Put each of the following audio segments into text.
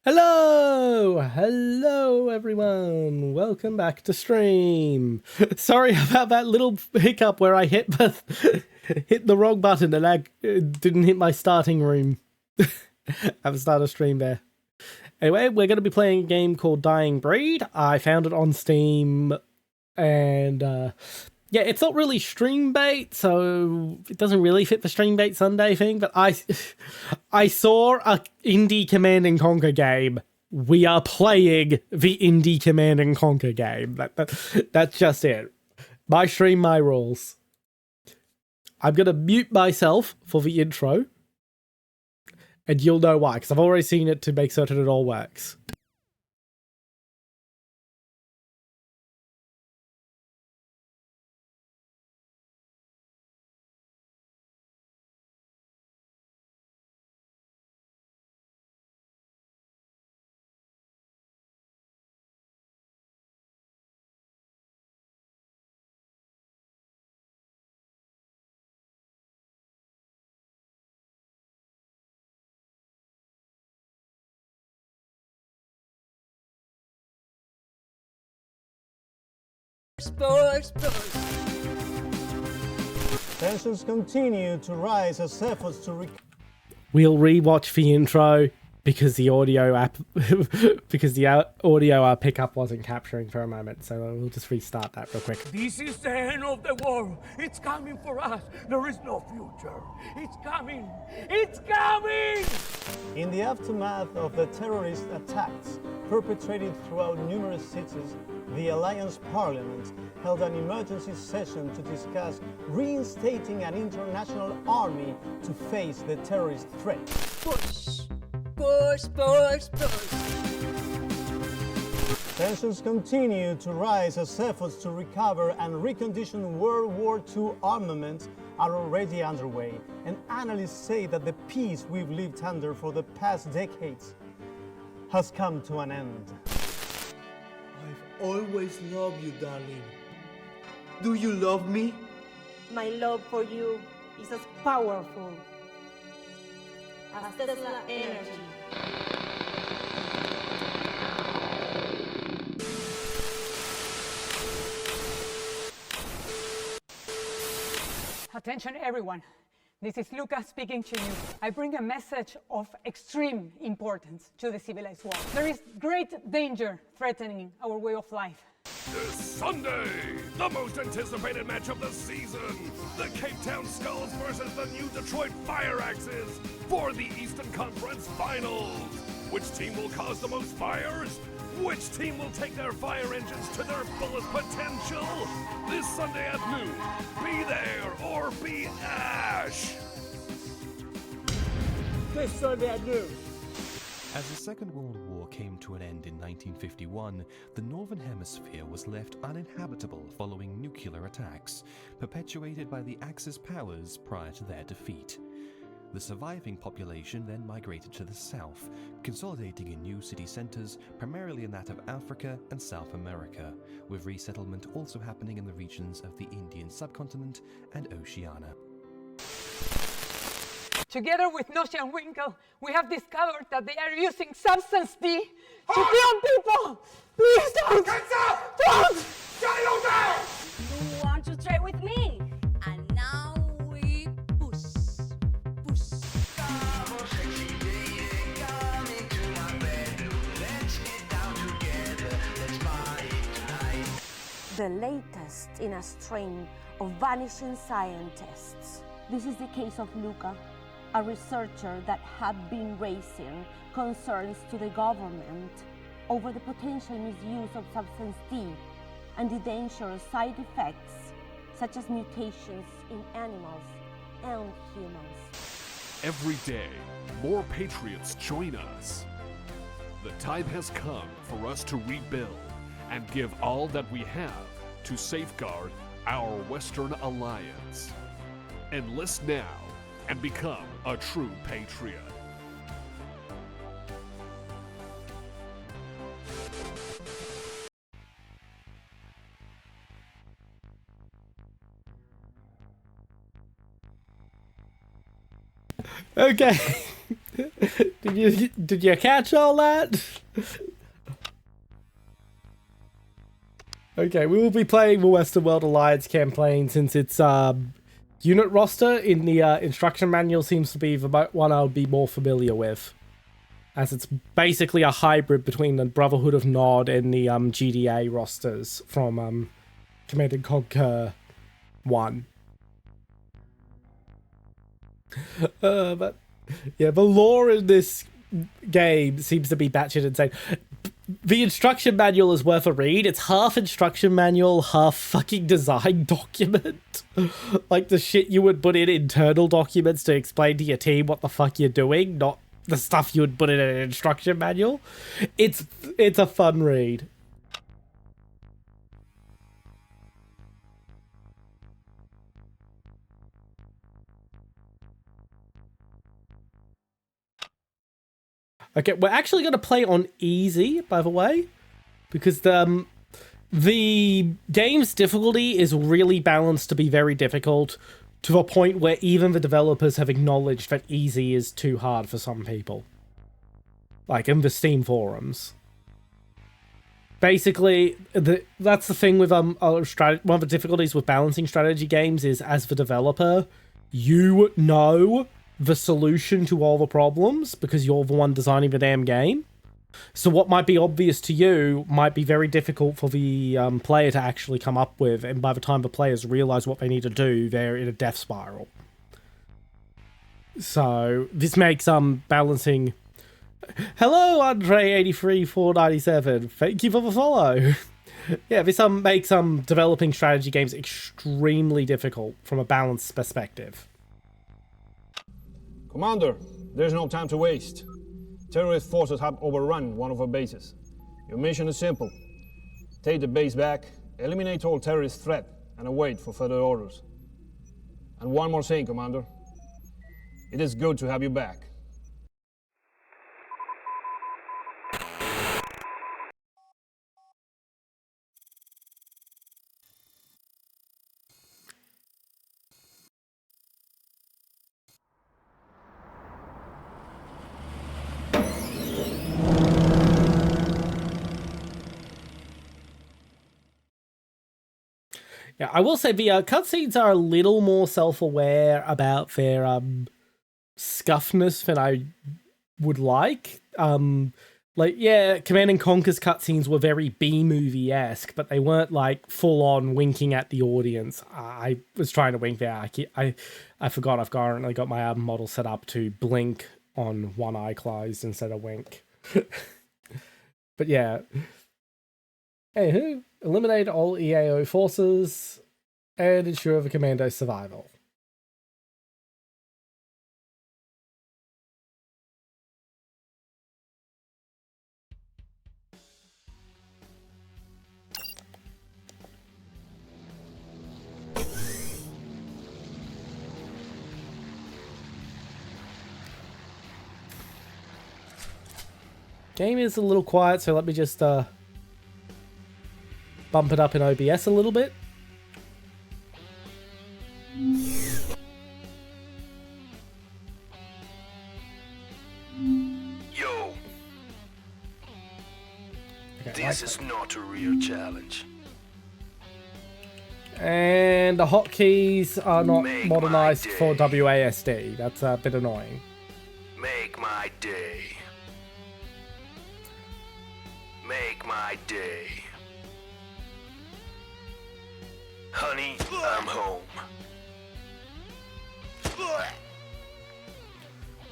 Hello everyone. Welcome back to stream. Sorry about that little hiccup where I hit the wrong button and I didn't hit my starting room. Have a start a stream there. Anyway, we're going to be playing a game called Dying Breed. I found it on Steam, and yeah, it's not really stream bait, so it doesn't really fit the stream bait Sunday thing, but I saw a indie Command and Conquer game. We are playing the indie Command and Conquer game. That's just it. My stream, my rules. I'm going to mute myself for the intro, and you'll know why, because I've already seen it to make certain it all works. Sports. Tensions continue to rise as efforts to We'll rewatch the intro because the audio pickup wasn't capturing for a moment, so we'll just restart that real quick. This is the end of the war. It's coming for us. There is no future. It's coming. It's coming! In the aftermath of the terrorist attacks perpetrated throughout numerous cities, the Alliance Parliament held an emergency session to discuss reinstating an international army to face the terrorist threat. Sports. Tensions continue to rise as efforts to recover and recondition World War II armaments are already underway, and analysts say that the peace we've lived under for the past decades has come to an end. I've always loved you, darling. Do you love me? My love for you is as powerful as Tesla energy. Attention everyone, this is Luca speaking to you. I bring a message of extreme importance to the civilized world. There is great danger threatening our way of life. This Sunday, the most anticipated match of the season, the Cape Town Skulls versus the new Detroit Fire Axes for the Eastern Conference Finals. Which team will cause the most fires? Which team will take their fire engines to their fullest potential? This Sunday at noon, be there or be ash! This Sunday at noon. As the Second World War came to an end in 1951, the Northern Hemisphere was left uninhabitable following nuclear attacks, perpetuated by the Axis powers prior to their defeat. The surviving population then migrated to the south, consolidating in new city centers, primarily in that of Africa and South America, with resettlement also happening in the regions of the Indian subcontinent and Oceania. Together with Noshi and Winkle, we have discovered that they are using substance D to kill people! Please don't! Don't! Settle down! You want to trade with me? And now we push. The latest in a string of vanishing scientists. This is the case of Luca, a researcher that had been raising concerns to the government over the potential misuse of substance D and the dangerous side effects such as mutations in animals and humans. Every day, more patriots join us. The time has come for us to rebuild and give all that we have to safeguard our Western Alliance. Enlist now and become a true patriot. Okay. Did you catch all that? Okay, we will be playing the Western World Alliance campaign since its unit roster in the instruction manual seems to be the one I would be more familiar with, as it's basically a hybrid between the Brotherhood of Nod and the GDA rosters from Command and Conquer 1. But yeah, the lore in this game seems to be batshit insane. The instruction manual is worth a read. It's half instruction manual, half fucking design document. Like the shit you would put in internal documents to explain to your team what the fuck you're doing, not the stuff you would put in an instruction manual. It's a fun read. Okay, we're actually going to play on easy, by the way, because the game's difficulty is really balanced to be very difficult, to the point where even the developers have acknowledged that easy is too hard for some people. Like, in the Steam forums. Basically, that's the thing with one of the difficulties with balancing strategy games is, as the developer, you know the solution to all the problems because you're the one designing the damn game. So what might be obvious to you might be very difficult for the player to actually come up with, and by the time the players realize what they need to do, they're in a death spiral. So this makes balancing... Hello, Andre83497. Thank you for the follow. Yeah, this makes developing strategy games extremely difficult from a balance perspective. Commander, there's no time to waste. Terrorist forces have overrun one of our bases. Your mission is simple. Take the base back, eliminate all terrorist threat, and await for further orders. And one more thing, Commander. It is good to have you back. Yeah, I will say the cutscenes are a little more self-aware about their scuffness than I would like. Like, yeah, Command and Conquer's cutscenes were very B-movie-esque, but they weren't, like, full-on winking at the audience. I was trying to wink there. I forgot I've currently got my model set up to blink on one eye closed instead of wink. But yeah. Anywho, eliminate all EAO forces and ensure the commando's survival. Game is a little quiet, so let me just bump it up in OBS a little bit. Yo, Okay, this is not a real challenge. And the hotkeys are not Make modernized my for day. WASD. That's a bit annoying. Make my day. Make my day. Honey, I'm home.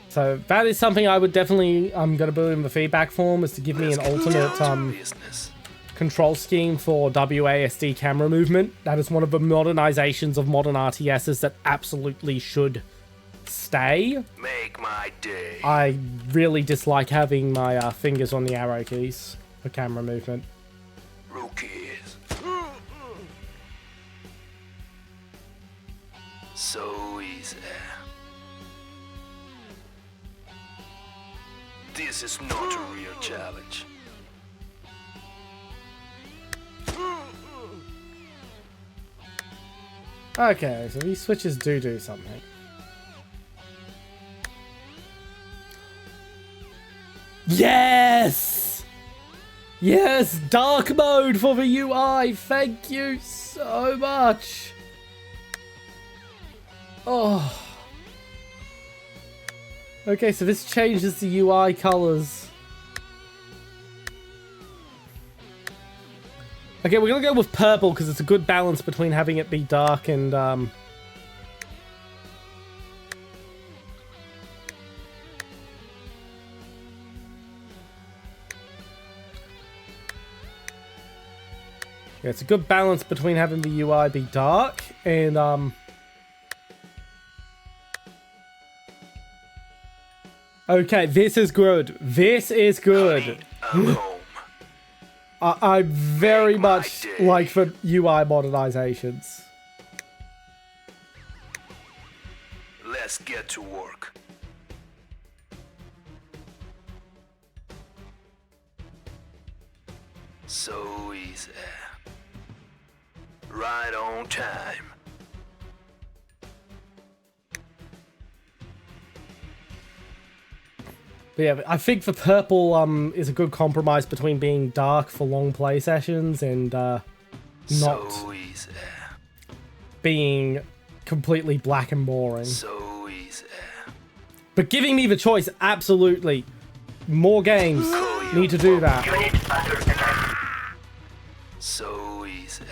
So that is something I would definitely going to put in the feedback form, is to give me an alternate Business. control scheme for WASD camera movement. That is one of the modernizations of modern RTSs that absolutely should stay. Make my day. I really dislike having my fingers on the arrow keys for camera movement. Rookies. So easy. This is not a real challenge. Okay, so these switches do something. Yes! Yes, dark mode for the UI. Thank you so much. Oh. Okay, so this changes the UI colors. Okay, we're gonna go with purple because it's a good balance between having it be dark and yeah, it's a good balance between having the UI be dark and okay, this is good. This is good. I very much like the UI modernizations. Let's get to work. So easy. Right on time. But yeah, I think the purple is a good compromise between being dark for long play sessions and not So easy. being completely black and boring. So easy. But giving me the choice, absolutely. More games need to do that. So easy.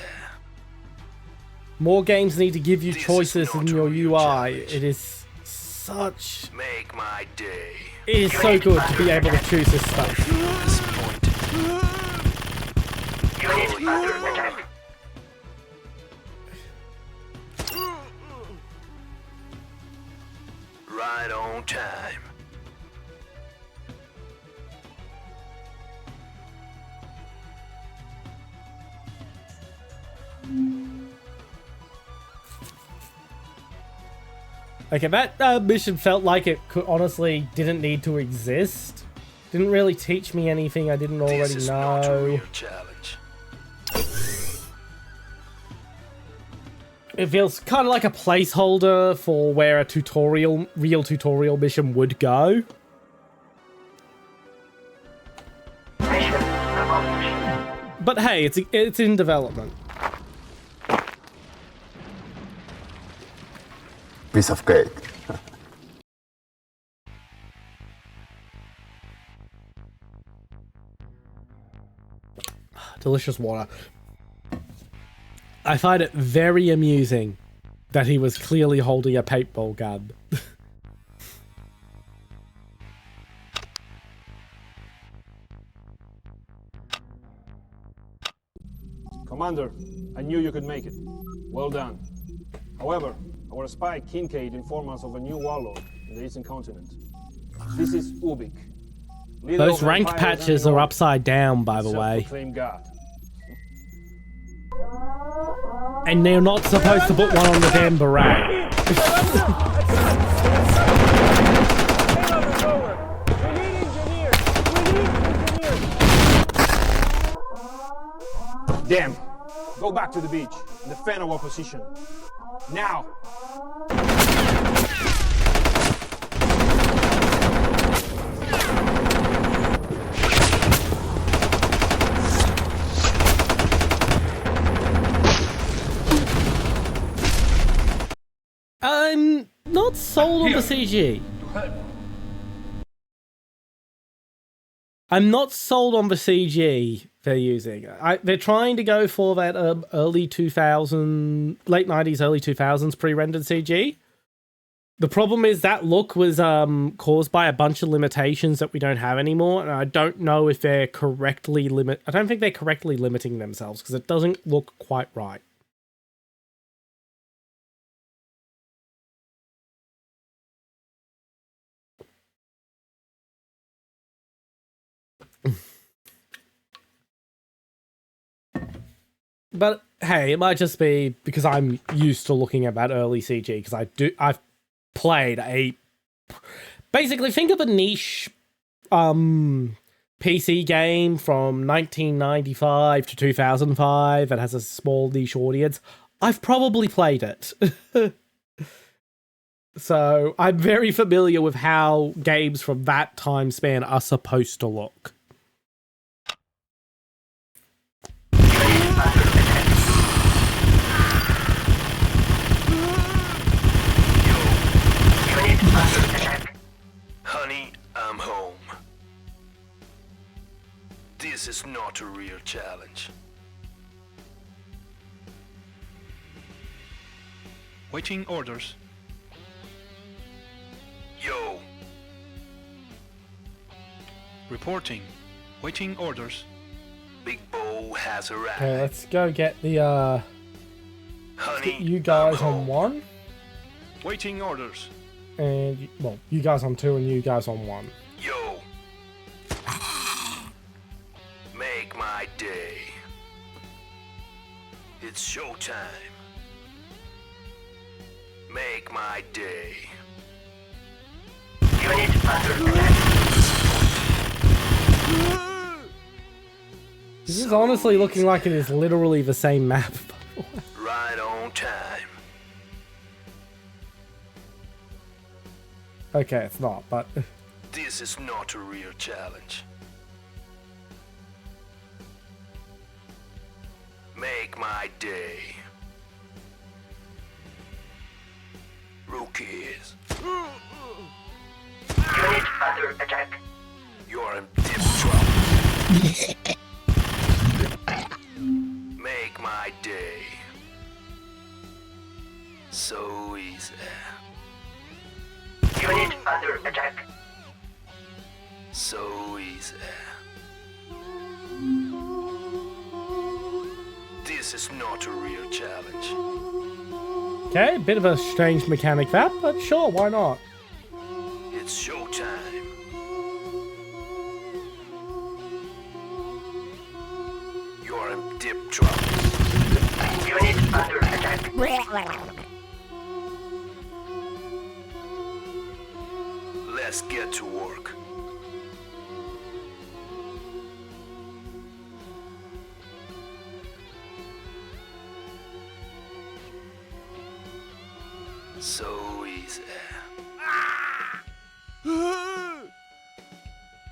More games need to give you This is choices in not your a real UI. challenge. It is such... Make my day. It is so good to be able to choose this stuff. Disappointed. Right on time. Okay, that mission felt like it honestly didn't need to exist. Didn't really teach me anything I didn't This already is not a know. real challenge. It feels kind of like a placeholder for where a real tutorial mission would go. But hey, it's in development. Piece of cake. Delicious water. I find it very amusing that he was clearly holding a paintball gun. Commander, I knew you could make it. Well done. However, our spy Kincaid informed us of a new warlord in the eastern continent. This is Ubik. leader Those of rank Empire's patches enemy are army, upside down, by the way. self-proclaimed god. And they're not supposed to put one on the damn beret. Damn! Go back to the beach and defend our position. Now! I'm not sold on the CG. I'm not sold on the CG they're using. They're trying to go for that early 2000, late 90s, early 2000s pre-rendered CG. The problem is that look was caused by a bunch of limitations that we don't have anymore, and I don't know if they're correctly I don't think they're correctly limiting themselves because it doesn't look quite right. But hey, it might just be because I'm used to looking at that early CG because I've played basically think of a niche PC game from 1995 to 2005 that has a small niche audience. I've probably played it. So I'm very familiar with how games from that time span are supposed to look. Honey, I'm home. This is not a real challenge. Waiting orders. Yo. Reporting. Waiting orders. Big Bo has arrived. Okay, let's go get the Honey, get you guys I'm on home. 1. Waiting orders. And, well, you guys on 2 and you guys on 1. Yo. Make my day. It's showtime. Make my day. Unit under attack. This is honestly looking like it is literally the same map. Right on time. Okay, it's not, but... This is not a real challenge. Make my day. Rookies. Unit under attack. You're in deep trouble. Make my day. So easy. Unit under attack. So easy. This is not a real challenge. Okay, a bit of a strange mechanic that, but sure, why not? It's showtime. You're in deep trouble. Unit under attack. Let's get to work. So easy.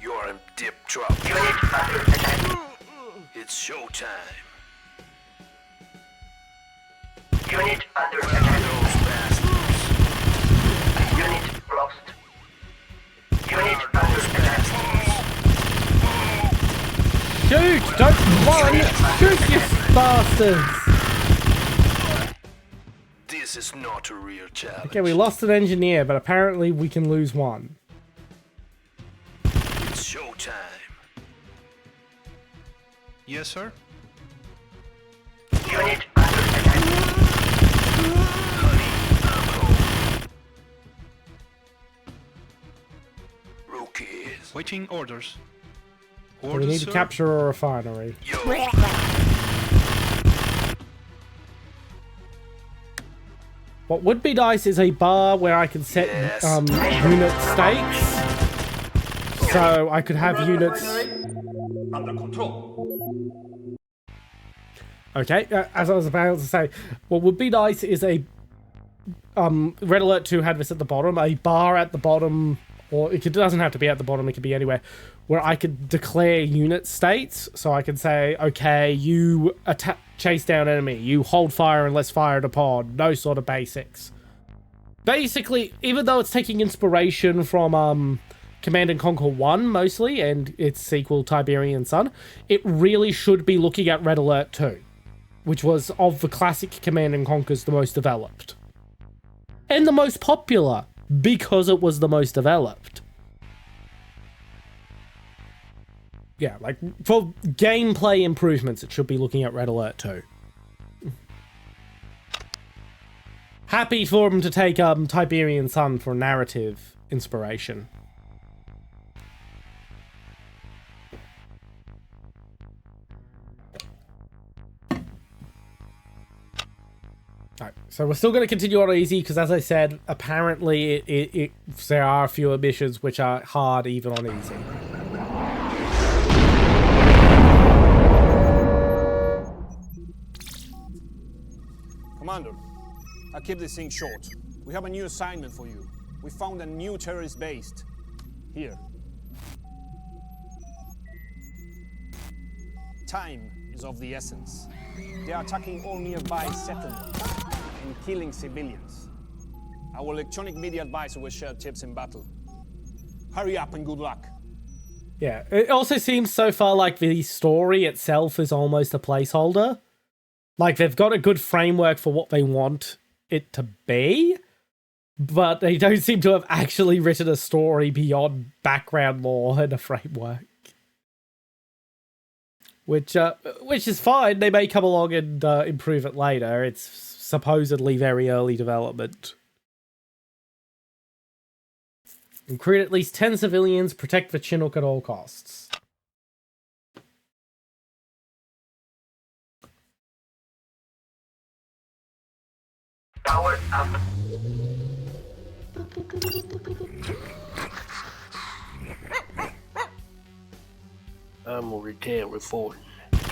You're in deep trouble. Unit under attack. It's showtime. Unit under attack. Those bastards. Unit lost. Unit under attack. Shoot! Don't run! Shoot, you bastards! This is not a real challenge. Okay, we lost an engineer, but apparently we can lose one. It's showtime. Yes, sir. Unit under attack. Honey, I'm home. Rookies. Waiting orders. So we Orders, need to sir. capture a refinery. Yo. What would be nice is a bar where I can set Yes. unit states. So I could have units... Under control. Okay, as I was about to say, what would be nice is a... Red Alert 2 had this at the bottom, a bar at the bottom, or it doesn't have to be at the bottom, it could be anywhere, where I could declare unit states. So I could say, okay, you chase down enemy, you hold fire unless fired upon, no sort of basics. Basically, even though it's taking inspiration from Command & Conquer 1 mostly, and its sequel Tiberian Sun, it really should be looking at Red Alert 2, which was, of the classic Command & Conquers, the most developed. And the most popular, because it was the most developed. Yeah, like, for gameplay improvements, it should be looking at Red Alert 2. Happy for them to take Tiberian Sun for narrative inspiration. Alright, so we're still going to continue on easy, because as I said, apparently there are a few missions which are hard even on easy. Commander, I'll keep this thing short. We have a new assignment for you. We found a new terrorist base. Here. Time is of the essence. They are attacking all nearby settlements and killing civilians. Our electronic media advisor will share tips in battle. Hurry up and good luck. Yeah, it also seems so far like the story itself is almost a placeholder. Like, they've got a good framework for what they want it to be, but they don't seem to have actually written a story beyond background lore and a framework. Which is fine. They may come along and improve it later. It's supposedly very early development. Recruit at least 10 civilians, protect the Chinook at all costs. Powered up. I'm over 10 reporting.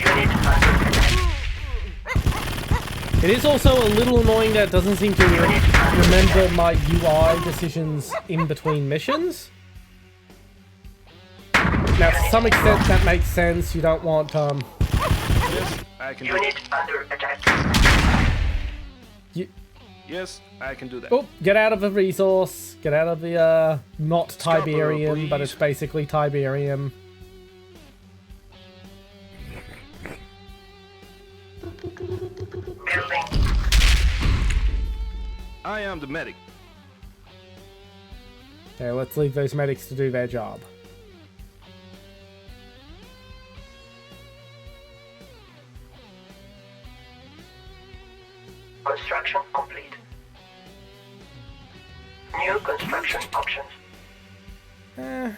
Unit under attack. It is also a little annoying that it doesn't seem to remember my UI decisions in between missions. Now, to some extent, that makes sense. You don't want, Yes, I can do Unit under attack. Yes, I can do that. Oh, get out of the resource. Get out of the, not Scarborough, Tiberium, but please. it's basically Tiberium. Building. I am the medic. Okay, let's leave those medics to do their job. Construction complete. New construction options. Building.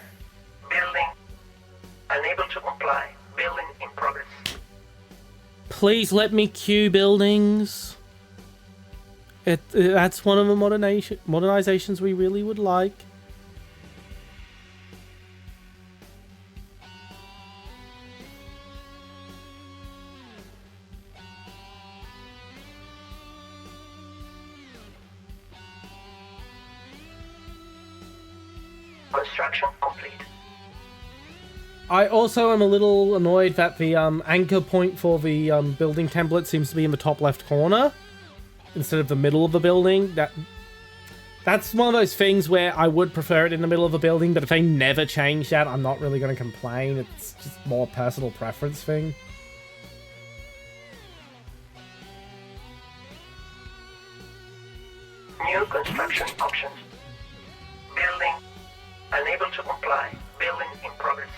Unable to comply. Building in progress. Please let me queue buildings. That's one of the modernizations we really would like. Construction complete. I also am a little annoyed that the anchor point for the building template seems to be in the top left corner instead of the middle of the building. That's one of those things where I would prefer it in the middle of the building, but if they never change that, I'm not really going to complain. It's just more a personal preference thing. New construction options. Building. Unable to comply. Building in progress.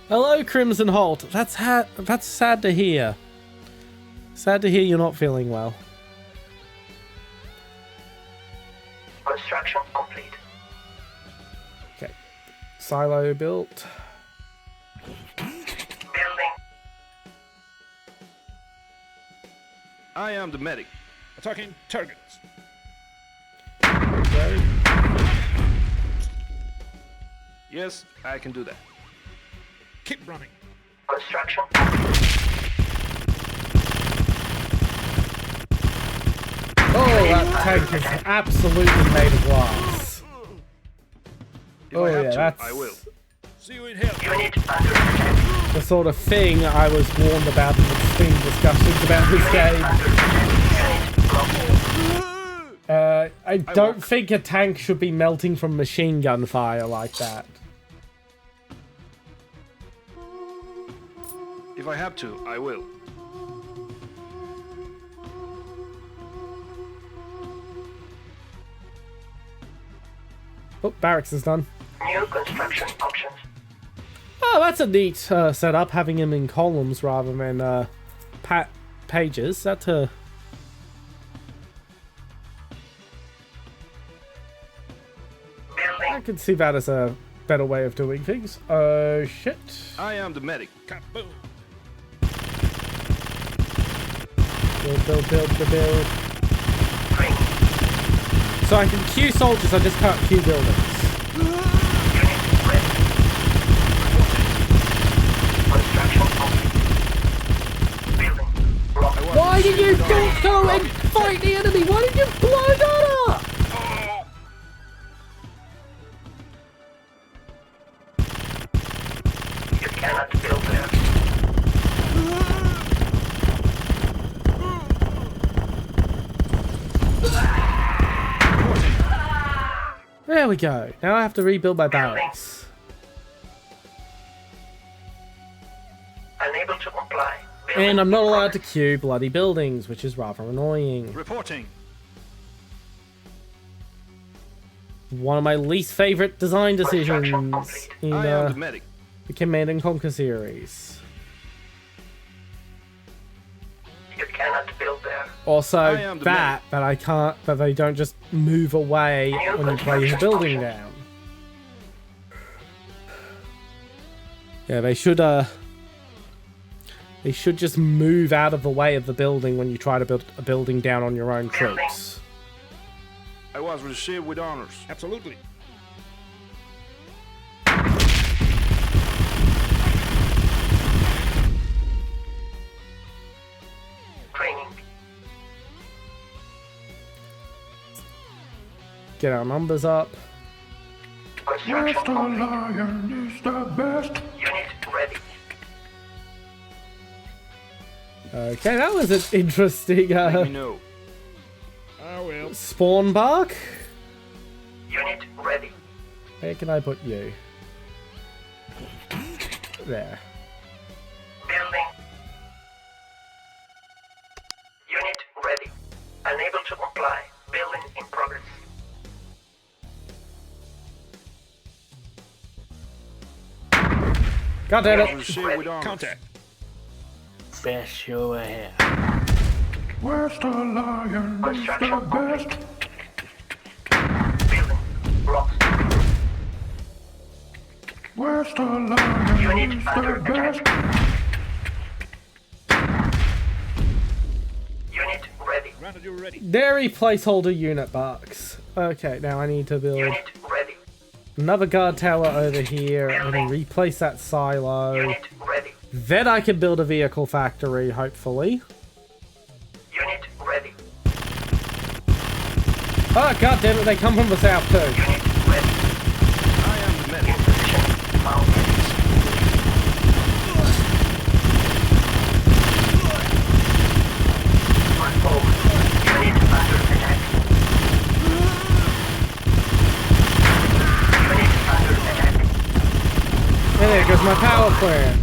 Hello, Crimson Holt. That's sad to hear. Sad to hear you're not feeling well. Construction complete. Okay. Silo built. Building. I am the medic. Attacking targets. Okay. Yes, I can do that. Keep running. Construction. Oh, that tank is absolutely made of glass. If Oh I have yeah, to, that's I will. See you in hell. Unit under attack. the sort of thing I was warned about in the Steam discussions about this game. I don't think a tank should be melting from machine gun fire like that. If I have to, I will. Oh, barracks is done. New construction options. Oh, that's a neat setup, having him in columns rather than pages. That's a... I can see that as a better way of doing things. Oh, shit. I am the medic. Kaboom. Build. So I can queue soldiers, I just can't queue buildings. Why did you not go in fight the enemy. Why did you blow that up? You cannot build there. There we go. Now I have to rebuild my barracks. Unable to comply. And I'm not allowed to queue bloody buildings, which is rather annoying. Reporting. One of my least favorite design decisions in I am the medic. the Command and Conquer series. You cannot build there. Also, that I can't, that they don't just move away when you place a building down. Yeah, they should just move out of the way of the building when you try to build a building down on your own troops. I was received with honors. Absolutely. Training. Get our numbers up. Construction complete. Lion is the best. Unit ready. Okay, that was an interesting Let me know. I will. spawn bark. Unit ready. Where can I put you? There. Building. Unit ready. Unable to comply. Building in progress. God damn it. Received with honors. Contact. Best show I have. Where's the lion is the best? Building. Lost. Where's the lion Unit is under the best? Unit ready. Granted, you're ready. Dairy placeholder unit barks. Okay, now I need to build Unit ready. another guard tower over here. I'm going to replace that silo. Unit ready. Then I can build a vehicle factory, hopefully. Unit ready. Oh, god damn it, they come from the south too. Unit ready. I am the medic. In position. Mounted. On forward. Unit under attack. Unit under attack. And there goes my power plant.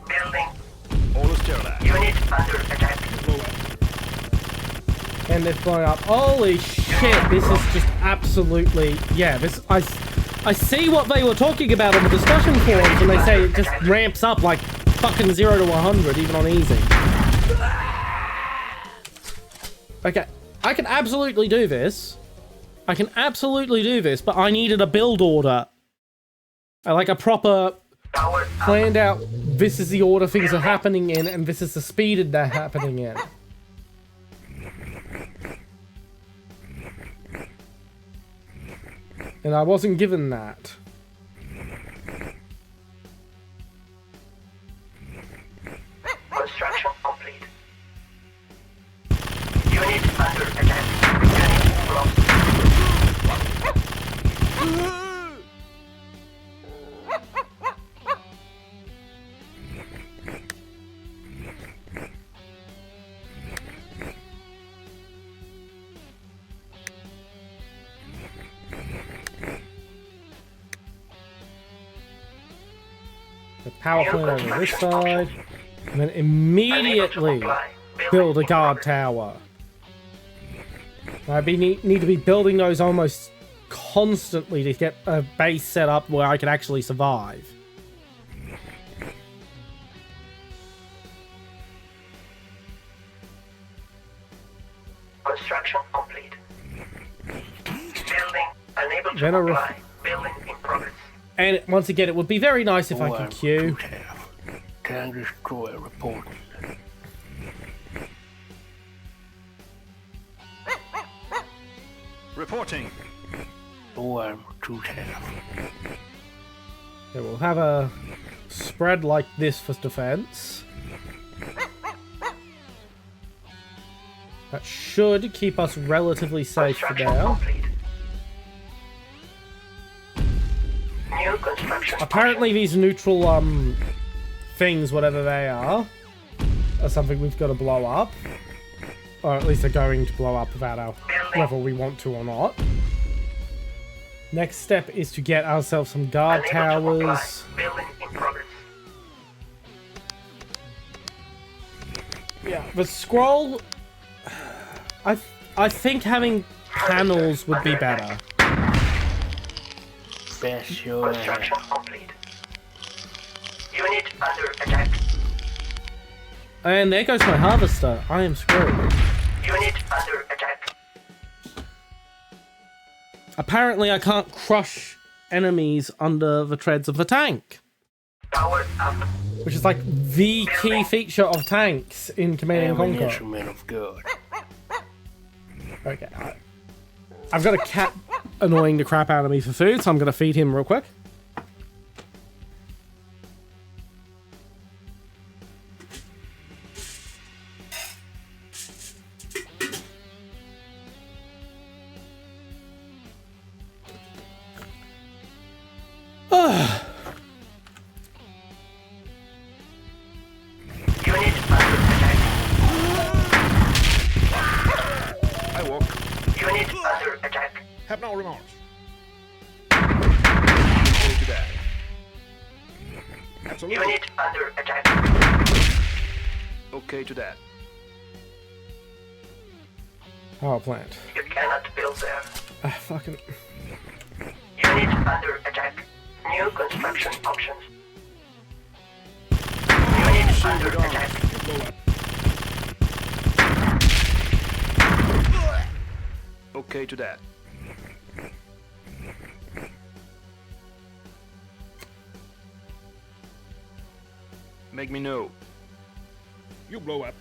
Building. All is sterilized. Unit under attack. And they've blown up. Holy shit, this is just absolutely... Yeah, this... I see what they were talking about on the discussion forums, and they say it just ramps up like fucking 0 to 100, even on easy. Okay, I can absolutely do this. I can absolutely do this, but I needed a build order. I like a proper... planned out, this is the order things are happening in, and this is the speed they're happening in. And I wasn't given that. Construction complete. Unit under attack. Unit lost. The power plant over this side. And then immediately build a guard tower. I need to be building those almost constantly to get a base set up where I can actually survive. Construction complete. Building unable to Then comply. Building in progress. And once again, it would be very nice if I could queue. Can destroy report. Reporting. Storm to town. Okay, we'll have a spread like this for defense. That should keep us relatively safe for Construction now. complete. New construction. Apparently these neutral things, whatever they are something we've got to blow up. Or at least they're going to blow up without our whether we want to or not. Next step is to get ourselves some guard towers. Building in progress. Yeah, the scroll. I think having panels would be better. Construction complete. Unit under attack. And there goes my harvester. I am screwed. Unit under attack. Apparently I can't crush enemies under the treads of the tank. Power up. Which is like the key feature of tanks in Command and Conquer. instrument of God. Okay. I've got a cat annoying the crap out of me for food, so I'm going to feed him real quick. Unit under attack. I walk. Unit under attack. Have no remorse. Okay to that. Absolutely. Unit under attack. Okay to that. Power plant. You cannot build there. Fucking. Unit under attack. New construction options. Unit under attack. Go up. Okay to that. Make me know. You blow up.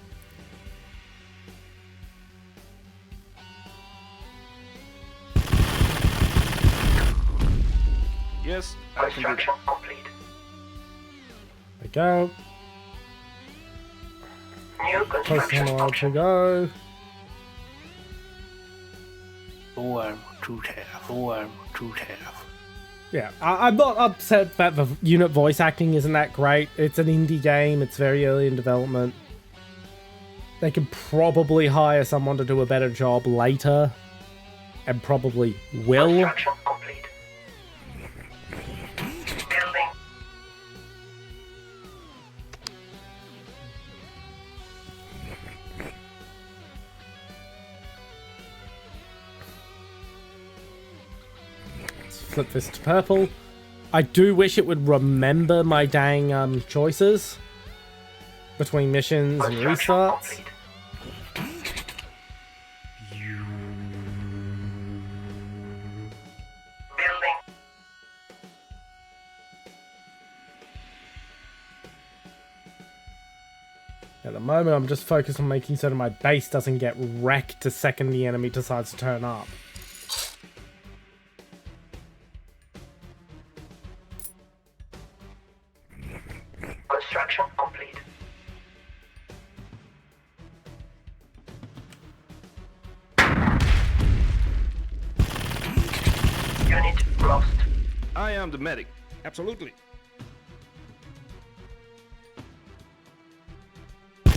Yes, I can do Construction that. complete. There we go. New Close construction to to options. go. Yeah, I'm not upset that the unit voice acting isn't that great. It's an indie game. It's very early in development. They could probably hire someone to do a better job later. And probably will. Construction complete. Building. Let's flip this to purple. I do wish it would remember my dang choices between missions and Construction restarts. complete. Building. At the moment, I'm just focused on making certain my base doesn't get wrecked the second the enemy decides to turn up. Construction complete. Unit lost. I am the medic. Absolutely.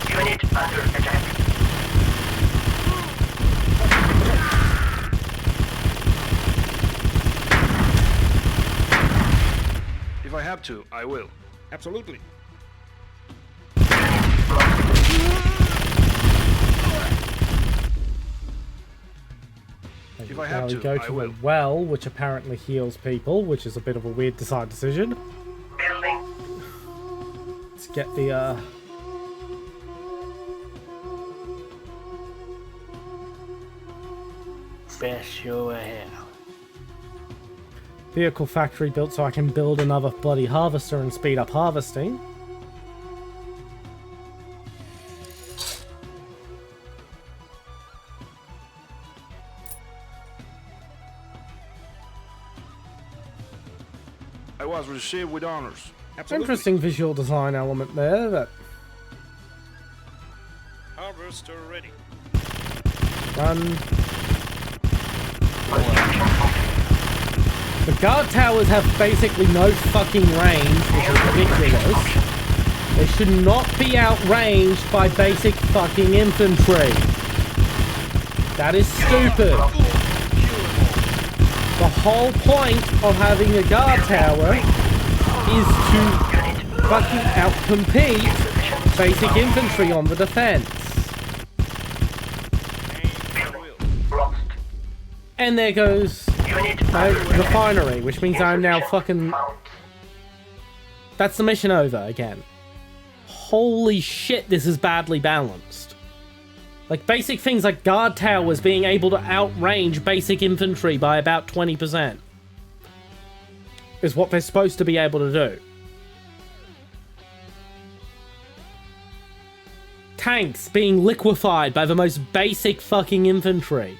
Unit under attack. If I have to, I will. Absolutely. If I Now have we to, go I to will. the well, which apparently heals people, which is a bit of a weird decision. Building. Let's get the vehicle factory built so I can build another bloody harvester and speed up harvesting. I was received with honors. Absolutely. Interesting visual design element there. That Harvester ready. Run. The guard towers have basically no fucking range, which is ridiculous. They should not be outranged by basic fucking infantry. That is stupid. The whole point of having a guard tower is to fucking outcompete basic infantry on the defense. And there goes my refinery, which means I'm now fucking... That's the mission over again. Holy shit, this is badly balanced. Like, basic things like guard towers being able to outrange basic infantry by about 20% is what they're supposed to be able to do. Tanks being liquefied by the most basic fucking infantry.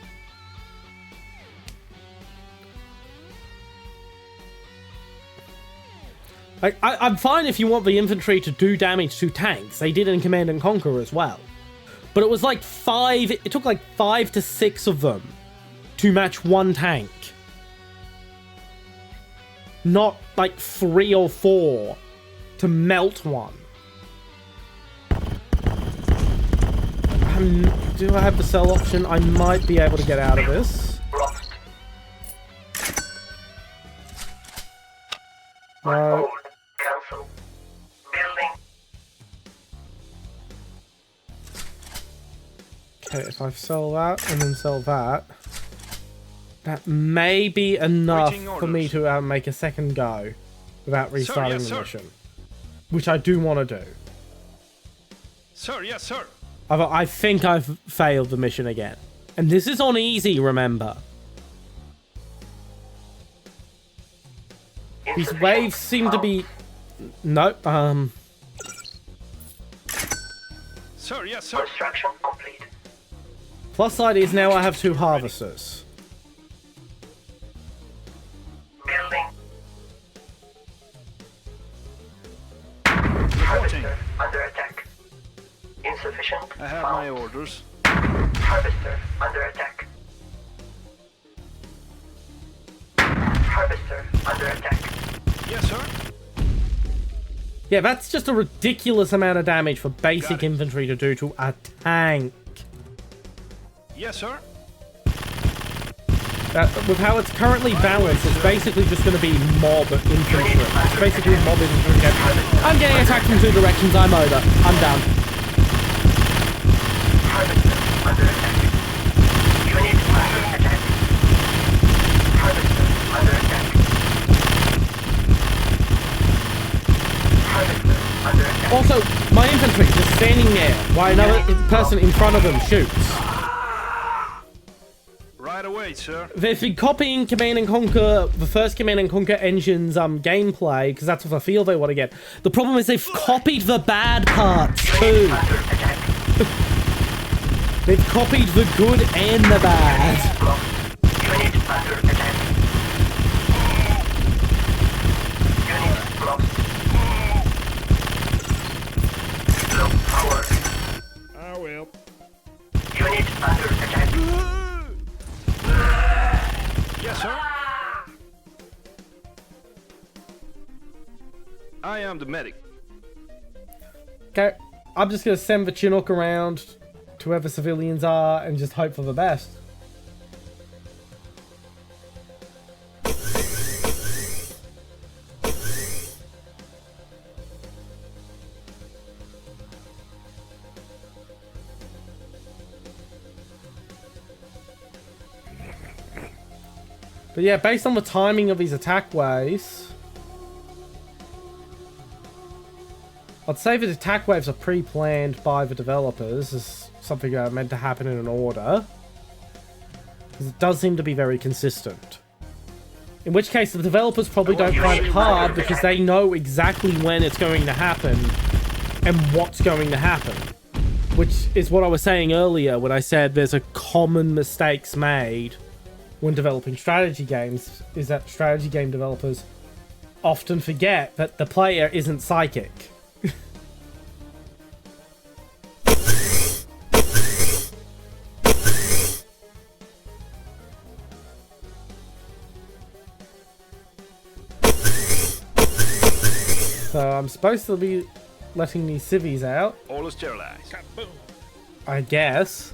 Like, I'm fine if you want the infantry to do damage to tanks. They did in Command and Conquer as well. But it was like it took like 5 to 6 of them to match one tank. Not like 3 or 4 to melt one. Do I have the sell option? I might be able to get out of this. No. Cancel. Building. Okay, if I sell that and then sell that, that may be enough for me to make a second go without restarting the mission. Which I do want to do. Sir, yes, sir. I think I've failed the mission again. And this is on easy, remember. These waves seem to be... Nope, Sir, yes, sir. Construction complete. Plus side is now I have 2 harvesters. Building. Reporting. Under attack. Insufficient. I have my orders. Harvester under attack. Harvester under attack. Yes, sir. Yeah, that's just a ridiculous amount of damage for basic infantry to do to a tank. Yes, sir. With how it's currently balanced, it's basically just going to be mob infantry. It's basically mob infantry again. I'm getting attacked from 2 directions. I'm over. I'm down. Harvester under attack. Unit under attack. Harvester under attack. Harvester under attack. Also, my infantry just standing there while another person in front of them shoots. Right away, sir. They've been copying Command and Conquer, the first Command and Conquer engine's gameplay, because that's what I feel they want to get. The problem is they've copied the bad parts too. They've copied the good and the bad. Unit under attack. Unit lost. Low power. Ah, well. Unit under attack. Yes, sir. I am the medic. Okay, I'm just going to send the Chinook around to where the civilians are and just hope for the best. But yeah, based on the timing of these attack waves, I'd say that attack waves are pre-planned by the developers as something that are meant to happen in an order. Because it does seem to be very consistent. In which case, the developers probably don't find it hard because they know exactly when it's going to happen and what's going to happen. Which is what I was saying earlier when I said there's a common mistakes made when developing strategy games, is that strategy game developers often forget that the player isn't psychic. So I'm supposed to be letting these civvies out, All is sterilized. I guess.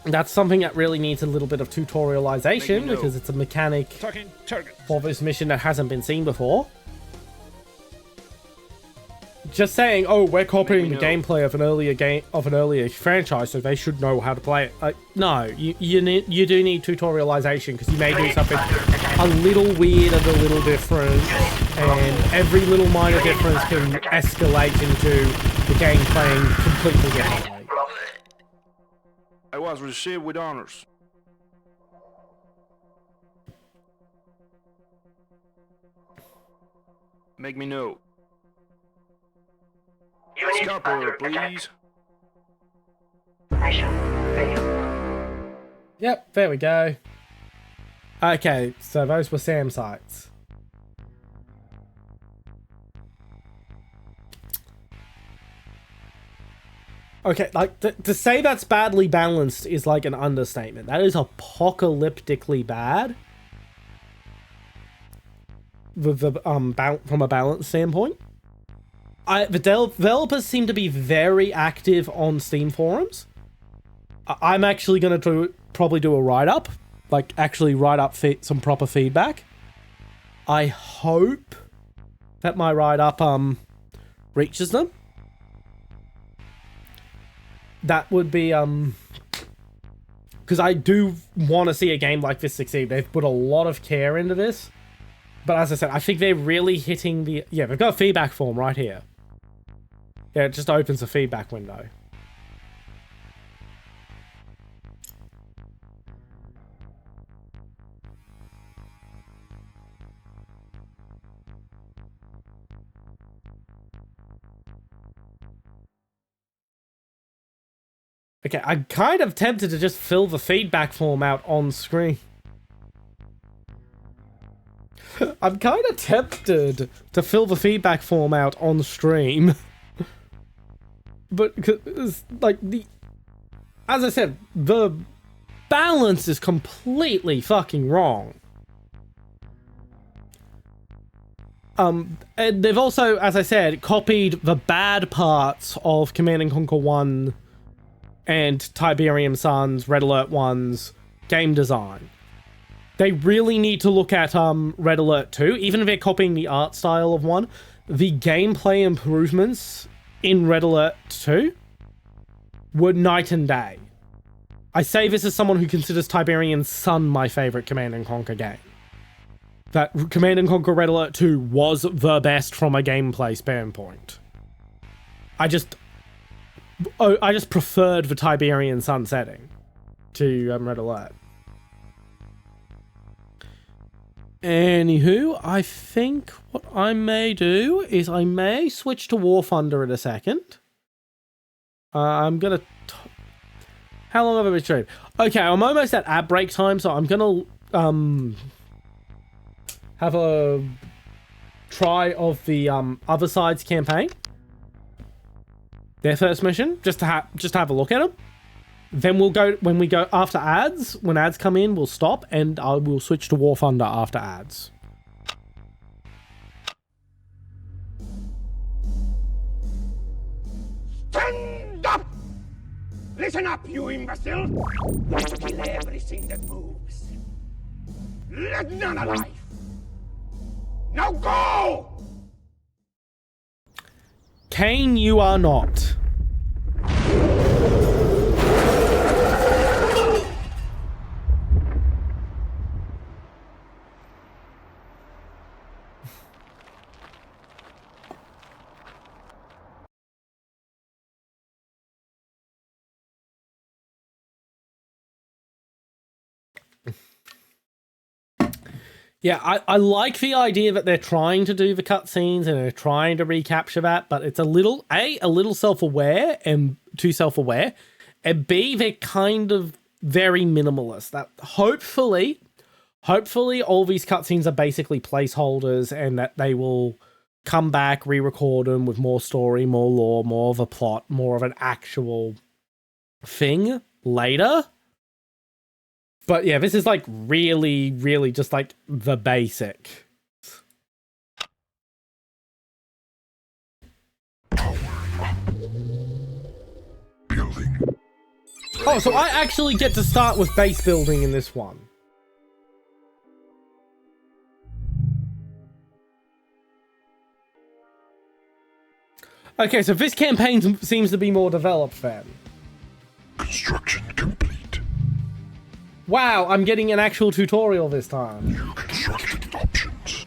That's something that really needs a little bit of tutorialization because it's a mechanic for this mission that hasn't been seen before. Just saying, oh, we're copying the gameplay of an earlier franchise, so they should know how to play it. No, you do need tutorialization because you may do something a little weird and a little different, and every little minor difference can escalate into the game playing completely differently. I was received with honors. Make me know. Scalper, please. Mission failed. Yep, there we go. Okay, so those were SAM sites. Okay, like, to say that's badly balanced is like an understatement. That is apocalyptically bad. From a balance standpoint. The developers seem to be very active on Steam forums. I'm actually going to probably do a write-up. Like, actually write up some proper feedback. I hope that my write-up reaches them. That would be, because I do want to see a game like this succeed. They've put a lot of care into this. But as I said, I think they're really hitting the... Yeah, they've got a feedback form right here. Yeah, it just opens a feedback window. Okay, I'm kind of tempted to just fill the feedback form out on screen. I'm kind of tempted to fill the feedback form out on stream. But, like, as I said, the balance is completely fucking wrong. And they've also, as I said, copied the bad parts of Command & Conquer 1 and Tiberium Sun's Red Alert 1's game design. They really need to look at Red Alert 2, even if they're copying the art style of 1. The gameplay improvements in Red Alert 2 were night and day. I say this as someone who considers Tiberian Sun my favorite Command & Conquer game. That Command & Conquer Red Alert 2 was the best from a gameplay standpoint. I just preferred the Tiberian Sun setting to Red Alert. Anywho, I think what I may do is I may switch to Warthunder in a second. I'm gonna... How long have I been streaming? Okay, I'm almost at ad break time, so I'm gonna have a try of the other side's campaign. Their first mission, just to have a look at them. Then we'll go, when we go after ads, when ads come in, we'll stop, and I will switch to Warthunder after ads. Stand up! Listen up, you imbecile! Want to kill everything that moves. Let none alive! Now go! Kane, you are not. Yeah, I like the idea that they're trying to do the cutscenes and they're trying to recapture that, but it's a little self-aware and too self-aware, and B, they're kind of very minimalist. That hopefully all these cutscenes are basically placeholders and that they will come back, re-record them with more story, more lore, more of a plot, more of an actual thing later. But yeah, this is like really, really just like the basic. Oh, so I actually get to start with base building in this one. Okay, so this campaign seems to be more developed then. Construction complete. Wow, I'm getting an actual tutorial this time. New construction options.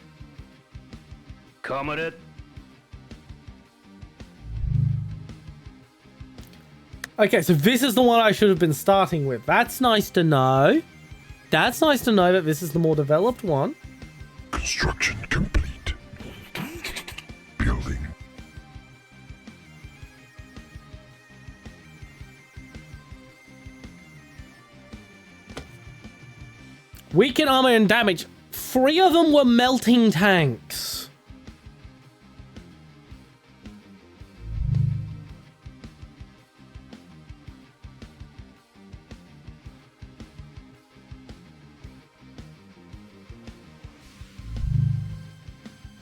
Comrade. Okay, so this is the one I should have been starting with. That's nice to know. That's nice to know that this is the more developed one. Construction complete. Building. Weaken armor and damage. 3 of them were melting tanks.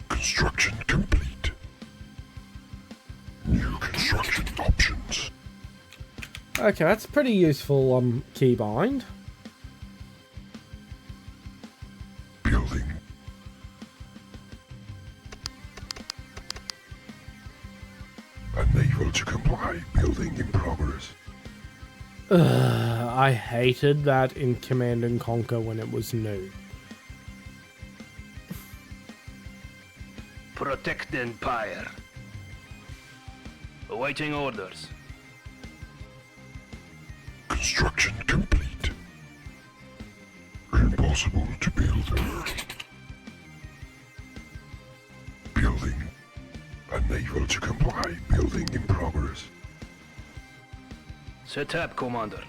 Construction complete. New construction options. Okay, that's pretty useful keybind. Building. Unable to comply. Building in progress. I hated that in Command and Conquer when it was new. Protect the Empire. Awaiting orders. Construction complete. Impossible to build. Building. Unable to comply. Building in progress. Set up, Commander.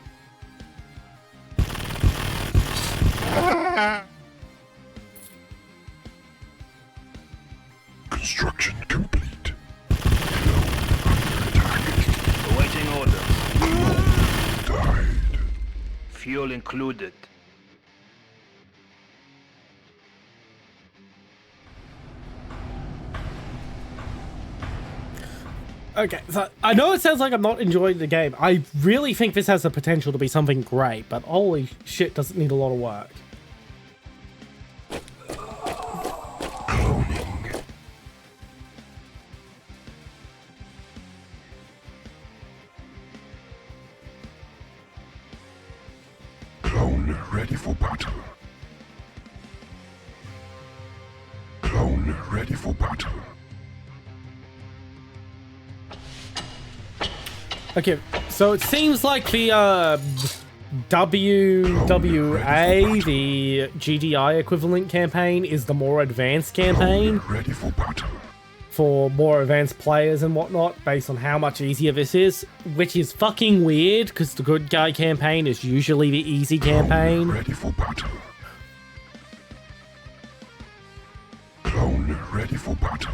Construction complete. Under attack. Awaiting orders. Died. Fuel included. Okay, so I know it sounds like I'm not enjoying the game. I really think this has the potential to be something great, but holy shit, does it need a lot of work. Cloning. Clone ready for battle. Clone ready for battle. Okay, so it seems like the WWA, the GDI equivalent campaign, is the more advanced campaign. Ready for battle. For more advanced players and whatnot, based on how much easier this is, which is fucking weird, because the good guy campaign is usually the easy campaign. Ready for battle. Clone ready for battle.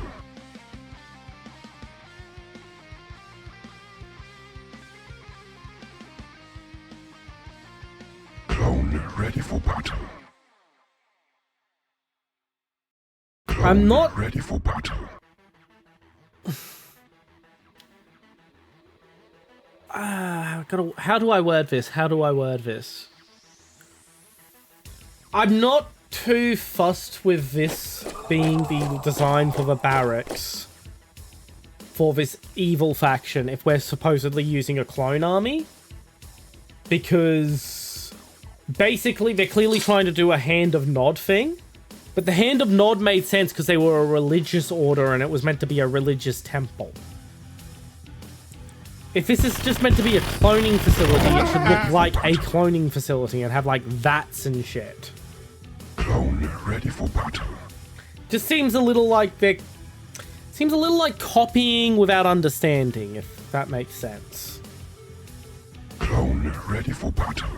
Clone ready for battle. Clone I'm not ready for battle. How do I word this? How do I word this? I'm not too fussed with this being the design for the barracks for this evil faction if we're supposedly using a clone army. Because basically they're clearly trying to do a Hand of Nod thing. But the Hand of Nod made sense because they were a religious order and it was meant to be a religious temple. If this is just meant to be a cloning facility, it should look like a cloning facility and have like VATs and shit. Clone ready for battle. Just seems a little like copying without understanding, if that makes sense. Clone ready for battle.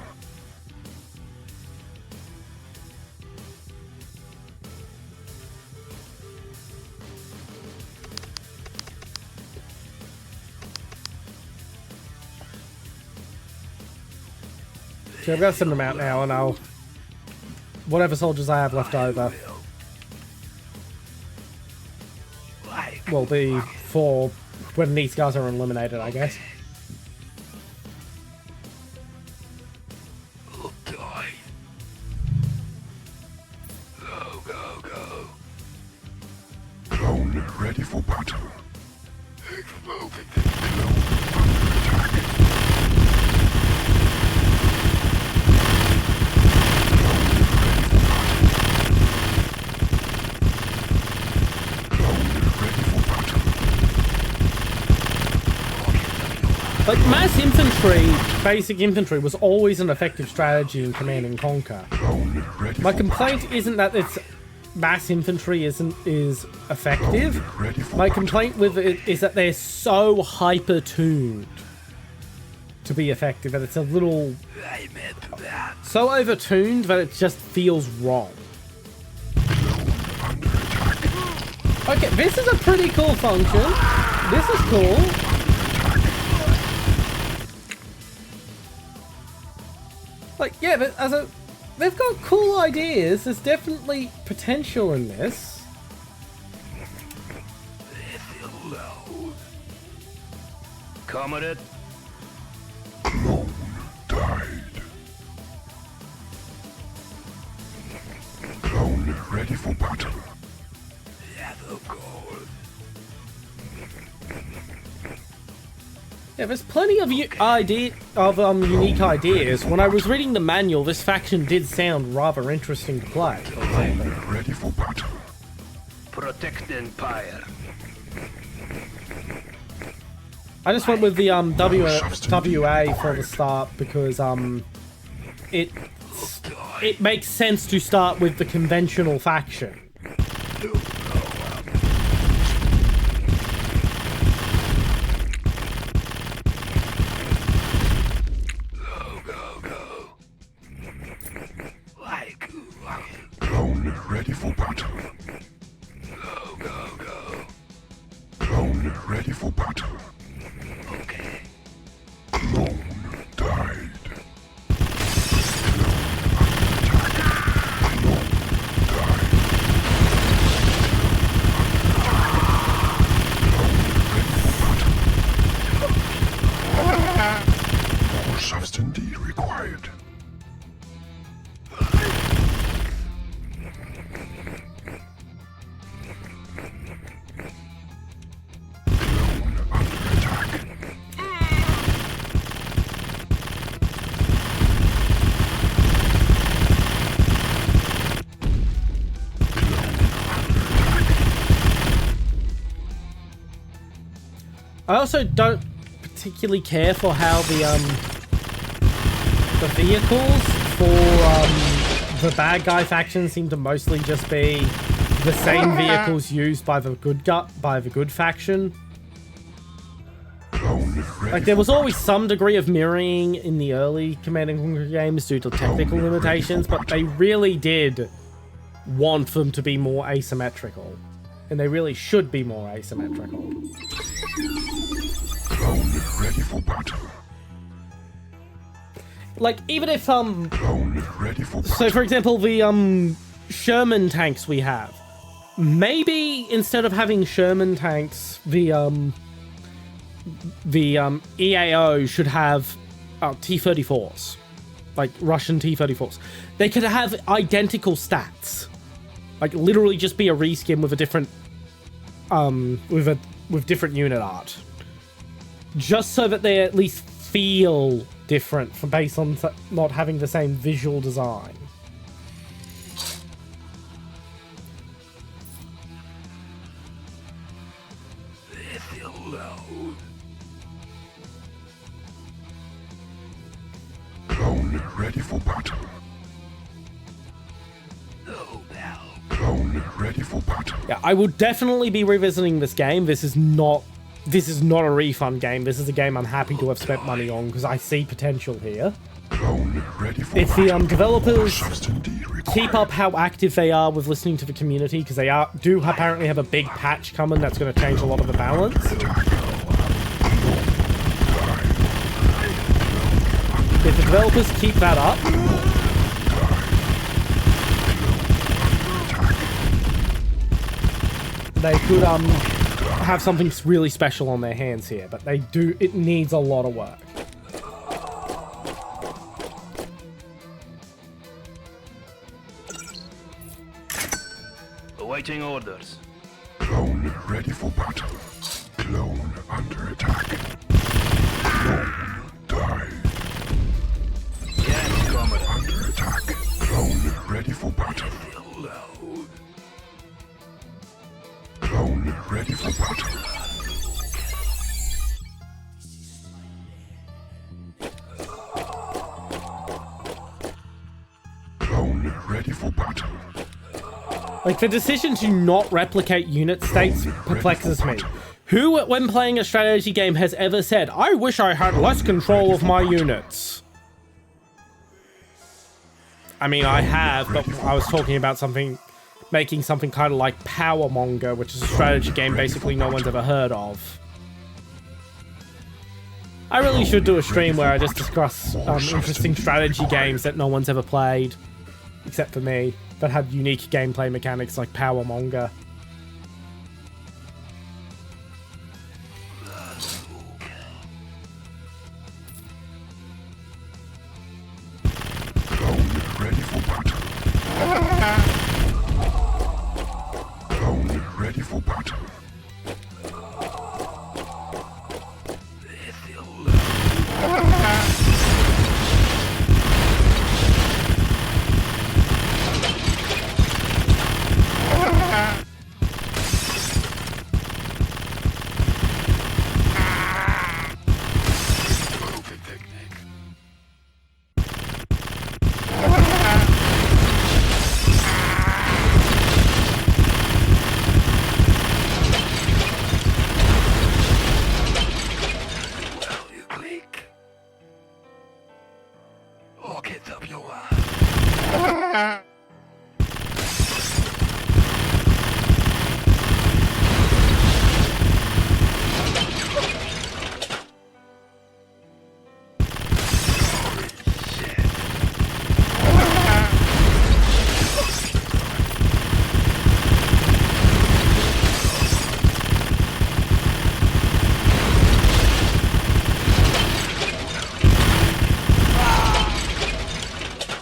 Okay, I'm gonna send them out now, and I'll whatever soldiers I have left over will be for when these guys are eliminated, I guess. Clone ready for battle. Like, mass infantry, basic infantry, was always an effective strategy in Command & Conquer. My complaint isn't that it's mass infantry is effective. My complaint with it is that they're so hyper-tuned to be effective, that it's a little... so over-tuned that it just feels wrong. Okay, this is a pretty cool function. This is cool. Like, yeah, but they've got cool ideas. There's definitely potential in this. Comrade. Clone died. Clone ready for battle. Yeah, there's plenty of unique ideas. When I was reading the manual, this faction did sound rather interesting to play. Ready for battle. Protect the Empire. I just went with the WA for the start because it makes sense to start with the conventional faction. Clone ready for battle. Clone ready for battle. Okay. Clone died. More substance required. I also don't particularly care for how the vehicles for the bad guy faction seem to mostly just be the same vehicles used by the good faction. Like, there was always some degree of mirroring in the early Command & Conquer games due to technical limitations, but they really did want them to be more asymmetrical. And they really should be more asymmetrical. Clone ready for battle. Like, even if Clone ready for battle. so for example, the Sherman tanks we have, maybe instead of having Sherman tanks, the EAO should have T-34s, like Russian T-34s. They could have identical stats, like literally just be a reskin with a different with different unit art, just so that they at least feel different based on not having the same visual design. Clone ready for battle. Clone ready for battle. Yeah, I will definitely be revisiting this game. This is not a refund game. This is a game I'm happy to have spent money on because I see potential here. Clone ready for If the battle. developers Substance required. keep up how active they are with listening to the community, because they do apparently have a big patch coming that's going to change a lot of the balance. If the developers keep that up, they could have something really special on their hands here, but it needs a lot of work. Awaiting orders. Clone Clone ready for battle. Clone under attack. Clone die. Yes, Commodore. Under attack. Clone ready for battle. Clone ready for battle. Clone ready for battle. Like, the decision to not replicate unit states perplexes me. Who, when playing a strategy game, has ever said, I wish I had less control of my units? I mean, I have, but I was talking about something, making something kind of like Powermonger, which is a strategy game basically no one's ever heard of. I really should do a stream where I just discuss interesting strategy games that no one's ever played, except for me, that had unique gameplay mechanics like Powermonger. Ready for battle. Clone ready for battle.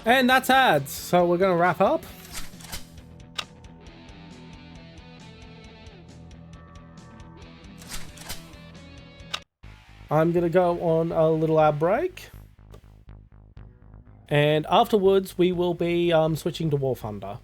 And that's ads, so we're gonna wrap up. I'm gonna go on a little ad break. And afterwards we will be switching to Warthunder.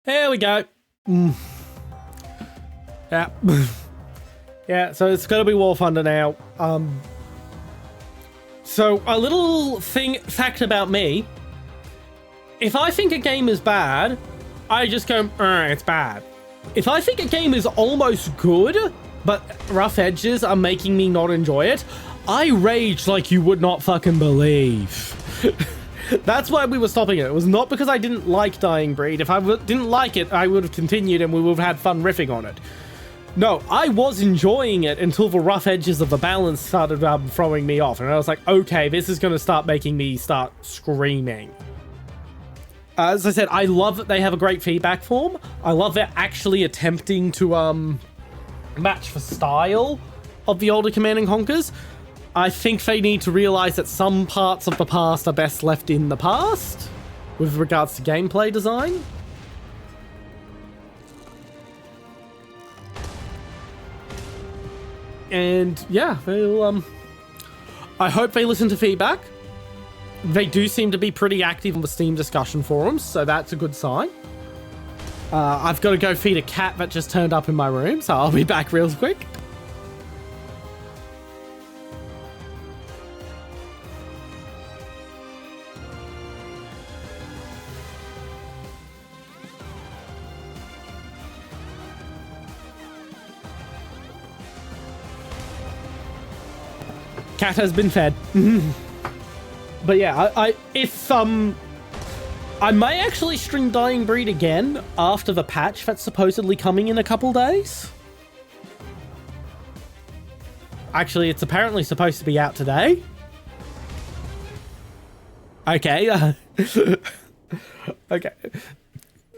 Here we go. Yeah. Yeah, so it's going to be Warthunder now. So a little fact about me. If I think a game is bad, I just go, it's bad. If I think a game is almost good, but rough edges are making me not enjoy it, I rage like you would not fucking believe. That's why we were stopping it. It was not because I didn't like Dying Breed. If I didn't like it, I would have continued and we would have had fun riffing on it. No, I was enjoying it until the rough edges of the balance started throwing me off. And I was like, okay, this is going to start making me start screaming. As I said, I love that they have a great feedback form. I love they're actually attempting to match the style of the older Command & Conquers. I think they need to realize that some parts of the past are best left in the past with regards to gameplay design. And yeah, they'll, I hope they listen to feedback. They do seem to be pretty active on the Steam discussion forums, so that's a good sign. I've got to go feed a cat that just turned up in my room, so I'll be back real quick. Cat has been fed. But yeah, I may actually stream Dying Breed again after the patch that's supposedly coming in a couple days. Actually, it's apparently supposed to be out today. Okay. Okay.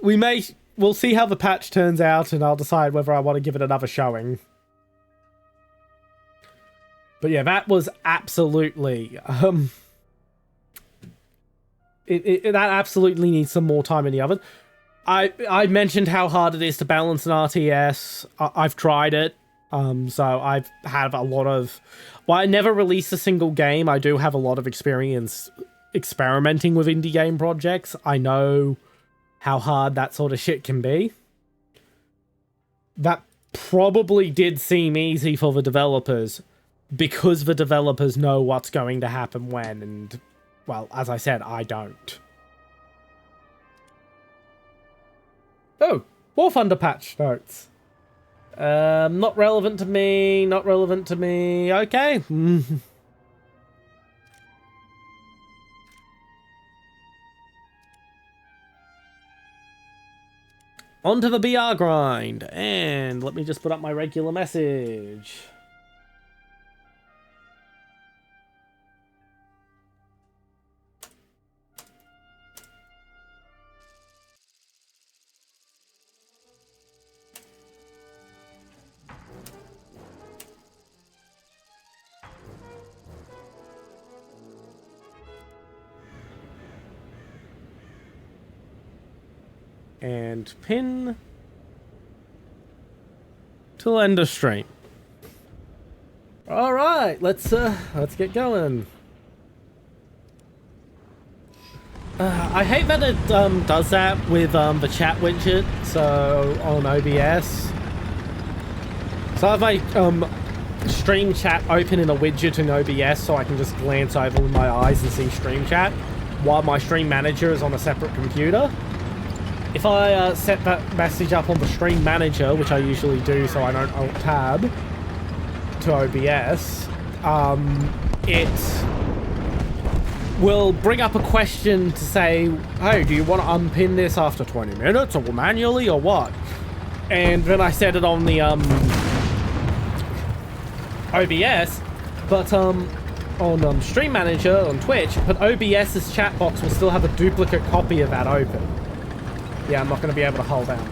We'll see how the patch turns out and I'll decide whether I want to give it another showing. But yeah, that was absolutely... that absolutely needs some more time in the oven. I mentioned how hard it is to balance an RTS. I've tried it. So I've had a lot of... While I never released a single game, I do have a lot of experience experimenting with indie game projects. I know how hard that sort of shit can be. That probably did seem easy for the developers, because the developers know what's going to happen when, and, well, as I said, I don't. Oh, Warthunder patch notes. Not relevant to me, not relevant to me, okay. On to the BR grind, and let me just put up my regular message. And pin to end the stream. All right, let's get going. I hate that it does that with the chat widget. So on OBS, so I have my stream chat open in a widget in OBS, so I can just glance over with my eyes and see stream chat, while my stream manager is on a separate computer. If I set that message up on the stream manager, which I usually do so I don't alt-tab to OBS, it will bring up a question to say, hey, do you want to unpin this after 20 minutes or manually or what? And then I set it on the OBS, but on Stream Manager on Twitch, but OBS's chat box will still have a duplicate copy of that open. Yeah, I'm not going to be able to hold down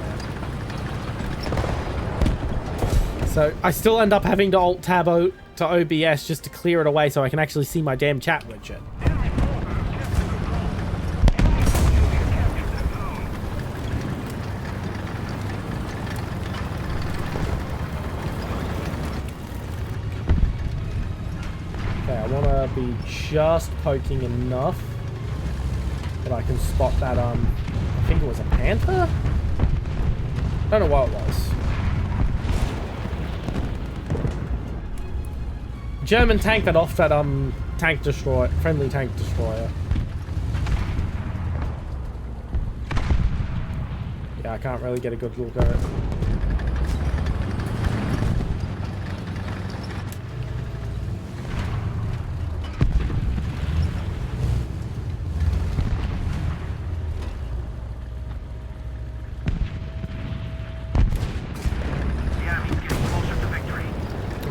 there. So I still end up having to alt-tab to OBS just to clear it away so I can actually see my damn chat widget. Okay, I want to be just poking enough that I can spot that, I think it was a panther? Don't know what it was. German tank that off that tank destroyer, friendly tank destroyer. Yeah, I can't really get a good look at it.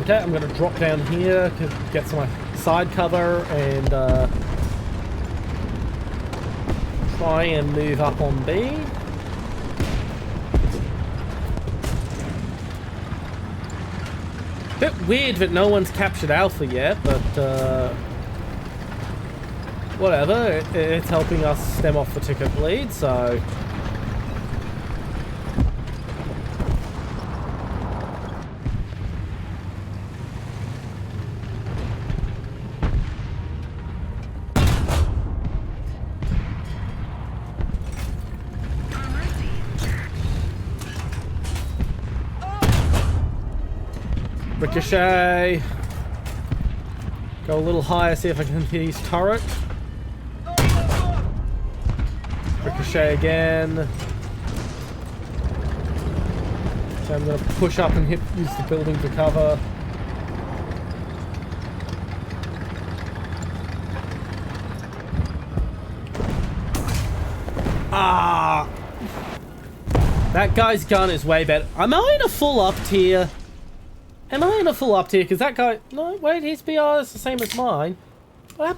Okay, I'm gonna drop down here to get some side cover and try and move up on B. Bit weird that no one's captured Alpha yet, but whatever. It's helping us stem off the ticket bleed, so. Ricochet. Go a little higher, see if I can hit his turret. Ricochet again. So I'm going to push up and use the building for cover. Ah! That guy's gun is way better. Am I in a full up tier? Am I in a full up tier? Because that guy... No, wait, his BR is the same as mine. That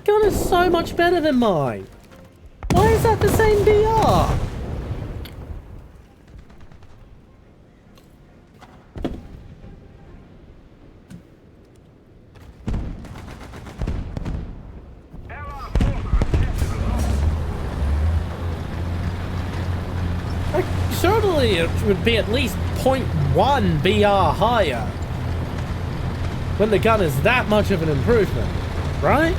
gun is so much better than mine. Why is that the same BR? Like, surely it would be at least 0.1 BR higher when the gun is that much of an improvement, right?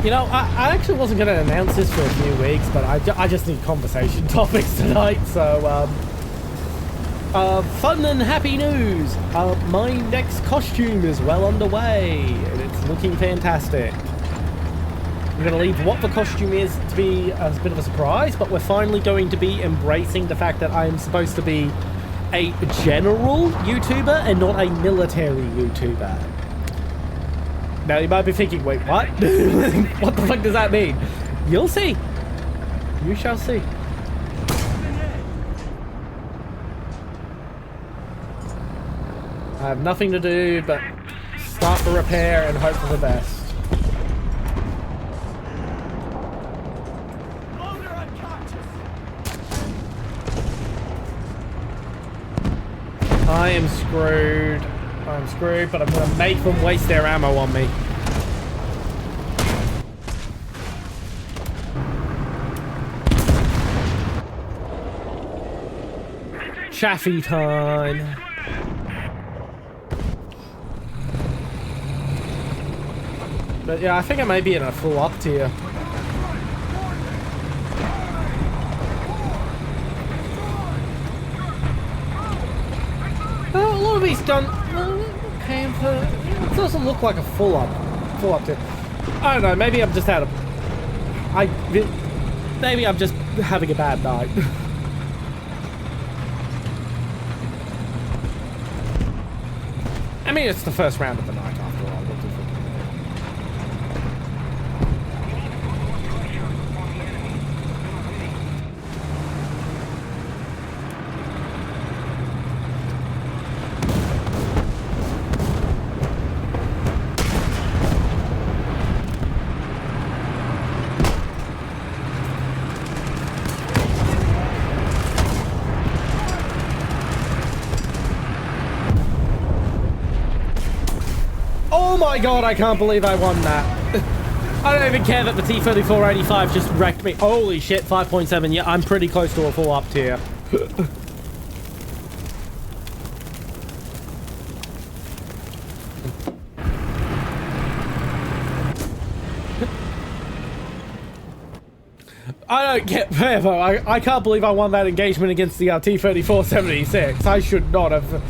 You know, I actually wasn't going to announce this for a few weeks, but I just need conversation topics tonight, so, fun and happy news! My next costume is well underway, and it's looking fantastic. I'm going to leave what the costume is to be a bit of a surprise, but we're finally going to be embracing the fact that I'm supposed to be a general YouTuber and not a military YouTuber. Now you might be thinking, wait, what? What the fuck does that mean? You'll see. You shall see. I have nothing to do but start the repair and hope for the best. I am screwed. I'm screwed, but I'm going to make them waste their ammo on me. Chaffee time. But yeah, I think I may be in a full up tier. A lot of these guns. It doesn't look like a full up tier. I don't know, maybe I'm just out of... Maybe I'm just having a bad night. I mean, it's the first round of the night after all. Oh my god, I can't believe I won that. I don't even care that the T-3485 just wrecked me. Holy shit, 5.7. Yeah, I'm pretty close to a full up tier. I don't get whatever. I can't believe I won that engagement against the T-3476. I should not have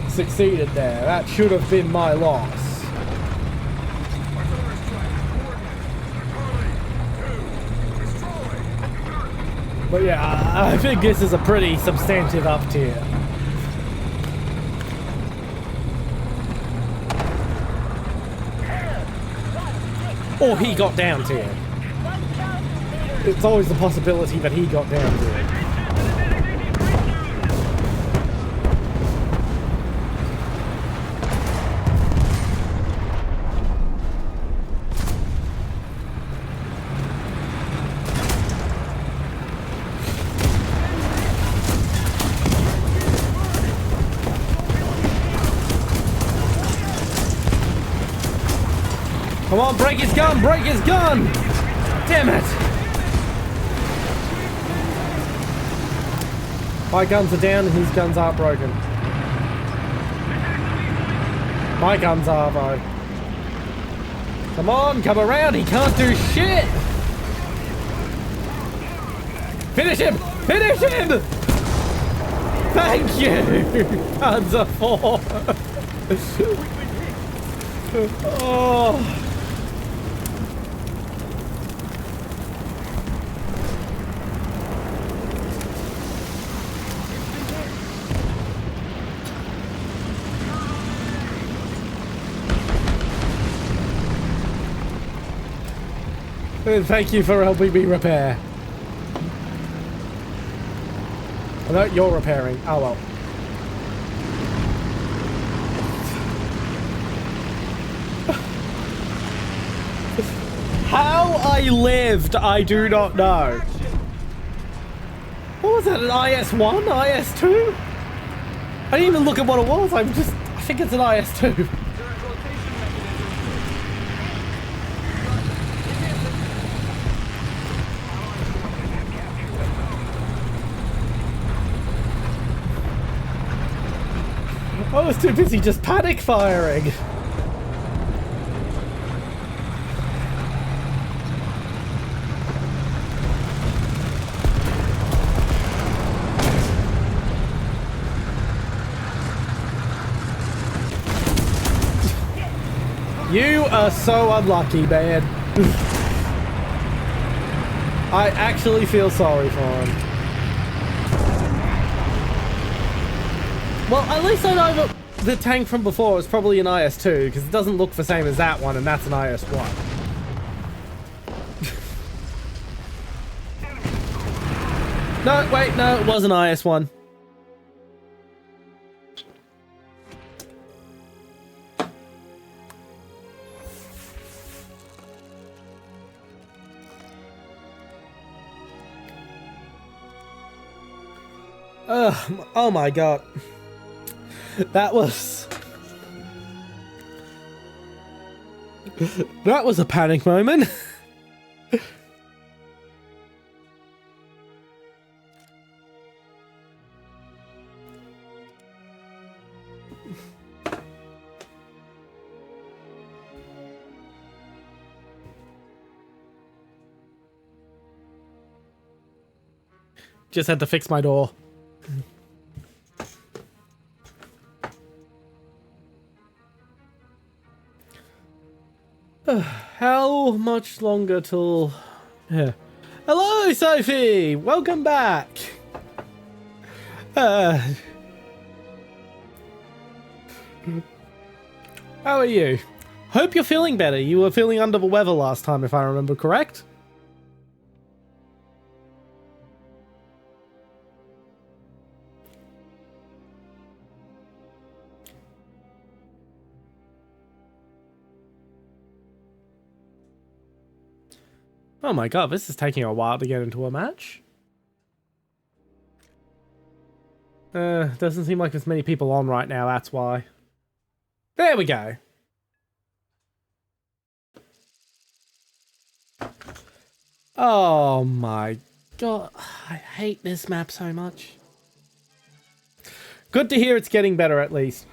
succeeded there. That should have been my loss. But yeah, I think this is a pretty substantive up tier. Or he got down tier. It's always the possibility that he got down tier. Come on, break his gun! Break his gun! Damn it! My guns are down and his guns aren't broken. My guns are, though. Come on, come around! He can't do shit! Finish him! Finish him! Thank you! Guns are 4. Oh... Thank you for helping me repair. Oh, no, you're repairing. Oh well. How I lived, I do not know. What was that, an IS-1? IS-2? I didn't even look at what it was. I think it's an IS-2. I was too busy just panic firing. You are so unlucky, man. I actually feel sorry for him. Well, at least I know that the tank from before was probably an IS-2, because it doesn't look the same as that one, and that's an IS-1. No, wait, no, it was an IS-1. Oh my god. That was a panic moment. Just had to fix my door. How much longer till... Yeah. Hello, Sophie! Welcome back! How are you? Hope you're feeling better. You were feeling under the weather last time, if I remember correct. Oh my god, this is taking a while to get into a match. Doesn't seem like there's many people on right now, that's why. There we go. Oh my god, I hate this map so much. Good to hear it's getting better at least.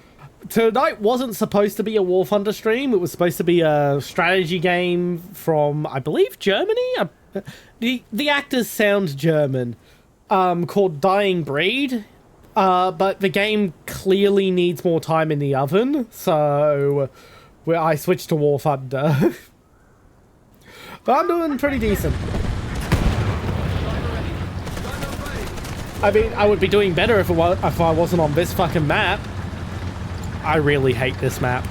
Tonight wasn't supposed to be a Warthunder stream. It was supposed to be a strategy game from, I believe, Germany? The actors sound German. Called Dying Breed. But the game clearly needs more time in the oven, so I switched to Warthunder. But I'm doing pretty decent. I mean, I would be doing better if I wasn't on this fucking map. I really hate this map.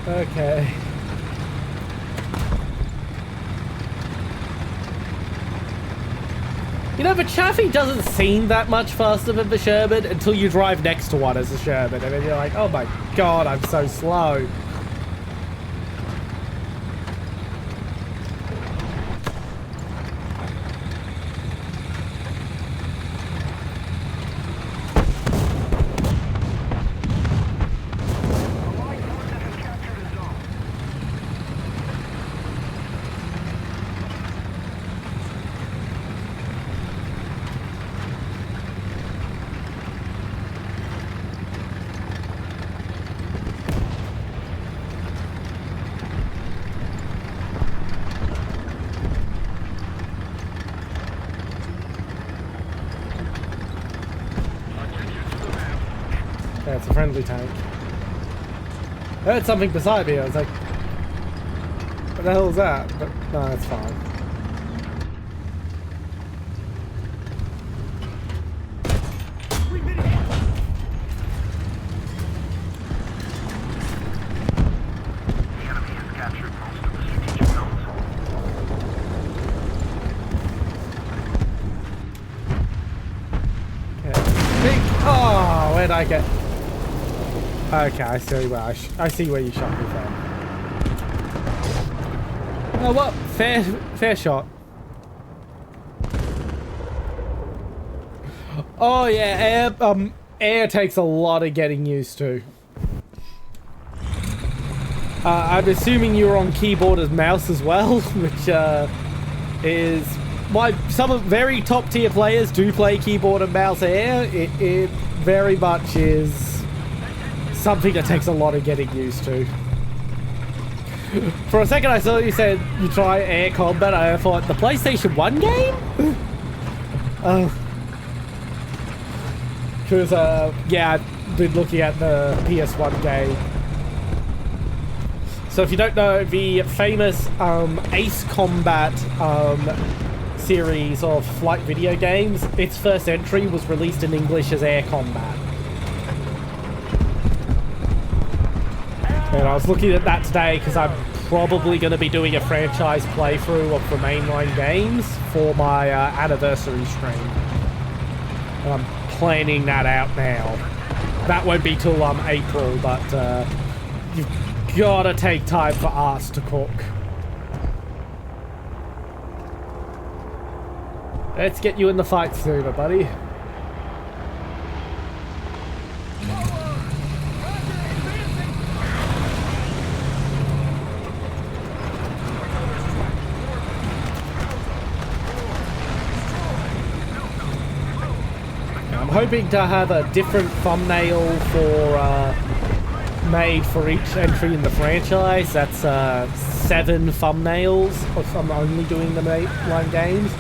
Okay. You know, the Chaffee doesn't seem that much faster than the Sherman until you drive next to one as a Sherman, and then you're like, oh my god, I'm so slow. Yeah, it's a friendly tank. I heard something beside me. I was like, what the hell is that? But no, it's fine. Oh, where'd I get? Okay, I see where I see where you shot me from. Oh, what? Fair shot. Oh yeah, air takes a lot of getting used to. I'm assuming you're on keyboard as mouse as well, which is why some very top tier players do play keyboard and mouse air. It very much is something that takes a lot of getting used to. For a second I saw you said you try air combat, I thought the PlayStation 1 game? Because, yeah, I've been looking at the PS1 game. So if you don't know, the famous Ace Combat series of flight video games, its first entry was released in English as Air Combat. And I was looking at that today because I'm probably going to be doing a franchise playthrough of the mainline games for my anniversary stream. And I'm planning that out now. That won't be till April, but you've got to take time for us to cook. Let's get you in the fight sooner, buddy. I'm hoping to have a different thumbnail made for each entry in the franchise. That's 7 thumbnails if I'm only doing the mainline games.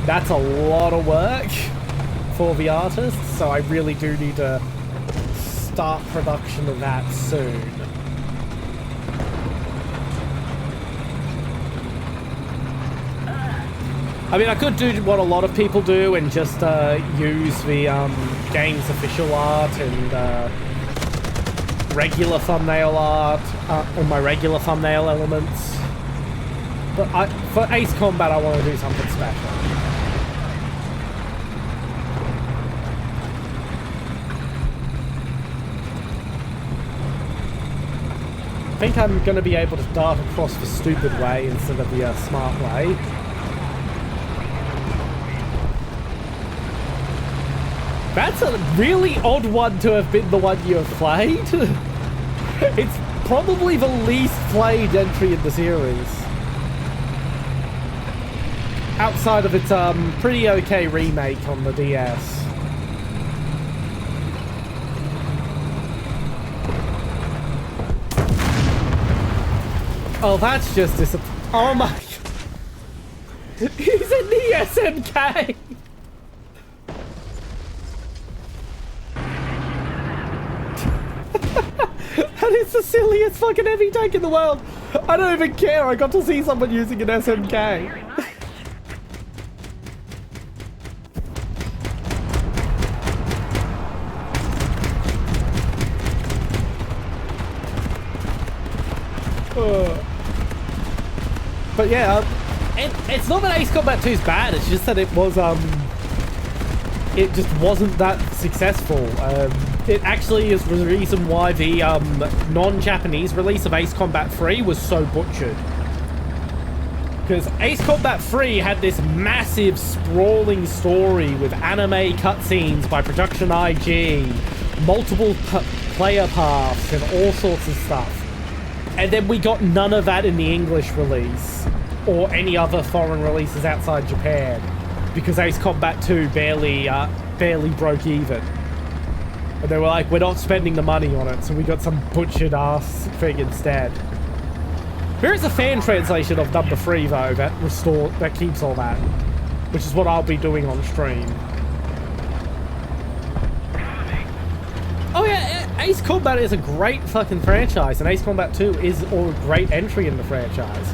That's a lot of work for the artists, so I really do need to start production of that soon. I mean, I could do what a lot of people do and just use the game's official art and regular thumbnail art and my regular thumbnail elements. But for Ace Combat, I want to do something special. I think I'm going to be able to dart across the stupid way instead of the smart way. That's a really odd one to have been the one you have played. It's probably the least played entry in the series. Outside of its pretty okay remake on the DS. Oh, that's just disappointing. Oh my... He's in the SMK! That is the silliest fucking heavy tank in the world. I don't even care. I got to see someone using an SMK. But yeah, it's not that Ace Combat 2 is bad. It's just that it was it just wasn't that successful. It actually is the reason why the non-Japanese release of Ace Combat 3 was so butchered. Because Ace Combat 3 had this massive sprawling story with anime cutscenes by Production IG, multiple player paths and all sorts of stuff. And then we got none of that in the English release or any other foreign releases outside Japan because Ace Combat 2 barely broke even. And they were like, we're not spending the money on it, so we got some butchered ass thing instead. There is a fan translation of number 3 though that keeps all that, which is what I'll be doing on stream. Oh yeah, Ace Combat is a great fucking franchise, and Ace Combat 2 is a great entry in the franchise.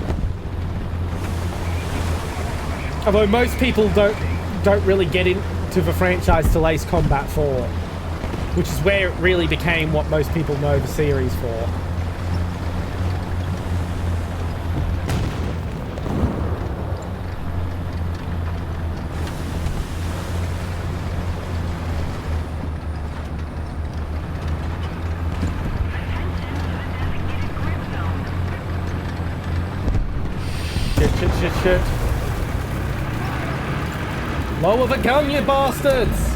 Although most people don't really get into the franchise till Ace Combat 4, which is where it really became what most people know the series for. Shit. Lower the gun, you bastards!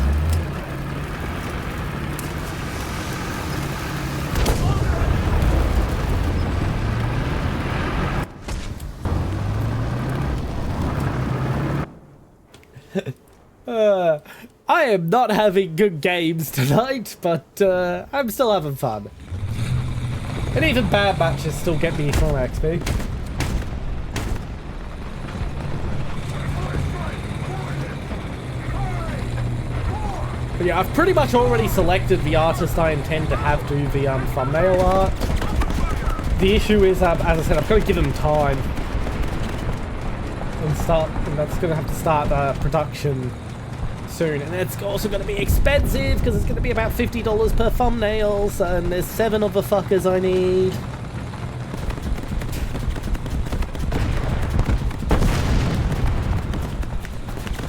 I am not having good games tonight, but I'm still having fun. And even bad matches still get me full XP. But yeah, I've pretty much already selected the artist I intend to have do the thumbnail art. The issue is, as I said, I've got to give him time. And that's going to have to start production soon. And it's also going to be expensive, because it's going to be about $50 per thumbnails, and there's 7 of the fuckers I need.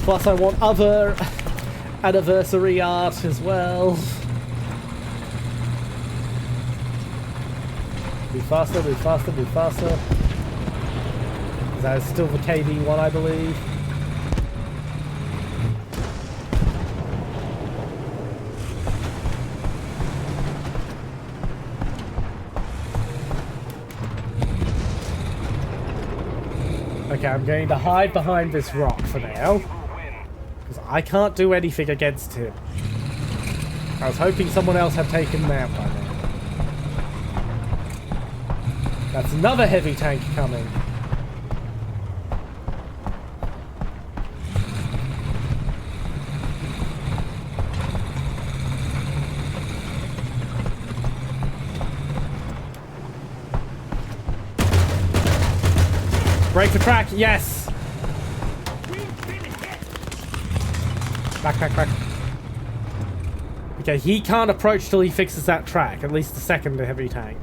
Plus I want other anniversary art as well. Move faster, move faster, move faster. That is still the KD one, I believe. Okay, I'm going to hide behind this rock for now, because I can't do anything against him. I was hoping someone else had taken him out by now. That's another heavy tank coming. Break the track, yes! Back. Okay, he can't approach till he fixes that track. At least the second heavy tank.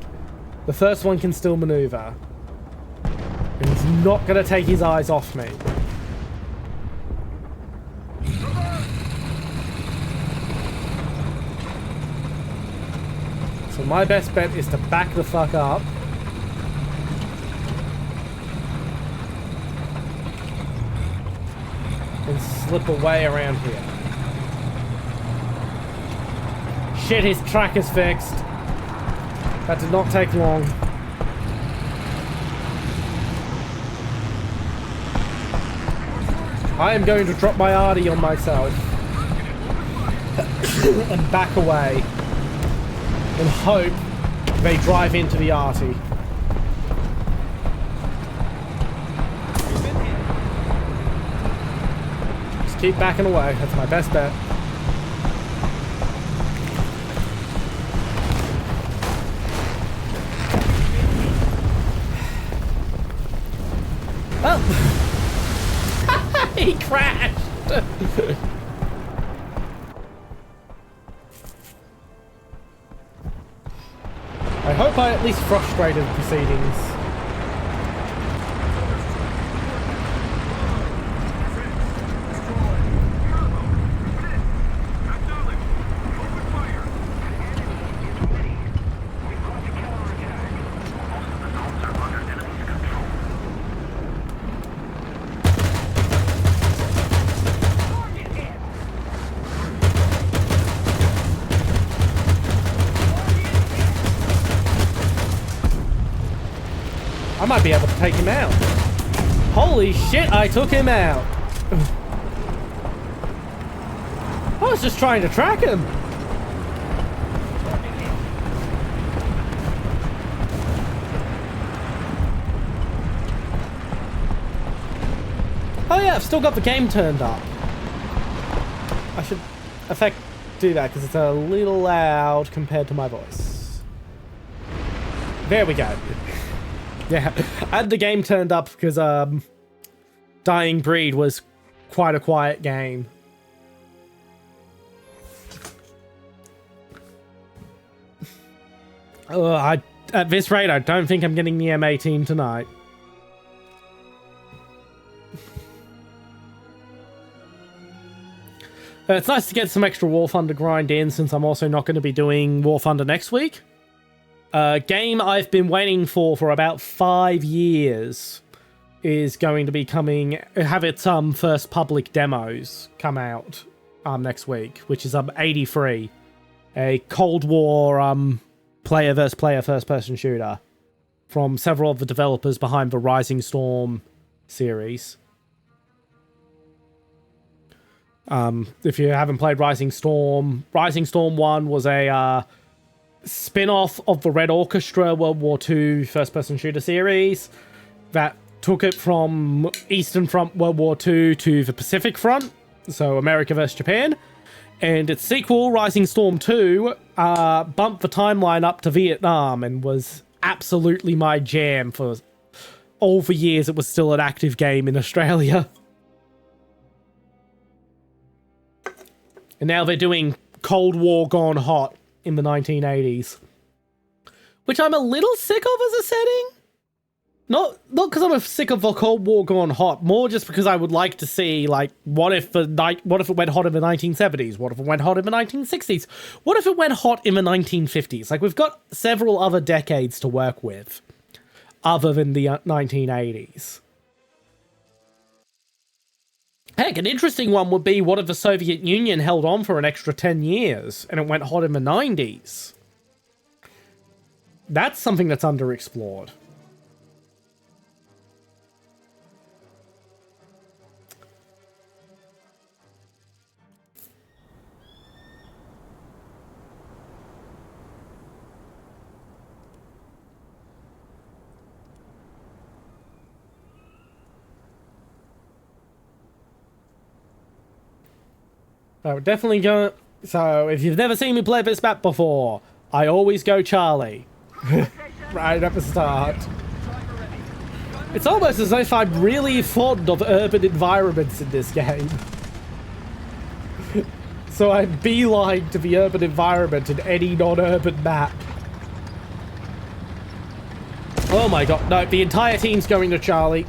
The first one can still maneuver. And he's not going to take his eyes off me. So my best bet is to back the fuck up. And slip away around here. Shit, his track is fixed. That did not take long. I am going to drop my arty on myself. And back away. And hope they drive into the arty. Just keep backing away. That's my best bet. Oh! He crashed! I hope I at least frustrated proceedings. I might be able to take him out. Holy shit, I took him out. I was just trying to track him. Oh yeah, I've still got the game turned up. I should do that because it's a little loud compared to my voice. There we go. Yeah, I had the game turned up because Dying Breed was quite a quiet game. At this rate, I don't think I'm getting the M18 tonight. It's nice to get some extra Warthunder grind in since I'm also not going to be doing Warthunder next week. Game I've been waiting for about 5 years is going to be have its first public demos come out next week, which is 83, a Cold War player versus player first person shooter from several of the developers behind the Rising Storm series. If you haven't played Rising Storm 1 was a spin-off of the Red Orchestra World War II first-person shooter series that took it from Eastern Front World War II to the Pacific Front, so America versus Japan, and its sequel, Rising Storm 2, bumped the timeline up to Vietnam and was absolutely my jam for all the years it was still an active game in Australia. And now they're doing Cold War Gone Hot in the 1980s, which I'm a little sick of as a setting. Not because I'm sick of the Cold War Gone Hot, more just because I would like to see, like, what if it went hot in the 1970s? What if it went hot in the 1960s? What if it went hot in the 1950s? Like, we've got several other decades to work with, other than the 1980s. Heck, an interesting one would be, what if the Soviet Union held on for an extra 10 years and it went hot in the 90s? That's something that's underexplored. So definitely go. So if you've never seen me play this map before, I always go Charlie. Right at the start. It's almost as if I'm really fond of urban environments in this game. So I beeline to the urban environment in any non-urban map. Oh my god, no, the entire team's going to Charlie.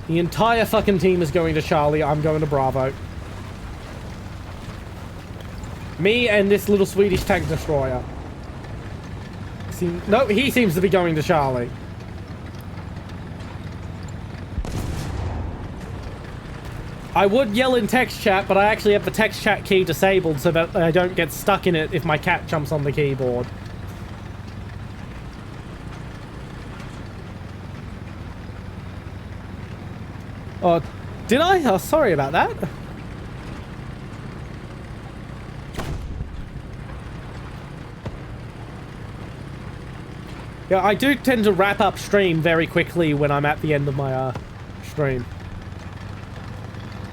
The entire fucking team is going to Charlie. I'm going to Bravo. Me and this little Swedish tank destroyer. No, he seems to be going to Charlie. I would yell in text chat, but I actually have the text chat key disabled so that I don't get stuck in it if my cat jumps on the keyboard. Oh, did I? Oh, sorry about that. Yeah, I do tend to wrap up stream very quickly when I'm at the end of my stream.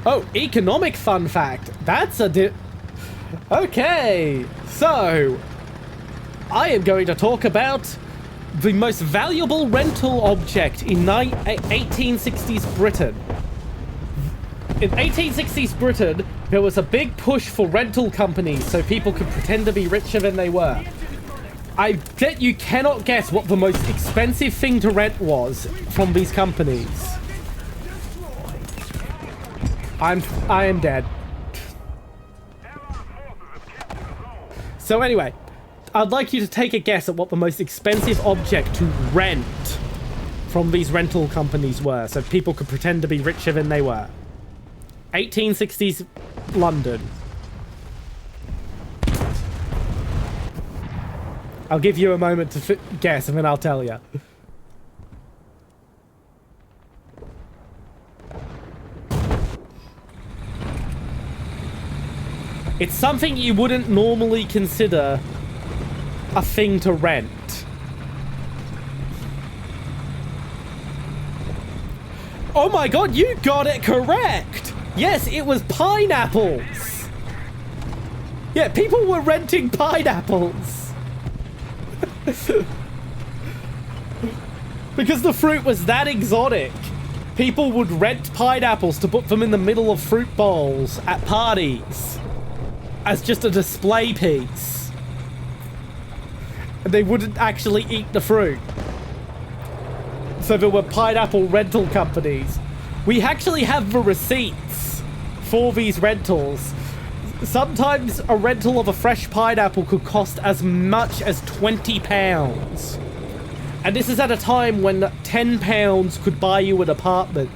Oh, economic fun fact. That's a Okay, so I am going to talk about the most valuable rental object in 1860s Britain. In 1860s Britain, there was a big push for rental companies so people could pretend to be richer than they were. I bet you cannot guess what the most expensive thing to rent was from these companies. I am dead. So anyway, I'd like you to take a guess at what the most expensive object to rent from these rental companies were, so people could pretend to be richer than they were. 1860s London. I'll give you a moment to guess, and then I'll tell you. It's something you wouldn't normally consider a thing to rent. Oh my god, you got it correct! Yes, it was pineapples! Yeah, people were renting pineapples. Because the fruit was that exotic. People would rent pineapples to put them in the middle of fruit bowls at parties. As just a display piece. And they wouldn't actually eat the fruit. So there were pineapple rental companies. We actually have the receipts for these rentals. Sometimes a rental of a fresh pineapple could cost as much as £20. And this is at a time when £10 could buy you an apartment.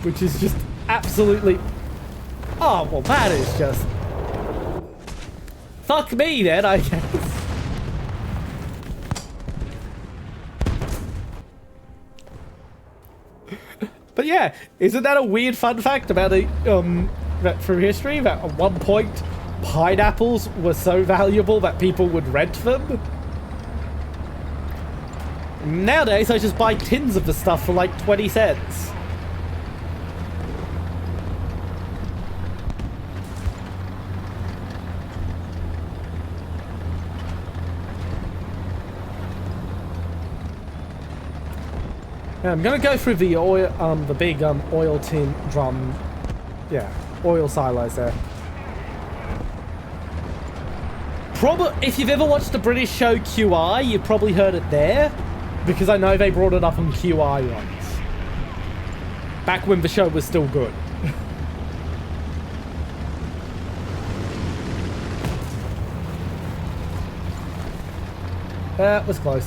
Which is just absolutely... Oh, well, that is just... Fuck me, then, I guess. But yeah, isn't that a weird fun fact about the, through history? That at one point, pineapples were so valuable that people would rent them? Nowadays, I just buy tins of the stuff for like 20 cents. Yeah, I'm gonna go through the oil, the big oil tin drum, yeah, oil silos there. Probably, if you've ever watched the British show QI, you've probably heard it there, because I know they brought it up on QI once, back when the show was still good. That was close.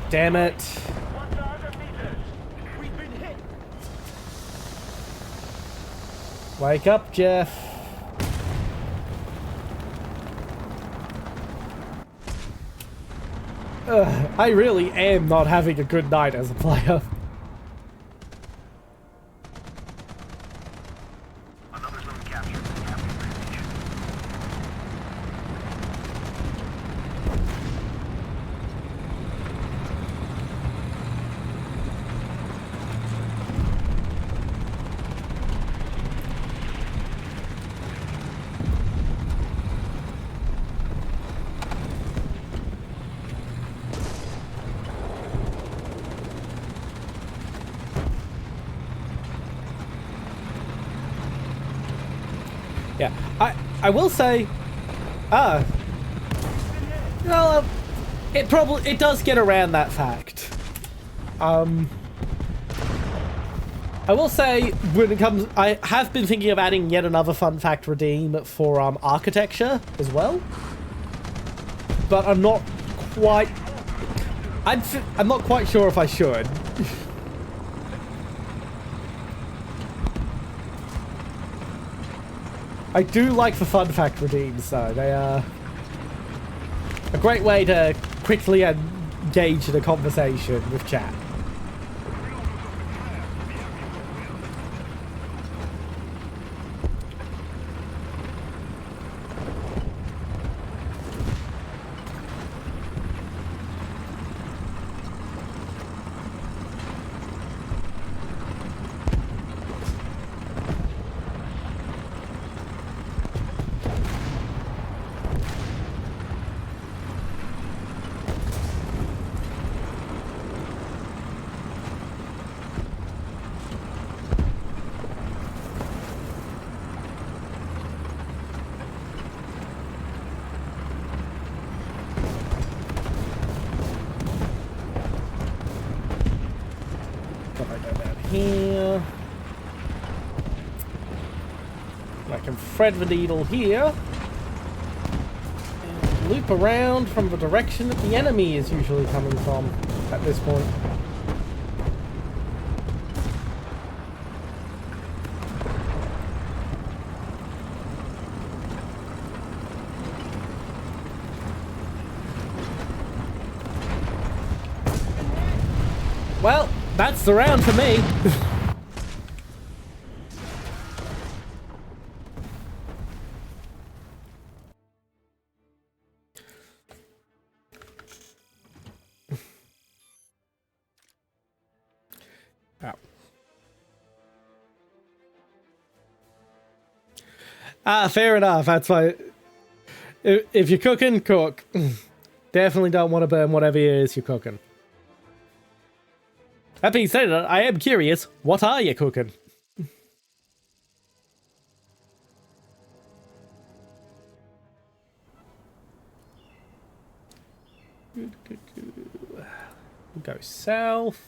Damn it. Wake up, Jeff. I really am not having a good night as a player. Yeah, I will say, well, it does get around that fact. I will say, when it comes, I have been thinking of adding yet another fun fact redeem for architecture as well, but I'm not quite. I'm not quite sure if I should. I do like the fun fact redeems, though. They are a great way to quickly engage in a conversation with chat. Here. I can thread the needle here. And loop around from the direction that the enemy is usually coming from at this point. Well, that's the round for me. Fair enough. That's why. If you're cooking, cook. Definitely don't want to burn whatever it is you're cooking. That being said, I am curious, what are you cooking? Go south.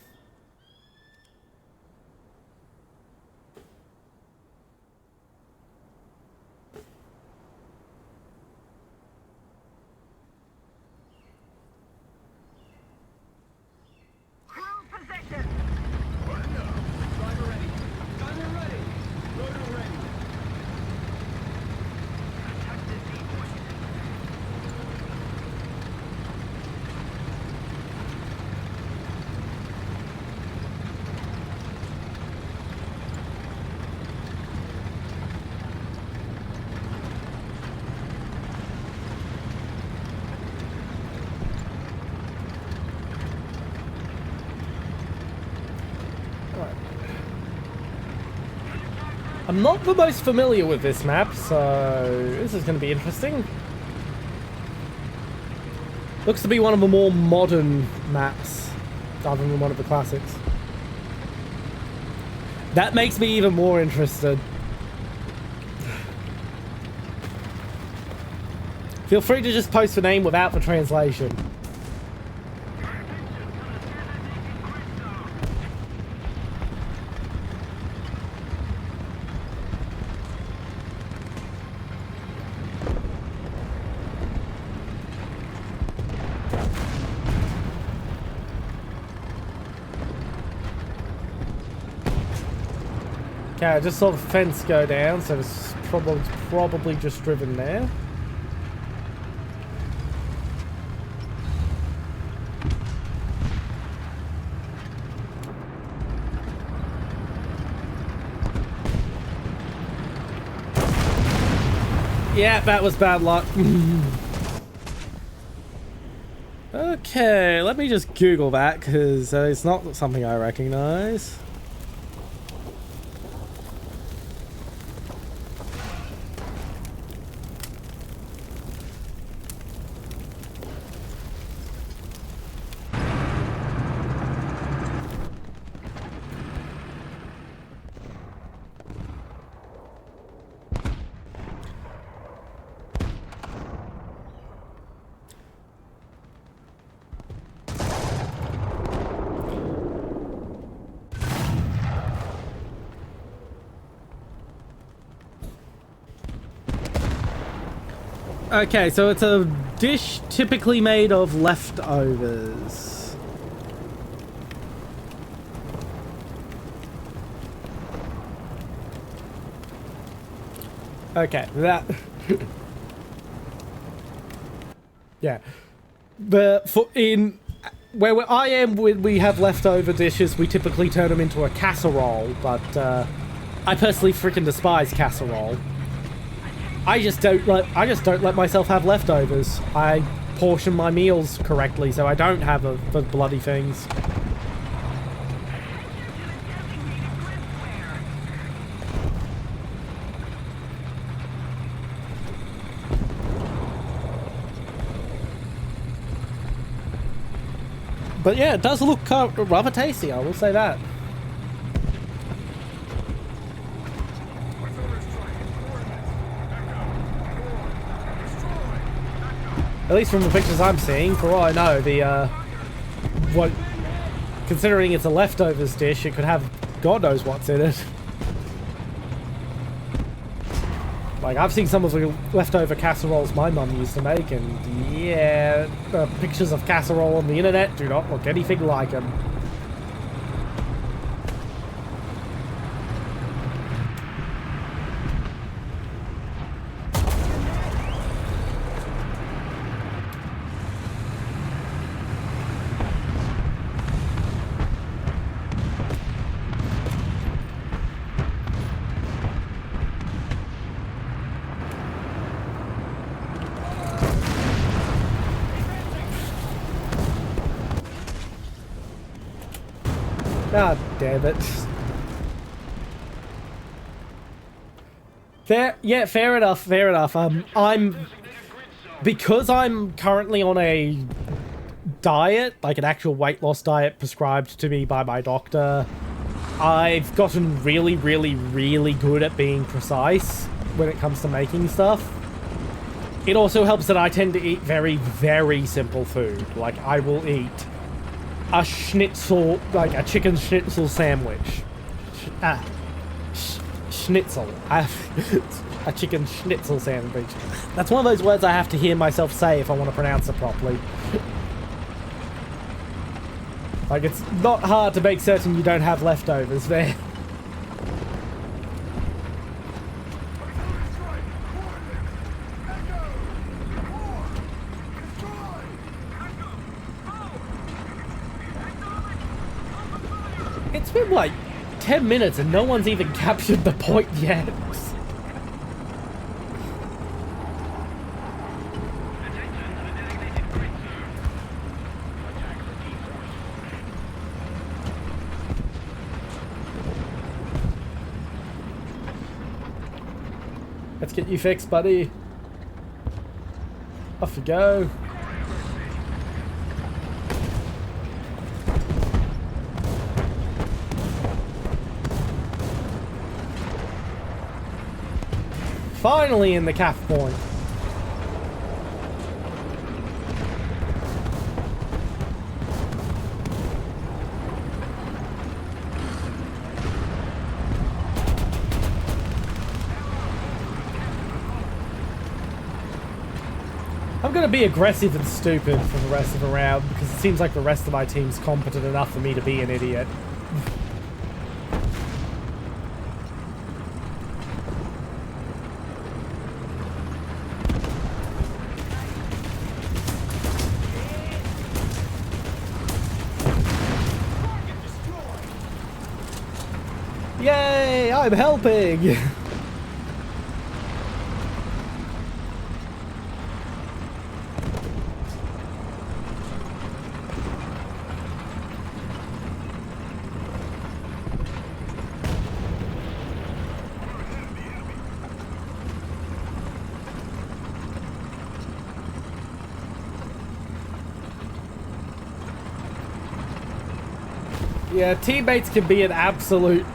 I'm not the most familiar with this map, so this is going to be interesting. Looks to be one of the more modern maps, other than one of the classics. That makes me even more interested. Feel free to just post the name without the translation. Okay, I just saw the fence go down, so it's probably just driven there. Yeah, that was bad luck. Okay, let me just Google that, because it's not something I recognize. Okay, so it's a dish typically made of leftovers. Okay, that... yeah. But where I am, when we have leftover dishes, we typically turn them into a casserole, but I personally freaking despise casserole. I just don't let myself have leftovers. I portion my meals correctly, so I don't have the bloody things. But yeah, it does look rather tasty, I will say that. At least from the pictures I'm seeing, for all I know, considering it's a leftovers dish, it could have God knows what's in it. Like, I've seen some of the leftover casseroles my mum used to make, and yeah, pictures of casserole on the internet do not look anything like them. God damn it. Fair enough. Because I'm currently on a diet, like an actual weight loss diet prescribed to me by my doctor, I've gotten really, really, really good at being precise when it comes to making stuff. It also helps that I tend to eat very, very simple food. Like, I will eat a schnitzel, like a chicken schnitzel sandwich. Schnitzel. A chicken schnitzel sandwich. That's one of those words I have to hear myself say if I want to pronounce it properly. Like, it's not hard to make certain you don't have leftovers there. It's been like 10 minutes and no one's even captured the point yet. Let's get you fixed, buddy. Off you go. Finally in the calf point. I'm gonna be aggressive and stupid for the rest of the round because it seems like the rest of my team's competent enough for me to be an idiot. Yay! I'm helping! Yeah, teammates can be an absolute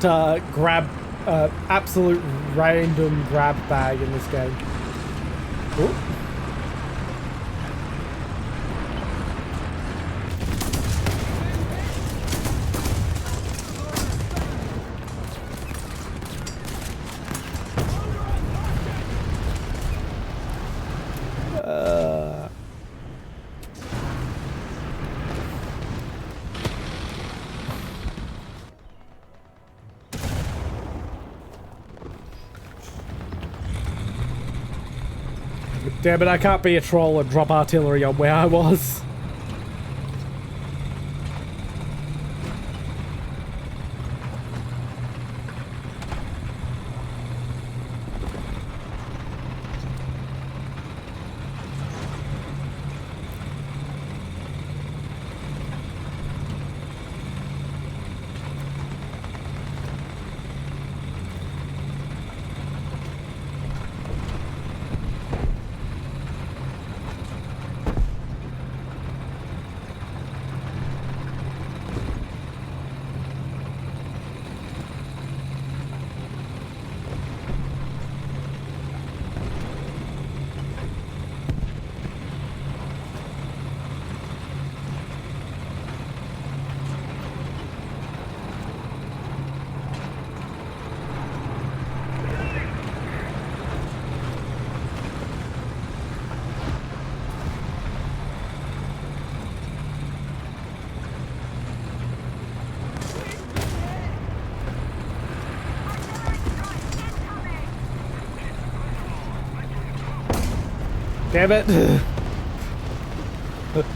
absolute random grab bag in this game. Ooh. Damn it, I can't be a troll and drop artillery on where I was. Damn it. It's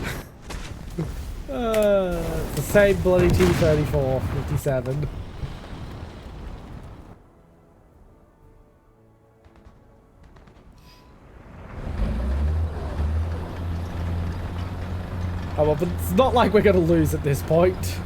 the same bloody T-34, 57. Oh, well, but it's not like we're going to lose at this point.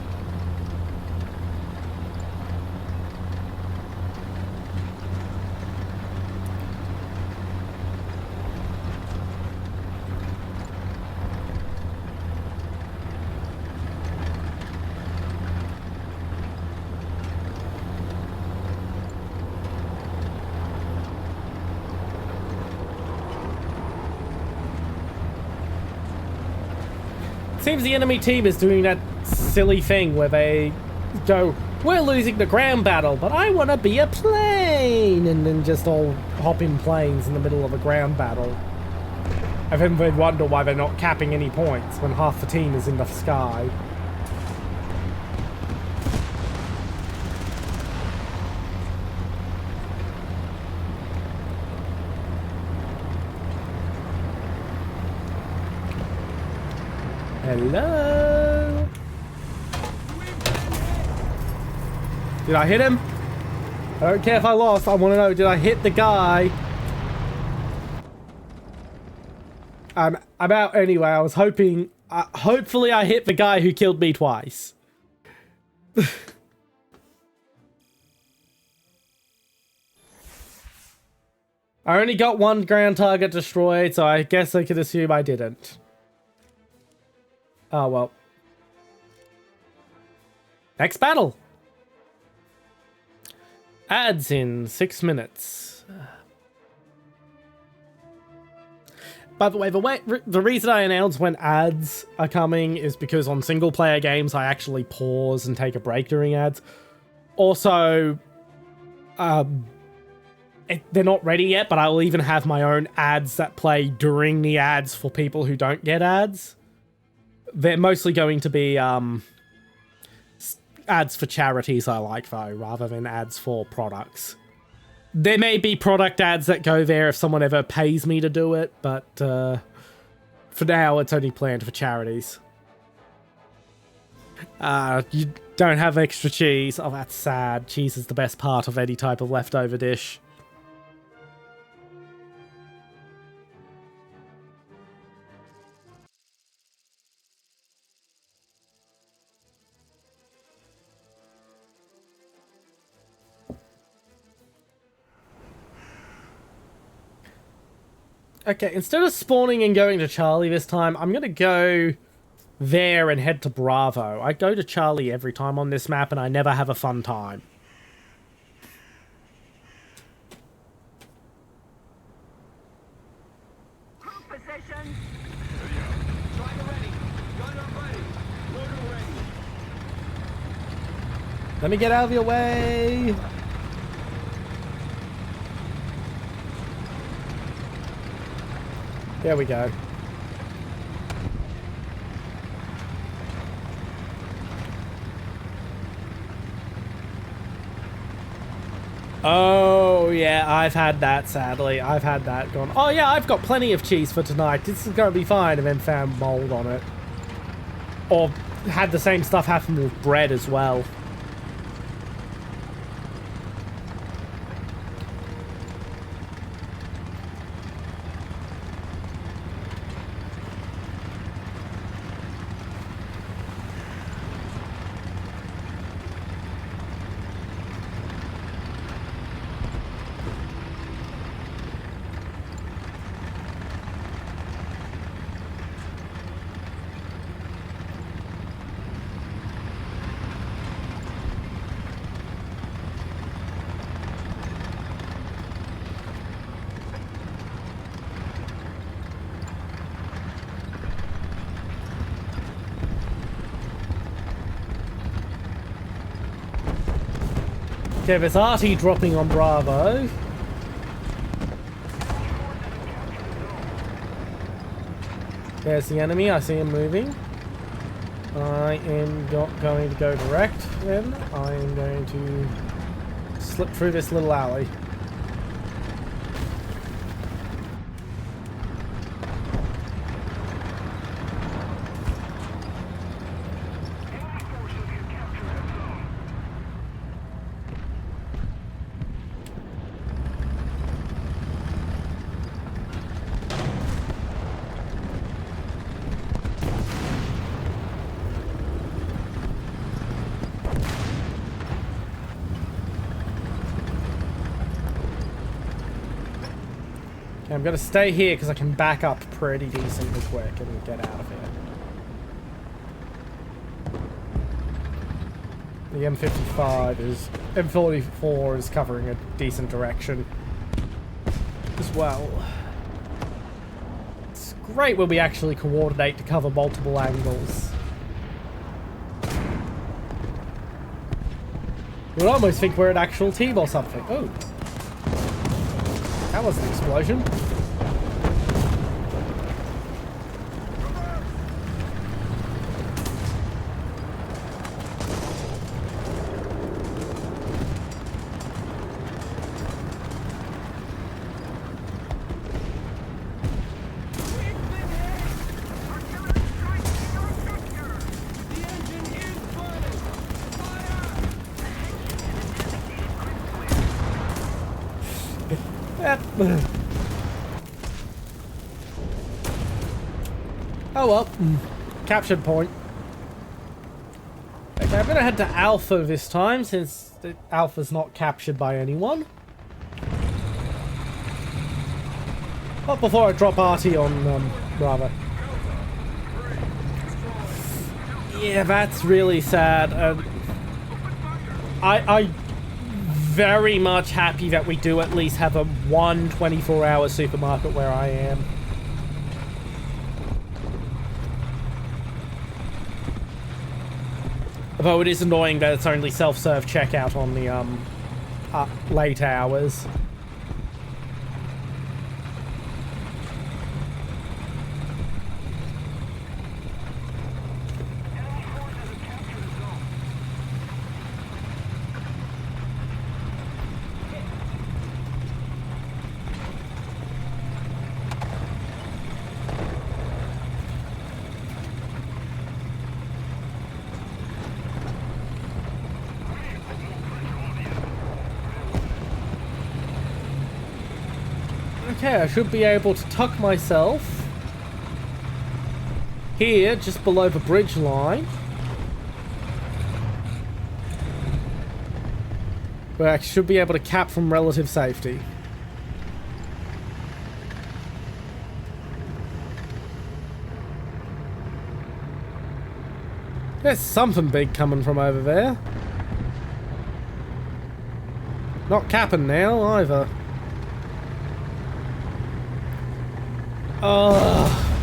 Seems the enemy team is doing that silly thing where they go, we're losing the ground battle, but I want to be a plane, and then just all hop in planes in the middle of a ground battle. And then they wonder why they're not capping any points when half the team is in the sky. Hello? Did I hit him? I don't care if I lost. I want to know, did I hit the guy? I'm out anyway. I was hoping... hopefully I hit the guy who killed me twice. I only got one ground target destroyed, so I guess I could assume I didn't. Oh, well. Next battle. Ads in 6 minutes. By the way, the reason I announce when ads are coming is because on single player games, I actually pause and take a break during ads. Also, they're not ready yet, but I will even have my own ads that play during the ads for people who don't get ads. They're mostly going to be ads for charities I like, though, rather than ads for products. There may be product ads that go there if someone ever pays me to do it, but for now, it's only planned for charities. You don't have extra cheese. Oh, that's sad. Cheese is the best part of any type of leftover dish. Okay, instead of spawning and going to Charlie this time, I'm going to go there and head to Bravo. I go to Charlie every time on this map and I never have a fun time. Let me get out of your way! There we go. Oh, yeah, I've had that, sadly. I've had that gone. Oh, yeah, I've got plenty of cheese for tonight. This is going to be fine, and then found mold on it. Or had the same stuff happen with bread as well. Okay, there's Artie dropping on Bravo. There's the enemy. I see him moving. I am not going to go direct then. I am going to slip through this little alley. I'm going to stay here because I can back up pretty decently quick and get out of here. The M44 is covering a decent direction as well. It's great when we actually coordinate to cover multiple angles. You'd almost think we're an actual team or something. Oh. That was an explosion. Oh well, captured point. Okay, I'm gonna head to Alpha this time since the Alpha's not captured by anyone. Not before I drop Artie on Bravo. Yeah, that's really sad. I very much happy that we do at least have a 24-hour supermarket where I am. Although it is annoying that it's only self-serve checkout on the late hours. Okay, I should be able to tuck myself here, just below the bridge line. Where I should be able to cap from relative safety. There's something big coming from over there. Not capping now, either. Oh,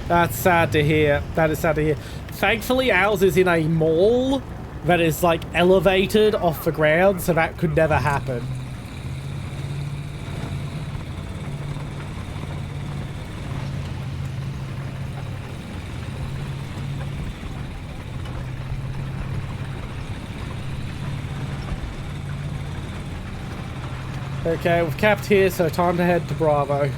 that's sad to hear. That is sad to hear. Thankfully, ours is in a mall that is, like, elevated off the ground, so that could never happen. Okay, we've capped here, so time to head to Bravo.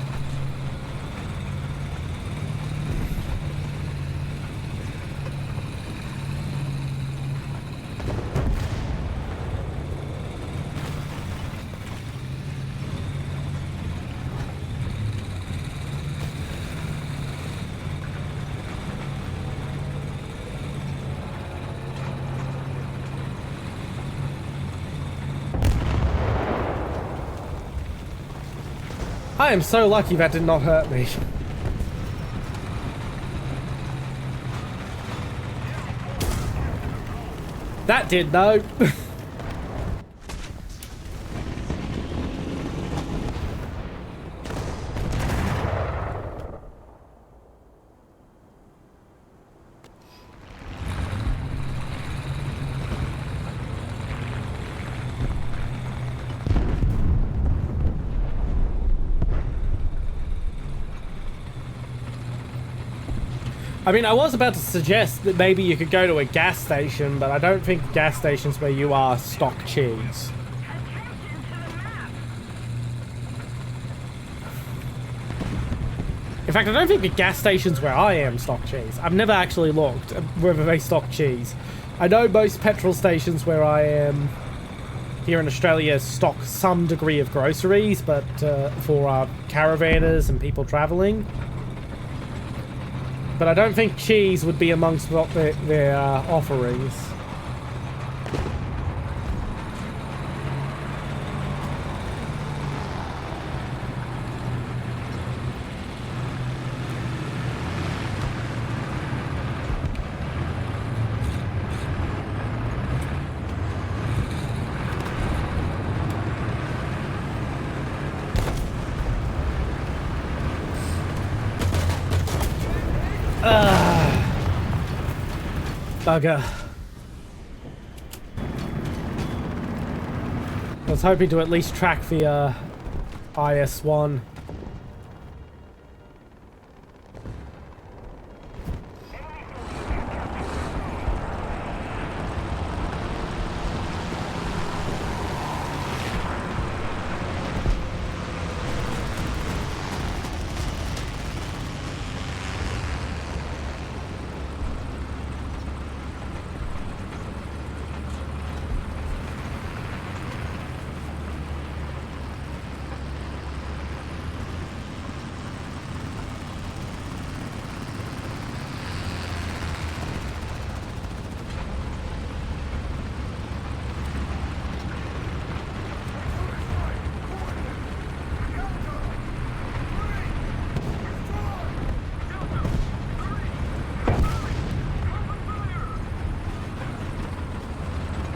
I am so lucky that did not hurt me. That did, no. I mean, I was about to suggest that maybe you could go to a gas station, but I don't think gas stations where you are stock cheese. In fact, I don't think the gas stations where I am stock cheese. I've never actually looked at whether they stock cheese. I know most petrol stations where I am here in Australia stock some degree of groceries, but for caravanners and people travelling. But I don't think cheese would be amongst what their offerings. Bugger. I was hoping to at least track the IS-1.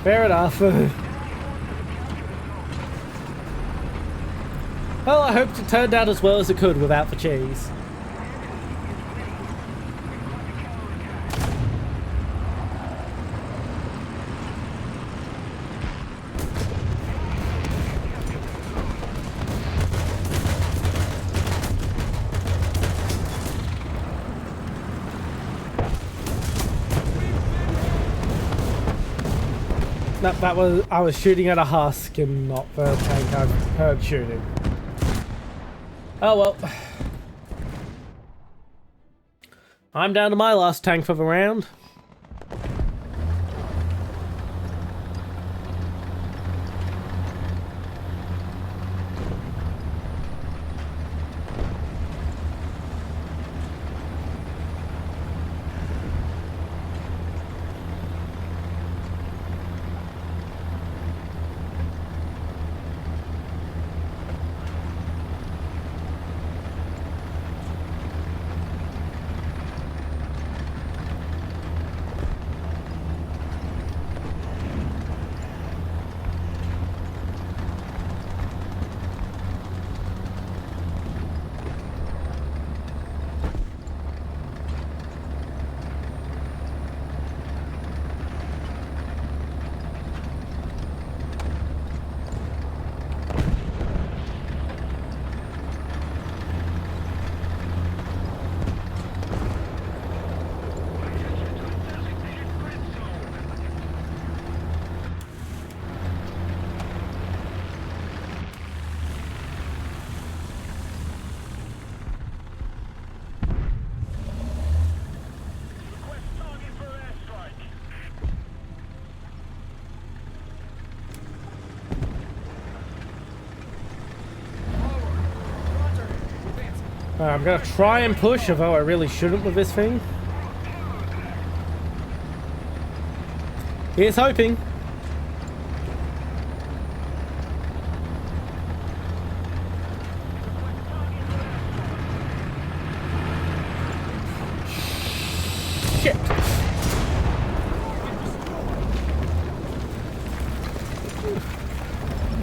Fair enough. Well, I hoped it turned out as well as it could without the cheese. That was, I was shooting at a husk and not the tank I heard shooting. Oh well. I'm down to my last tank for the round. I'm gonna try and push, although I really shouldn't with this thing. Here's hoping. Shit.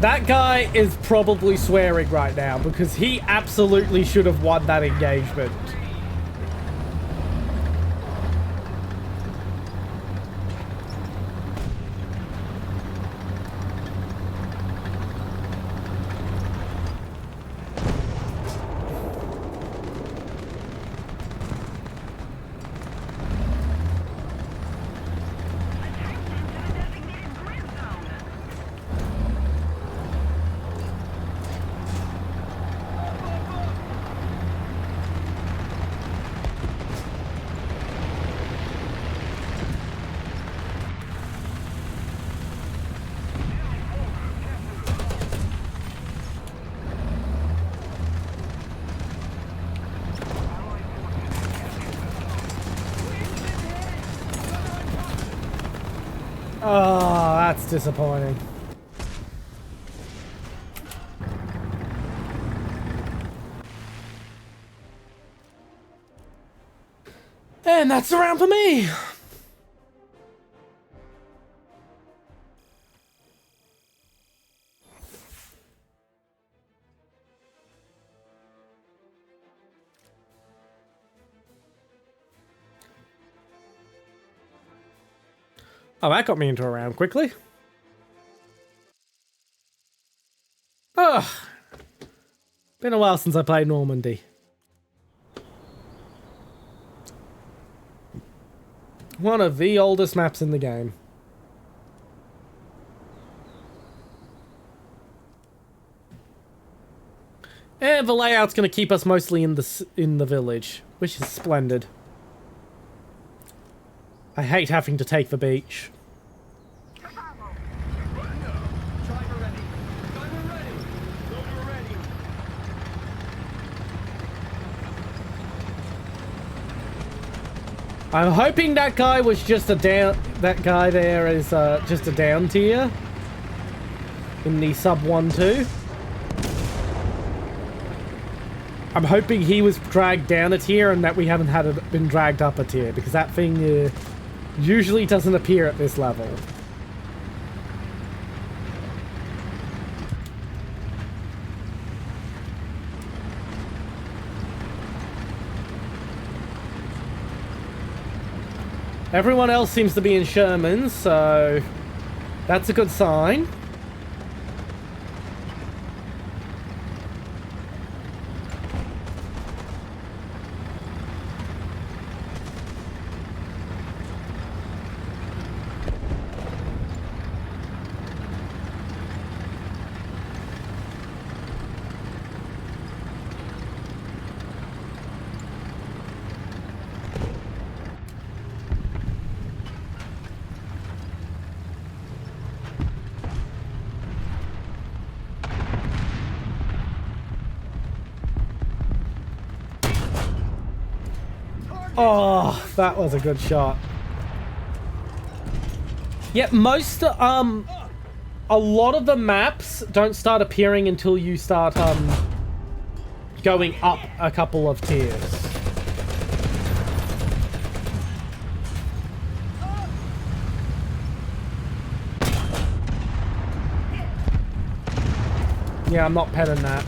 That guy is probably swearing right now because he absolutely should have won that engagement. Oh, that's disappointing. And that's the round for me. Oh, that got me into a round quickly. Ugh. Been a while since I played Normandy. One of the oldest maps in the game. And the layout's going to keep us mostly in the village, which is splendid. I hate having to take the beach. I'm hoping that guy was just a down. That guy there is just a down tier in the sub 1-2. I'm hoping he was dragged down a tier and that we haven't had it been dragged up a tier, because that thing usually doesn't appear at this level. Everyone else seems to be in Shermans, so that's a good sign. Oh, that was a good shot. Yeah, most, a lot of the maps don't start appearing until you start, going up a couple of tiers. Yeah, I'm not petting that.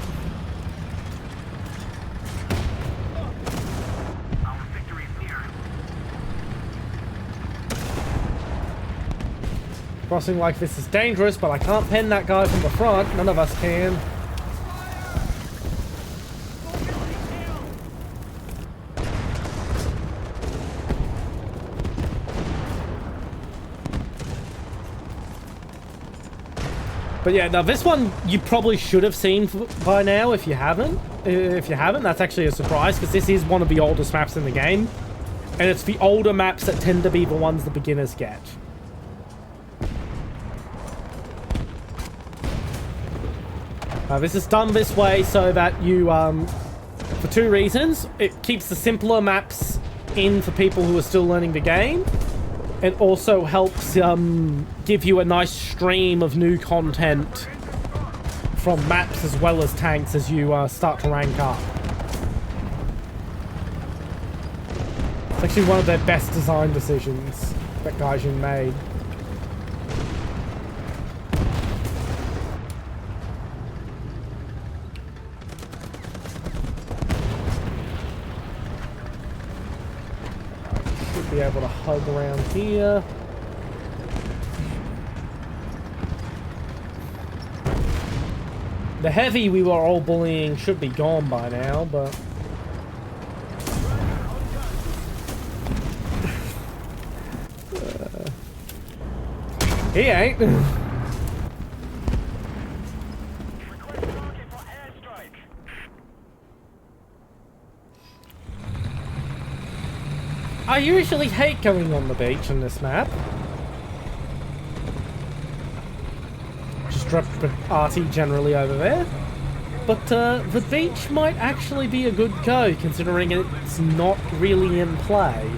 Crossing like this is dangerous, but I can't pen that guy from the front. None of us can. But yeah, now this one you probably should have seen by now if you haven't. If you haven't, that's actually a surprise, because this is one of the oldest maps in the game. And it's the older maps that tend to be the ones the beginners get. This is done this way so that you For two reasons. It keeps the simpler maps in for people who are still learning the game. It also helps give you a nice stream of new content from maps as well as tanks as you start to rank up. It's actually one of their best design decisions that Gaijin made. Should be able to hug around here. The heavy we were all bullying should be gone by now, but... he ain't. I usually hate going on the beach on this map. Just drop RT generally over there. But the beach might actually be a good go, considering it's not really in play.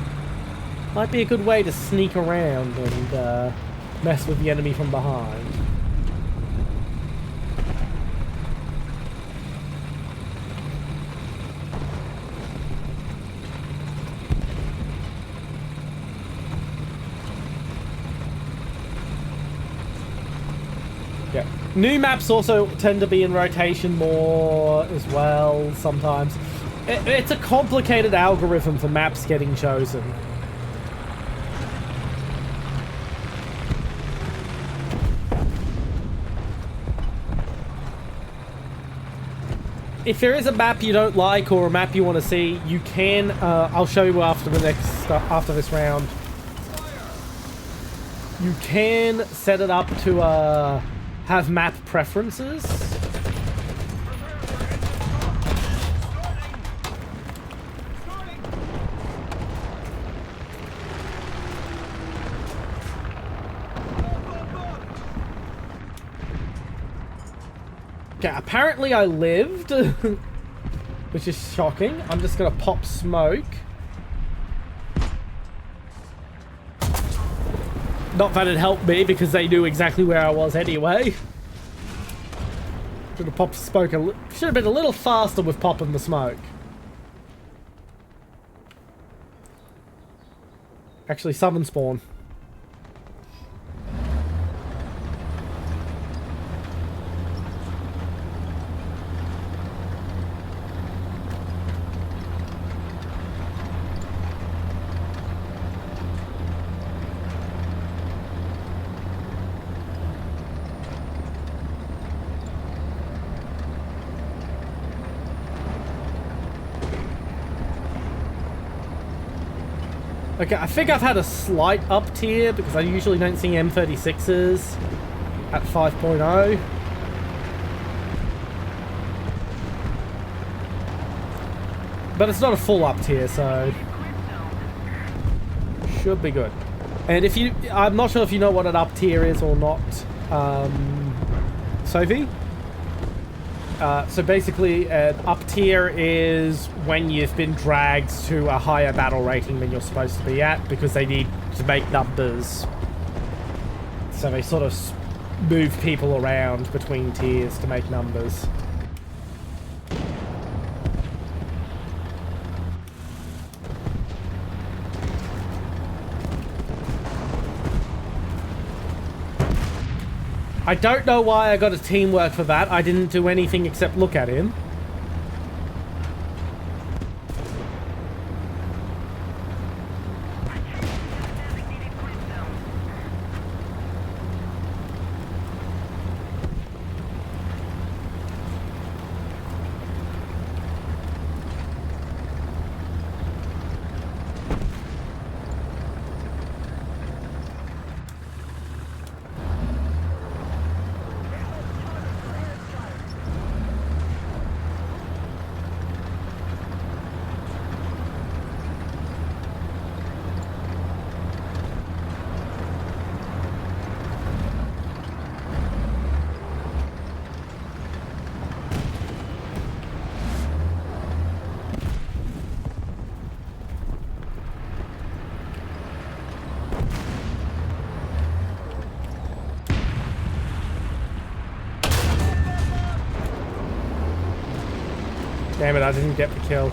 Might be a good way to sneak around and mess with the enemy from behind. Yeah. New maps also tend to be in rotation more as well sometimes. It's a complicated algorithm for maps getting chosen. If there is a map you don't like or a map you want to see, you can. I'll show you after this round. You can set it up to have map preferences. Okay, apparently I lived, which is shocking. I'm just gonna pop smoke. Not that it helped me because they knew exactly where I was anyway. Should have popped smoke. Should have been a little faster with popping the smoke. Actually, summon spawn. Okay, I think I've had a slight up tier because I usually don't see M36s at 5.0. But it's not a full up tier, so should be good. And if you, I'm not sure if you know what an up tier is or not, Sophie. So basically, an up tier is when you've been dragged to a higher battle rating than you're supposed to be at because they need to make numbers. So they sort of move people around between tiers to make numbers. I don't know why I got a teamwork for that. I didn't do anything except look at him. Damn it, I didn't get the kill.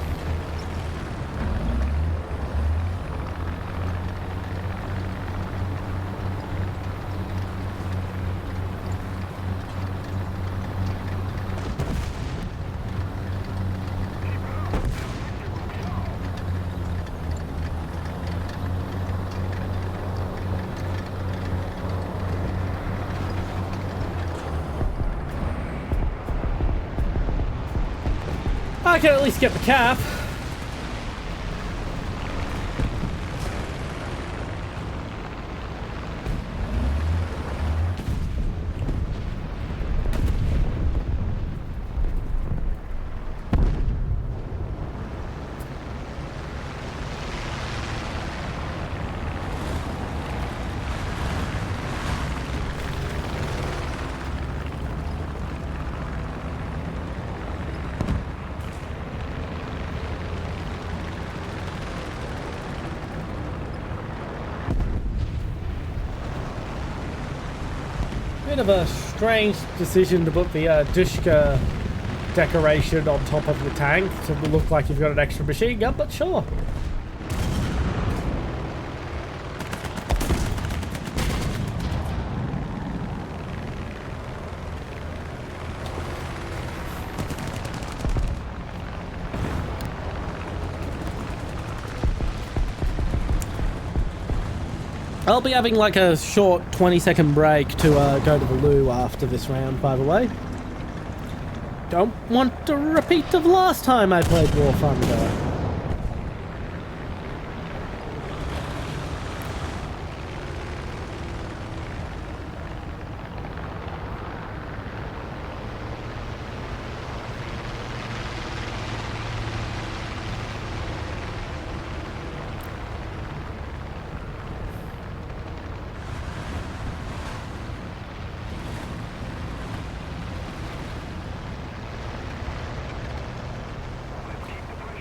I can at least get the cap. Bit of a strange decision to put the Dushka decoration on top of the tank to look like you've got an extra machine gun, but sure. I'll be having like a short 20-second break to go to the loo after this round, by the way. Don't want a repeat of last time I played Warthunder.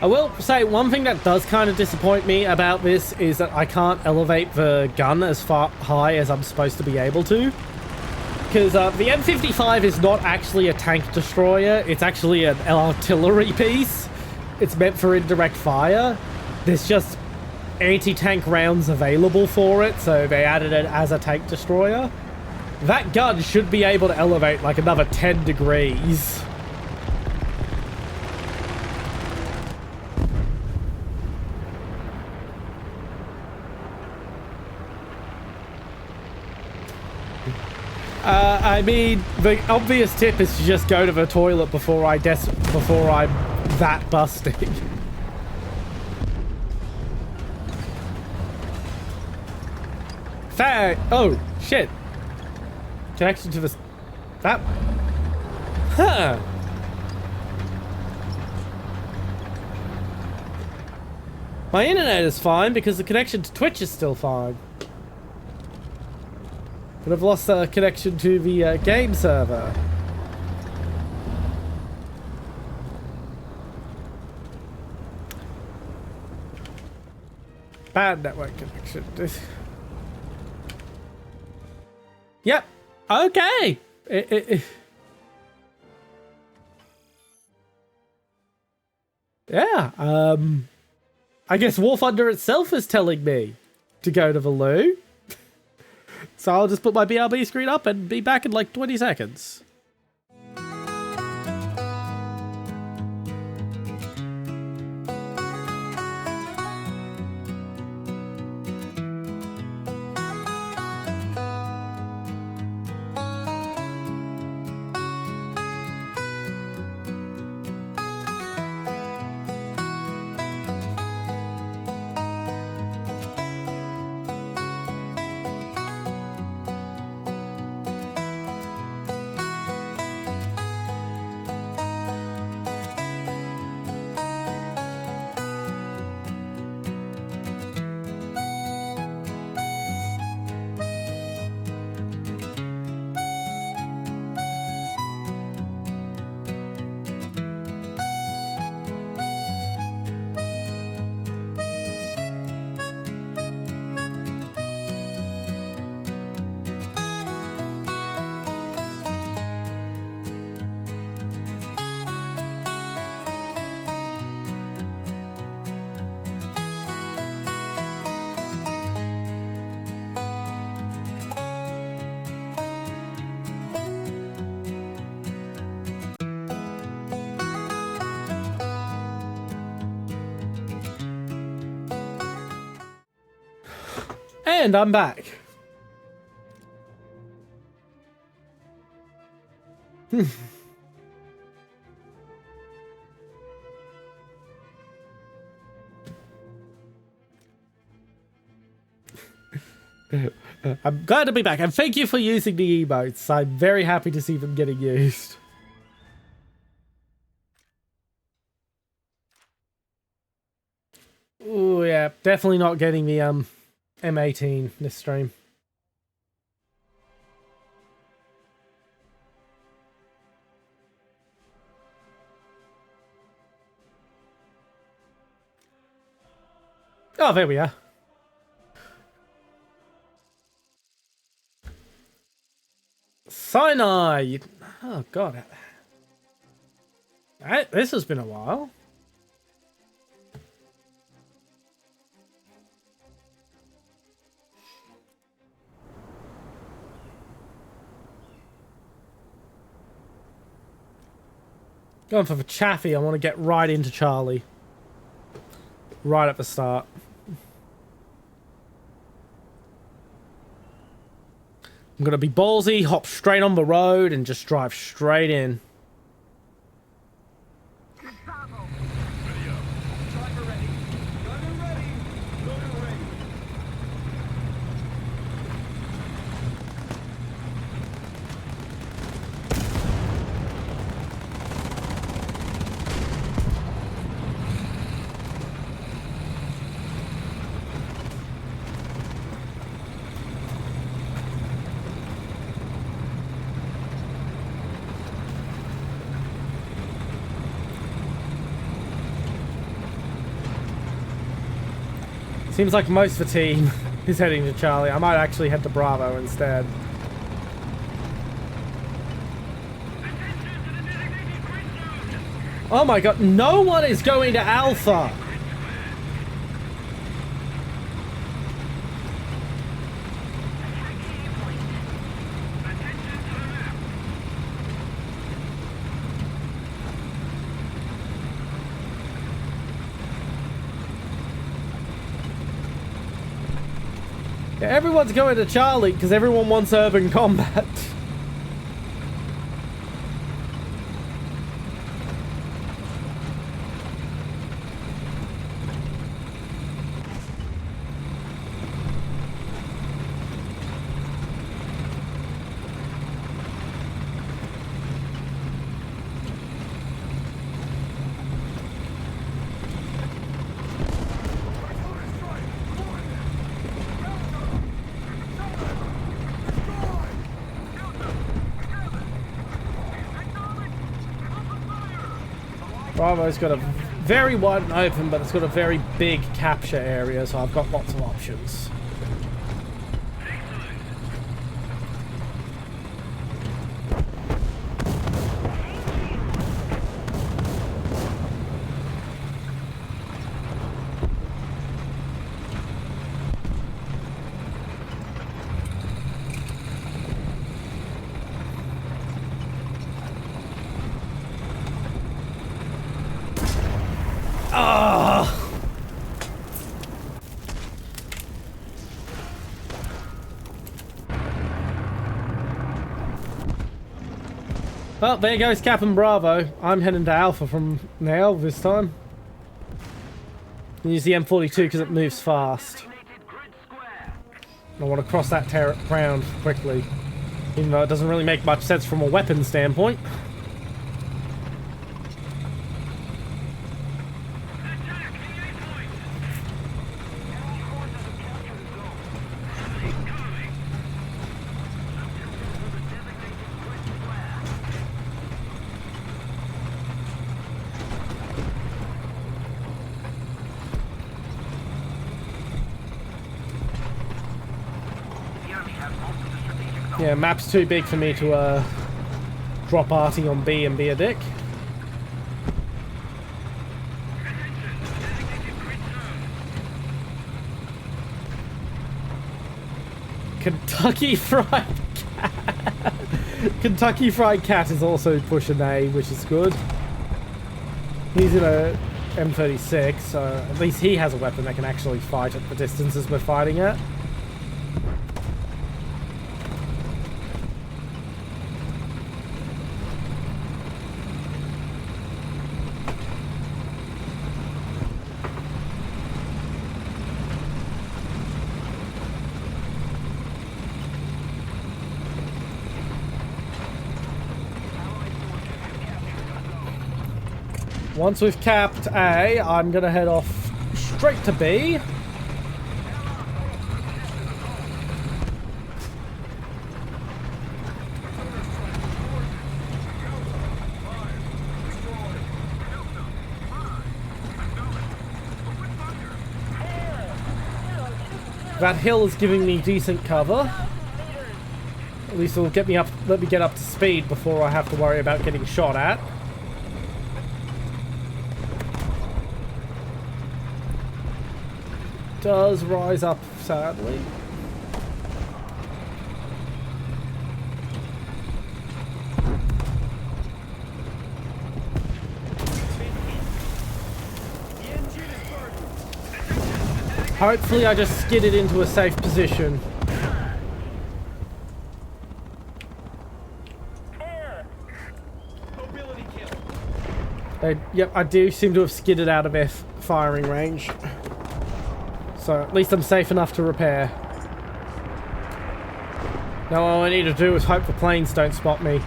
I will say one thing that does kind of disappoint me about this is that I can't elevate the gun as far high as I'm supposed to be able to. Because the M55 is not actually a tank destroyer, it's actually an artillery piece. It's meant for indirect fire. There's just anti-tank rounds available for it, so they added it as a tank destroyer. That gun should be able to elevate like another 10 degrees. I mean, the obvious tip is to just go to the toilet before I'm that busting. Oh, shit. Connection to this... That... Huh. My internet is fine because the connection to Twitch is still fine. But I've lost connection to the game server. Bad network connection. Yep. Okay. Yeah. I guess Warthunder itself is telling me to go to the loo. So I'll just put my BRB screen up and be back in like 20 seconds. And I'm back. I'm glad to be back, and thank you for using the emotes. I'm very happy to see them getting used. Oh yeah, definitely not getting the M18 this stream. Oh, there we are. Sinai! Oh god. This has been a while. Going for the Chaffee, I want to get right into Charlie. Right at the start. I'm gonna be ballsy, hop straight on the road, and just drive straight in. Seems like most of the team is heading to Charlie. I might actually head to Bravo instead. Oh my god, no one is going to Alpha! Yeah, everyone's going to Charlie because everyone wants urban combat. Bravo's got a very wide and open, but it's got a very big capture area, so I've got lots of options. Well, there goes Cap and Bravo. I'm heading to Alpha from now this time. Use the M42 because it moves fast. I want to cross that ground quickly, even though it doesn't really make much sense from a weapon standpoint. Yeah, map's too big for me to drop arty on B and be a dick. Kentucky Fried Cat. Kentucky Fried Cat is also pushing A, which is good. He's in a M36, so at least he has a weapon that can actually fight at the distances we're fighting at. Once we've capped A, I'm gonna head off straight to B. That hill is giving me decent cover. At least it'll get me up, let me get up to speed before I have to worry about getting shot at. Does rise up, sadly. Hopefully I just skid it into a safe position. Yep, I do seem to have skidded out of F firing range. So at least I'm safe enough to repair. Now all I need to do is hope the planes don't spot me.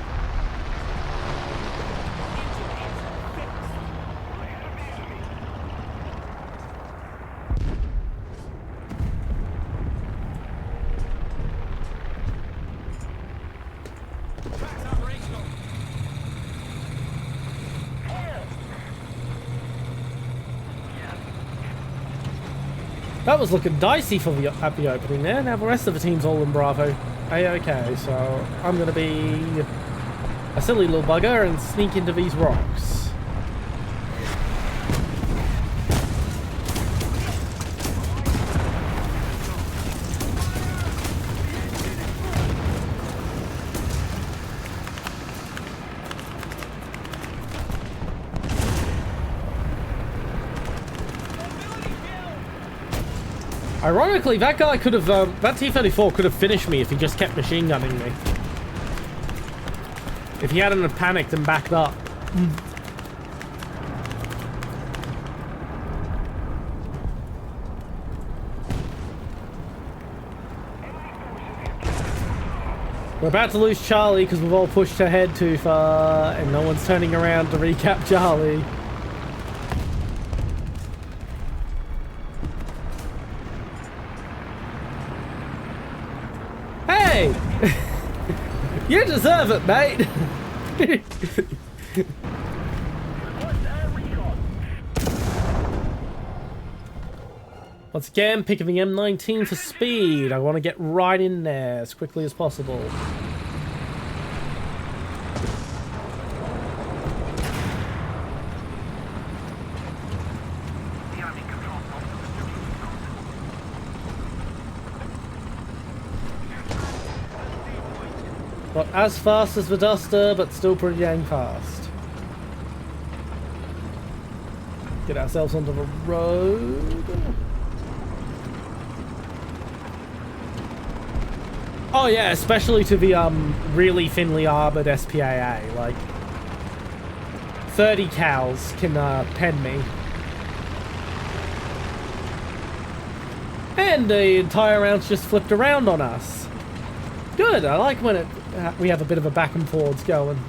That was looking dicey for at the opening there. Now the rest of the team's all in Bravo. A-okay, so I'm going to be a silly little bugger and sneak into these rocks. Ironically, that guy could have, that T-34 could have finished me if he just kept machine gunning me. If he hadn't have panicked and backed up. We're about to lose Charlie because we've all pushed ahead too far and no one's turning around to recap Charlie. Hey! You deserve it, mate! Once again, picking the M19 for speed. I want to get right in there as quickly as possible. Not as fast as the Duster, but still pretty dang fast. Get ourselves onto the road. Oh yeah, especially to the really thinly armored SPAA. Like 30 cows can pen me. And the entire round's just flipped around on us. Good, I like when we have a bit of a back and forwards going.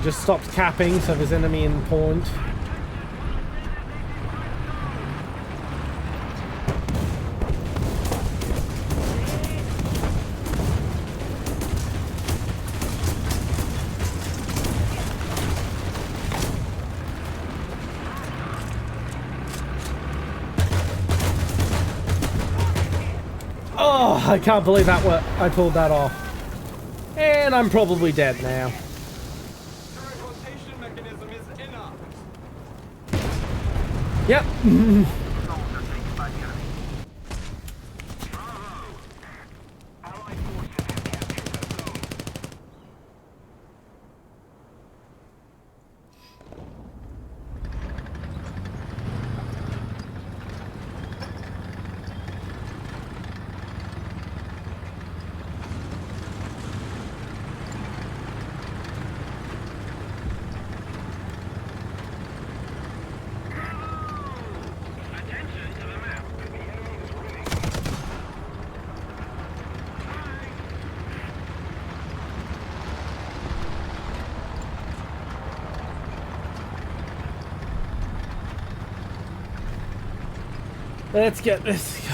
Just stopped capping, so there's enemy in point. I can't believe that I pulled that off. And I'm probably dead now. Yep. Let's get this.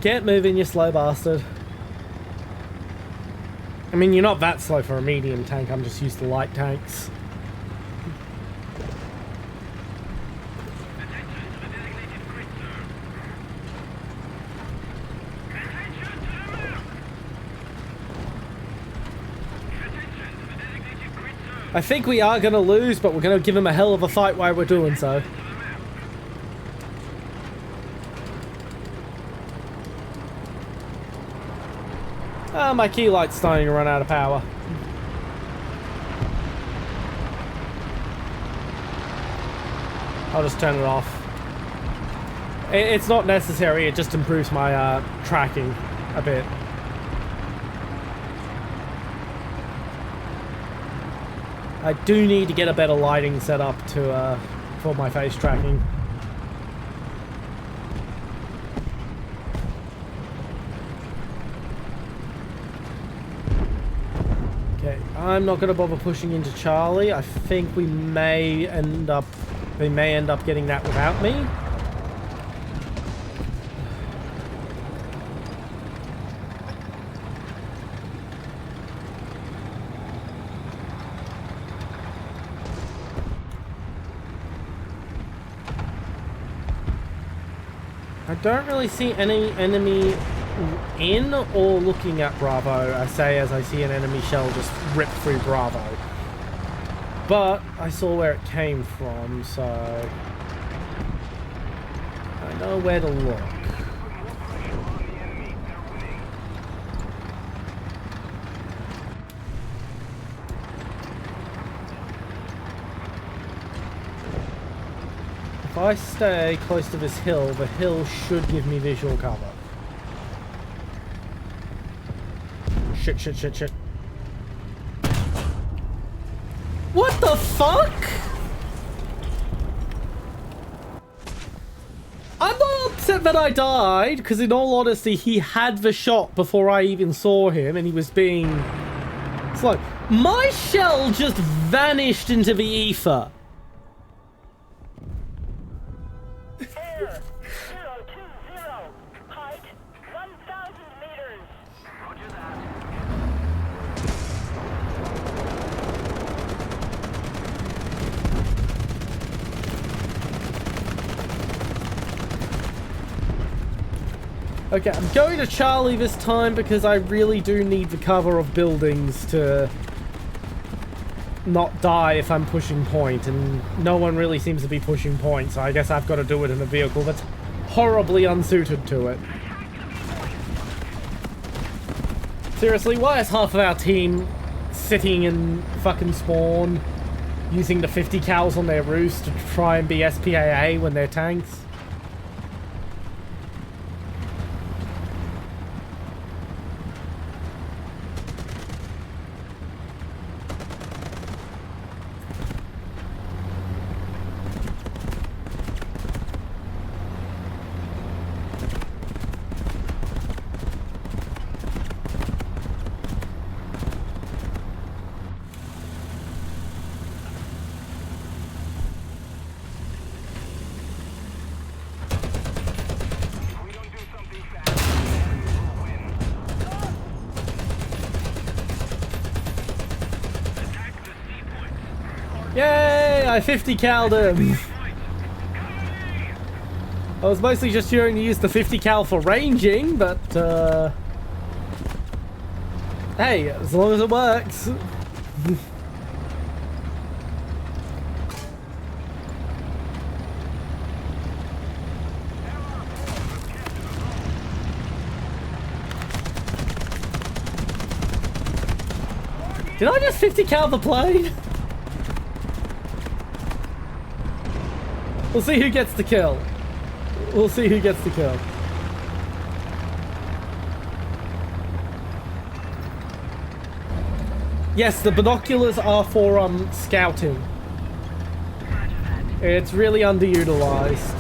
Get moving, you slow bastard. I mean, you're not that slow for a medium tank. I'm just used to light tanks. I think we are going to lose, but we're going to give him a hell of a fight while we're doing so. My key light's starting to run out of power. I'll just turn it off. It's not necessary, it just improves my tracking a bit. I do need to get a better lighting set up to for my face tracking. I'm not going to bother pushing into Charlie. I think they may end up getting that without me. I don't really see any enemy in or looking at Bravo, I say as I see an enemy shell just rip through Bravo. But I saw where it came from, so I know where to look. If I stay close to this hill, the hill should give me visual cover. Shit, shit, shit, shit. What the fuck? I'm not upset that I died, because in all honesty, he had the shot before I even saw him, and he was being slow. My shell just vanished into the ether. Okay, I'm going to Charlie this time because I really do need the cover of buildings to not die if I'm pushing point, and no one really seems to be pushing point, so I guess I've got to do it in a vehicle that's horribly unsuited to it. Seriously, why is half of our team sitting in fucking spawn using the 50 cals on their roofs to try and be SPAA when they're tanks? Yay! I 50 cal'd him! I was mostly just trying to use the 50 cal for ranging, but Hey, as long as it works. Did I just 50 cal the plane? We'll see who gets the kill. We'll see who gets the kill. Yes, the binoculars are for scouting. It's really underutilized.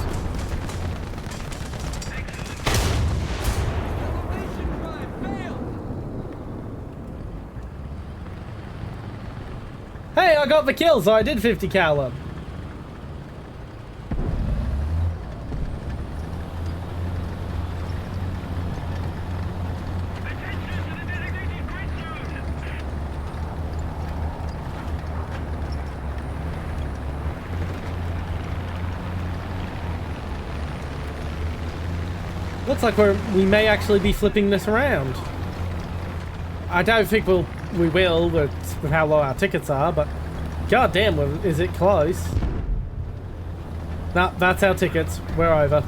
Hey, I got the kill, so I did 50 cal them. Looks like we may actually be flipping this around. I don't think we will with how low our tickets are, but god damn, is it close. Nah, that's our tickets. We're over.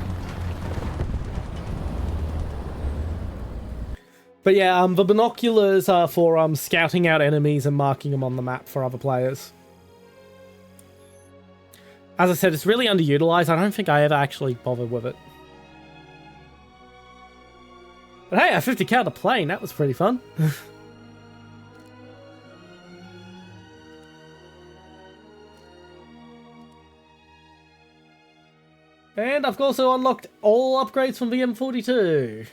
But yeah, the binoculars are for scouting out enemies and marking them on the map for other players. As I said, it's really underutilized. I don't think I ever actually bothered with it. But hey, I 50 cal the plane. That was pretty fun. And I've also unlocked all upgrades from the M42.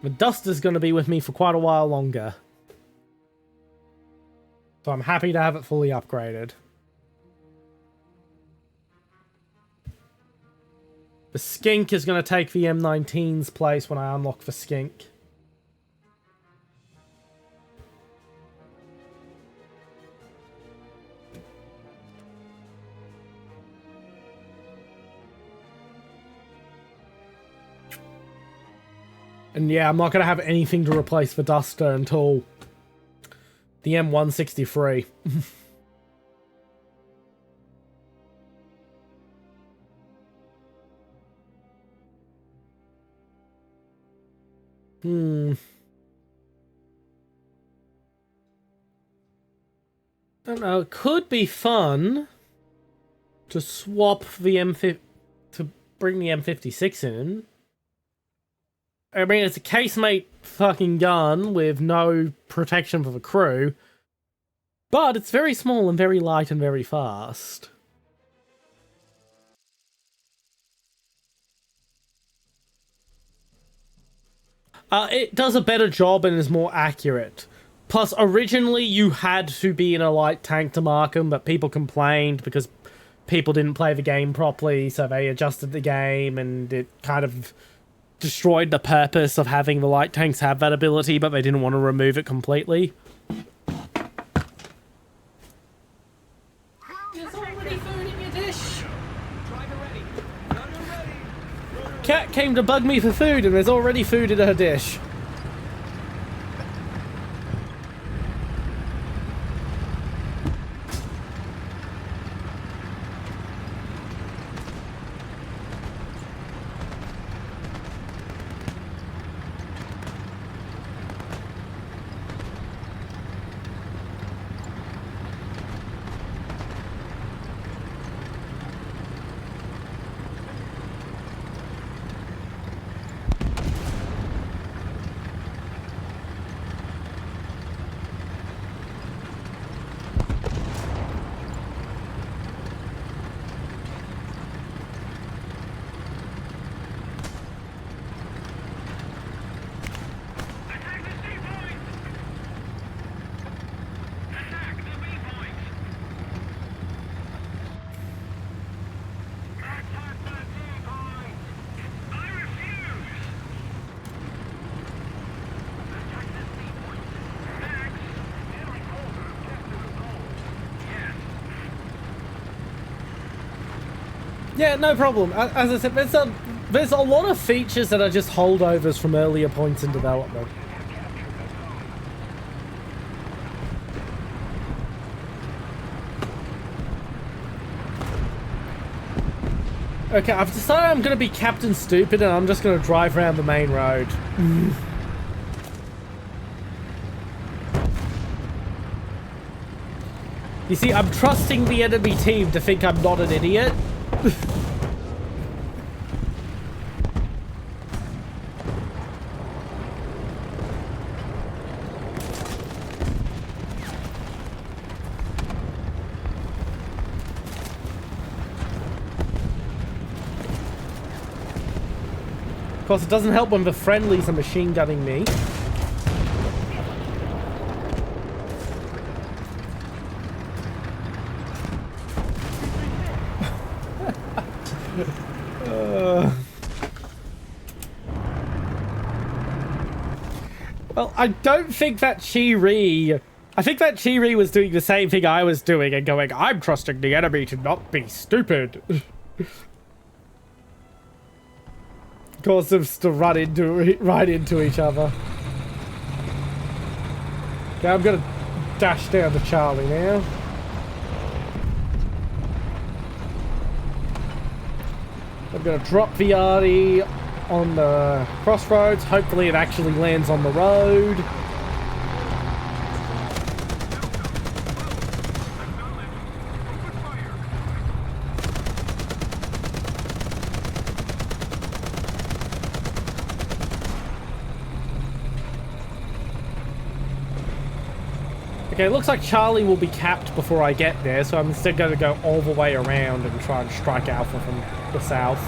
The Duster's going to be with me for quite a while longer. So I'm happy to have it fully upgraded. The Skink is going to take the M19's place when I unlock the Skink. And yeah, I'm not going to have anything to replace the Duster until the M163. I don't know, it could be fun to swap the M50, to bring the M56 in. I mean, it's a casemate fucking gun with no protection for the crew, but it's very small and very light and very fast. It does a better job and is more accurate. Plus, originally you had to be in a light tank to mark them, but people complained because people didn't play the game properly, so they adjusted the game, and it kind of destroyed the purpose of having the light tanks have that ability, but they didn't want to remove it completely. There's already food in your dish! Cat came to bug me for food, and there's already food in her dish. Yeah, no problem. As I said, there's a lot of features that are just holdovers from earlier points in development. Okay, I've decided I'm going to be Captain Stupid and I'm just going to drive around the main road. You see, I'm trusting the enemy team to think I'm not an idiot. Of course, it doesn't help when the friendlies are machine gunning me. Well, I don't think that Chi-Ri... I think that Chi-Ri was doing the same thing I was doing and going, I'm trusting the enemy to not be stupid. Cause them to run into right into each other. Okay, I'm gonna dash down to Charlie now. I'm gonna drop the Artie on the crossroads. Hopefully it actually lands on the road. Okay, it looks like Charlie will be capped before I get there, so I'm instead going to go all the way around and try and strike Alpha from the south.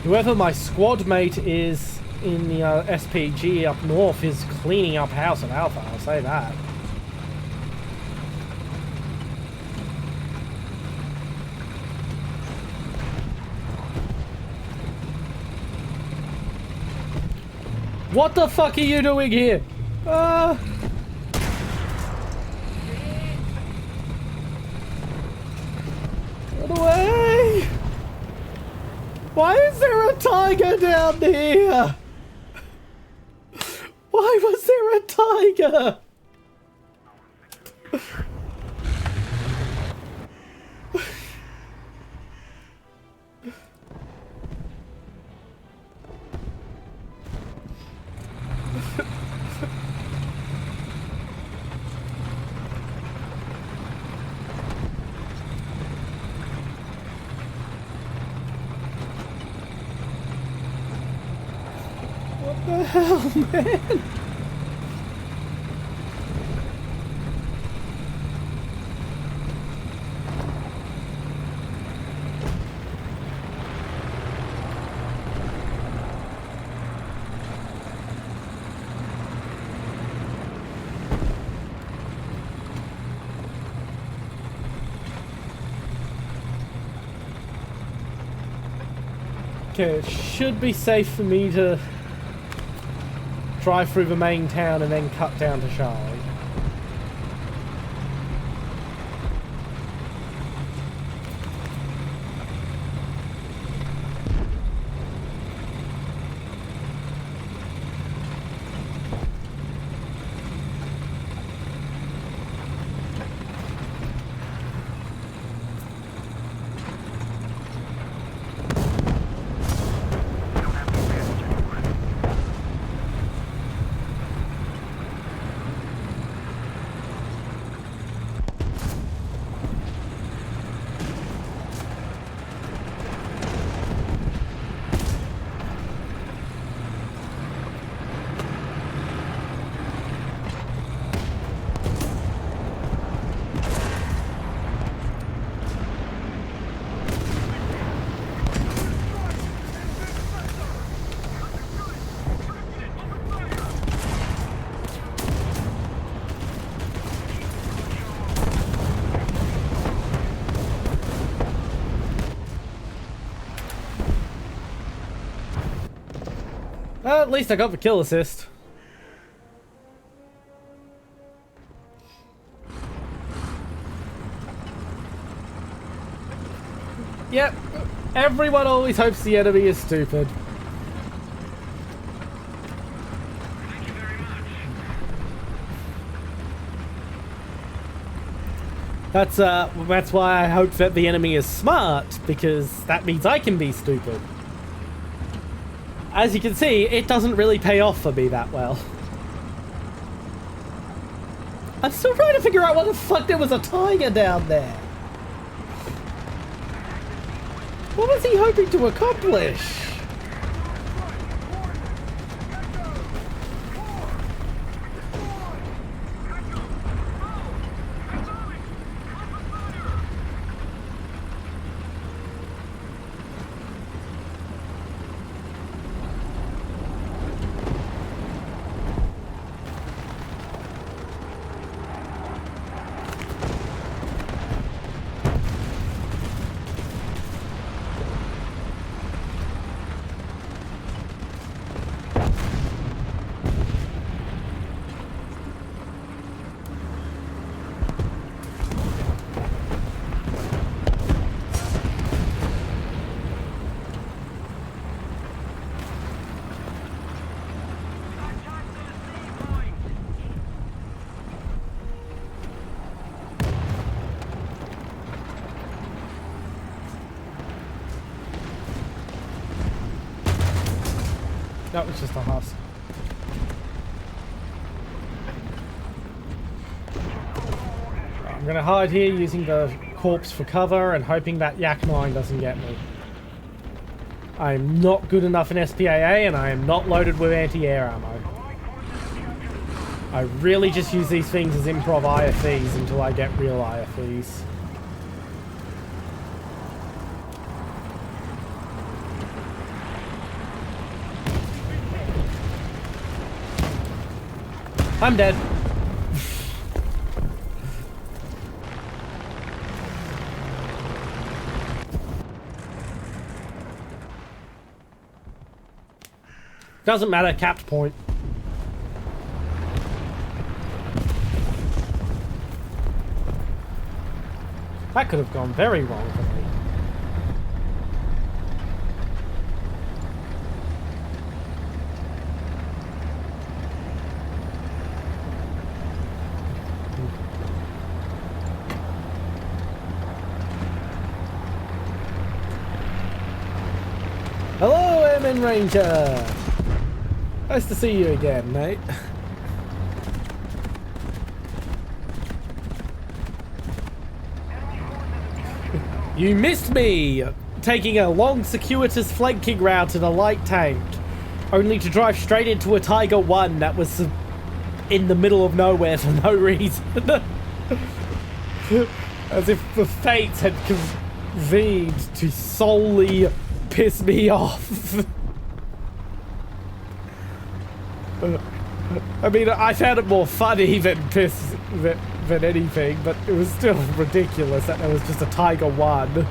Whoever my squad mate is in the SPG up north is cleaning up house at Alpha, I'll say that. What the fuck are you doing here? Run away! Why is there a tiger down here? Why was there a tiger? What the hell, man? Okay, it should be safe for me to drive through the main town and then cut down to Charlie. Well, at least I got the kill assist. Yep, everyone always hopes the enemy is stupid. That's why I hope that the enemy is smart, because that means I can be stupid. As you can see, it doesn't really pay off for me that well. I'm still trying to figure out what the fuck there was a tiger down there. What was he hoping to accomplish? That was just a husk. I'm gonna hide here using the corpse for cover and hoping that Yak 9 doesn't get me. I'm not good enough in SPAA and I am not loaded with anti-air ammo. I really just use these things as improv IFEs until I get real IFEs. I'm dead. Doesn't matter, capped point. That could have gone very wrong for me. Hello, Airman Ranger! Nice to see you again, mate. You missed me! Taking a long, circuitous flanking route in a light tank, only to drive straight into a Tiger 1 that was in the middle of nowhere for no reason. As if the fates had convened to solely piss me off. I mean, I found it more funny than than anything, but it was still ridiculous that there was just a Tiger 1.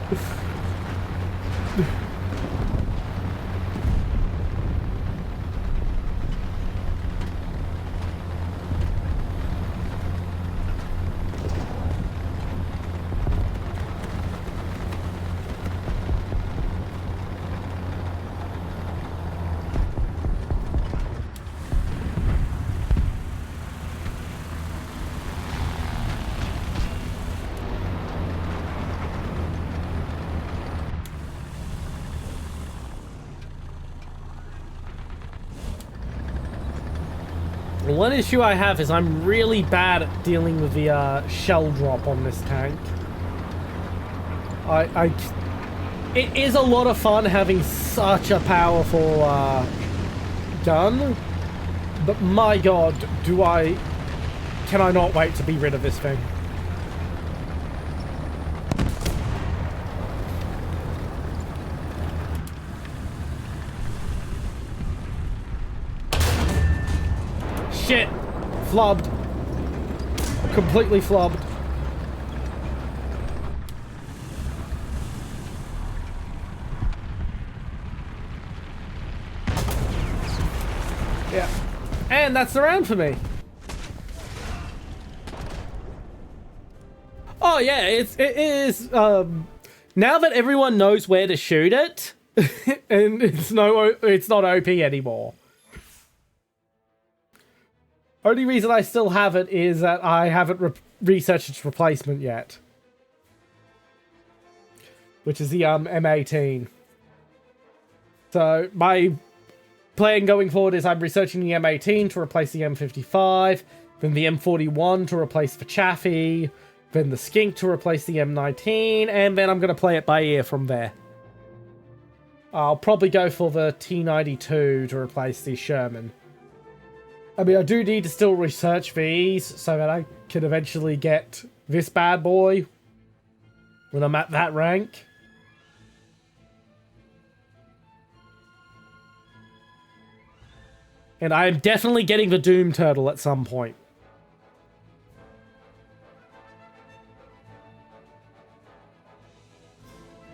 One issue I have is I'm really bad at dealing with the shell drop on this tank. It is a lot of fun having such a powerful gun, but my god, can I not wait to be rid of this thing. Shit! Flubbed. Completely flubbed. man, that's the round for me. Oh yeah, it is. Now that everyone knows where to shoot it, and it's not OP anymore. Only reason I still have it is that I haven't researched its replacement yet, which is the M18. So my plan going forward is I'm researching the M18 to replace the M55, then the M41 to replace the Chaffee, then the Skink to replace the M19, and then I'm going to play it by ear from there. I'll probably go for the T92 to replace the Sherman. I mean, I do need to still research these so that I can eventually get this bad boy when I'm at that rank. And I am definitely getting the Doom Turtle at some point.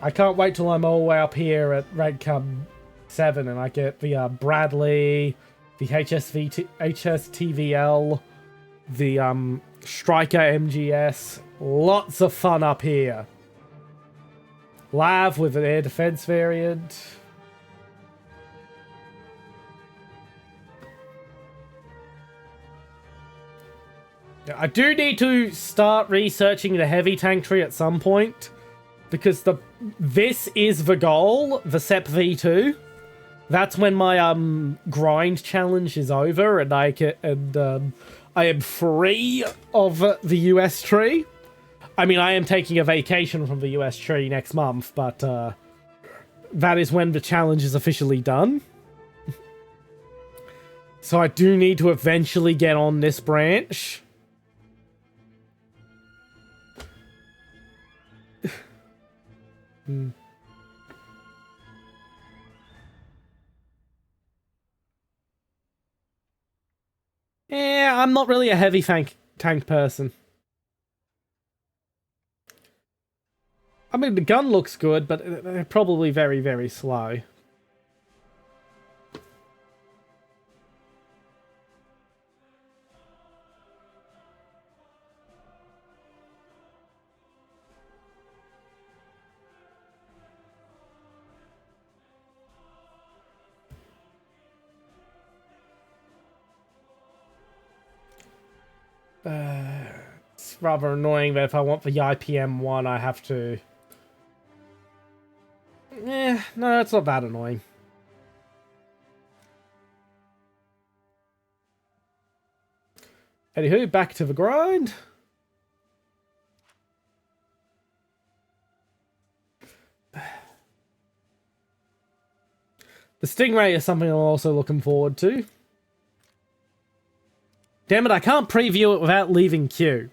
I can't wait till I'm all the way up here at rank 7 and I get the Bradley, the HSTVL, the Striker MGS. Lots of fun up here. Lav with an air defense variant. I do need to start researching the heavy tank tree at some point, because this is the goal, the SEP V2. That's when my grind challenge is over, and I am free of the US tree. I mean, I am taking a vacation from the US tree next month, but that is when the challenge is officially done. So I do need to eventually get on this branch. Yeah, I'm not really a heavy tank person. I mean, the gun looks good, but they're probably very, very slow. It's rather annoying that if I want the IPM one, I have to... No, it's not that annoying. Anywho, back to the grind. The Stingray is something I'm also looking forward to. Damn it, I can't preview it without leaving queue.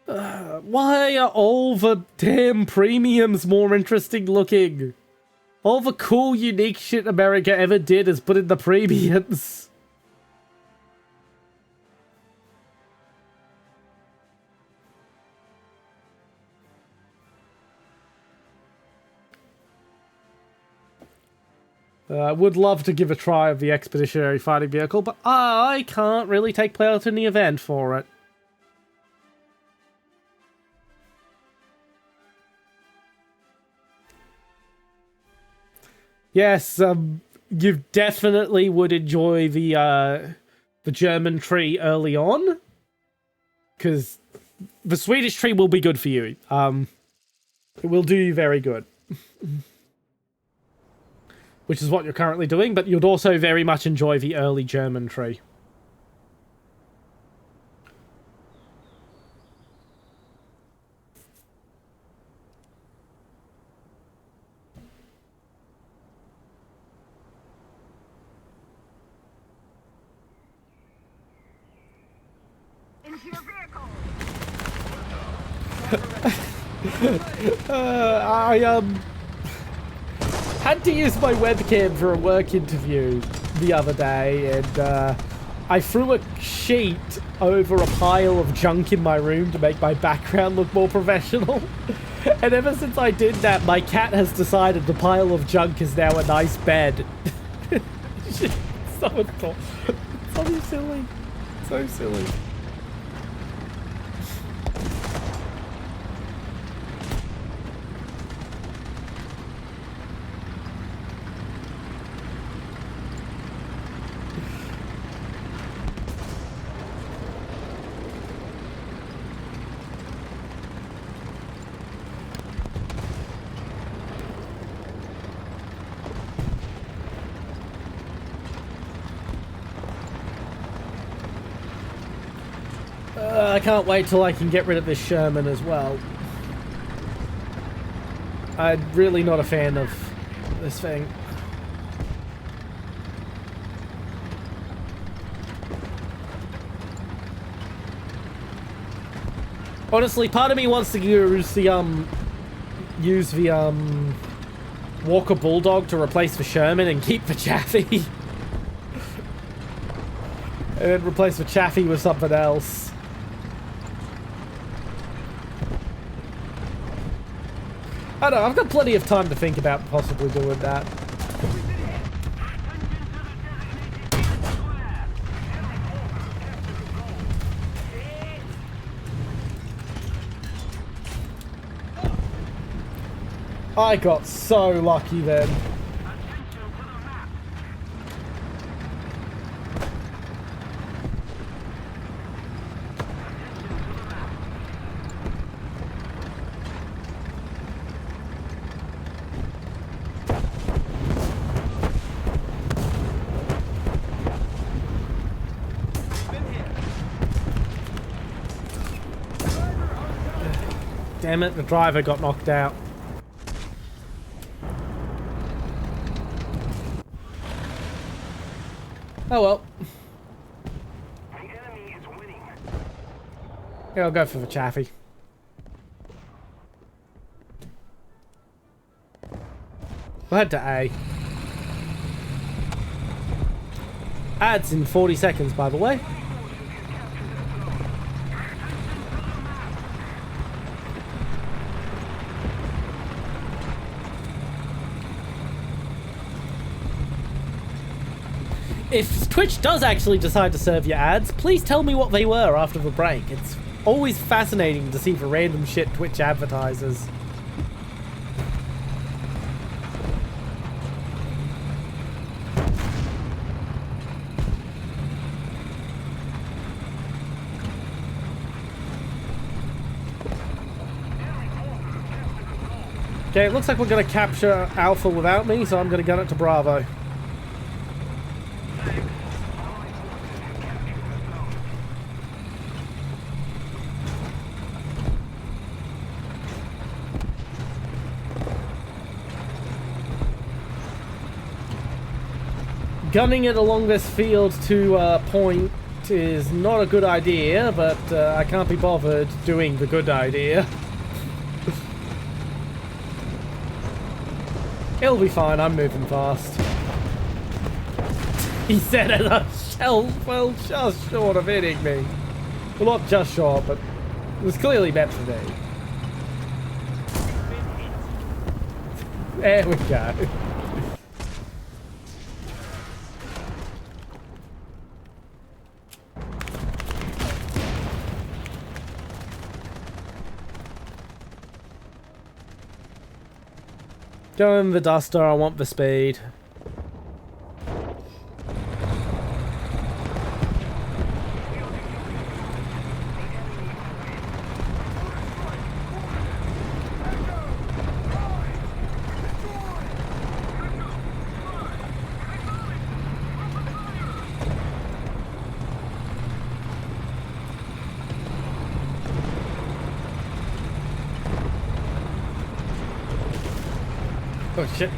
Why are all the damn premiums more interesting looking? All the cool, unique shit America ever did is put in the premiums. I would love to give a try of the Expeditionary Fighting Vehicle, but I can't really take part in the event for it. Yes, you definitely would enjoy the German tree early on, because the Swedish tree will be good for you. It will do you very good. Which is what you're currently doing, but you'd also very much enjoy the early German tree. I had to use my webcam for a work interview the other day, and I threw a sheet over a pile of junk in my room to make my background look more professional. And ever since I did that, my cat has decided the pile of junk is now a nice bed. So silly. So silly. I can't wait till I can get rid of this Sherman as well. I'm really not a fan of this thing. Honestly, part of me wants to use the Walker Bulldog to replace the Sherman and keep the Chaffee. And then replace the Chaffee with something else. I don't know, I've got plenty of time to think about possibly doing that. I got so lucky then. Damn it, the driver got knocked out. Oh well. Yeah, I'll go for the Chaffee. We'll head to A. Ads in 40 seconds, by the way. If Twitch does actually decide to serve your ads, please tell me what they were after the break. It's always fascinating to see the random shit Twitch advertises. Okay, it looks like we're going to capture Alpha without me, so I'm going to gun it to Bravo. Gunning it along this field to point is not a good idea, but I can't be bothered doing the good idea. It'll be fine, I'm moving fast. He said it a shell, well, just short of hitting me. Well, not just short, but it was clearly meant for me. There we go. Go in the duster, I want the speed. Oh shit.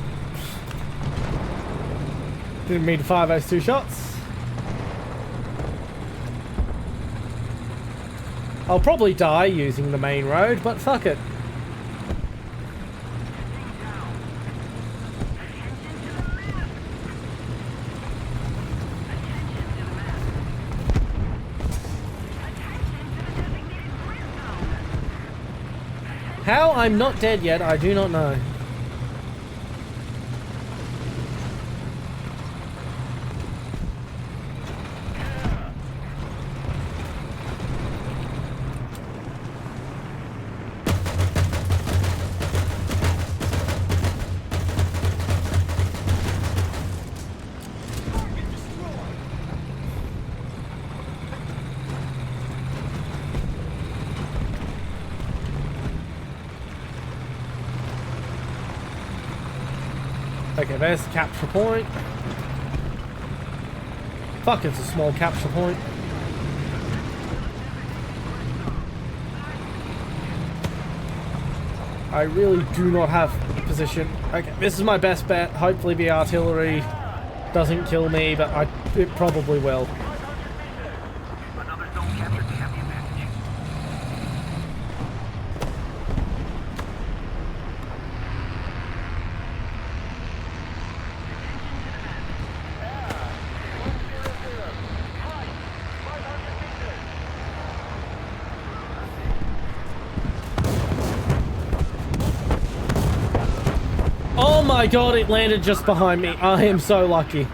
Didn't mean to fire those two shots. I'll probably die using the main road, but fuck it. How I'm not dead yet, I do not know. Okay, there's the capture point. Fuck, it's a small capture point. I really do not have position. Okay, this is my best bet. Hopefully the artillery doesn't kill me, but it probably will. Oh my god, it landed just behind me. I am so lucky.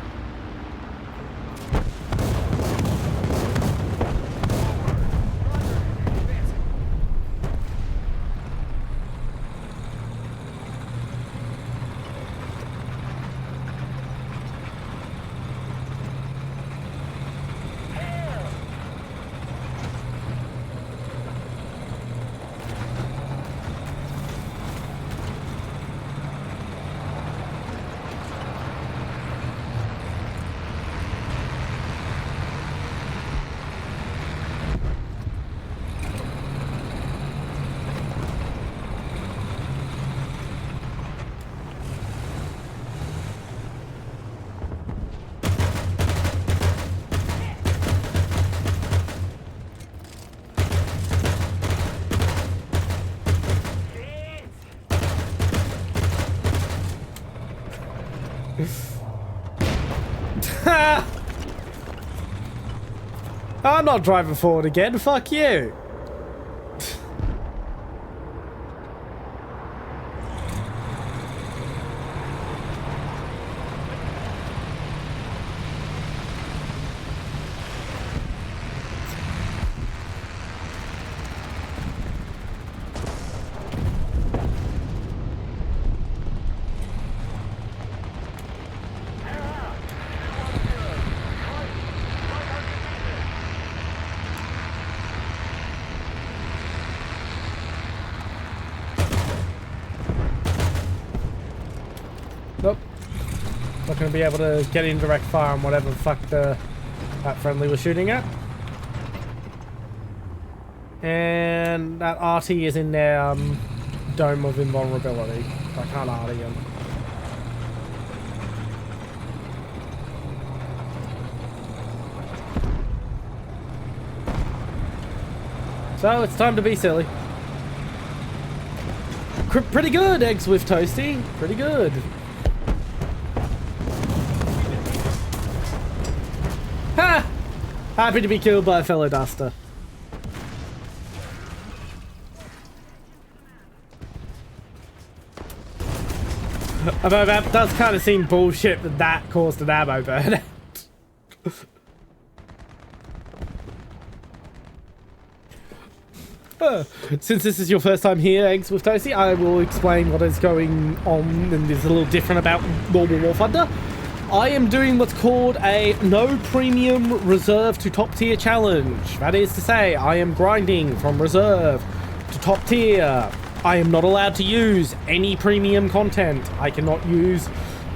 I'm not driving forward again, fuck you. Nope. Not going to be able to get in direct fire on whatever the fuck that friendly was shooting at. And that RT is in their dome of invulnerability. I can't RT him. So it's time to be silly. Pretty good, Eggs with Toasty. Pretty good. Ha! Happy to be killed by a fellow duster. Although that does kind of seem bullshit that caused an ammo burn. Since this is your first time here, Eggs with Toasty, I will explain what is going on and is a little different about normal Warthunder. I am doing what's called a no premium reserve to top tier challenge. That is to say, I am grinding from reserve to top tier. I am not allowed to use any premium content. I cannot use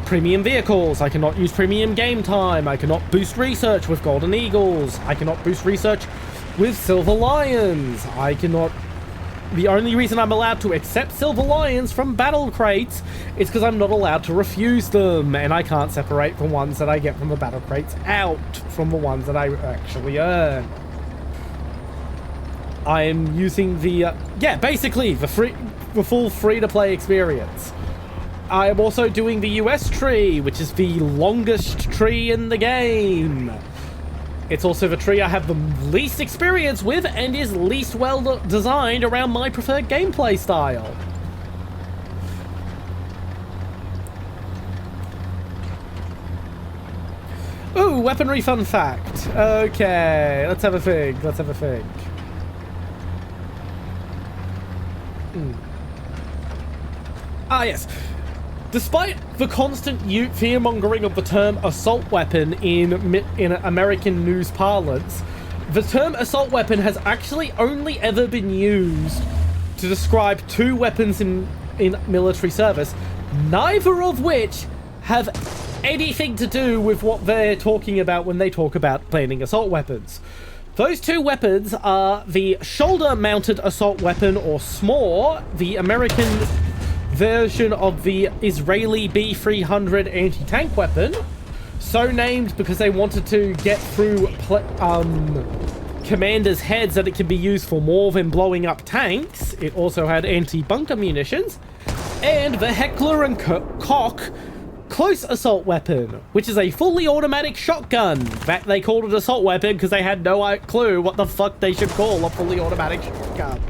premium vehicles. I cannot use premium game time. I cannot boost research with Golden Eagles. I cannot boost research with Silver Lions. I cannot... The only reason I'm allowed to accept Silver Lions from battle crates is because I'm not allowed to refuse them, and I can't separate the ones that I get from the battle crates out from the ones that I actually earn. I am using the, yeah, basically the full free-to-play experience. I am also doing the US tree, which is the longest tree in the game. It's also the tree I have the least experience with and is least well designed around my preferred gameplay style. Ooh, weaponry fun fact. Okay, let's have a think. Ah, yes. Despite the constant fear-mongering of the term assault weapon in American news parlance, the term assault weapon has actually only ever been used to describe two weapons in military service, neither of which have anything to do with what they're talking about when they talk about planning assault weapons. Those two weapons are the shoulder-mounted assault weapon, or SMOR, the American version of the Israeli B-300 anti-tank weapon, so named because they wanted to get through commanders' heads that it can be used for more than blowing up tanks. It also had anti-bunker munitions, and the Heckler & Koch close assault weapon, which is a fully automatic shotgun. In fact, they called it assault weapon because they had no clue what the fuck they should call a fully automatic shotgun.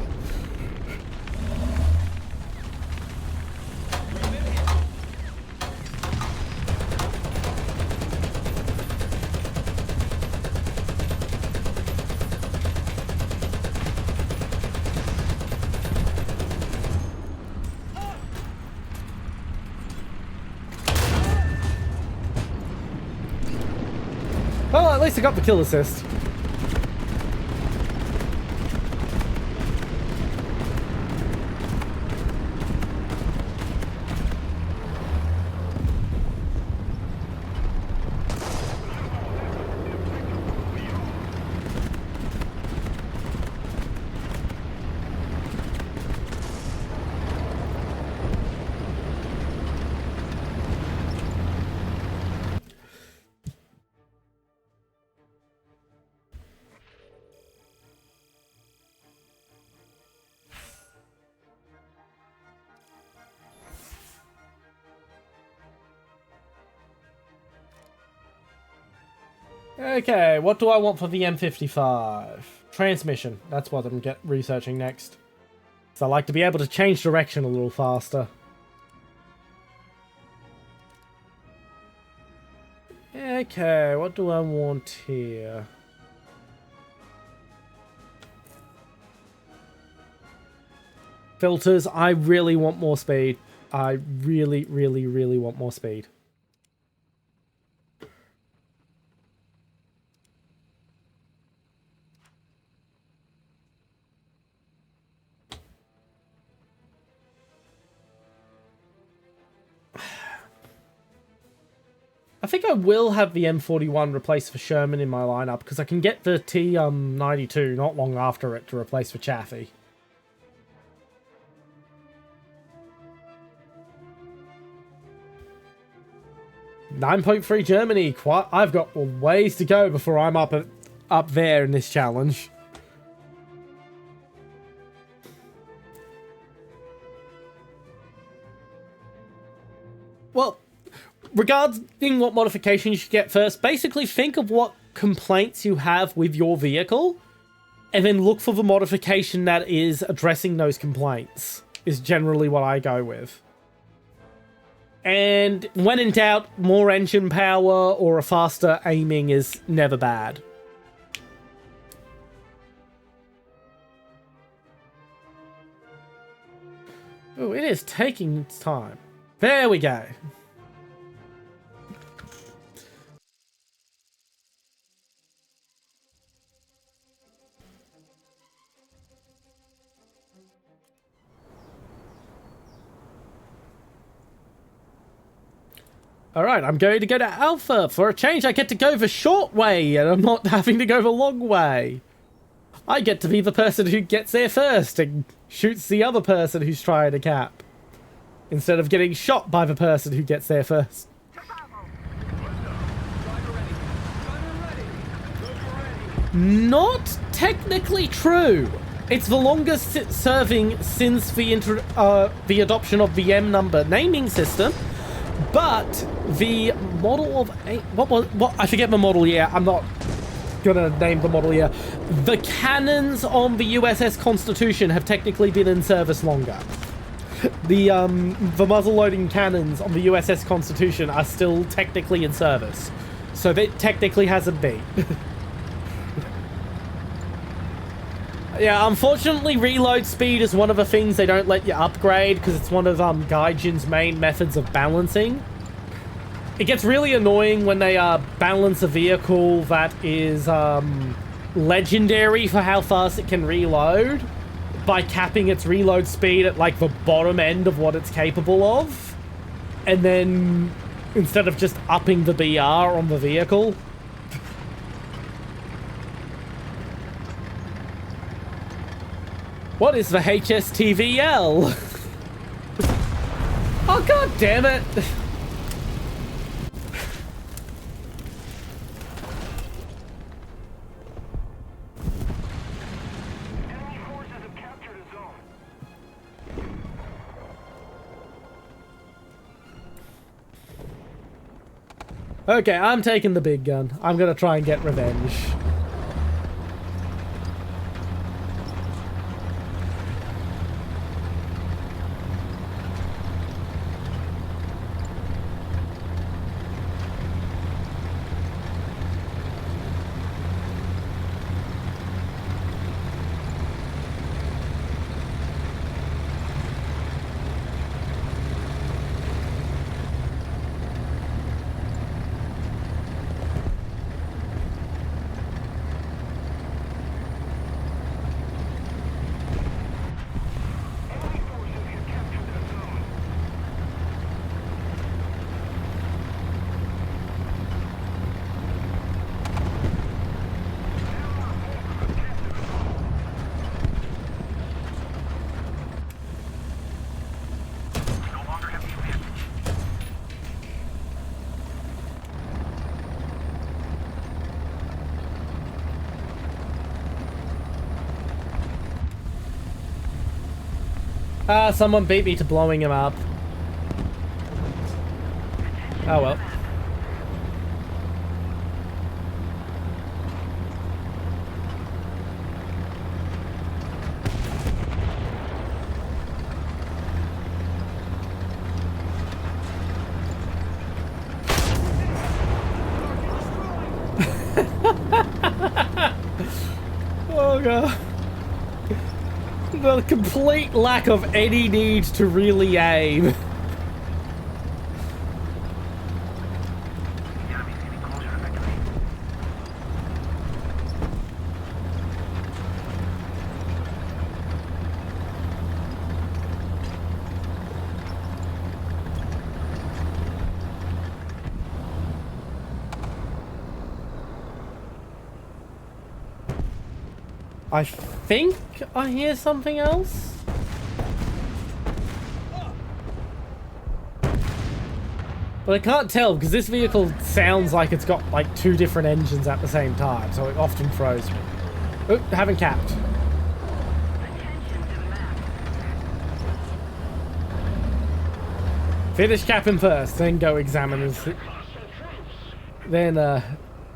Well, at least I got the kill assist. Okay, what do I want for the M55? Transmission. That's what I'm researching next. So I like to be able to change direction a little faster. Okay, what do I want here? Filters. I really want more speed. I really, really, really want more speed. I think I will have the M41 replaced for Sherman in my lineup, because I can get the T92 not long after it to replace for Chaffee. .3 Germany. I've got ways to go before I'm up there in this challenge. Well, regarding what modification you should get first, basically think of what complaints you have with your vehicle, and then look for the modification that is addressing those complaints, is generally what I go with. And when in doubt, more engine power or a faster aiming is never bad. Oh, it is taking its time. There we go. Alright, I'm going to go to Alpha. For a change, I get to go the short way, and I'm not having to go the long way. I get to be the person who gets there first and shoots the other person who's trying to cap, instead of getting shot by the person who gets there first. Not technically true. It's the longest serving since the adoption of the M number naming system. But the model of what I forget the model. Yeah, I'm not gonna name the model here. The cannons on the USS Constitution have technically been in service longer. The muzzle-loading cannons on the USS Constitution are still technically in service. So that technically hasn't been. Yeah, unfortunately, reload speed is one of the things they don't let you upgrade because it's one of Gaijin's main methods of balancing. It gets really annoying when they balance a vehicle that is legendary for how fast it can reload by capping its reload speed at like the bottom end of what it's capable of, and then instead of just upping the BR on the vehicle. What is the HSTVL? Oh, god damn it! Okay, I'm taking the big gun. I'm gonna try and get revenge. Someone beat me to blowing him up. Oh well. Oh god. The complete lack of any need to really aim. I think I hear something else. But I can't tell because this vehicle sounds like it's got like two different engines at the same time, so it often throws me. Oh, haven't capped. Finish capping first, then go examine this. Then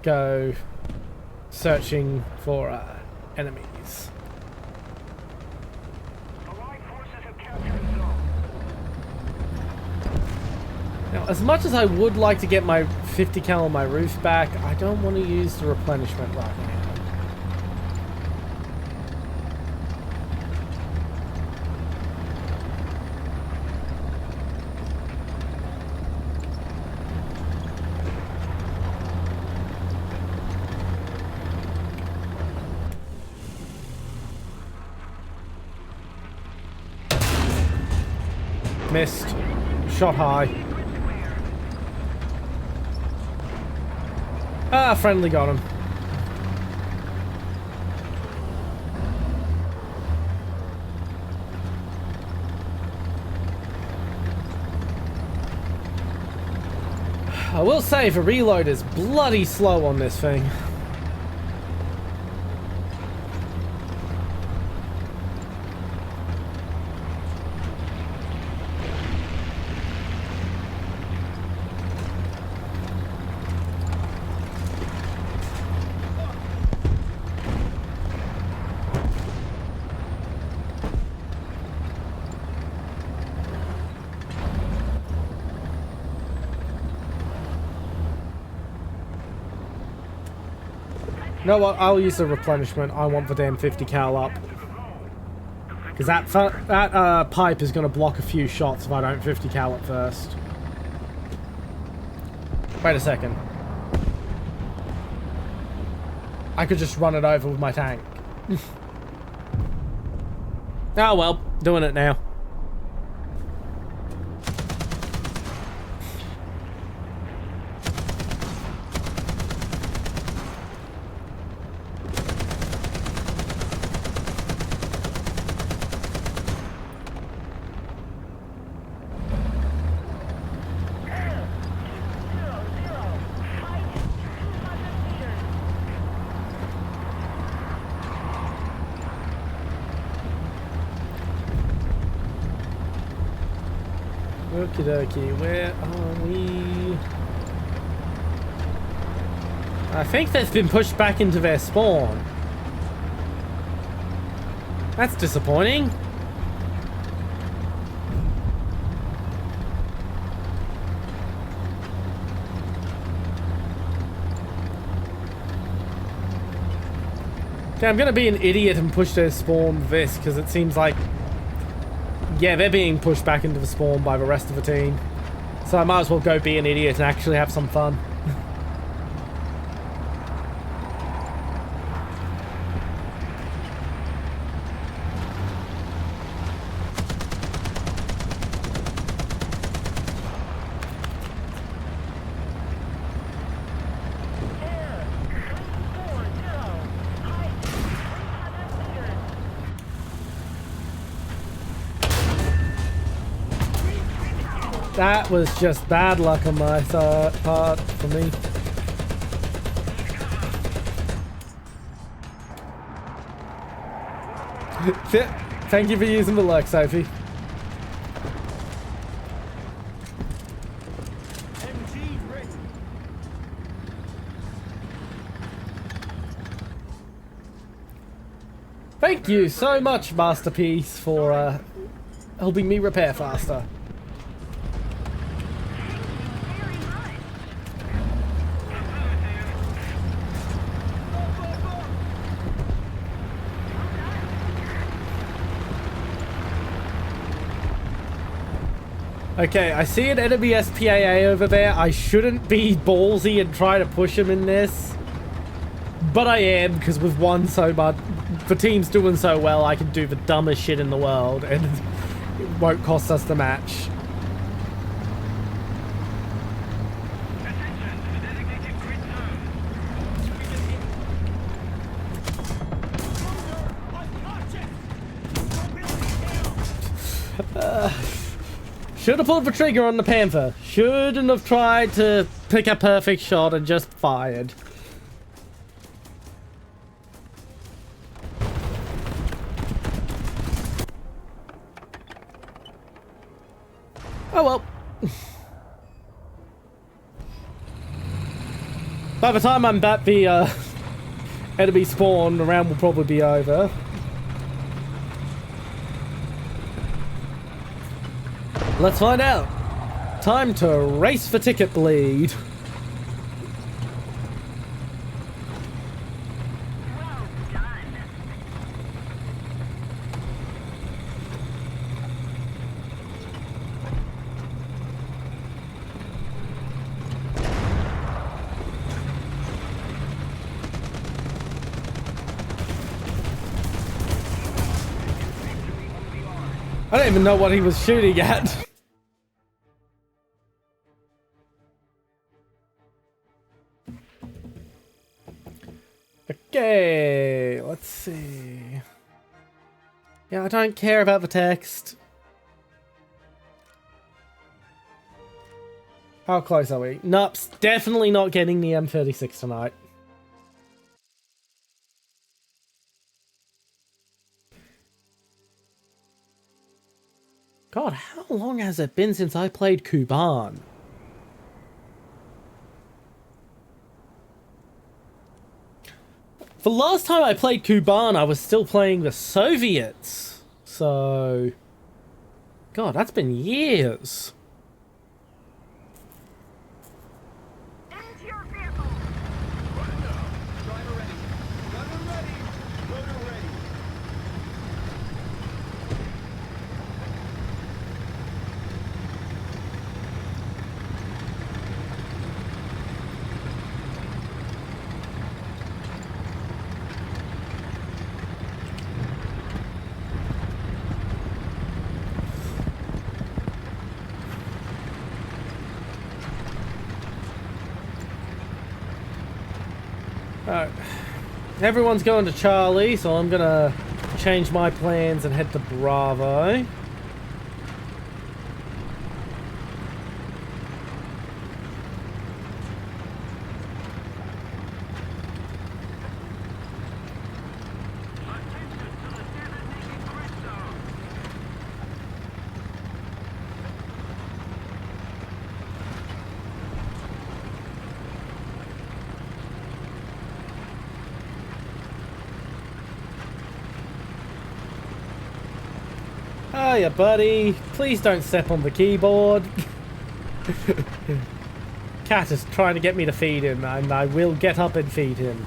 go searching for enemies. Now, as much as I would like to get my 50 cal on my roof back, I don't want to use the replenishment right now. Missed. Shot high. Ah, friendly got him. I will say the reload is bloody slow on this thing. know what? I'll use the replenishment. I want the damn 50 cal up. Because that pipe is going to block a few shots if I don't 50 cal it first. Wait a second. I could just run it over with my tank. Oh well, doing it now. Okie dokie, where are we? I think they've been pushed back into their spawn. That's disappointing. Okay, I'm gonna be an idiot and push their spawn with this, because it seems like... Yeah, they're being pushed back into the spawn by the rest of the team. So I might as well go be an idiot and actually have some fun. That was just bad luck on my part for me. Thank you for using the luck, Sophie. Thank you so much, Masterpiece, for helping me repair faster. Okay, I see an enemy SPAA over there. I shouldn't be ballsy and try to push him in this. But I am, because we've won so much. The team's doing so well, I can do the dumbest shit in the world, and it won't cost us the match. Should have pulled the trigger on the Panther. Shouldn't have tried to pick a perfect shot and just fired. Oh well. By the time I'm at the enemy spawn, the round will probably be over. Let's find out. Time to race for ticket bleed. I don't even know what he was shooting at. Okay, let's see. Yeah, I don't care about the text. How close are we? Nope, definitely not getting the M36 tonight. God, how long has it been since I played Kuban? The last time I played Kuban, I was still playing the Soviets. So... God, that's been years. Alright. Everyone's going to Charlie, so I'm gonna change my plans and head to Bravo. Hiya, buddy. Please don't step on the keyboard. Cat is trying to get me to feed him, and I will get up and feed him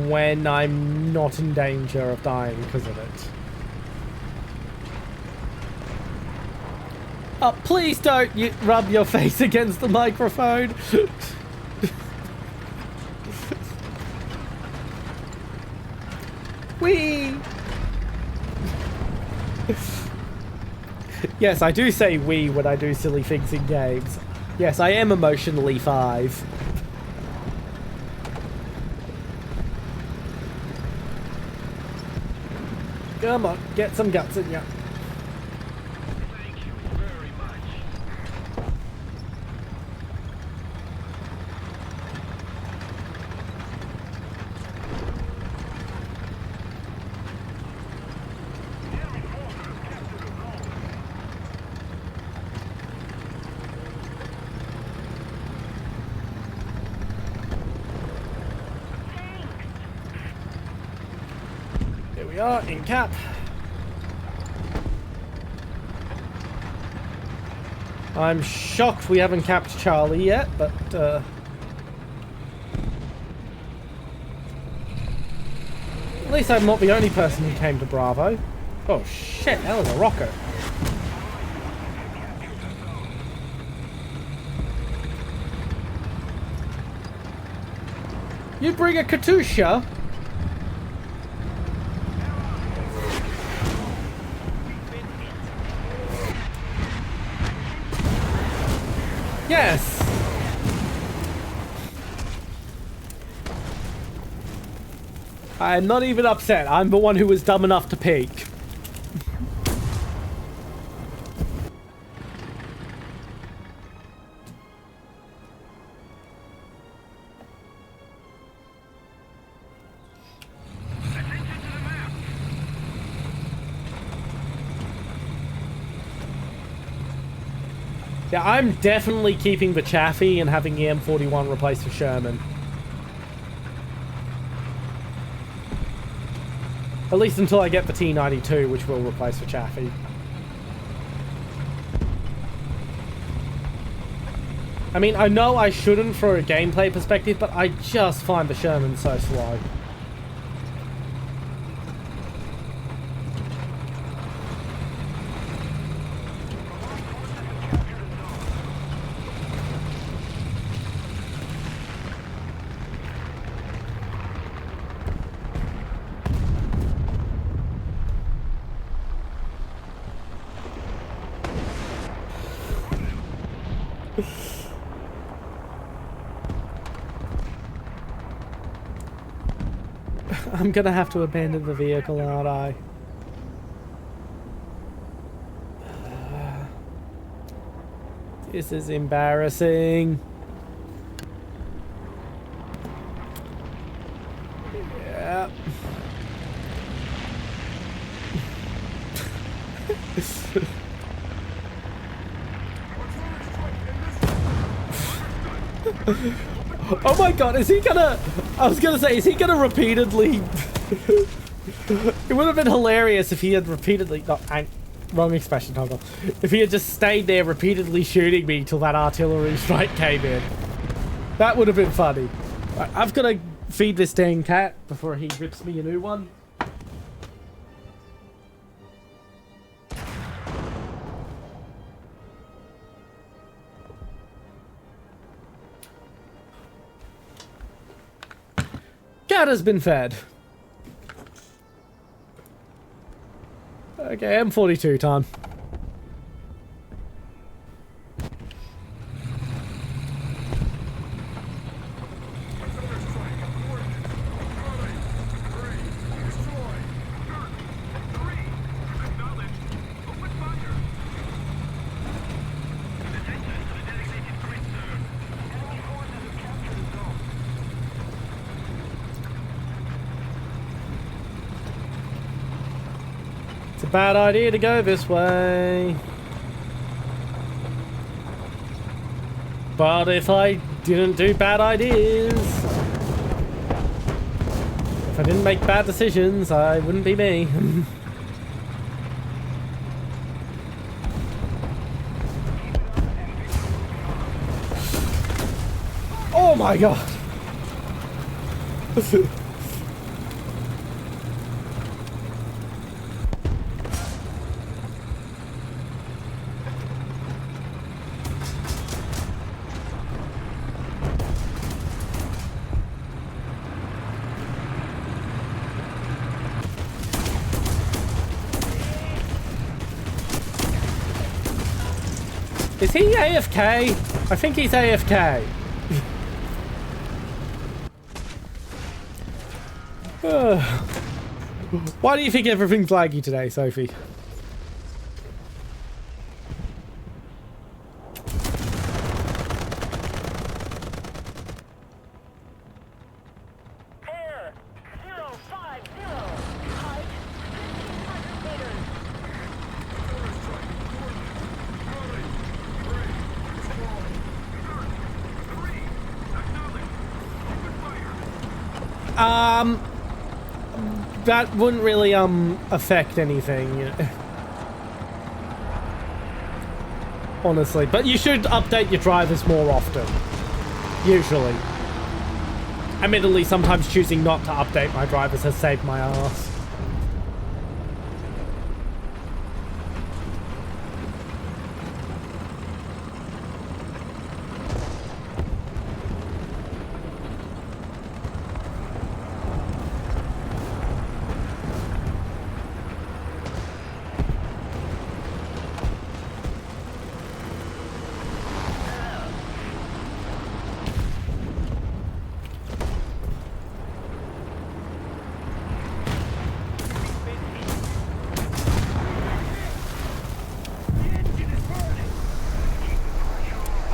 when I'm not in danger of dying because of it. Oh, please don't rub your face against the microphone. Whee! Yes, I do say we when I do silly things in games. Yes, I am emotionally 5. Come on, get some guts in ya. Thank you very much. Here we are, in cap. I'm shocked we haven't capped Charlie yet, but at least I'm not the only person who came to Bravo. Oh shit, that was a rocket. You bring a Katusha? Yes! I'm not even upset. I'm the one who was dumb enough to peek. Yeah, I'm definitely keeping the Chaffee and having the M41 replaced with Sherman. At least until I get the T92, which will replace the Chaffee. I mean, I know I shouldn't from a gameplay perspective, but I just find the Sherman so slow. I'm gonna have to abandon the vehicle, aren't I? This is embarrassing. Yeah. Oh my god, is he gonna... I was gonna say, is he gonna repeatedly... It would have been hilarious if he had repeatedly... No, wrong expression, Toggle. If he had just stayed there repeatedly shooting me till that artillery strike came in. That would have been funny. Right, I've got to feed this dang cat before he rips me a new one. Cat has been fed. Okay, M42 time. bad idea to go this way. But if I didn't do bad ideas, if I didn't make bad decisions, I wouldn't be me. Oh my god! Is he AFK? I think he's AFK. Why do you think everything's laggy today, Sophie? That wouldn't really affect anything, honestly. But you should update your drivers more often, usually. Admittedly, sometimes choosing not to update my drivers has saved my ass.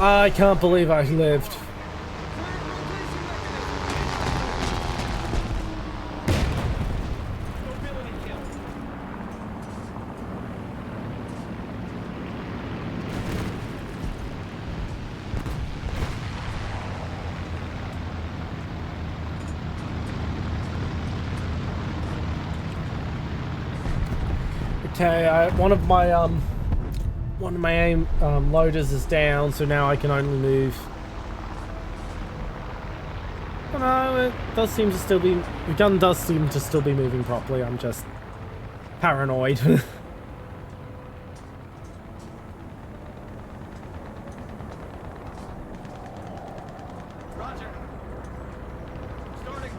I can't believe I lived. Okay, one of my aim loaders is down, so now I can only move. Oh no, it does seem to still be. The gun does seem to still be moving properly. I'm just paranoid. Roger. Starting.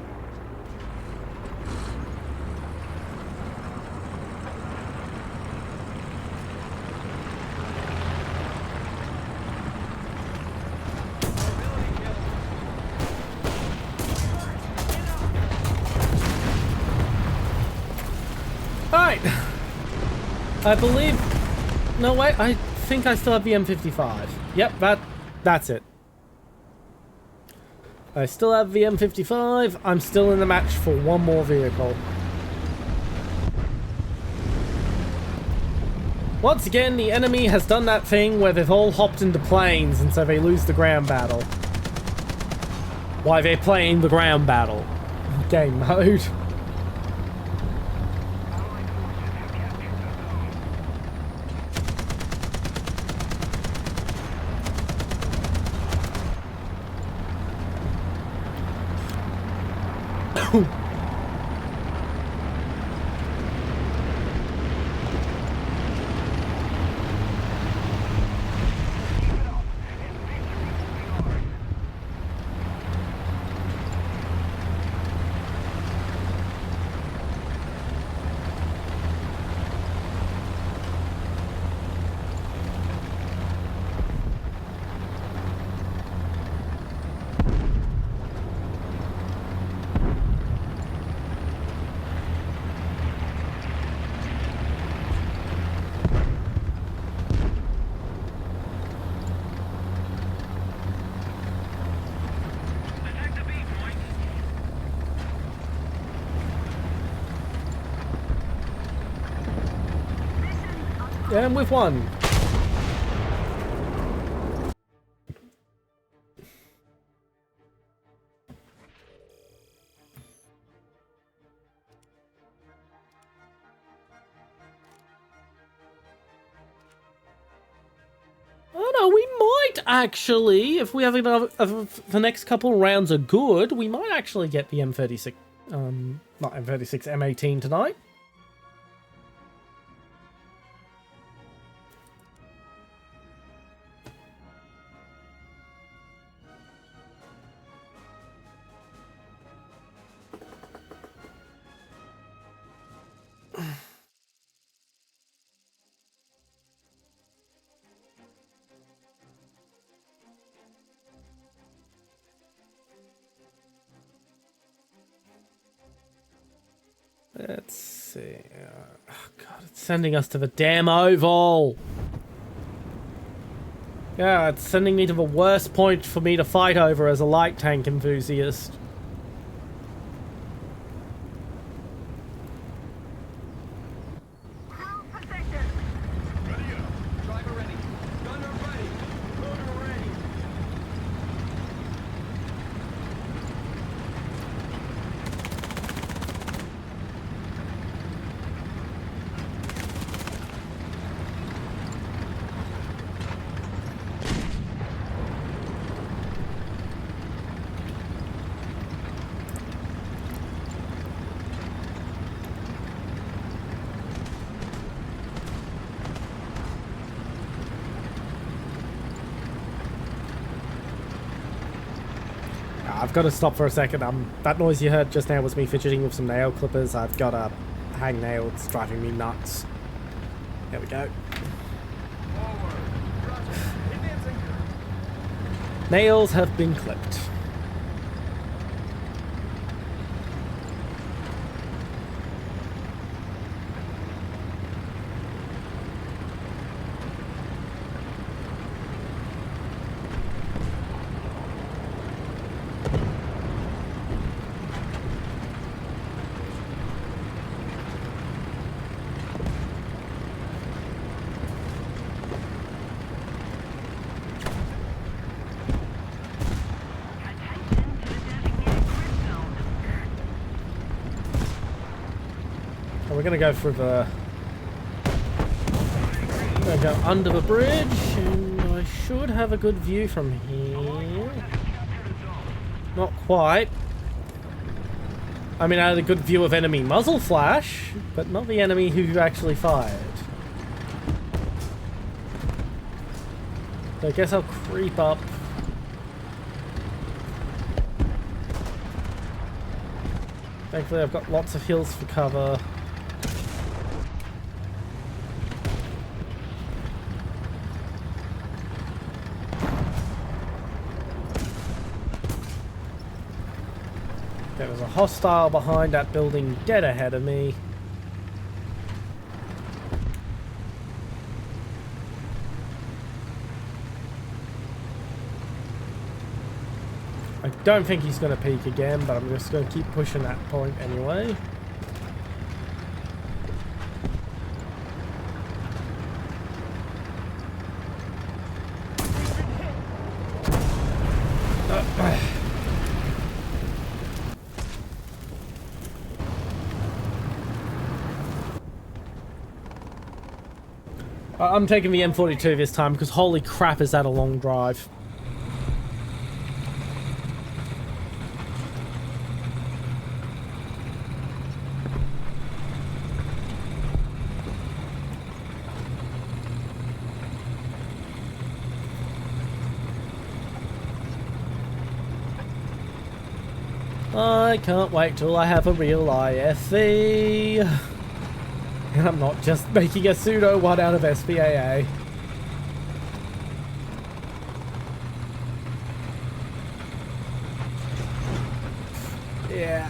Alright. I believe... No, wait. I think I still have the M55. Yep, that's it. I still have the M55. I'm still in the match for one more vehicle. Once again, the enemy has done that thing where they've all hopped into planes and so they lose the ground battle. Why they're playing the ground battle game mode. And we've won. Oh no, we might actually, if we have enough, if the next couple rounds are good, we might actually get the M36, not M36, M18 tonight. Let's see. Oh god, it's sending us to the damn oval. Yeah, it's sending me to the worst point for me to fight over as a light tank enthusiast. I've got to stop for a second. That noise you heard just now was me fidgeting with some nail clippers. I've got a hangnail. It's driving me nuts. There we go. Nails have been clipped. We're gonna go through the... We're gonna go under the bridge, and I should have a good view from here. Not quite. I mean, I had a good view of enemy muzzle flash, but not the enemy who actually fired. So I guess I'll creep up. Thankfully, I've got lots of hills for cover. There was a hostile behind that building dead ahead of me. I don't think he's going to peek again, but I'm just going to keep pushing that point anyway. I'm taking the M42 this time because holy crap is that a long drive. I can't wait till I have a real IFV. And I'm not just making a pseudo one out of SPAA. Yeah.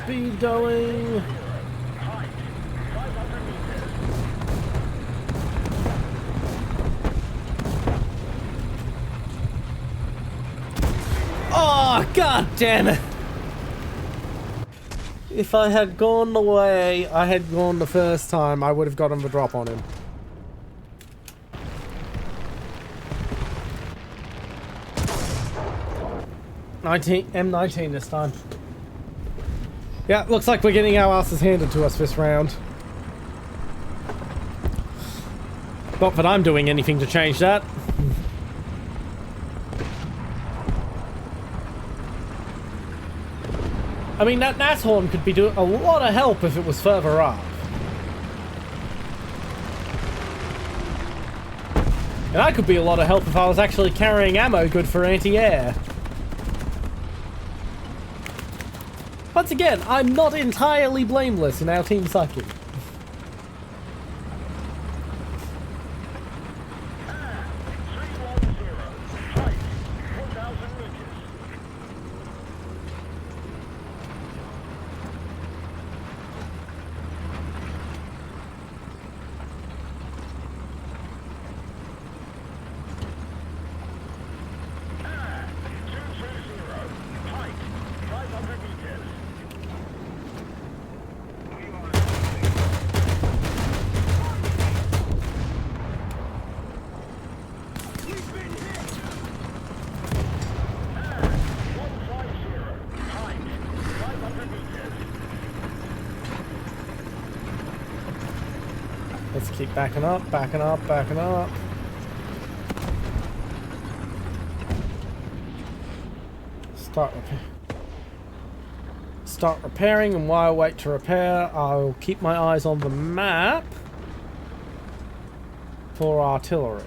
speed going. Oh, god damn it! If I had gone the way I had gone the first time, I would have gotten the drop on him. M19 this time. Yeah, looks like we're getting our asses handed to us this round. Not that I'm doing anything to change that. I mean, that Nashorn could be doing a lot of help if it was further up. And that could be a lot of help if I was actually carrying ammo good for anti-air. Once again, I'm not entirely blameless in our team sucking. Let's keep backing up, backing up, backing up. Start repairing, and while I wait to repair, I'll keep my eyes on the map for artillery.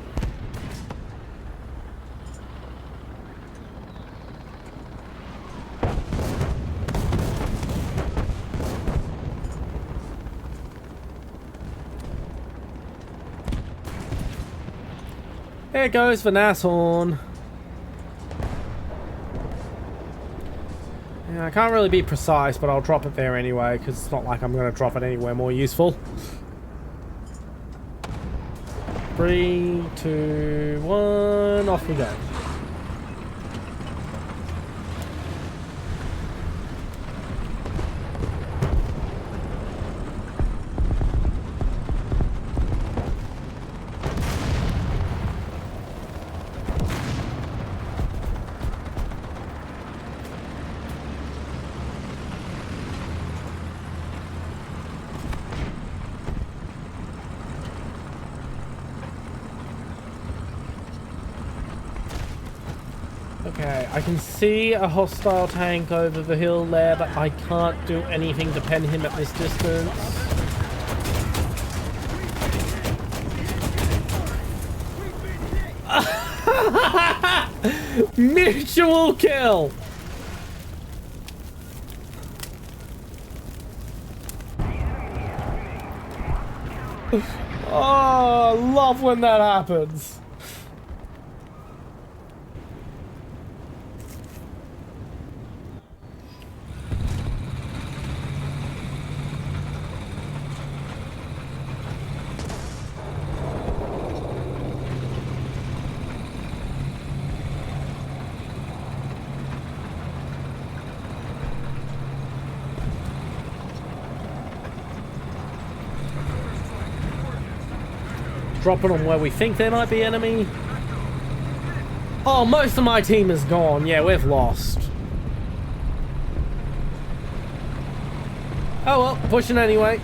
There goes the Nashorn. Yeah, I can't really be precise, but I'll drop it there anyway, because it's not like I'm going to drop it anywhere more useful. 3, 2, 1, off we go. Okay, I can see a hostile tank over the hill there, but I can't do anything to pen him at this distance. Mutual kill! Oh, I love when that happens. Dropping on where we think there might be enemy. Oh, most of my team is gone. Yeah, we've lost. Oh well, pushing anyway.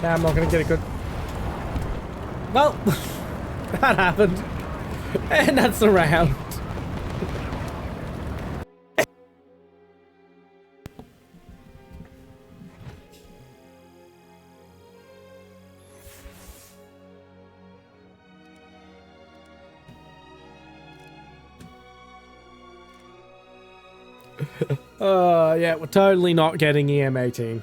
Okay, I'm not gonna get a good... Well, that happened. And that's the round. Yeah, we're totally not getting EM18.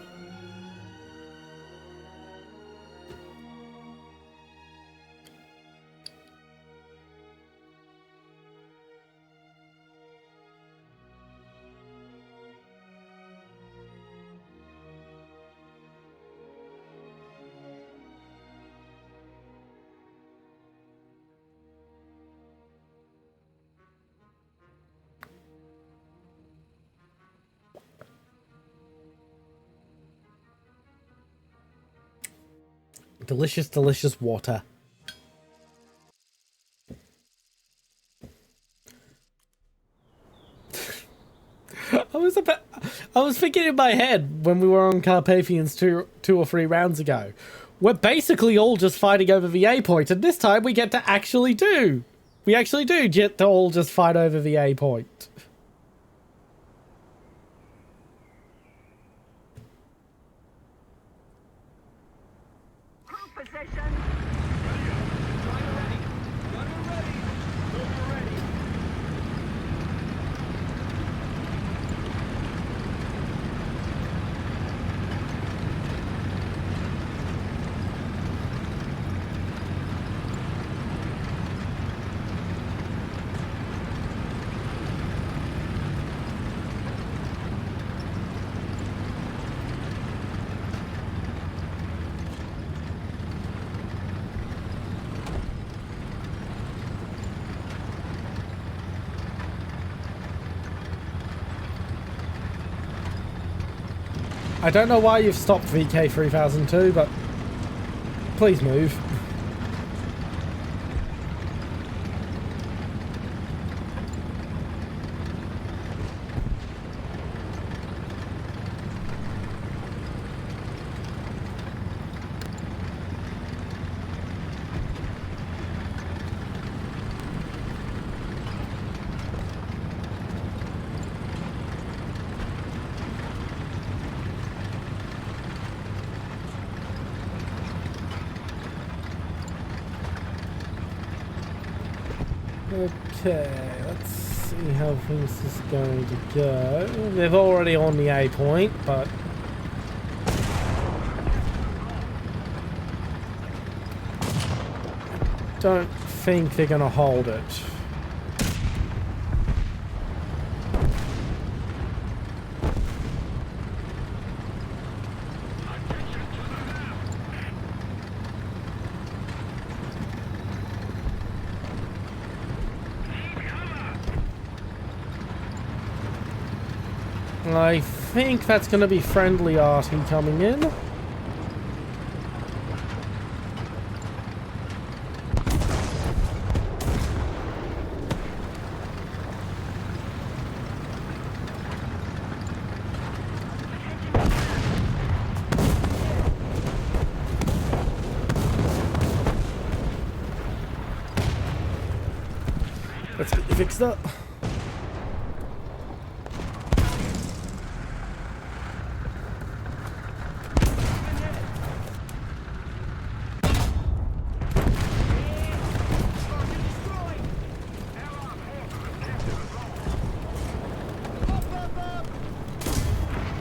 Delicious, delicious water. I was thinking in my head when we were on Carpathians two or three rounds ago. We're basically all just fighting over the A point, and this time we get to actually do. We actually do get to all just fight over the A point. I don't know why you've stopped VK3002, but please move. Okay, let's see how things is going to go. They're already on the A point, but... don't think they're gonna hold it. I think that's going to be friendly arty coming in. Let's get you fixed up.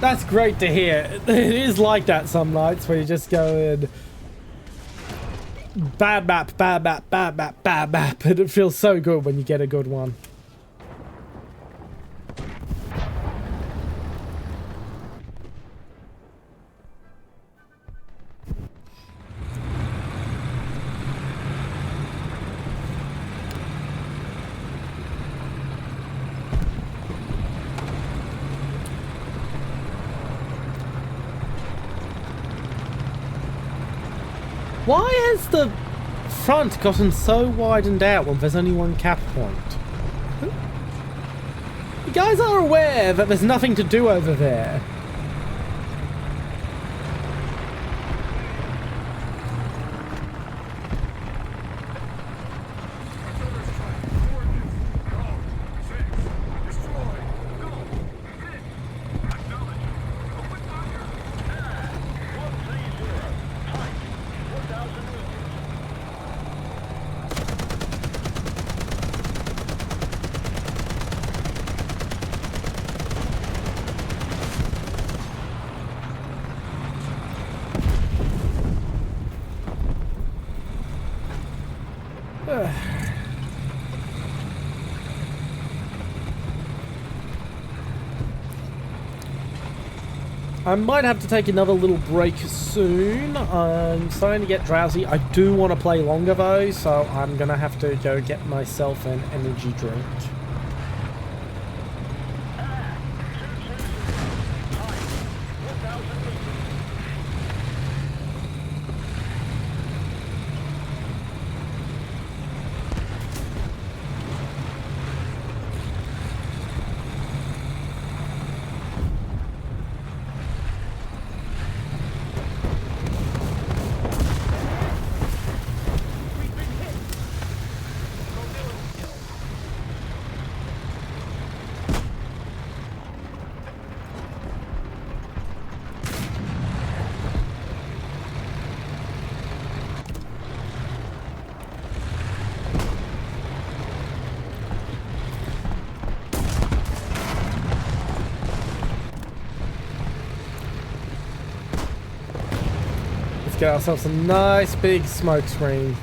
That's great to hear. It is like that some nights where you just go in bad map, bad map, bad map, bad map, and it feels so good when you get a good one. Why has the front gotten so widened out when there's only one cap point? You guys are aware that there's nothing to do over there. I might have to take another little break soon. I'm starting to get drowsy. I do want to play longer though, so I'm going to have to go get myself an energy drink. Get ourselves a nice big smoke screen.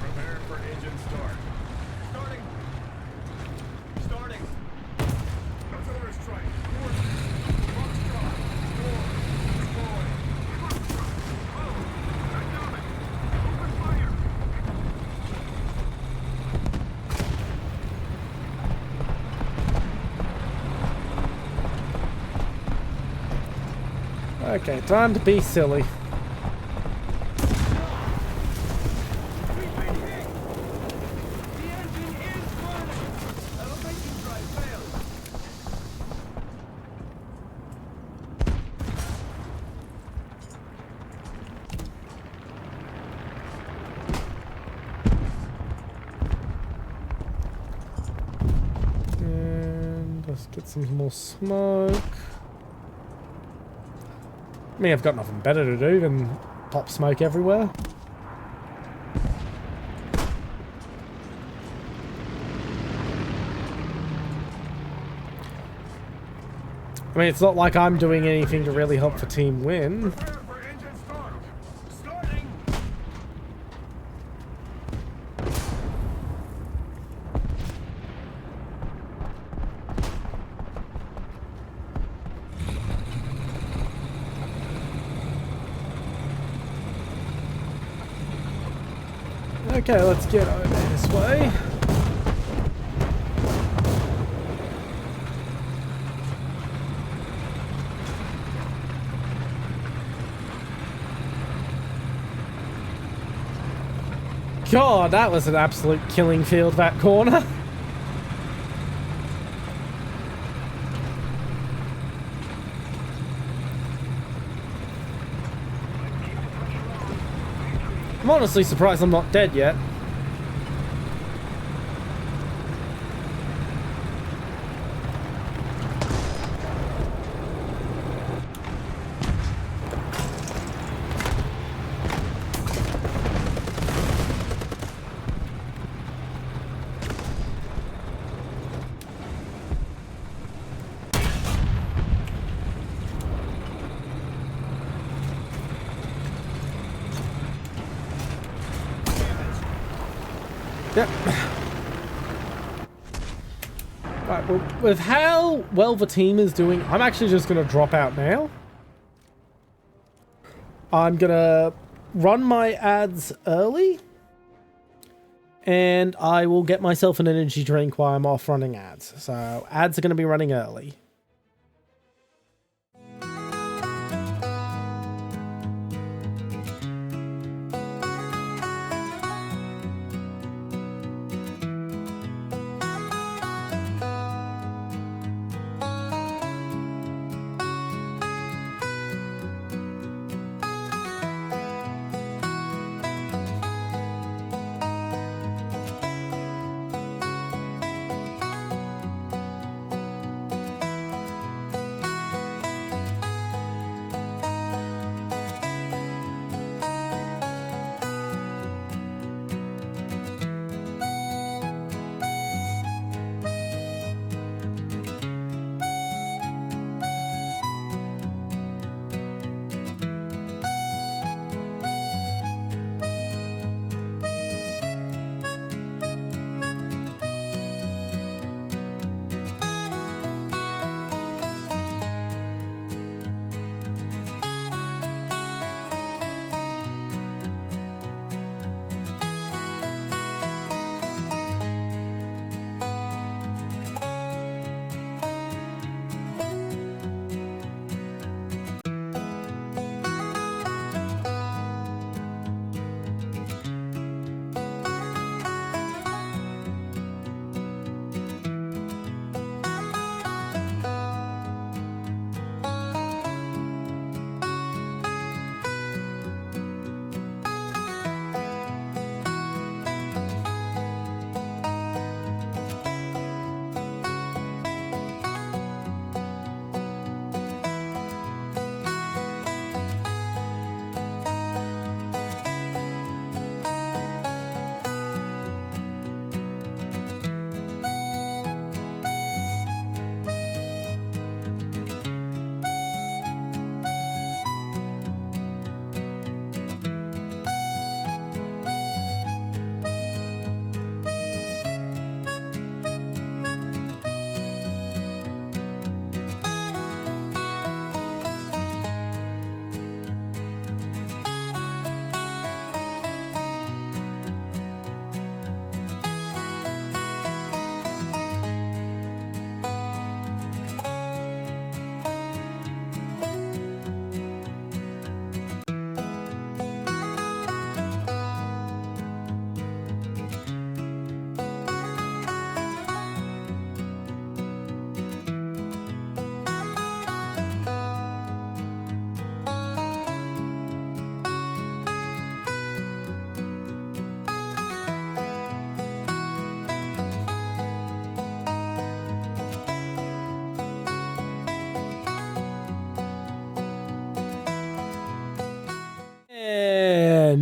Prepare for engine start. Starting. Artillery strike. Okay, time to be silly. And let's get some more smoke. I mean, I've got nothing better to do than pop smoke everywhere. I mean, it's not like I'm doing anything to really help the team win. Okay, let's get over this way. God, that was an absolute killing field, that corner. I'm honestly surprised I'm not dead yet. Yep. Right, well, with how well the team is doing, I'm actually just going to drop out now. I'm going to run my ads early. And I will get myself an energy drink while I'm off running ads. So ads are going to be running early.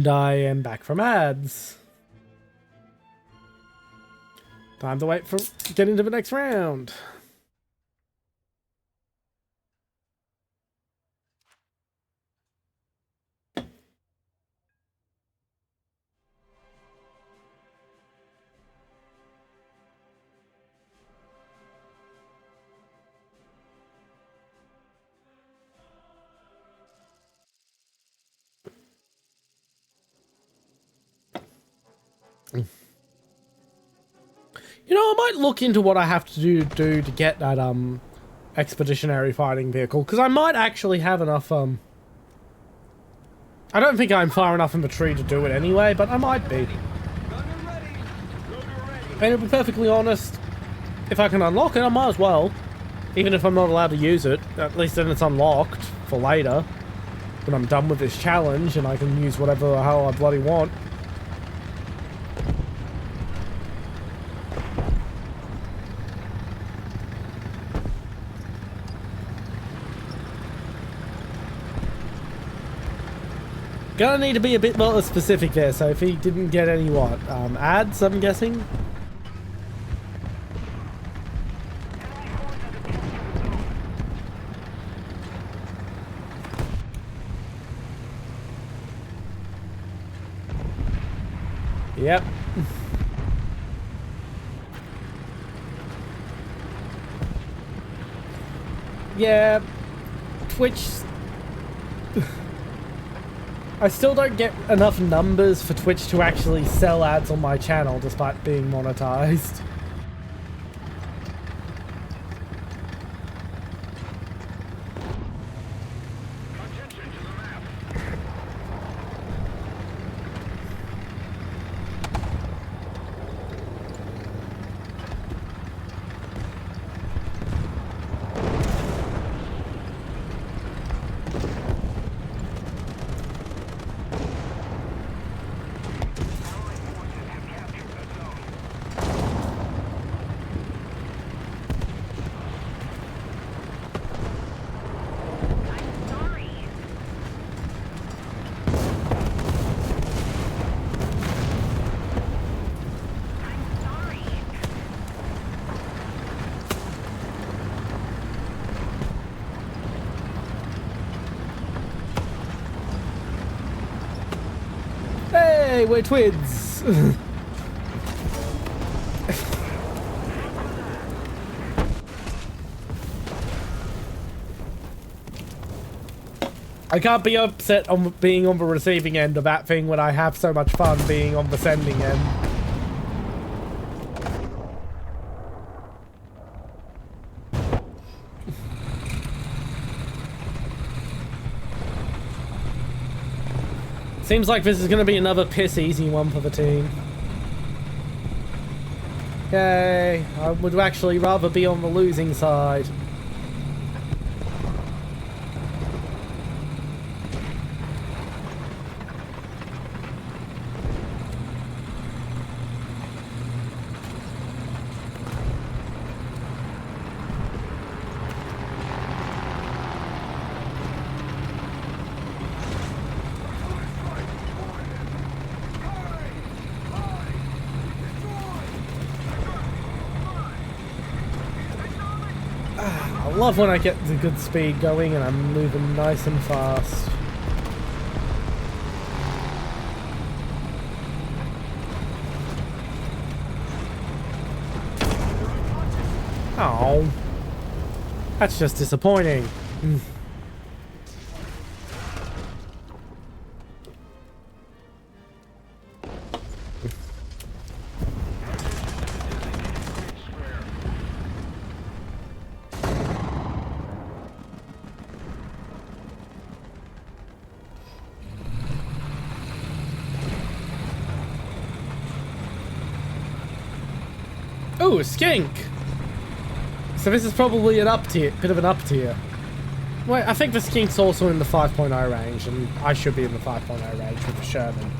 And I am back from ads. Time to wait for get into the next round. You know, I might look into what I have to do to get that expeditionary fighting vehicle, because I might actually have enough I don't think I'm far enough in the tree to do it anyway, but I might be. And to be perfectly honest, if I can unlock it, I might as well. Even if I'm not allowed to use it, at least then it's unlocked for later. When I'm done with this challenge and I can use whatever the hell I bloody want. Gonna need to be a bit more specific there, so if he didn't get any what? Ads, I'm guessing? Yep. Yeah. Twitch... I still don't get enough numbers for Twitch to actually sell ads on my channel despite being monetized. Hey, we're twins! I can't be upset on being on the receiving end of that thing when I have so much fun being on the sending end. Seems like this is going to be another piss easy one for the team. Yay, I would actually rather be on the losing side. I love when I get the good speed going and I'm moving nice and fast. Oh, that's just disappointing. Ooh, a skink! So this is probably an up tier, bit of an up tier. Wait, I think the skink's also in the 5.0 range, and I should be in the 5.0 range with the Sherman.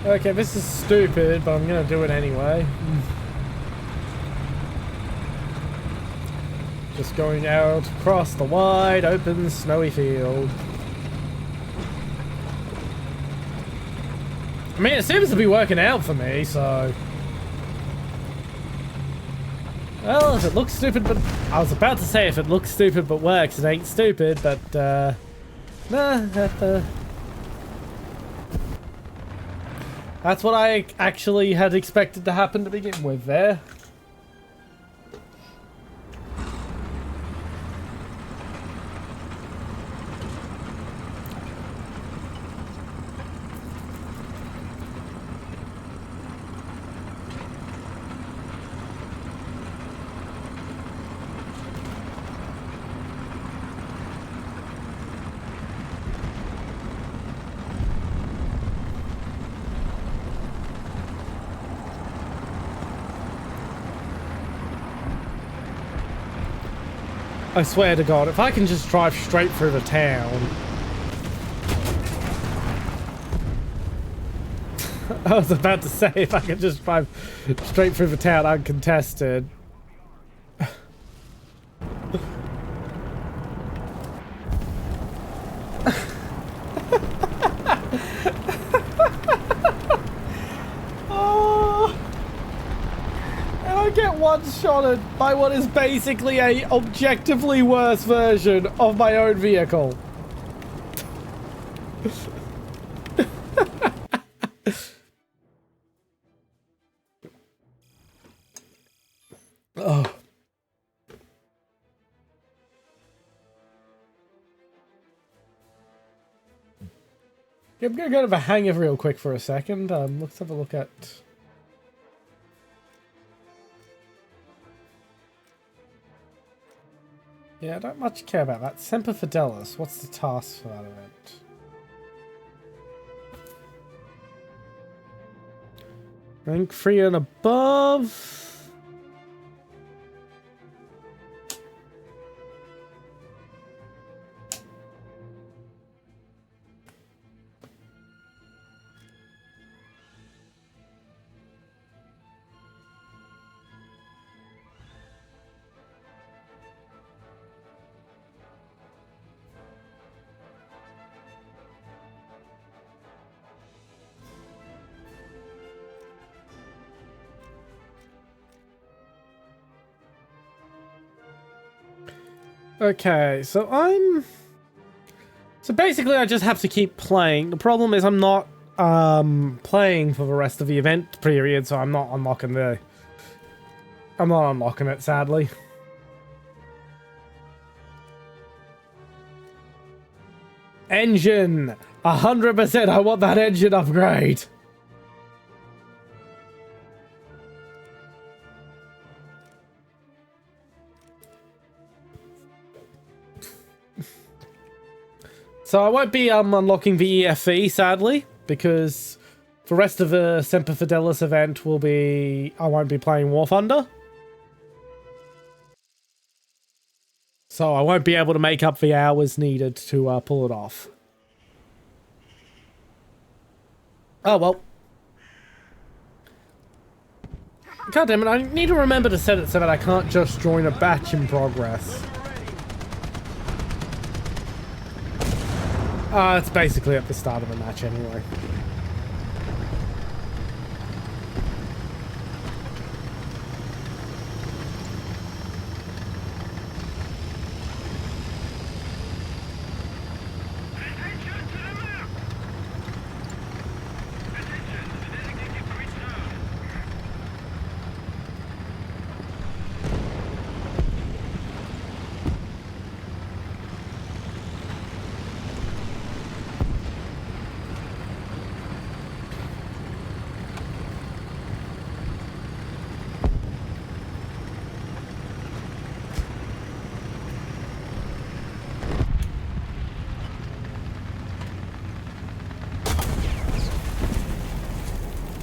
Okay, this is stupid, but I'm gonna do it anyway. Just going out across the wide open snowy field. I mean, it seems to be working out for me, so... Well, if it looks stupid, but... I was about to say if it looks stupid but works, it ain't stupid, but, nah, that's what I actually had expected to happen to begin with there. I swear to God, if I can just drive straight through the town. I was about to say, if I could just drive straight through the town uncontested. Get one-shotted by what is basically a objectively worse version of my own vehicle. Oh. I'm gonna go to the hangar real quick for a second. Let's have a look at... Yeah, I don't much care about that. Semper Fidelis, what's the task for that event? Rank 3 and above. Okay, so basically I just have to keep playing. The problem is I'm not playing for the rest of the event period, so I'm not unlocking it, sadly. Engine! 100%, I want that engine upgrade! So I won't be unlocking the EFE, sadly, because the rest of the Semper Fidelis event will be... I won't be playing Warthunder. So I won't be able to make up the hours needed to pull it off. Oh, well. God damn it, I need to remember to set it so that I can't just join a batch in progress. It's basically at the start of the match anyway.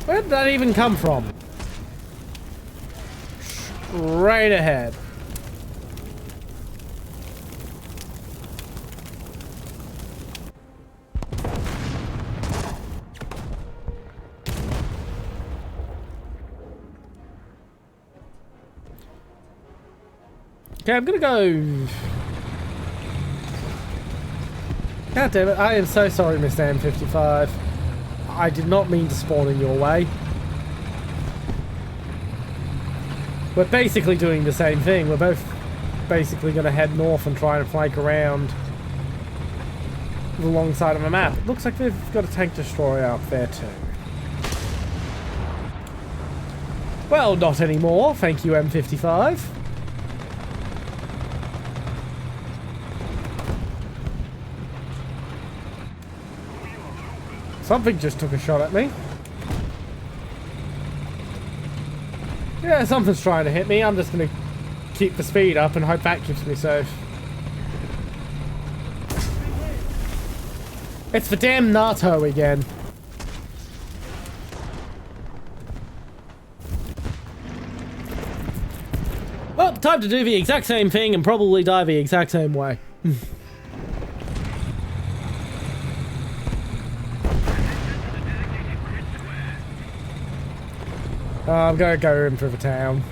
Where did that even come from? Straight ahead. Okay, I'm gonna go... God damn it, I am so sorry, Mr. M55. I did not mean to spawn in your way. We're basically doing the same thing. We're both basically going to head north and try and flank around the long side of the map. It looks like they've got a tank destroyer up there too. Well, not anymore. Thank you, M55. Something just took a shot at me. Yeah, something's trying to hit me. I'm just going to keep the speed up and hope that keeps me safe. It's the damn NATO again. Well, time to do the exact same thing and probably die the exact same way. I'm gonna go in for the town.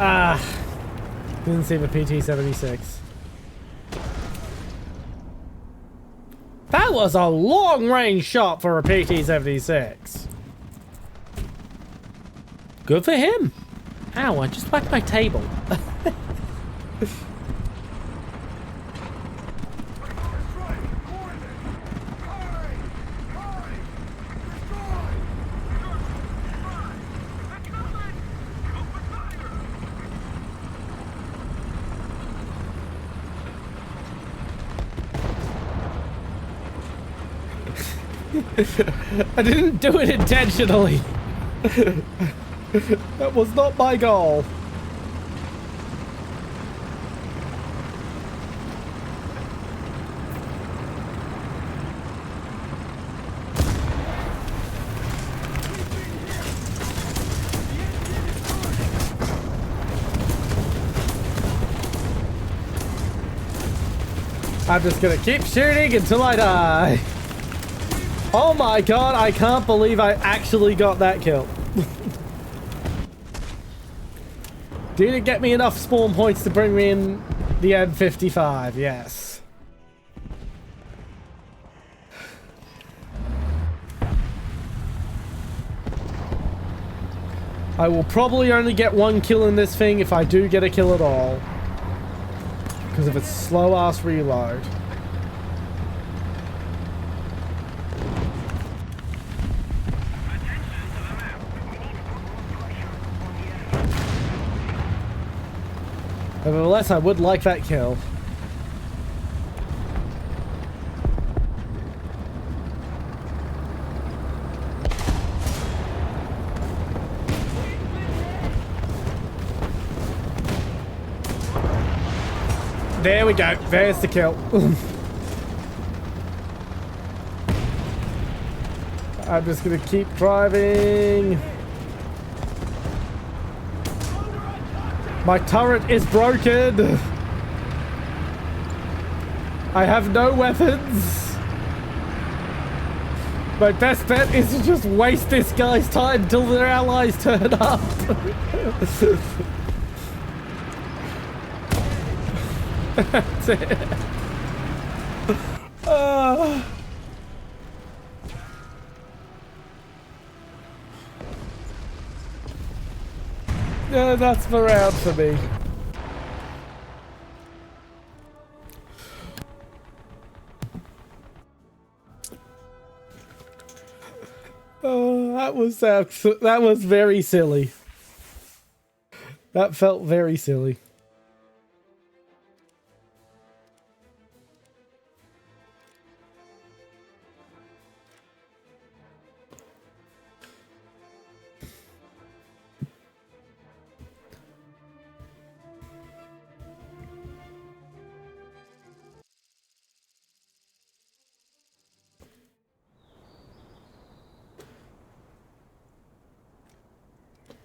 Ah, didn't see the PT-76. That was a long-range shot for a PT-76. Good for him. Ow, I just whacked my table. I didn't do it intentionally. That was not my goal. I'm just gonna keep shooting until I die. Oh my god, I can't believe I actually got that kill. Did it get me enough spawn points to bring me in the M55? Yes. I will probably only get one kill in this thing if I do get a kill at all. Because of its slow-ass reload. Nevertheless, I would like that kill. There we go. There's the kill. I'm just gonna keep driving. My turret is broken. I have no weapons. My best bet is to just waste this guy's time until their allies turn up. That's it. Yeah, that's the round for me. That was very silly. That felt very silly.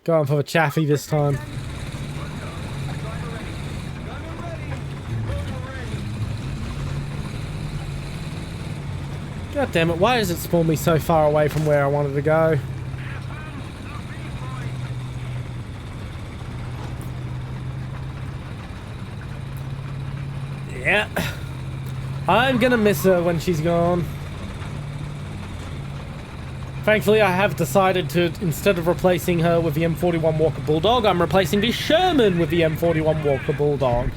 Going for the chaffee this time. God damn it, why does it spawn me so far away from where I wanted to go? Yeah. I'm gonna miss her when she's gone. Thankfully, I have decided to, instead of replacing her with the M41 Walker Bulldog, I'm replacing the Sherman with the M41 Walker Bulldog.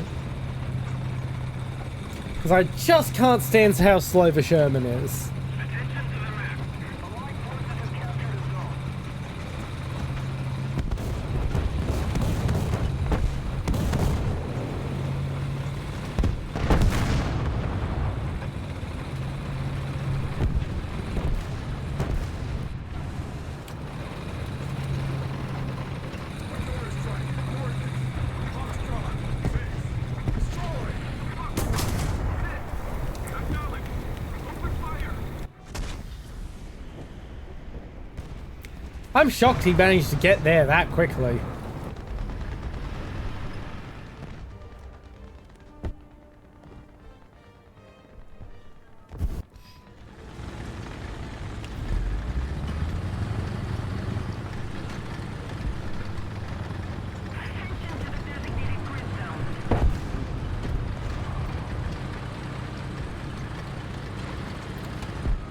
Because I just can't stand how slow the Sherman is. I'm shocked he managed to get there that quickly.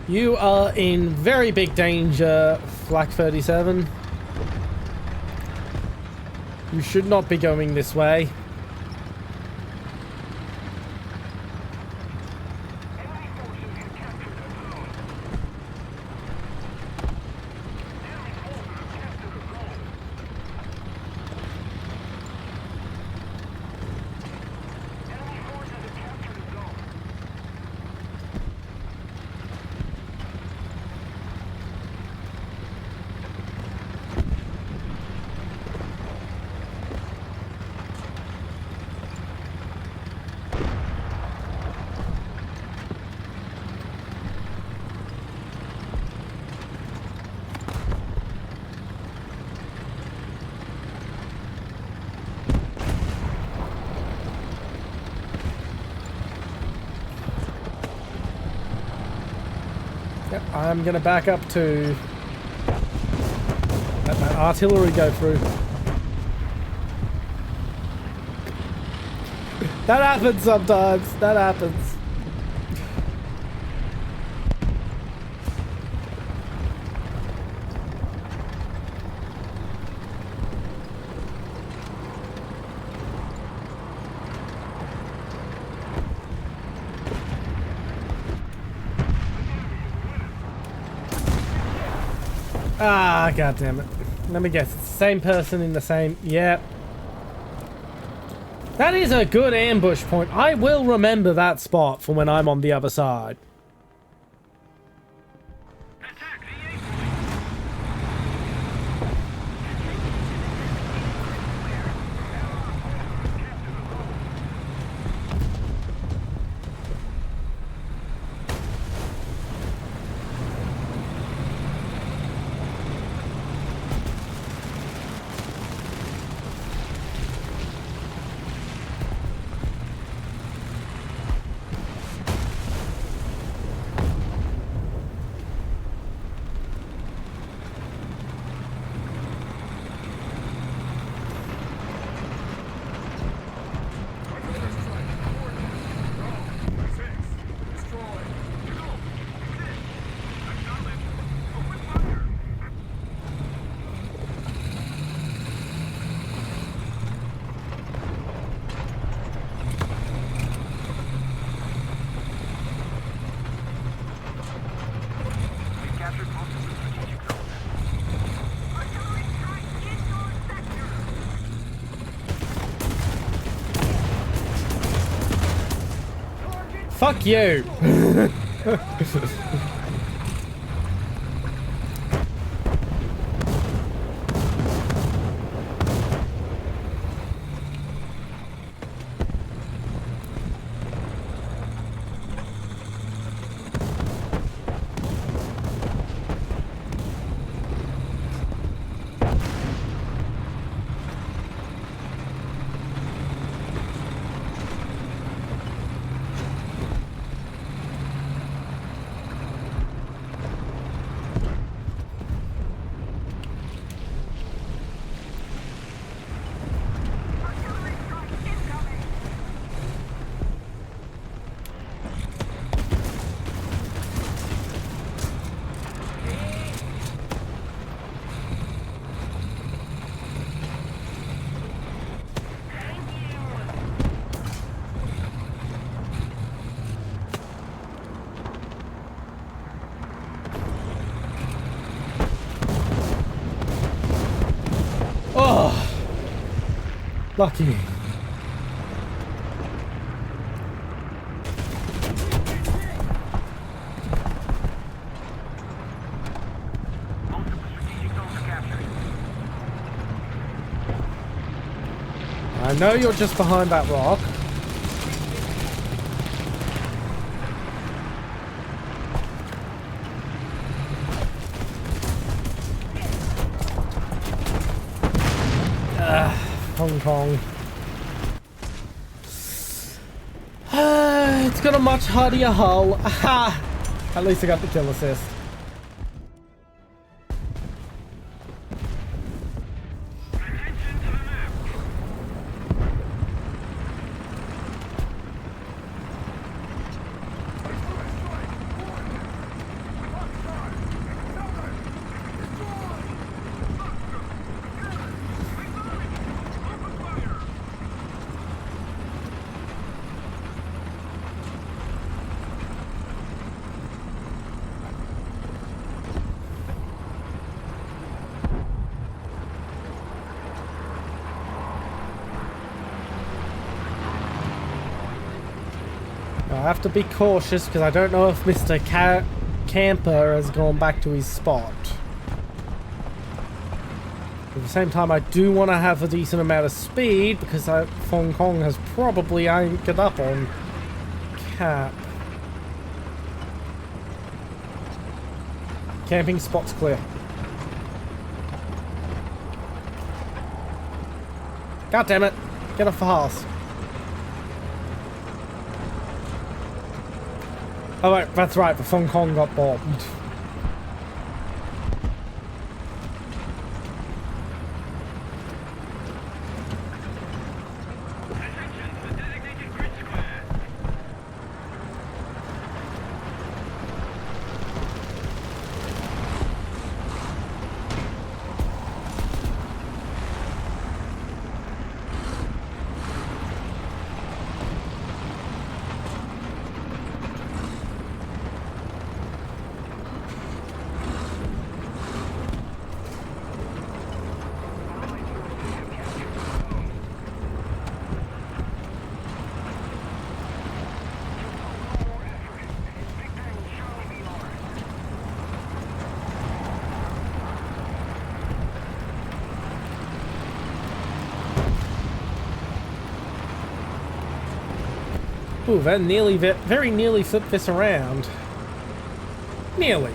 You are in very big danger, Flak 37. You should not be going this way. Yep, I'm gonna back up to let my artillery go through. That happens sometimes. That happens. Ah, god damn it. Let me guess. It's the same person in the same... Yep. That is a good ambush point. I will remember that spot for when I'm on the other side. Fuck you. Lucky. I know you're just behind that rock. Hong Kong. It's got a much hardier hull. Aha! At least I got the kill assist. I have to be cautious because I don't know if Mr. Camper has gone back to his spot. At the same time, I do want to have a decent amount of speed because Hong Kong has probably anchored up on Cap. Camping spot's clear. God damn it! Get off the horse. Oh wait, that's right, the Hong Kong got bombed. Ooh, that nearly, very nearly flipped this around. Nearly.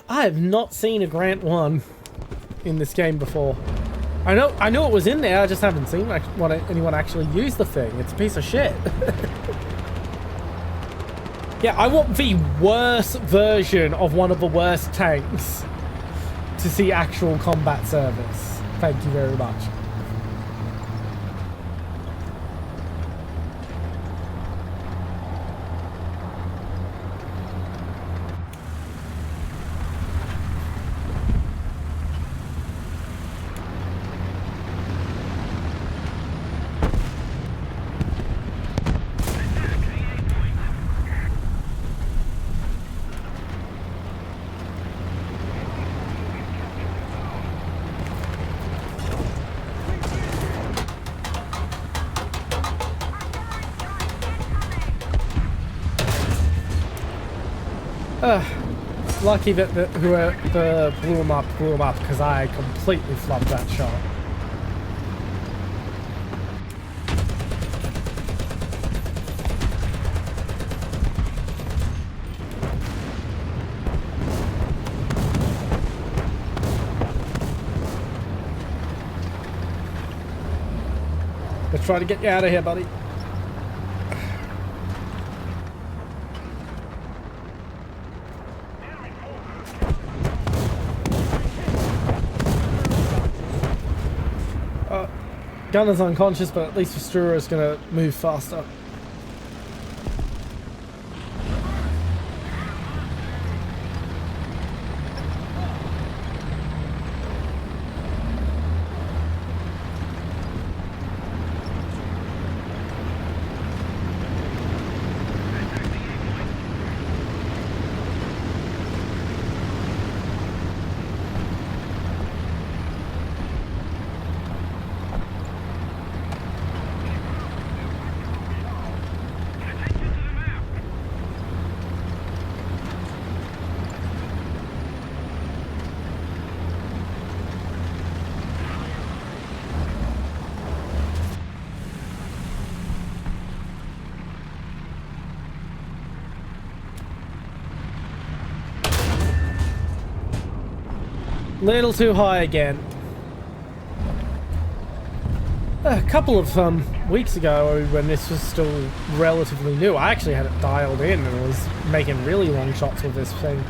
I have not seen a Grant 1 in this game before. I know it was in there, I just haven't seen anyone actually use the thing. It's a piece of shit. Yeah, I want the worst version of one of the worst tanks to see actual combat service. Thank you very much. Lucky that whoever blew him up, because I completely flubbed that shot. Let's try to get you out of here, buddy. Gunner's unconscious, but at least Strura's gonna move faster. Little too high again. A couple of weeks ago, when this was still relatively new, I actually had it dialed in and was making really long shots with this thing.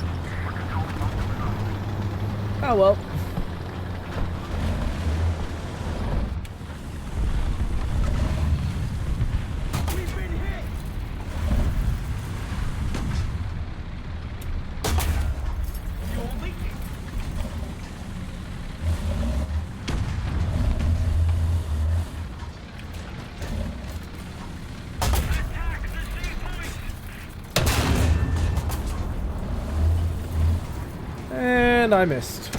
Oh well. And I missed.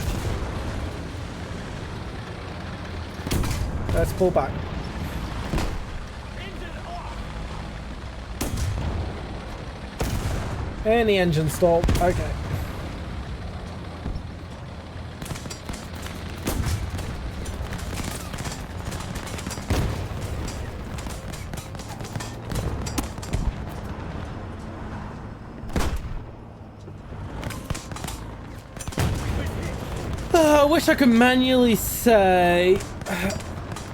Let's pull back. And the engine stalled. Okay. I wish I could manually say...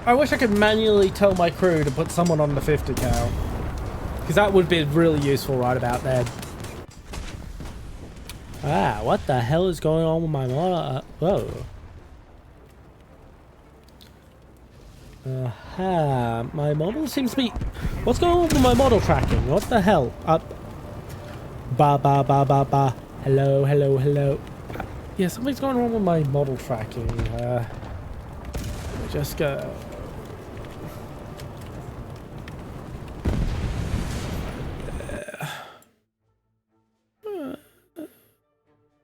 I wish I could manually tell my crew to put someone on the 50 cal. Because that would be really useful right about then. Ah, what the hell is going on with my model? Whoa. Aha, my model seems to be... What's going on with my model tracking? What the hell? Ba ba ba ba ba. Hello, hello, hello. Yeah, something's going wrong with my model tracking. Let me just go.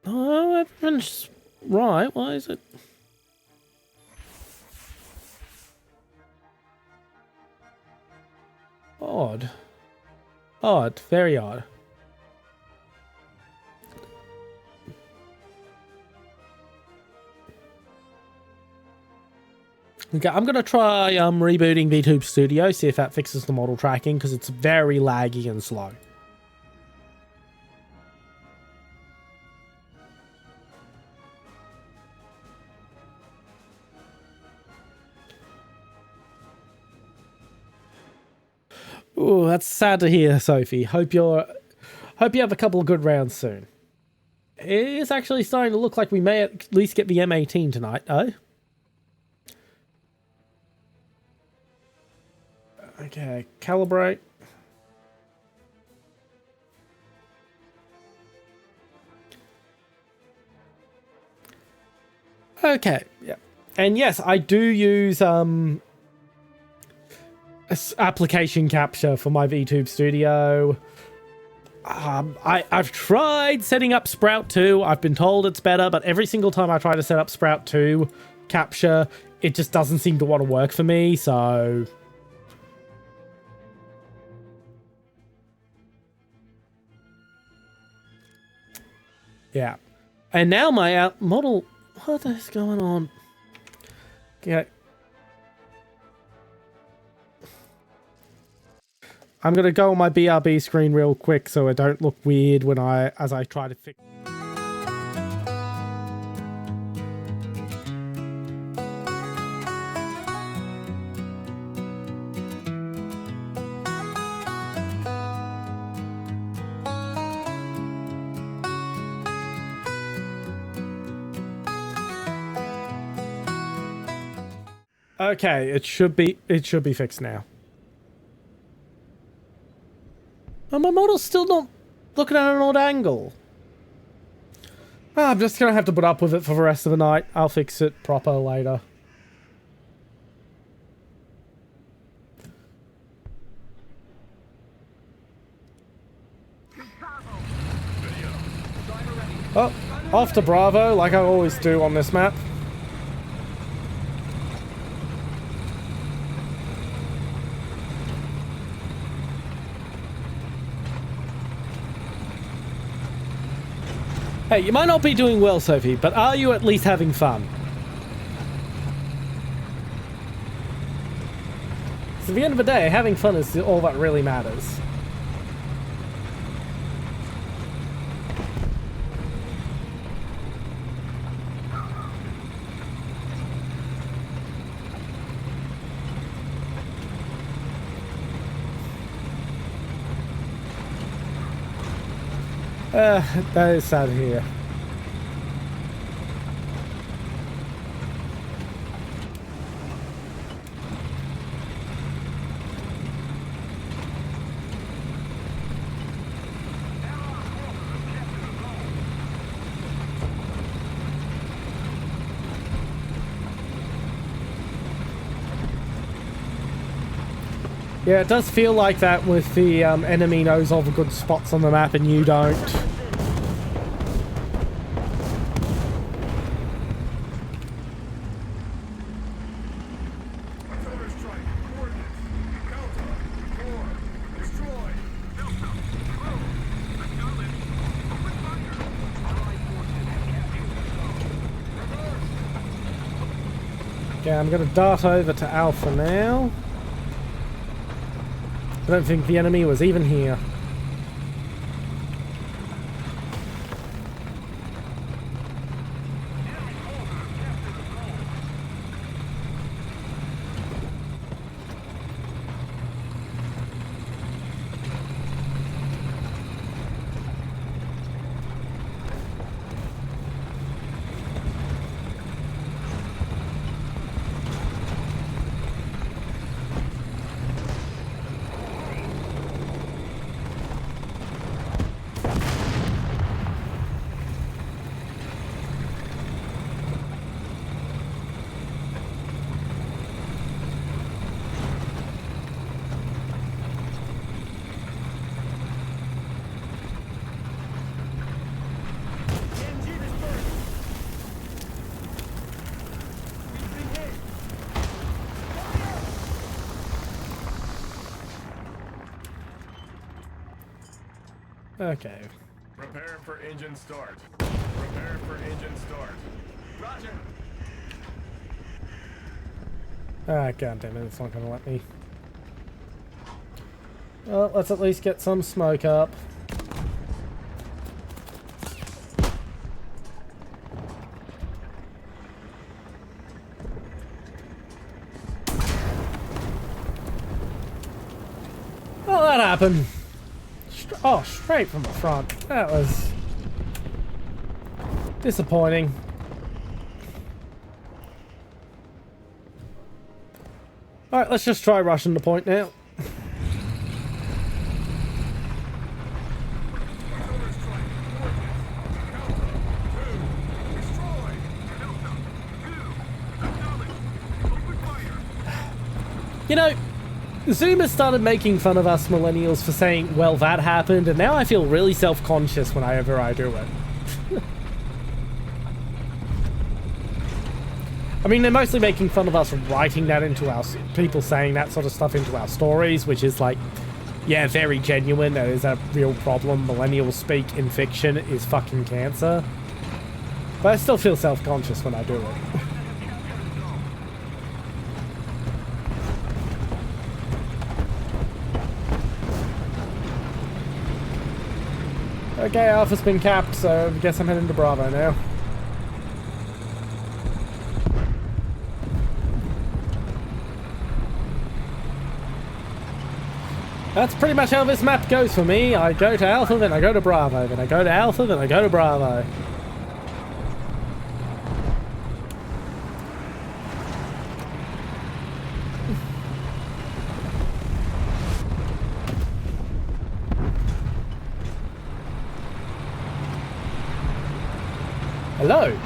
Oh, everything's right. Why is it? Odd. Odd. Very odd. Okay, I'm gonna try rebooting VTube Studio, see if that fixes the model tracking, because it's very laggy and slow. Oh, that's sad to hear, Sophie. Hope you have a couple of good rounds soon. It is actually starting to look like we may at least get the M18 tonight, though. Okay, calibrate. Okay, yeah. And yes, I do use application capture for my VTube Studio. I've tried setting up Sprout 2. I've been told it's better, but every single time I try to set up Sprout 2 capture, it just doesn't seem to want to work for me, so... Yeah. And now my model... What is going on? Okay. I'm going to go on my BRB screen real quick so I don't look weird when as I try to fix... Okay, it should be fixed now. Oh, my model's still not looking at an odd angle. I'm just gonna have to put up with it for the rest of the night. I'll fix it proper later. Oh, off to Bravo, like I always do on this map. Hey, you might not be doing well, Sophie, but are you at least having fun? So at the end of the day, having fun is all that really matters. That is sad here. Yeah, it does feel like that with the enemy knows all the good spots on the map and you don't. Okay, I'm going to dart over to Alpha now. I don't think the enemy was even here. Okay. Prepare for engine start. Prepare for engine start. Roger. Ah, goddammit, it's not gonna let me. Well, let's at least get some smoke up. Well, that happened. Oh, straight from the front. That was disappointing. Alright, let's just try rushing the point now. You know, Zoom has started making fun of us millennials for saying, well, that happened, and now I feel really self-conscious whenever I do it. I mean, they're mostly making fun of us writing that into our... people saying that sort of stuff into our stories, which is like, yeah, very genuine. That is a real problem. Millennial speak in fiction is fucking cancer. But I still feel self-conscious when I do it. Okay, Alpha's been capped, so I guess I'm heading to Bravo now. That's pretty much how this map goes for me. I go to Alpha, then I go to Bravo, then I go to Alpha, then I go to Bravo. Hello.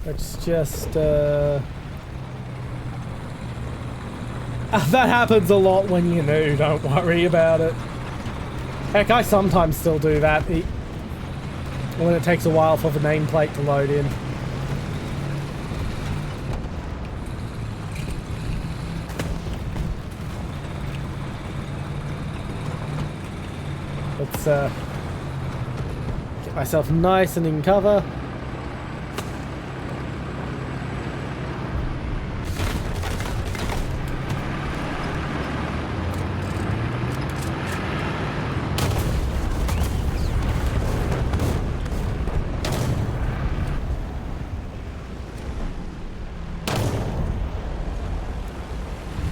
It's just, that happens a lot when you're new, don't worry about it. Heck, I sometimes still do that when it takes a while for the nameplate to load in. Let's get myself nice and in cover.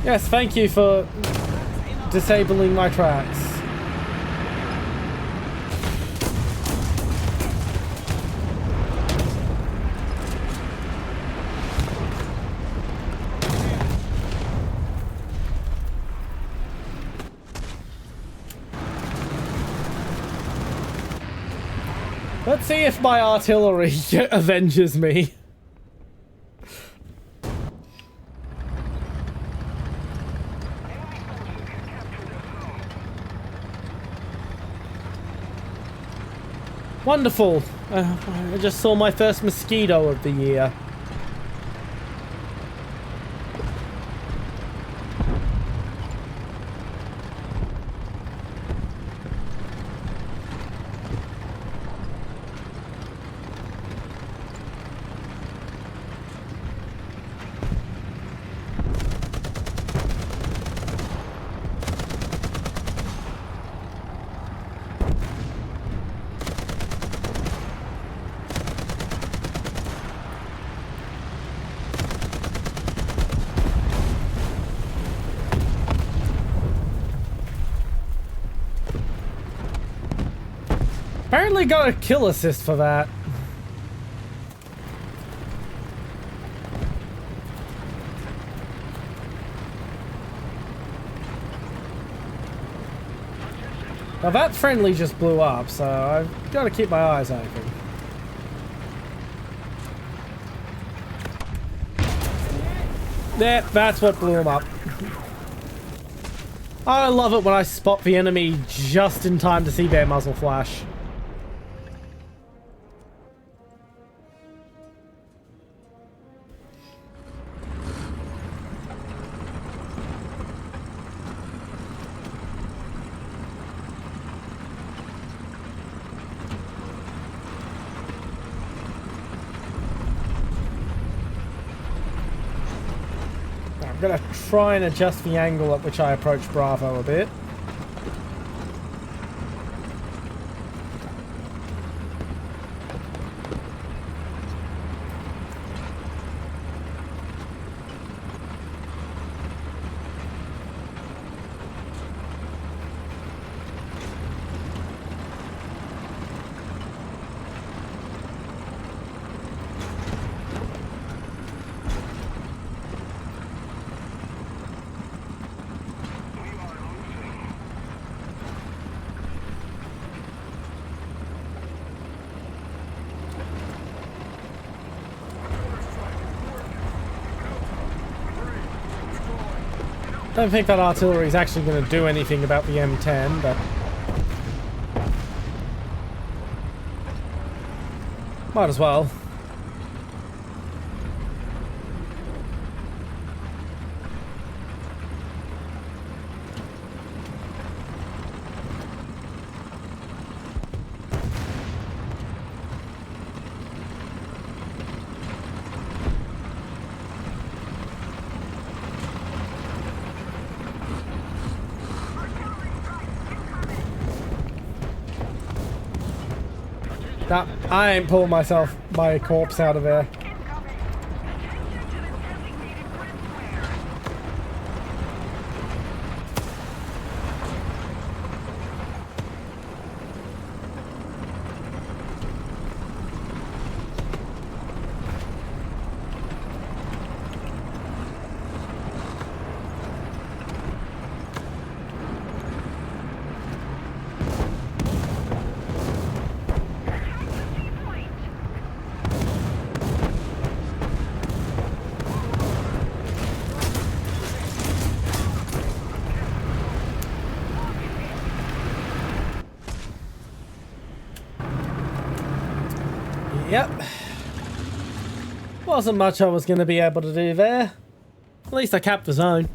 Yes, thank you for disabling my tracks. Let's see if my artillery avenges me. Wonderful. I just saw my first mosquito of the year. Apparently got a kill assist for that. Now that friendly just blew up, so I've got to keep my eyes open. Yeah, that's what blew him up. I love it when I spot the enemy just in time to see their muzzle flash. I'm going to try and adjust the angle at which I approach Bravo a bit. don't think that artillery is actually going to do anything about the M10, but might as well. Nah, I ain't pulling my corpse out of there. Yep. Wasn't much I was going to be able to do there. At least I capped the zone.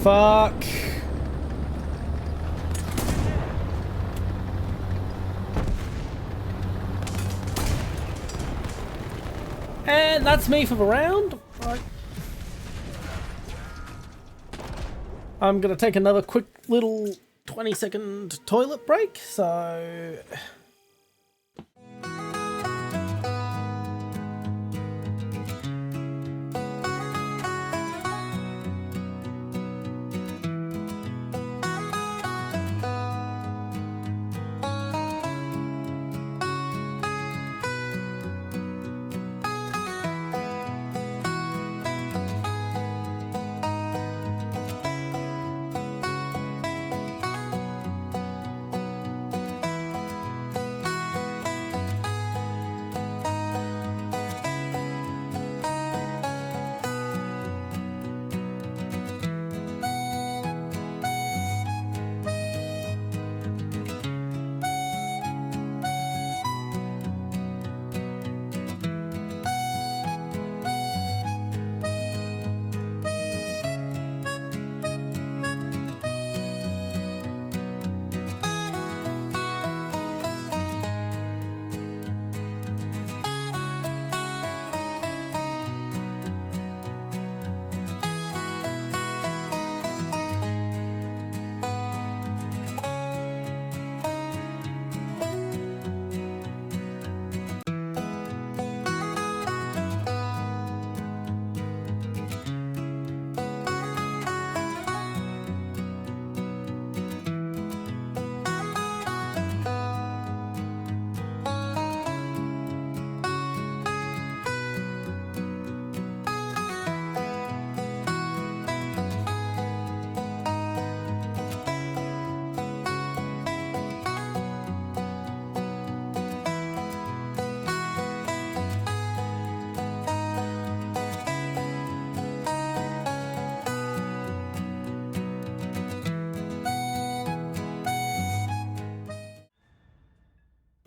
Fuck. And that's me for the round. Right. I'm gonna take another quick little 20-second toilet break, so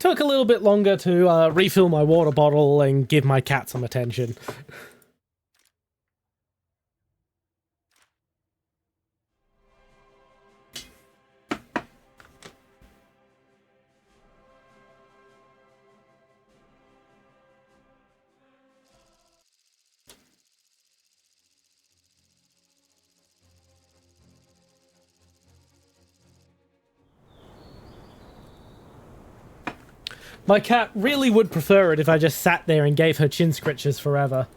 Took a little bit longer to refill my water bottle and give my cat some attention. My cat really would prefer it if I just sat there and gave her chin scratches forever.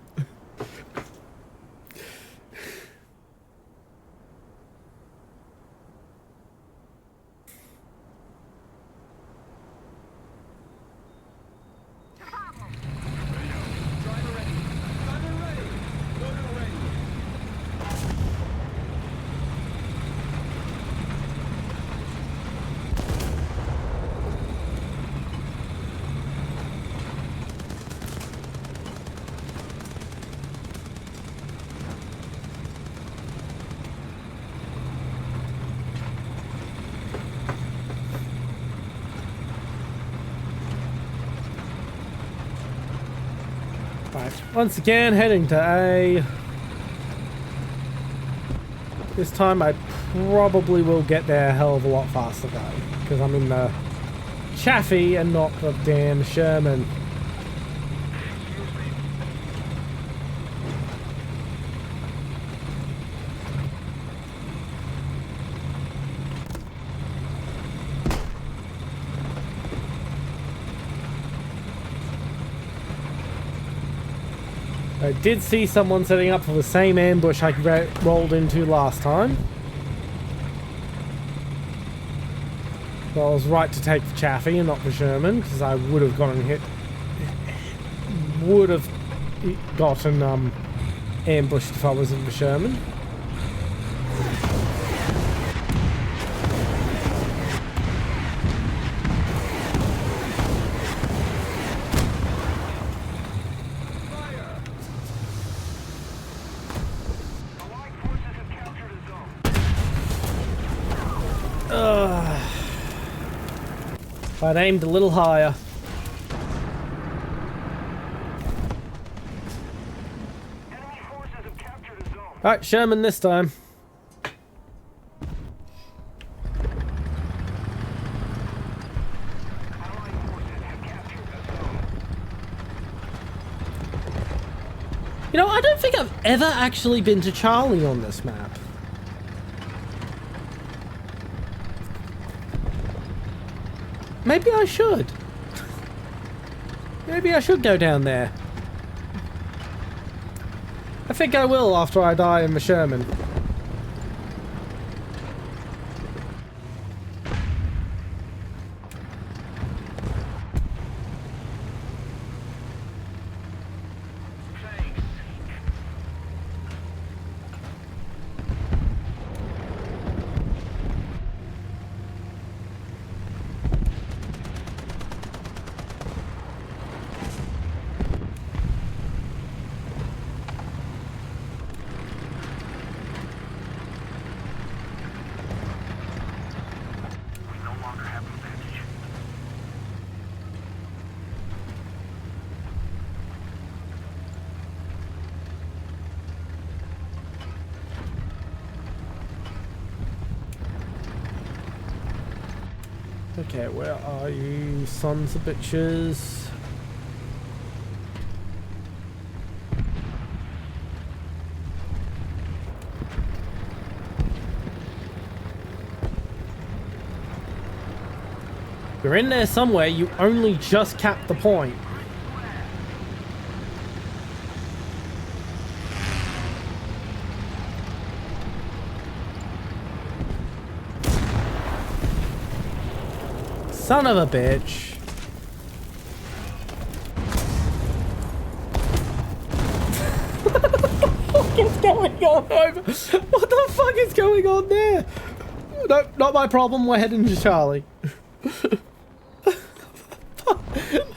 Once again, heading to A. This time I probably will get there a hell of a lot faster though, because I'm in the Chaffee and not the damn Sherman. I did see someone setting up for the same ambush I rolled into last time. So I was right to take the Chaffee and not the Sherman, because I would have gotten hit. Would have gotten ambushed if I was in the Sherman. If I'd aimed a little higher. Alright, Sherman this time. You know, I don't think I've ever actually been to Charlie on this map. Maybe I should. Maybe I should go down there. I think I will after I die in the Sherman. Okay, where are you, sons of bitches? You're in there somewhere, you only just capped the point. Son of a bitch. What is going on over? What the fuck is going on there? No, not my problem. We're heading to Charlie.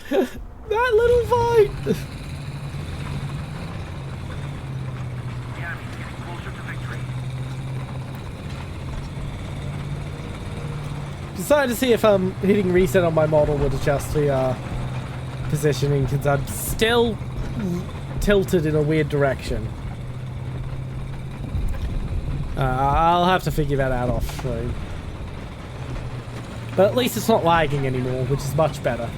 That little fight. decided to see if hitting reset on my model would adjust the positioning, because I'm still tilted in a weird direction. I'll have to figure that out off screen. But at least it's not lagging anymore, which is much better.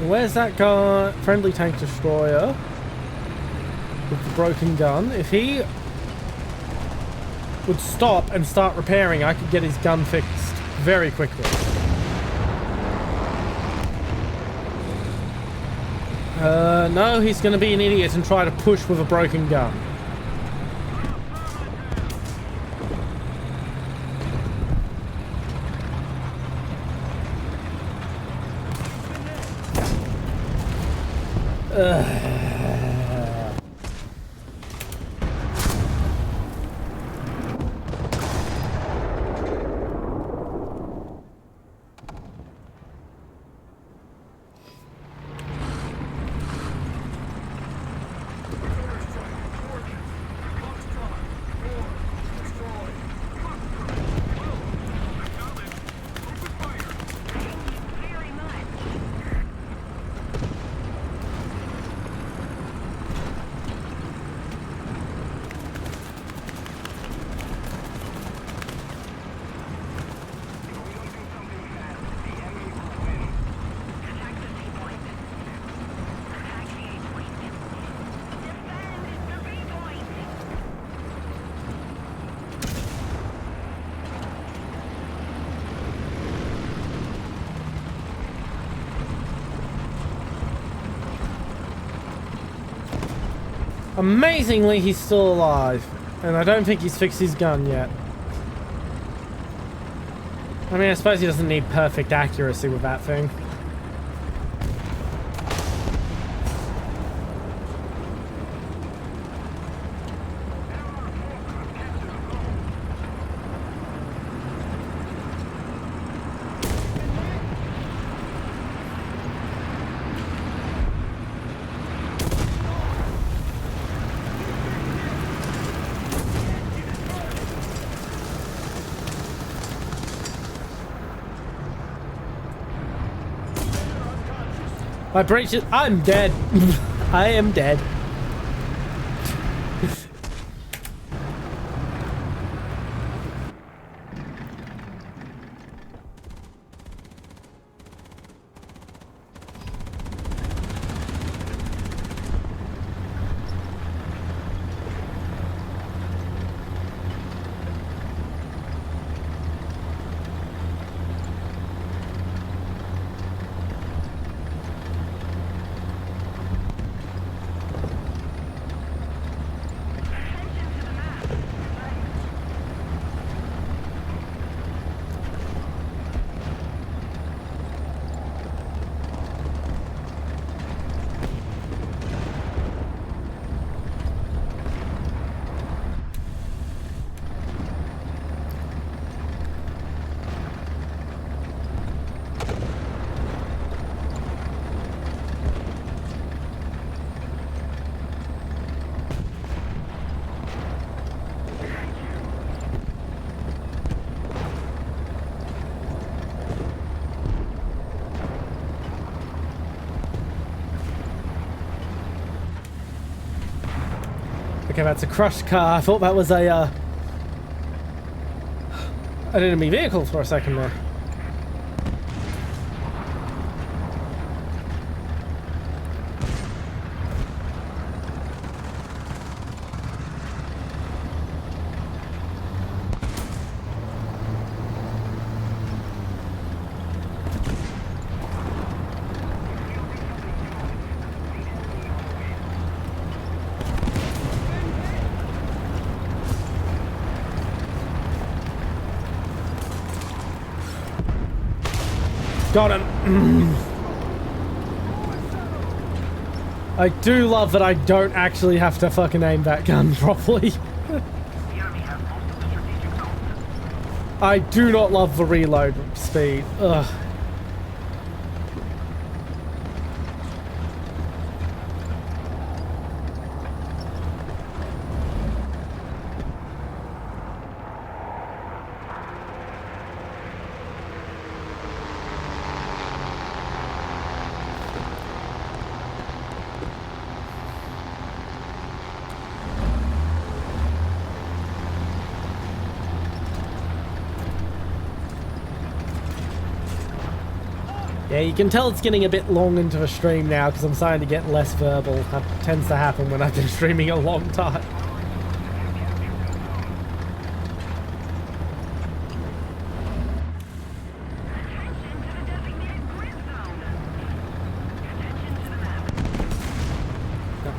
Where's that guy? Friendly tank destroyer with the broken gun. If he would stop and start repairing, I could get his gun fixed very quickly. No, he's going to be an idiot and try to push with a broken gun. Amazingly, he's still alive, and I don't think he's fixed his gun yet. I mean, I suppose he doesn't need perfect accuracy with that thing. I breached it. I'm dead. I am dead. Okay, that's a crushed car. I thought that was a an enemy vehicle for a second there. Got him. I do love that I don't actually have to fucking aim that gun properly. I do not love the reload speed. Ugh. Yeah, you can tell it's getting a bit long into the stream now because I'm starting to get less verbal. That tends to happen when I've been streaming a long time.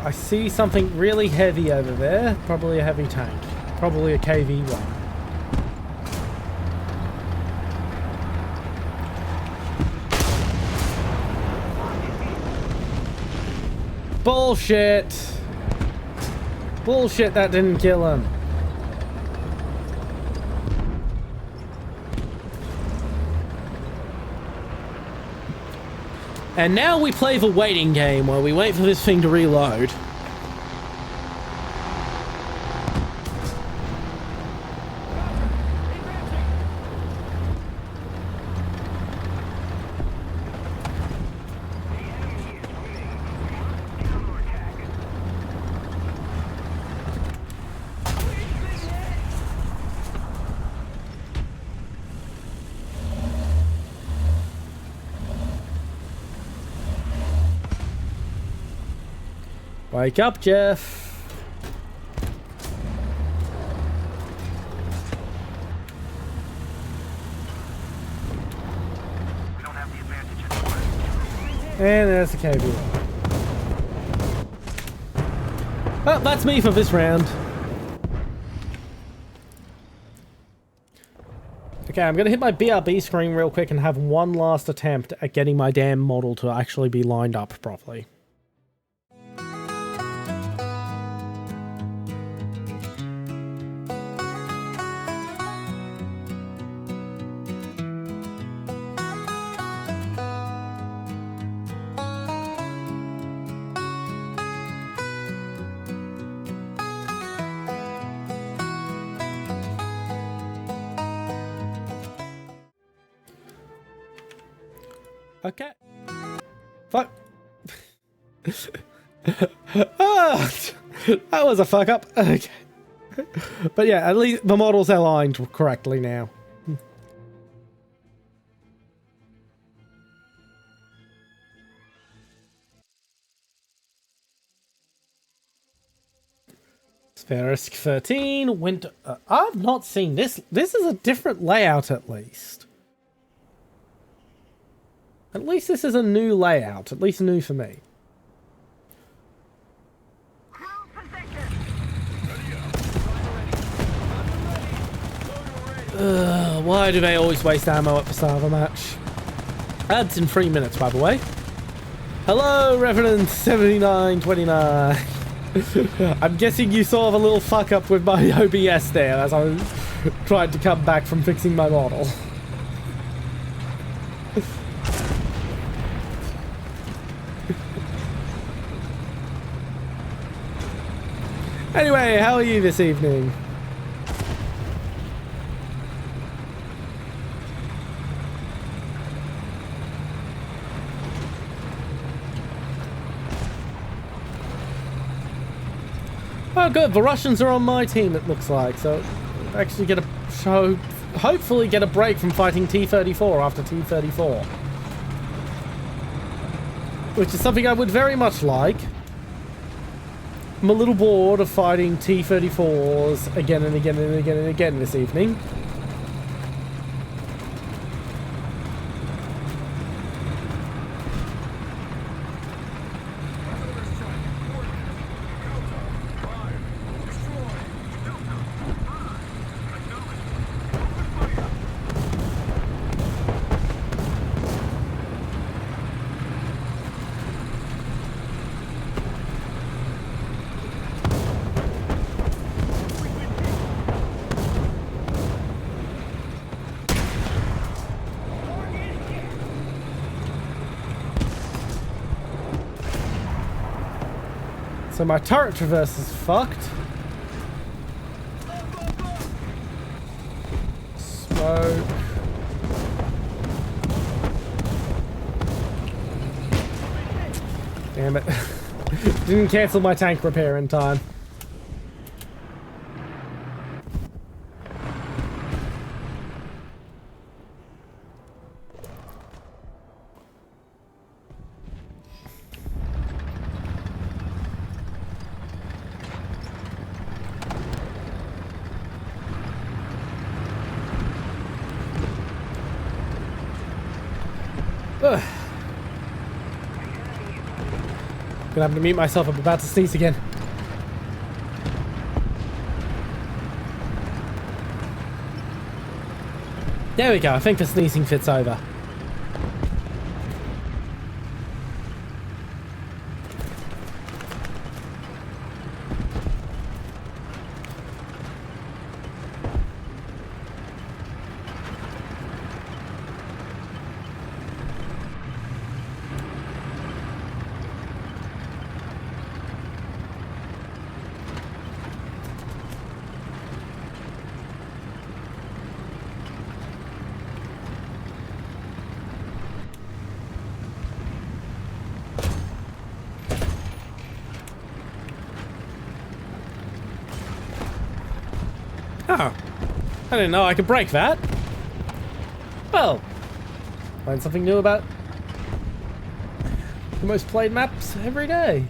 I see something really heavy over there. Probably a heavy tank. Probably a KV-1. Bullshit! Bullshit, that didn't kill him. And now we play the waiting game where we wait for this thing to reload. Wake up, Jeff. We don't have the advantage anymore. And there's the cable. Well, that's me for this round. Okay, I'm gonna hit my BRB screen real quick and have one last attempt at getting my damn model to actually be lined up properly. Okay. Fuck. Ah, that was a fuck up. Okay. But yeah, at least the model's aligned correctly now. Spherisk 13, Winter... I've not seen this. This is a different layout at least. At least this is a new layout. At least new for me. Why do they always waste ammo at the start of a match? Ads in 3 minutes, by the way. Hello, Revenant 7929. I'm guessing you saw the little fuck up with my OBS there as I was trying to come back from fixing my model. Anyway, how are you this evening? Oh good, the Russians are on my team it looks like, so actually get a show, hopefully get a break from fighting T-34 after T-34. Which is something I would very much like. I'm a little bored of fighting T-34s again and again and again and again this evening. So my turret traverse is fucked. Smoke. Damn it. Didn't cancel my tank repair in time. Ugh. Gonna have to mute myself. I'm about to sneeze again. There we go. I think the sneezing fit's over. Oh, I didn't know I could break that. Well, learn something new about the most played maps every day.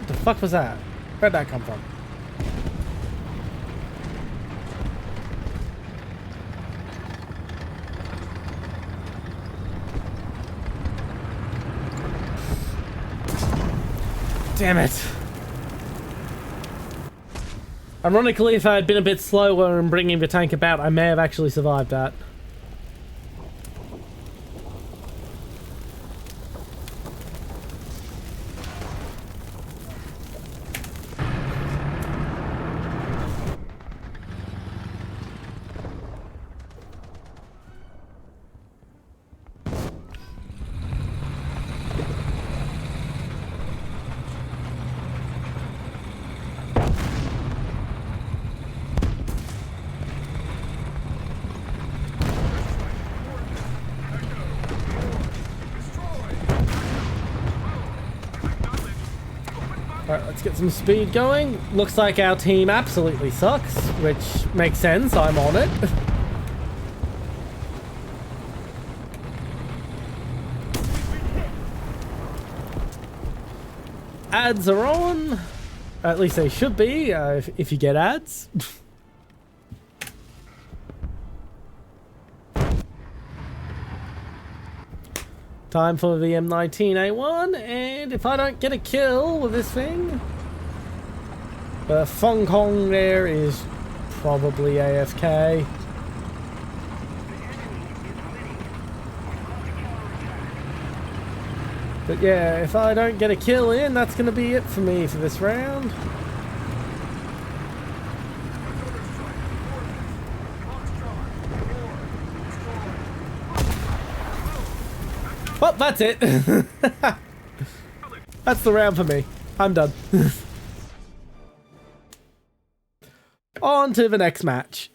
What the fuck was that? Where'd that come from? Damn it. Ironically, if I had been a bit slower in bringing the tank about, I may have actually survived that. Alright, let's get some speed going. Looks like our team absolutely sucks, which makes sense. I'm on it. Ads are on. At least they should be, if you get ads. Time for the M19A1, and if I don't get a kill with this thing, the Fong Kong there is probably AFK. But yeah, if I don't get a kill in, that's going to be it for me for this round. Well, that's it. That's the round for me. I'm done. On to the next match.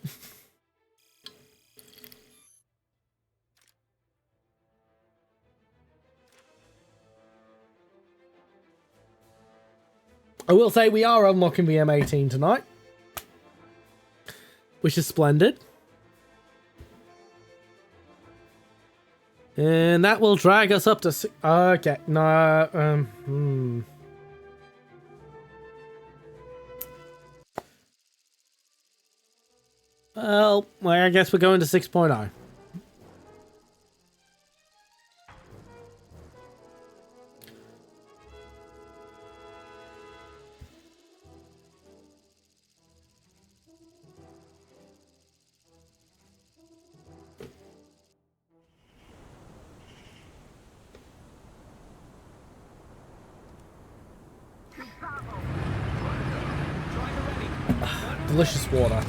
I will say we are unlocking the M18 tonight, which is splendid. And that will drag us up to... Okay, no, Well, I guess we're going to 6.0. Delicious water.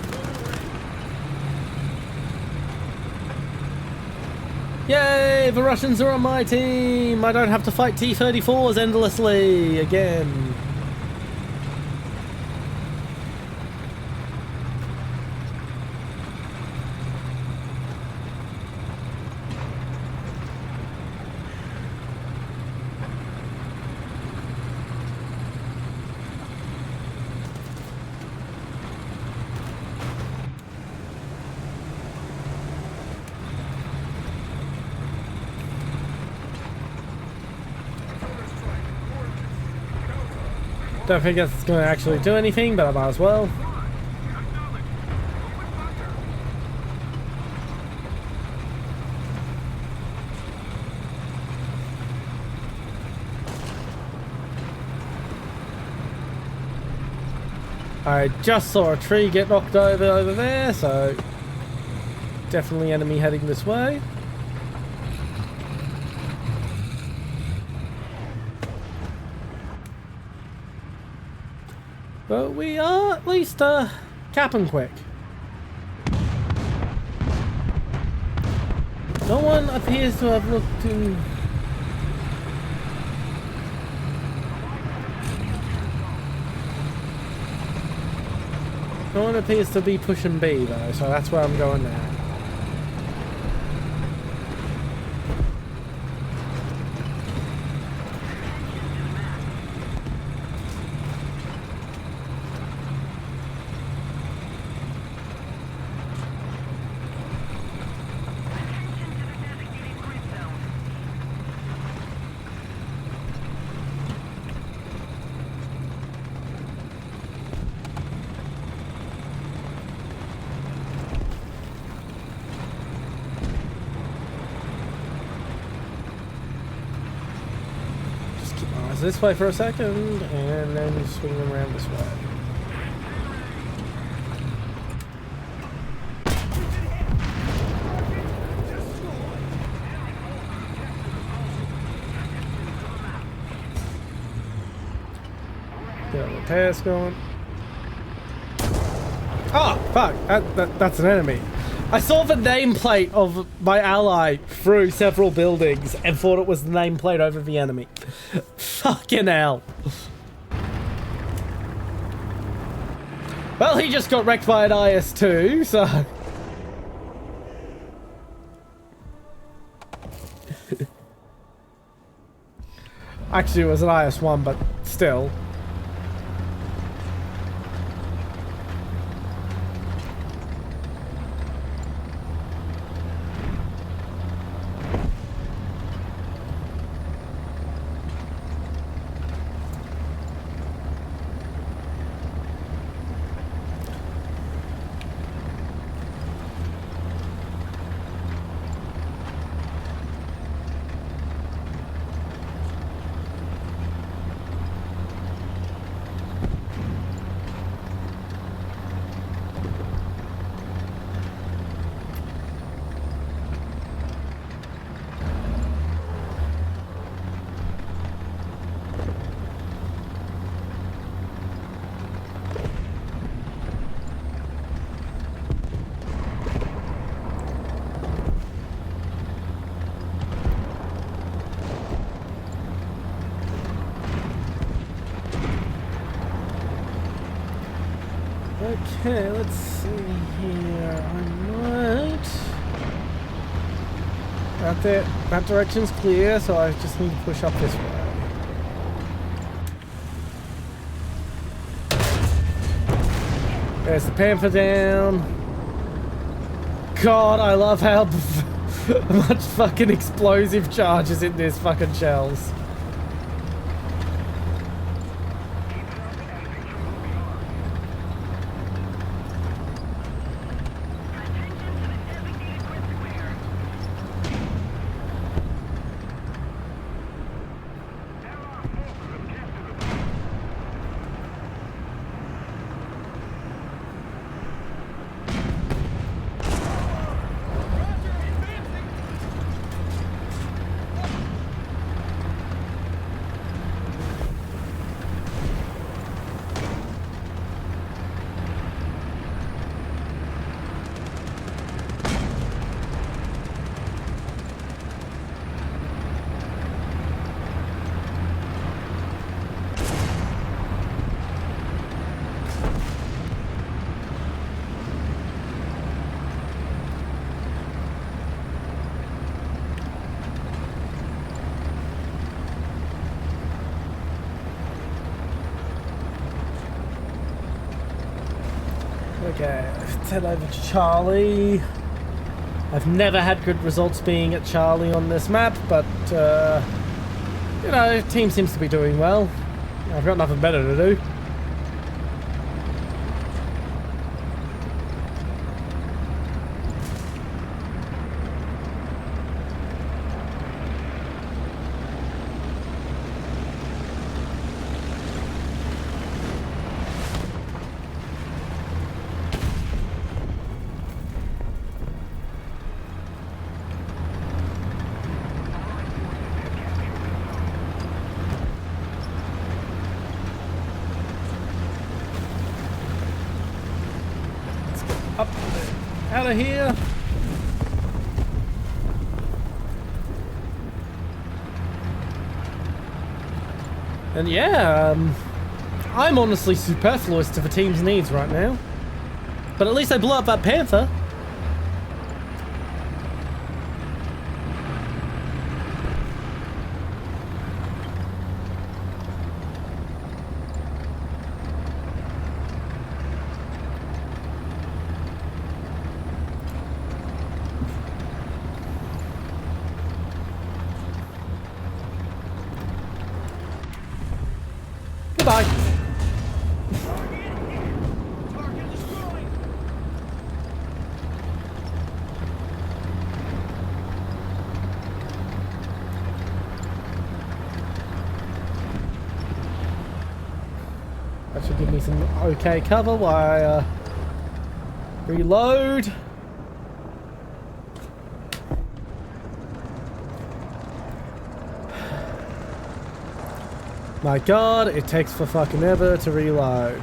Yay, the Russians are on my team! I don't have to fight T-34s endlessly again. Don't think it's going to actually do anything, but I might as well. I just saw a tree get knocked over there, so definitely enemy heading this way. But we are at least capping quick. No one appears to have looked in. No one appears to be pushing B though, so that's where I'm going now. This way for a second, and then swing around this way. Get the pass going. Oh, fuck! That's an enemy. I saw the nameplate of my ally through several buildings and thought it was the nameplate over the enemy. Fucking hell. Well, he just got wrecked by an IS-2, so... Actually, it was an IS-1, but still. Okay, let's see here. I might... That direction's clear, so I just need to push up this way. There's the Panther down. God, I love how much fucking explosive charge is in this fucking shells. Okay, let's head over to Charlie. I've never had good results being at Charlie on this map, but, you know, team seems to be doing well. I've got nothing better to do. Up, out of here. And yeah, I'm honestly superfluous to the team's needs right now. But at least I blew up that Panther. Goodbye. That should give me some okay cover while I reload. My god, it takes for fucking ever to reload.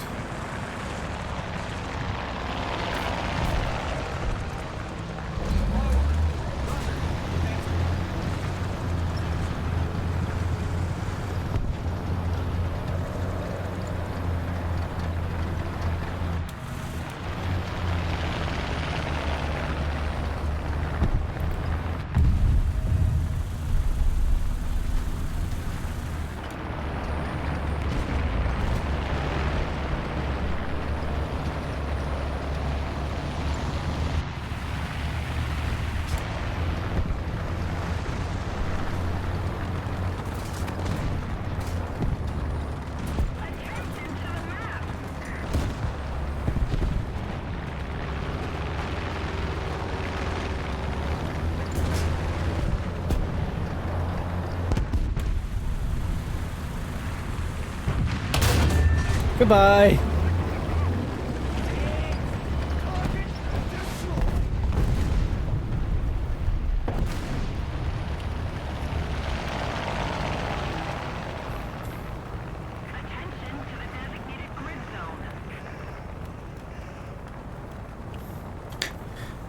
Goodbye.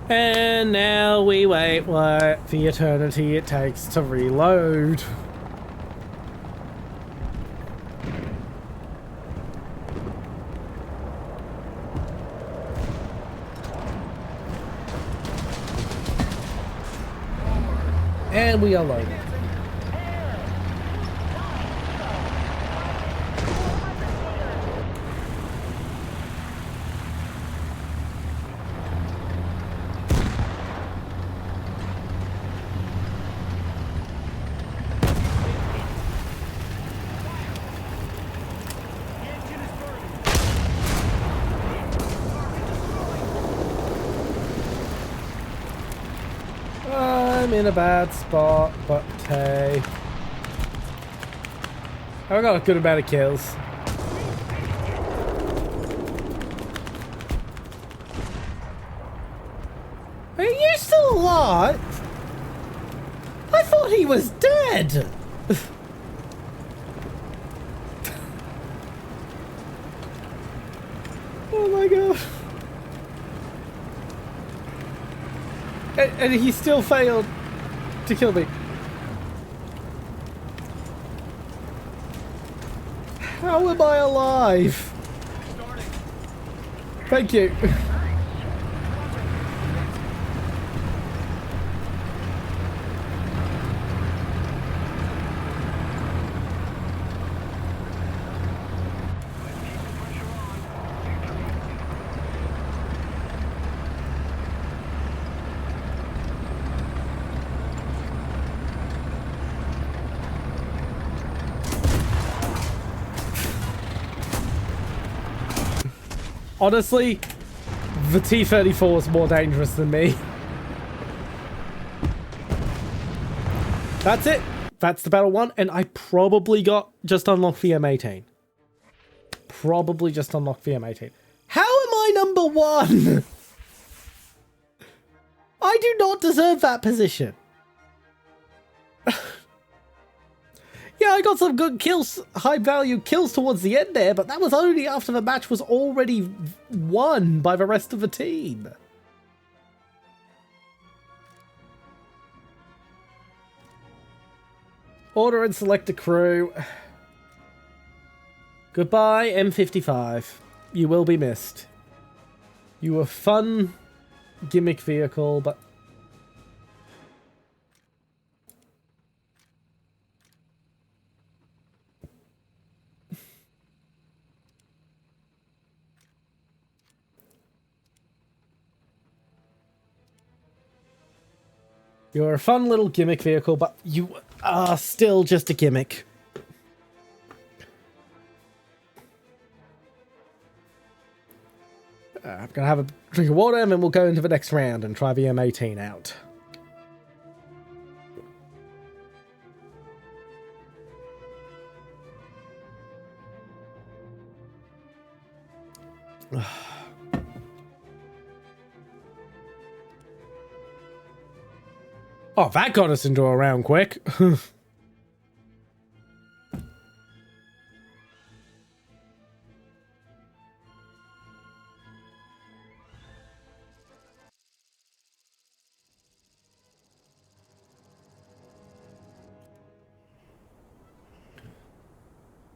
And now we wait what the eternity it takes to reload. And we are loaded. I'm in a bad spot, but hey. I got a good amount of kills. Are you still alive? I thought he was dead! Oh my god. And he still failed to kill me. How am I alive? Thank you. Honestly, the T-34 is more dangerous than me. That's it. That's the battle one, and I probably just unlocked the M18. Probably just unlocked the M18. How am I number 1? I do not deserve that position. Yeah, I got some good kills, high value kills towards the end there, but that was only after the match was already won by the rest of the team. Order and select a crew. Goodbye, M55. You will be missed. You were fun gimmick vehicle, but... You're a fun little gimmick vehicle, but you are still just a gimmick. I'm gonna have a drink of water and then we'll go into the next round and try the M18 out. Oh, that got us into a round quick.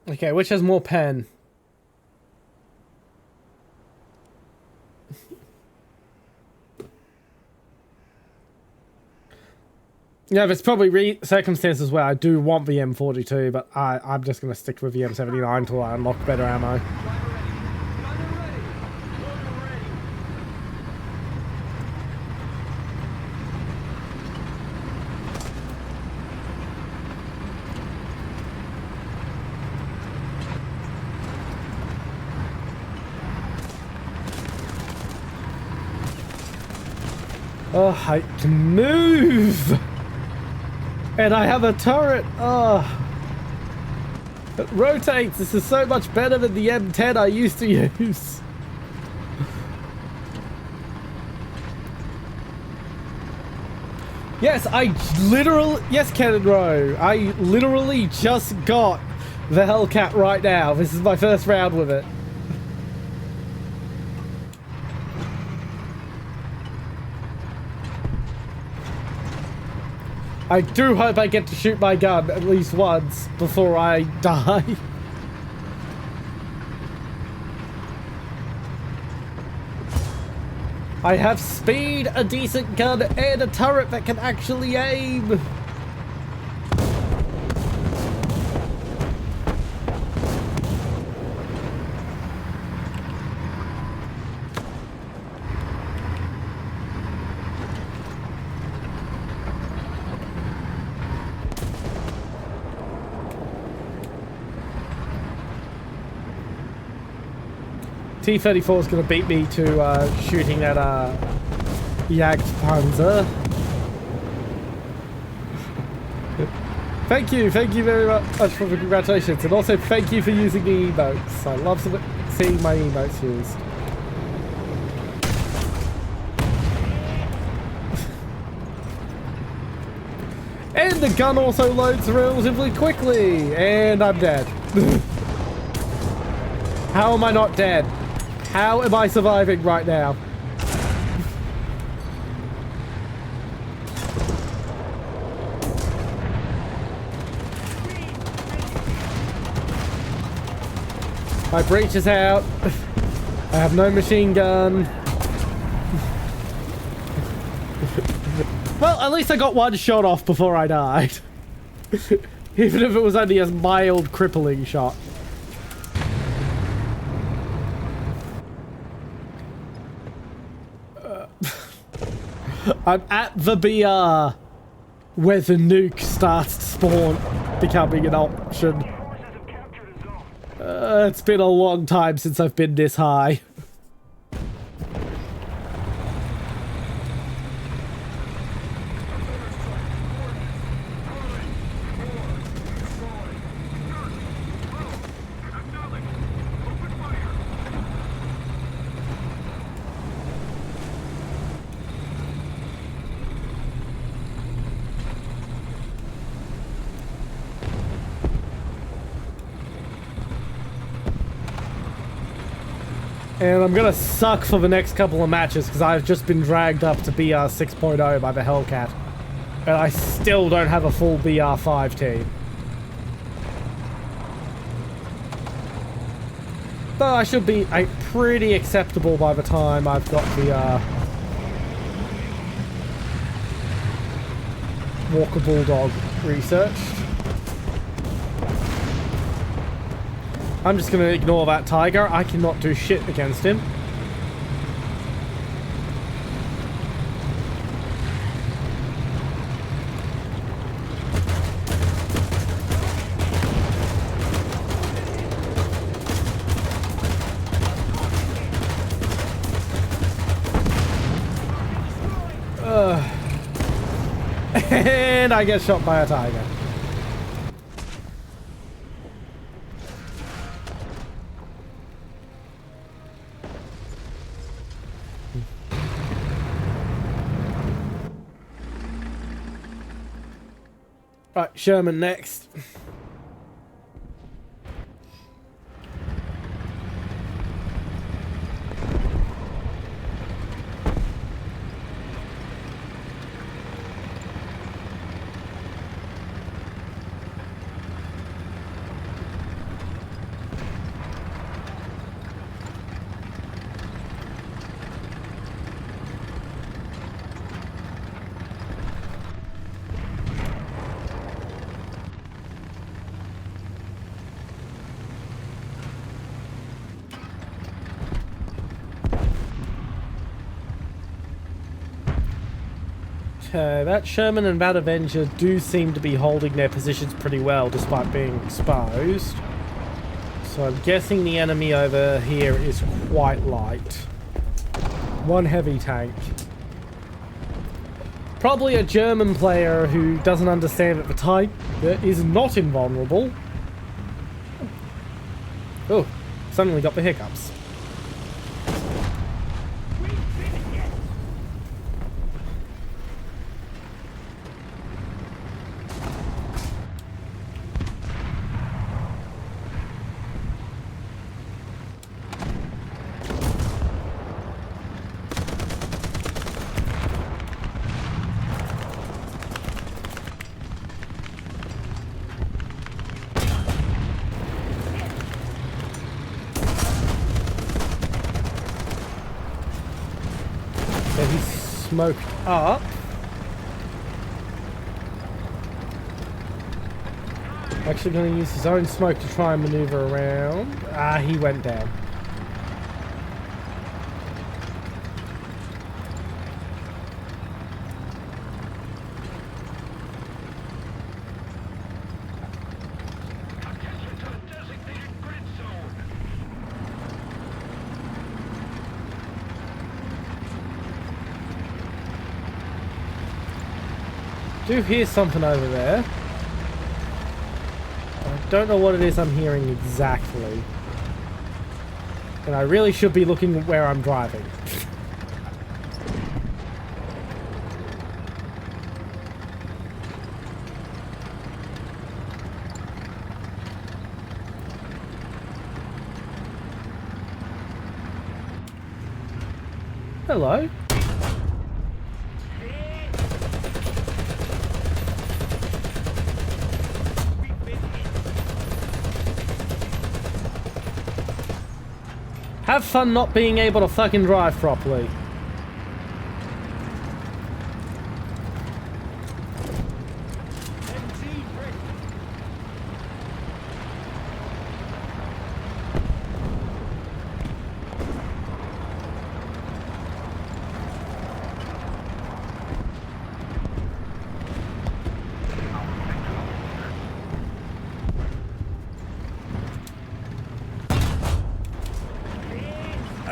Okay, which has more pen? Yeah, there's probably circumstances where I do want the M42, but I'm just going to stick with the M79 until I unlock better ammo. Oh, I can move! And I have a turret! Oh. It rotates! This is so much better than the M10 I used to use! Yes, yes, Cannon Row! I literally just got the Hellcat right now. This is my first round with it. I do hope I get to shoot my gun at least once before I die. I have speed, a decent gun, and a turret that can actually aim. T-34 is going to beat me to shooting that Jagdpanzer. Thank you very much for the congratulations, and also thank you for using the emotes. I love seeing my emotes used. And the gun also loads relatively quickly, and I'm dead. How am I not dead? How am I surviving right now? My breach is out. I have no machine gun. Well, at least I got one shot off before I died. Even if it was only a mild crippling shot. I'm at the BR where the nuke starts to spawn, becoming an option. It's been a long time since I've been this high. And I'm gonna suck for the next couple of matches because I've just been dragged up to BR 6.0 by the Hellcat. And I still don't have a full BR 5 team. Though I should be pretty acceptable by the time I've got the Walker Bulldog researched. I'm just going to ignore that tiger. I cannot do shit against him. And I get shot by a tiger. Right, Sherman next. Okay, that Sherman and that Avenger do seem to be holding their positions pretty well despite being exposed. So I'm guessing the enemy over here is quite light. One heavy tank. Probably a German player who doesn't understand that the Tiger is not invulnerable. Oh, suddenly got the hiccups. So he's smoked up. Actually going to use his own smoke to try and maneuver around. Ah, he went down. Do hear something over there. I don't know what it is I'm hearing exactly. And I really should be looking at where I'm driving. Hello. Have fun not being able to fucking drive properly.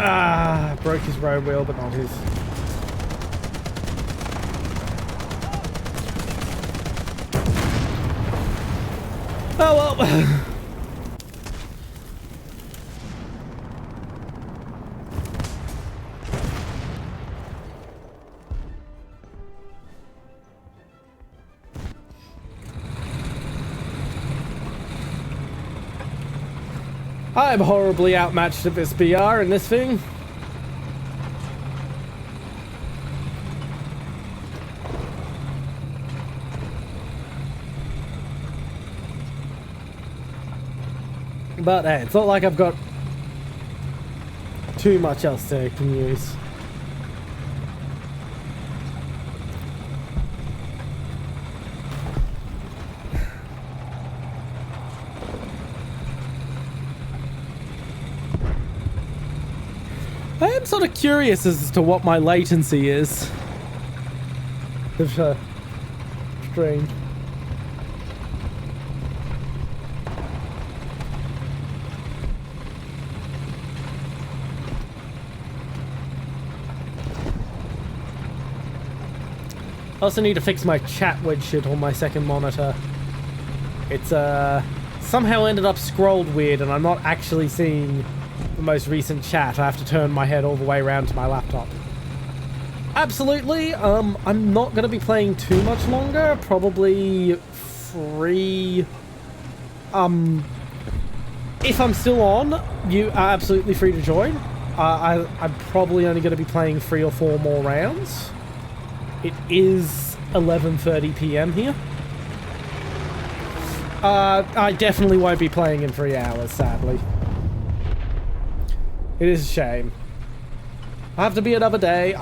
Ah, broke his road wheel, but not his. Oh well. I'm horribly outmatched at this BR in this thing. But hey, it's not like I've got too much else to can use. I am sort of curious as to what my latency is. It's strange. I also need to fix my chat wedge shit on my second monitor. It's somehow ended up scrolled weird and I'm not actually seeing the most recent chat. I have to turn my head all the way around to my laptop. Absolutely. I'm not going to be playing too much longer. Probably 3. If I'm still on, you are absolutely free to join. I'm probably only going to be playing 3 or 4 more rounds. It is 11:30 PM here. I definitely won't be playing in 3 hours, sadly. It is a shame. I have to be another day.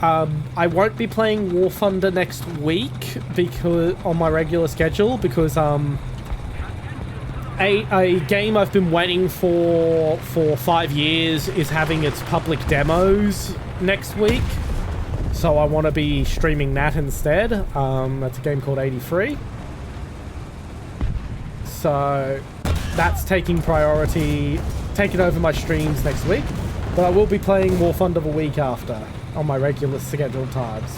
I won't be playing Warthunder next week because on my regular schedule because a game I've been waiting for 5 years is having its public demos next week. So I want to be streaming that instead. That's a game called 83. So that's taking priority, taking over my streams next week. But I will be playing War Thunder the week after on my regular scheduled times.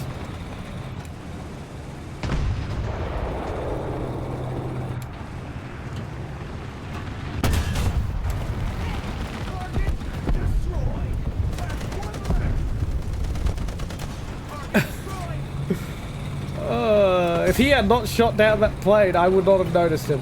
If he had not shot down that plane, I would not have noticed him.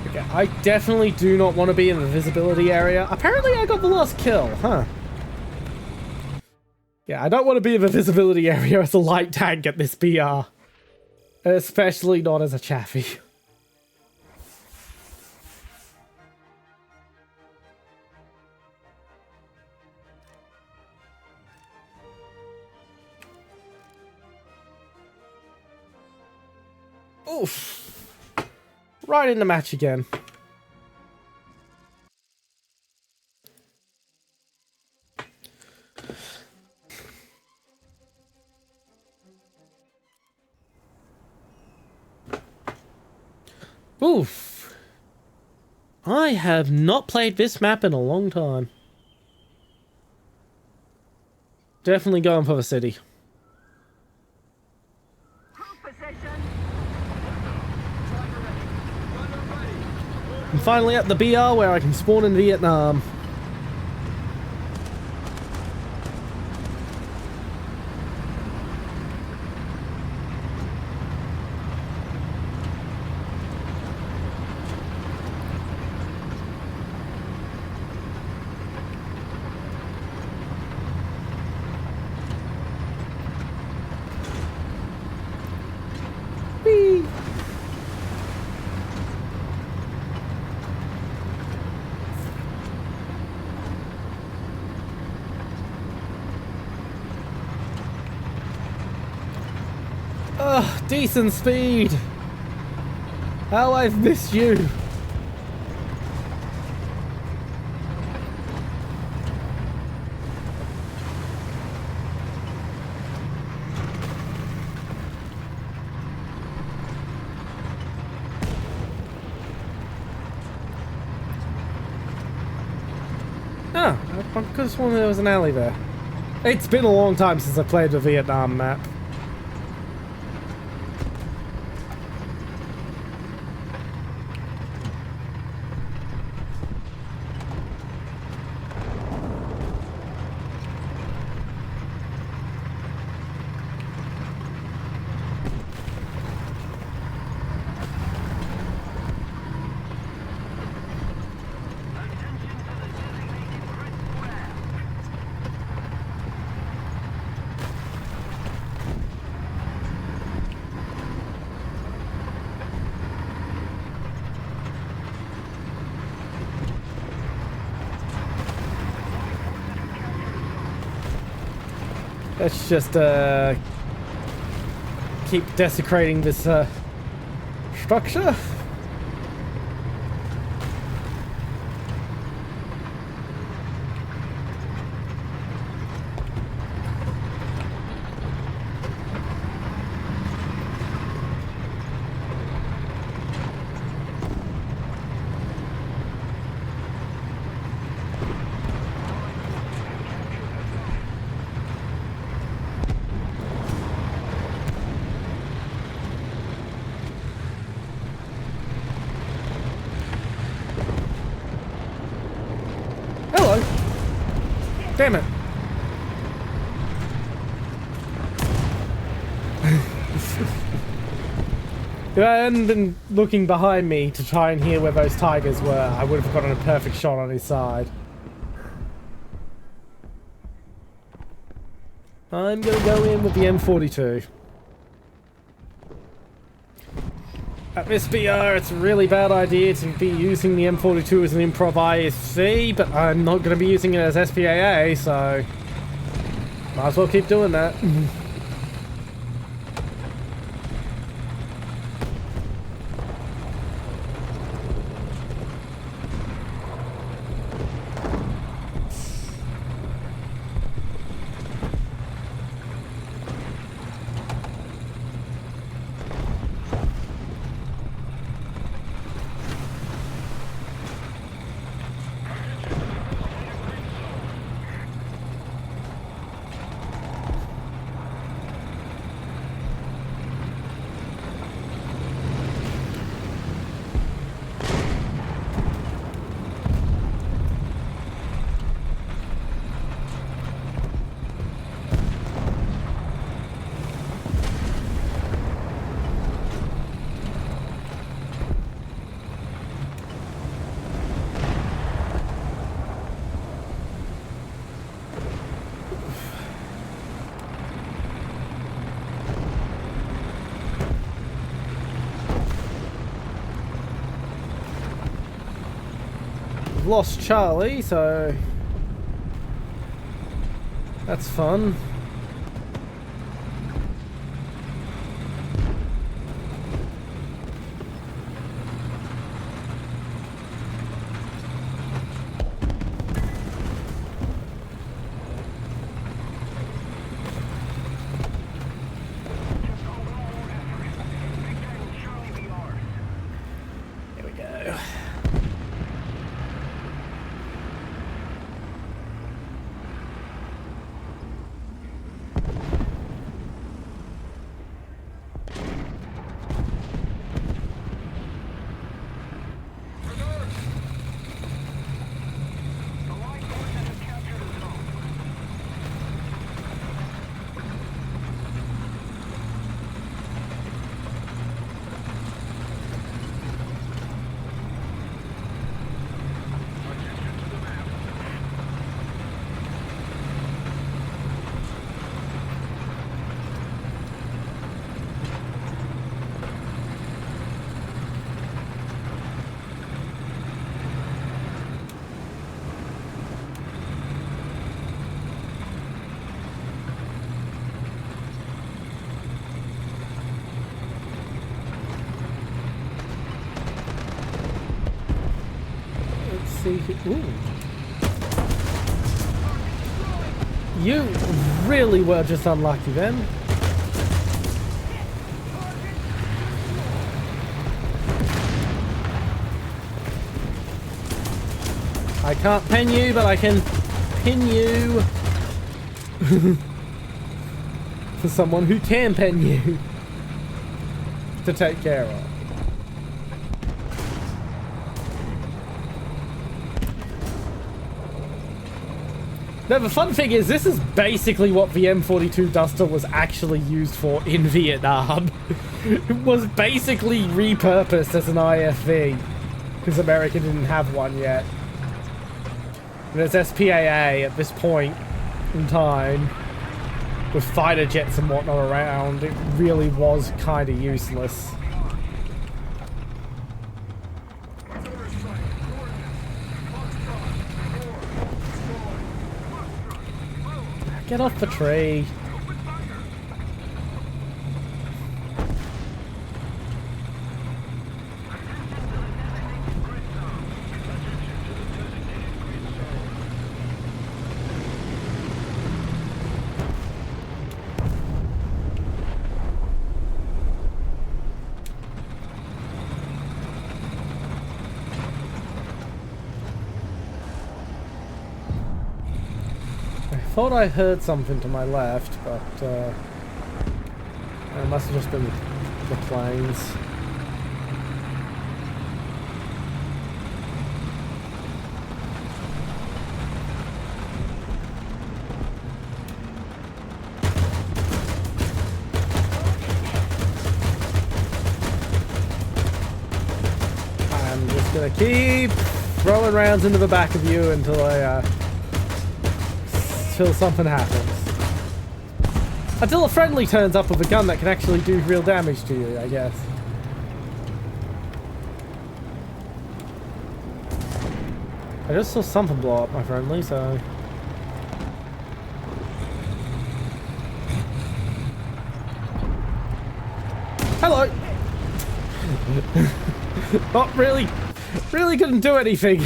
Okay, I definitely do not want to be in the visibility area. Apparently I got the last kill, huh? Yeah, I don't want to be in the visibility area as a light tank at this BR. Especially not as a chaffee. Oof. Right in the match again. Oof. I have not played this map in a long time. Definitely going for the city. I'm finally at the BR where I can spawn in Vietnam. Whee! Ugh, decent speed. How I've missed you. Ah, I could have sworn there was an alley there. It's been a long time since I played the Vietnam map. Let's just keep desecrating this structure. Damn it. If I hadn't been looking behind me to try and hear where those tigers were, I would have gotten a perfect shot on his side. I'm gonna go in with the M42. At this BR, it's a really bad idea to be using the M42 as an improv ISC, but I'm not going to be using it as SPAA, so might as well keep doing that. Lost Charlie, so that's fun. Here we go. Ooh. You really were just unlucky then. I can't pen you, but I can pin you for someone who can pen you to take care of. Now the fun thing is, this is basically what the M42 Duster was actually used for in Vietnam. It was basically repurposed as an IFV, because America didn't have one yet. And there's SPAA at this point in time, with fighter jets and whatnot around. It really was kind of useless. Get off the tree. thought I heard something to my left, but it must have just been the planes. I'm just gonna keep throwing rounds into the back of you until something happens. Until a friendly turns up with a gun that can actually do real damage to you, I guess. I just saw something blow up my friendly, so... Hello! Not really couldn't do anything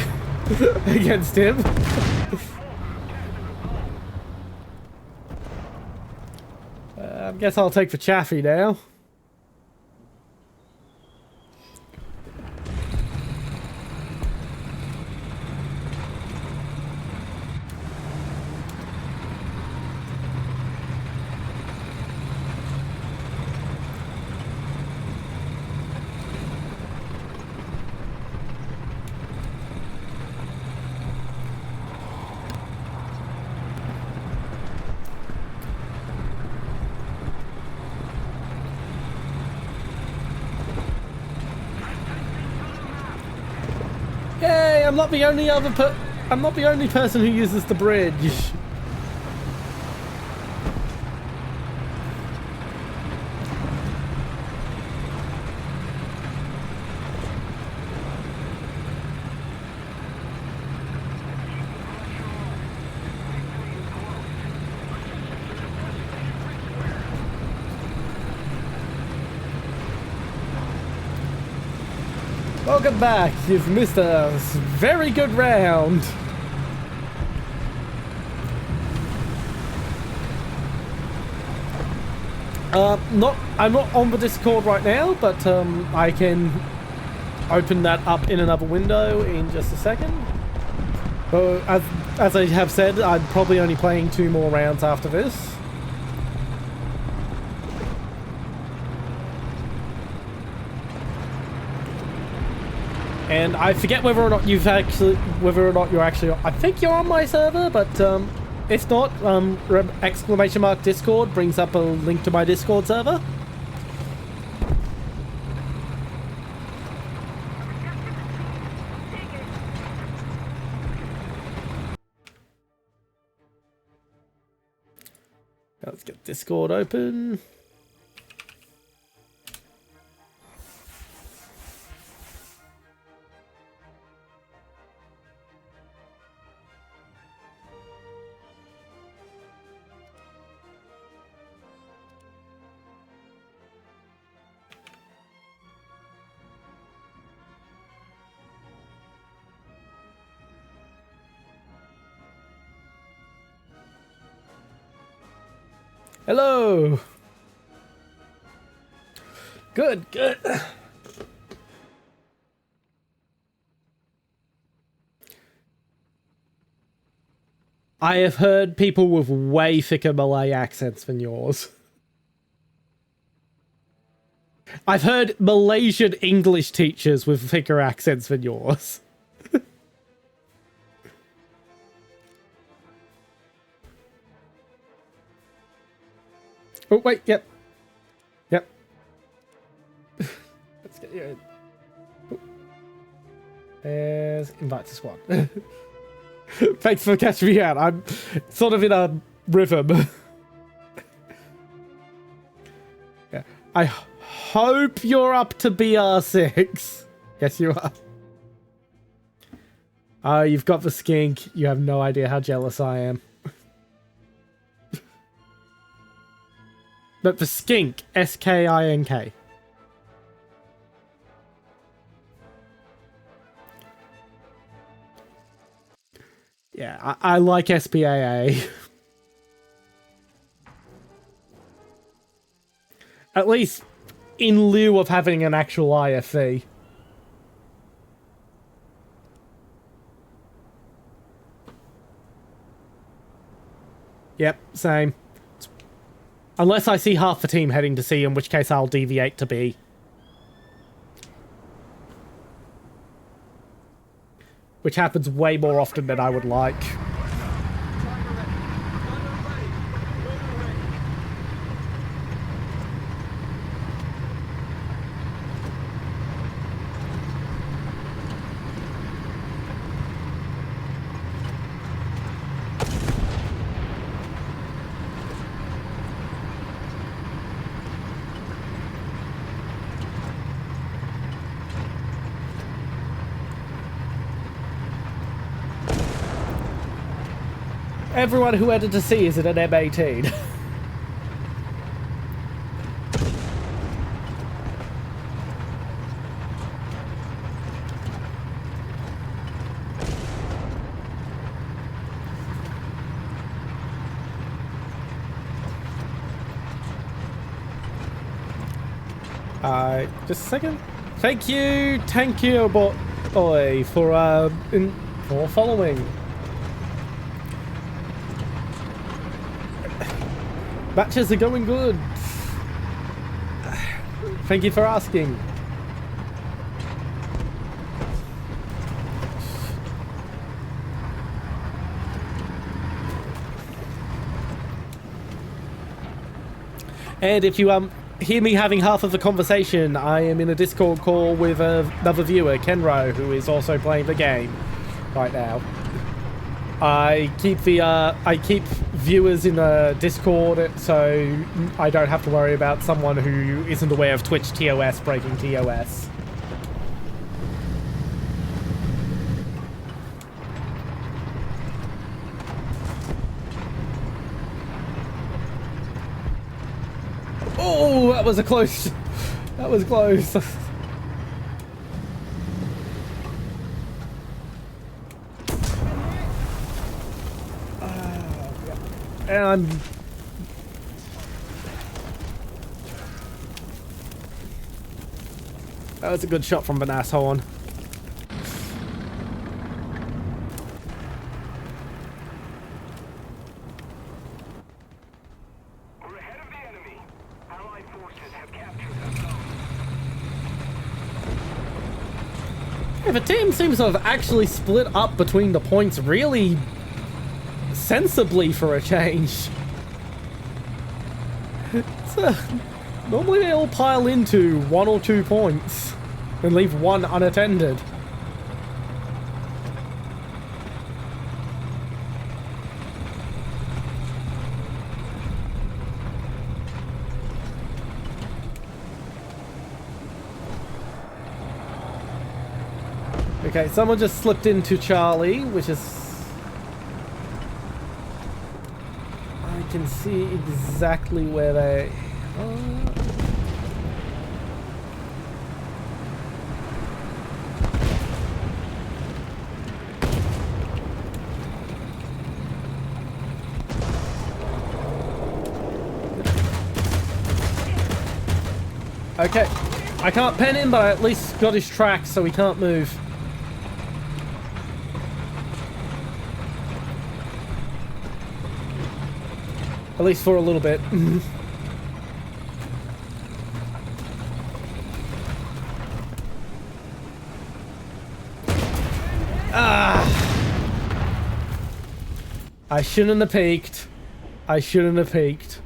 against him. I guess I'll take the Chaffee now. Yay! I'm not the only person who uses the bridge. Welcome back. You've missed a very good round. I'm not on the Discord right now, but I can open that up in another window in just a second. So as I have said, I'm probably only playing 2 more rounds after this. And I forget whether or not you're actually, I think you're on my server, but if not, !Discord brings up a link to my Discord server. Let's get Discord open. Hello. Good. I have heard people with way thicker Malay accents than yours. I've heard Malaysian English teachers with thicker accents than yours. Oh, wait, yep. Let's get you in. There's invite to squad. Thanks for catching me out. I'm sort of in a rhythm. Yeah. I hope you're up to BR6. Yes, you are. You've got the skink. You have no idea how jealous I am. But the skink, S-K-I-N-K. Yeah, I like SPAA. At least in lieu of having an actual IFE. Yep, same. Unless I see half the team heading to C, in which case I'll deviate to B. Which happens way more often than I would like. Everyone who entered to C is in an M18. Just a second. Thank you, boy, for following. Matches are going good. Thank you for asking. And if you hear me having half of the conversation, I am in a Discord call with another viewer, Kenro, who is also playing the game right now. I keep viewers in the Discord so I don't have to worry about someone who isn't aware of Twitch TOS breaking TOS. Oh, that was a close. That was close. And that was a good shot from Van Horn. We're ahead of the enemy. Allied forces have captured the zone. Yeah, the team seems to have actually split up between the points really sensibly for a change. Normally they all pile into 1 or 2 points and leave one unattended. Okay, someone just slipped into Charlie, which is... I can see exactly where they are. Okay, I can't pen him, but I at least got his track so he can't move. At least for a little bit. I shouldn't have peeked. I shouldn't have peeked.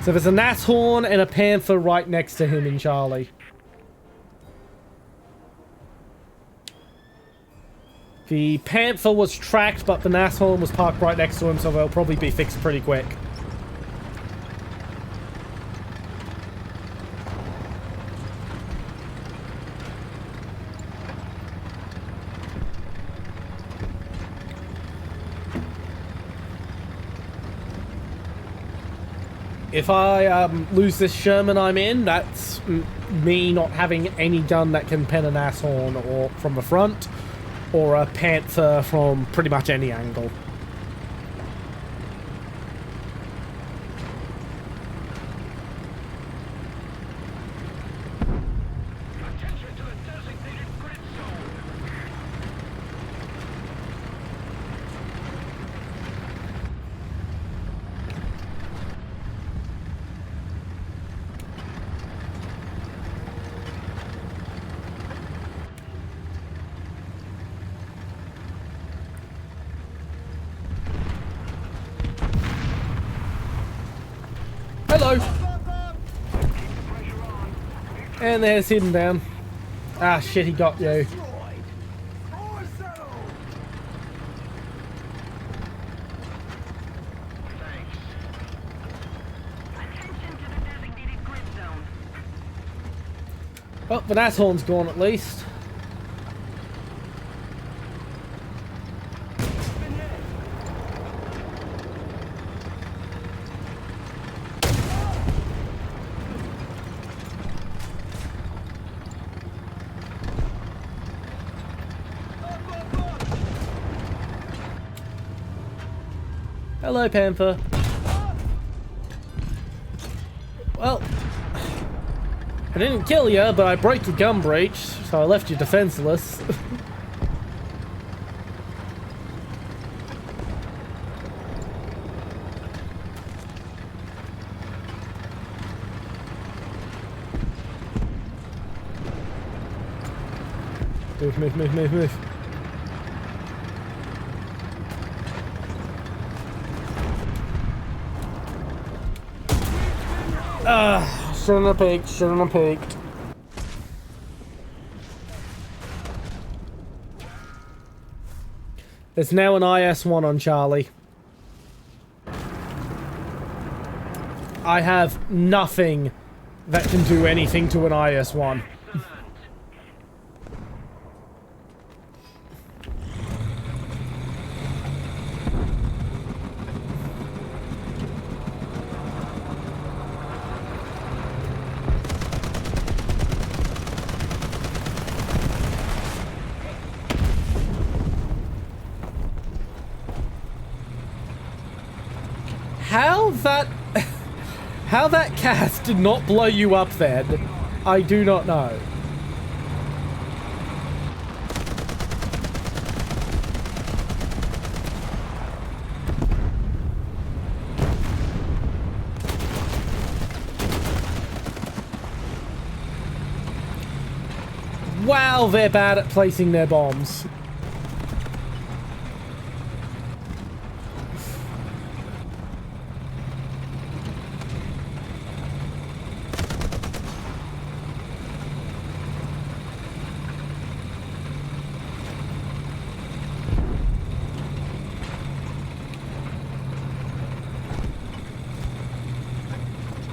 So there's a Nashorn and a Panther right next to him in Charlie. The Panther was tracked, but the Nashorn was parked right next to him, so they'll probably be fixed pretty quick. If I lose this Sherman I'm in, that's me not having any gun that can pen a Nashorn or from the front, or a Panther from pretty much any angle. Attention to the designated grid zone. Hello! And there's hidden down. Ah, shit, he got you. Oh, the Nashorn's gone at least. Hello, Panther. Well, I didn't kill you, but I broke your gun breech, so I left you defenseless. Move. Shouldn't have peeked. There's now an IS-1 on Charlie. I have nothing that can do anything to an IS-1. How that cast did not blow you up then, I do not know. Wow, they're bad at placing their bombs.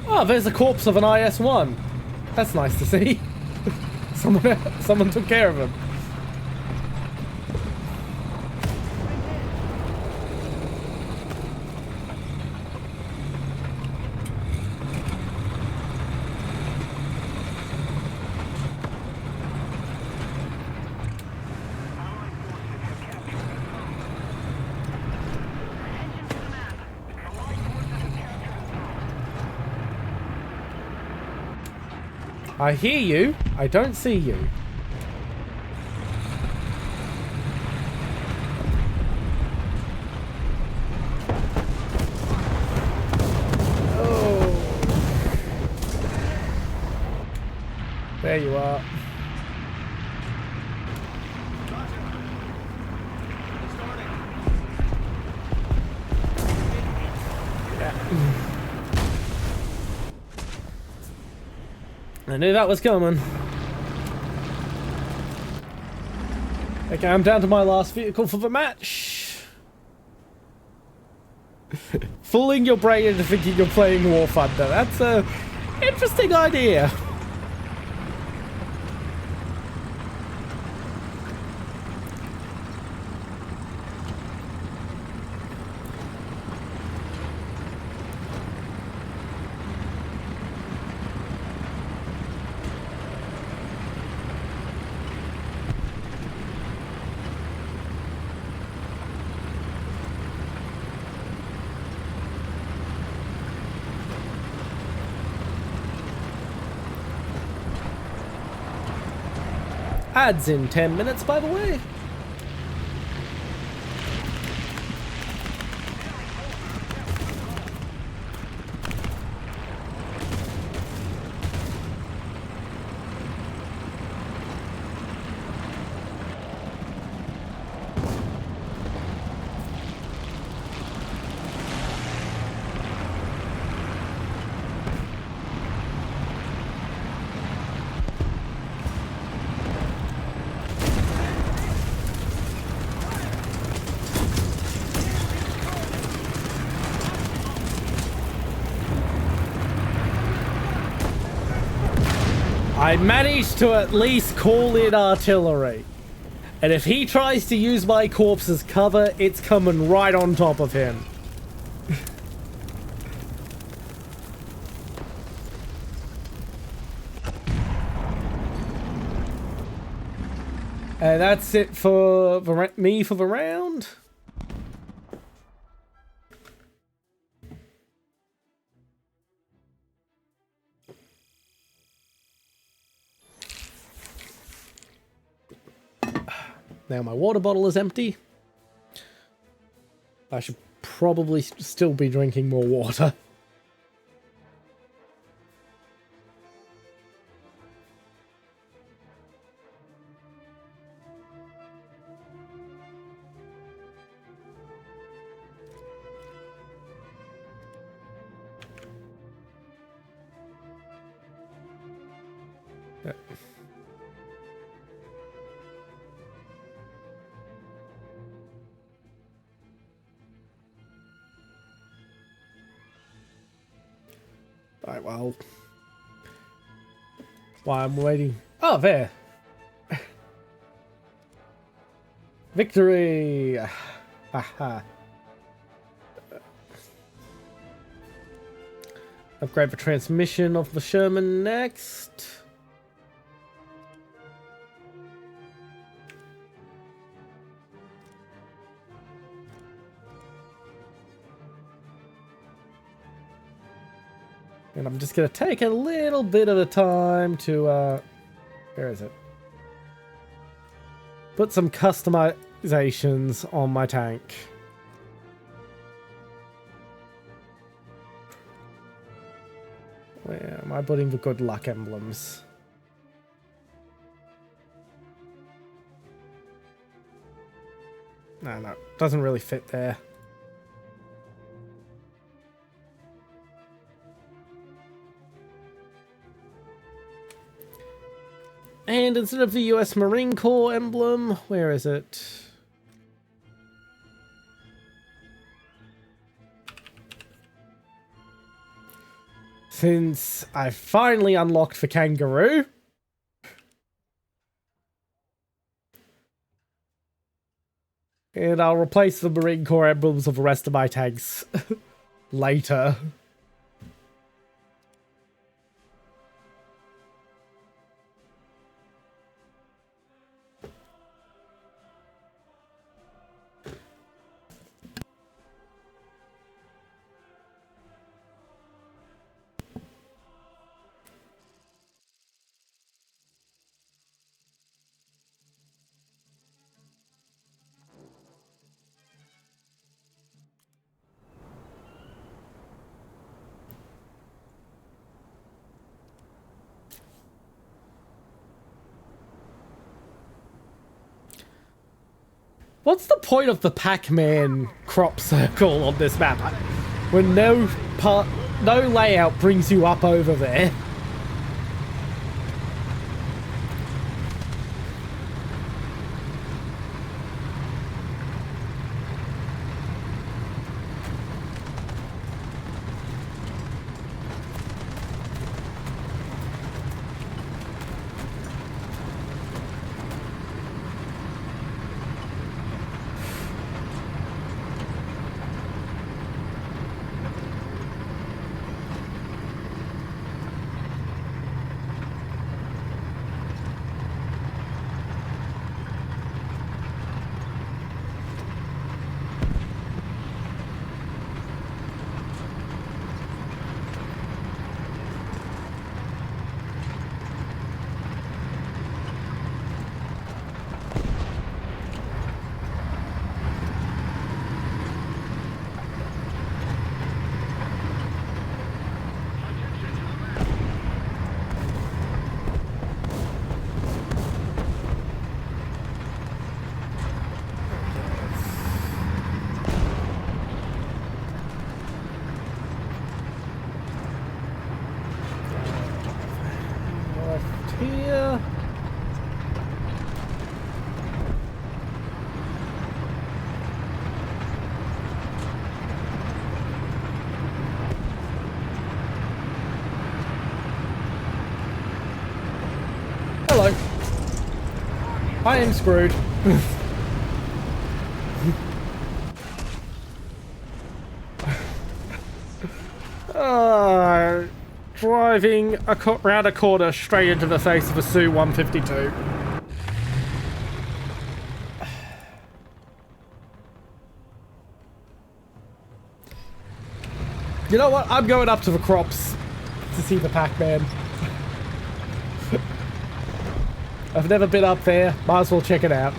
Oh, there's the corpse of an IS-1. That's nice to see. Someone took care of him. I hear you. I don't see you. Oh. There you are. I knew that was coming. Okay, I'm down to my last vehicle for the match. Fooling your brain into thinking you're playing Warthunder. That's a interesting idea. Ads in 10 minutes, by the way. I managed to at least call in artillery. And if he tries to use my corpse as cover, it's coming right on top of him. And that's it for me for the round. Now my water bottle is empty. I should probably still be drinking more water. Right, well, while I'm waiting. Oh, there. Victory! Haha. Upgrade the transmission of the Sherman next. And I'm just going to take a little bit of the time to, where is it? Put some customizations on my tank. Where am I putting the good luck emblems? No, doesn't really fit there. And instead of the US Marine Corps emblem, where is it? Since I finally unlocked the kangaroo. And I'll replace the Marine Corps emblems of the rest of my tanks later. What's the point of the Pac-Man crop circle on this map? When no layout brings you up over there. Here. I am screwed. Driving round a corner straight into the face of a Su-152. You know what? I'm going up to the crops to see the Pac-Man. I've never been up there. Might as well check it out.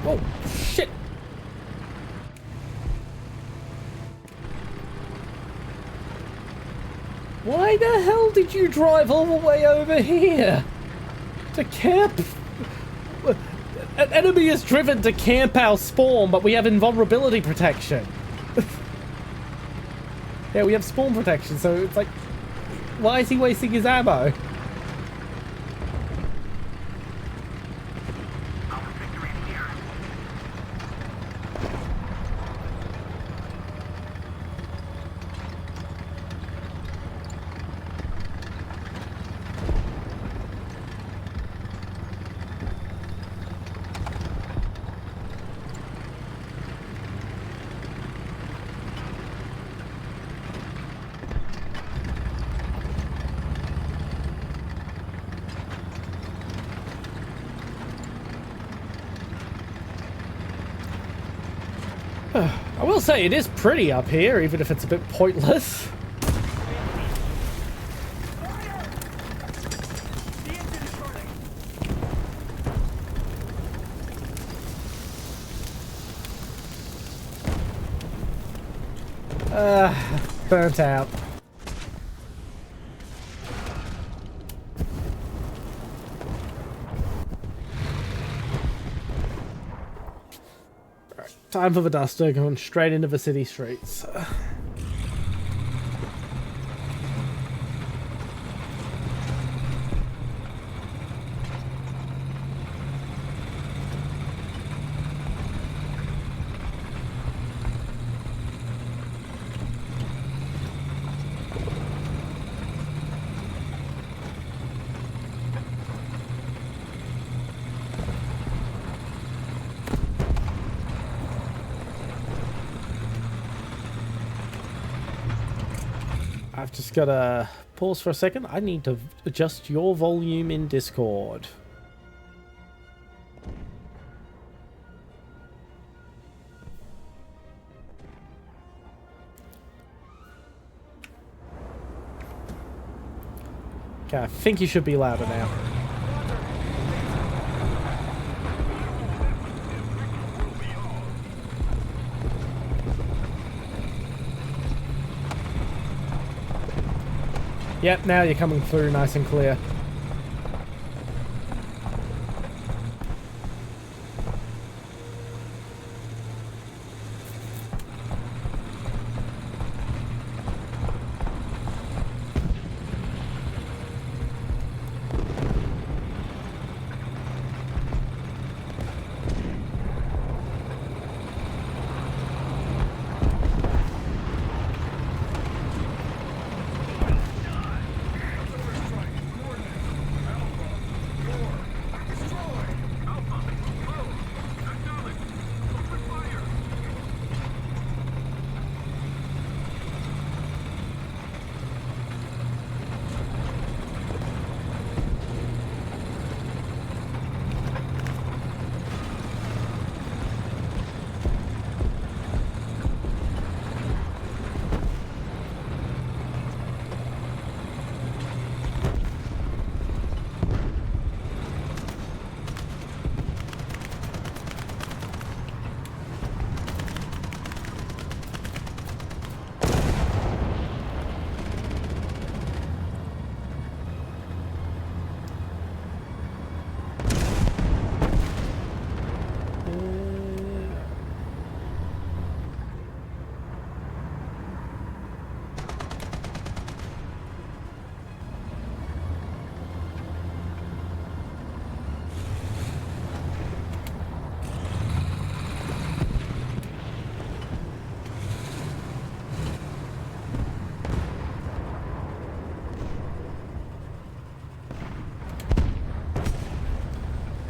Oh, shit! Why the hell did you drive all the way over here? To camp? An enemy is driven to camp our spawn, but we have invulnerability protection. Yeah, we have spawn protection, so it's like... Why is he wasting his ammo? I will say, it is pretty up here, even if it's a bit pointless. Burnt out. Time for the duster, going straight into the city streets. I've just got to pause for a second. I need to adjust your volume in Discord. Okay, I think you should be louder now. Yep, now you're coming through nice and clear.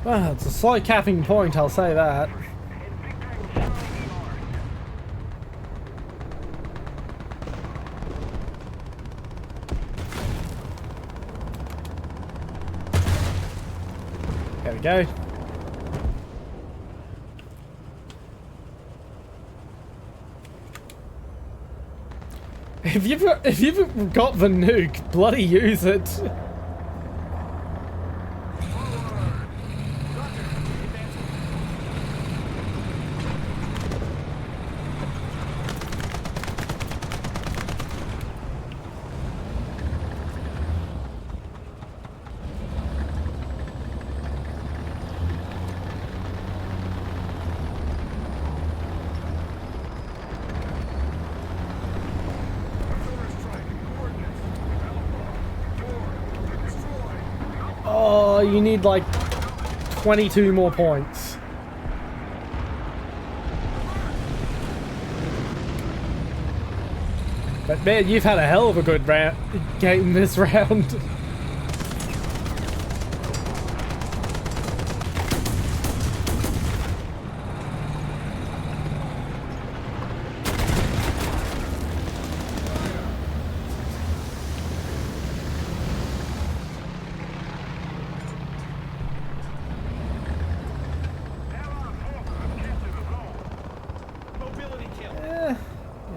Well, it's a slow capping point, I'll say that. There we go. If you've got the nuke, bloody use it. Oh, you need like 22 more points. But man, you've had a hell of a good game this round.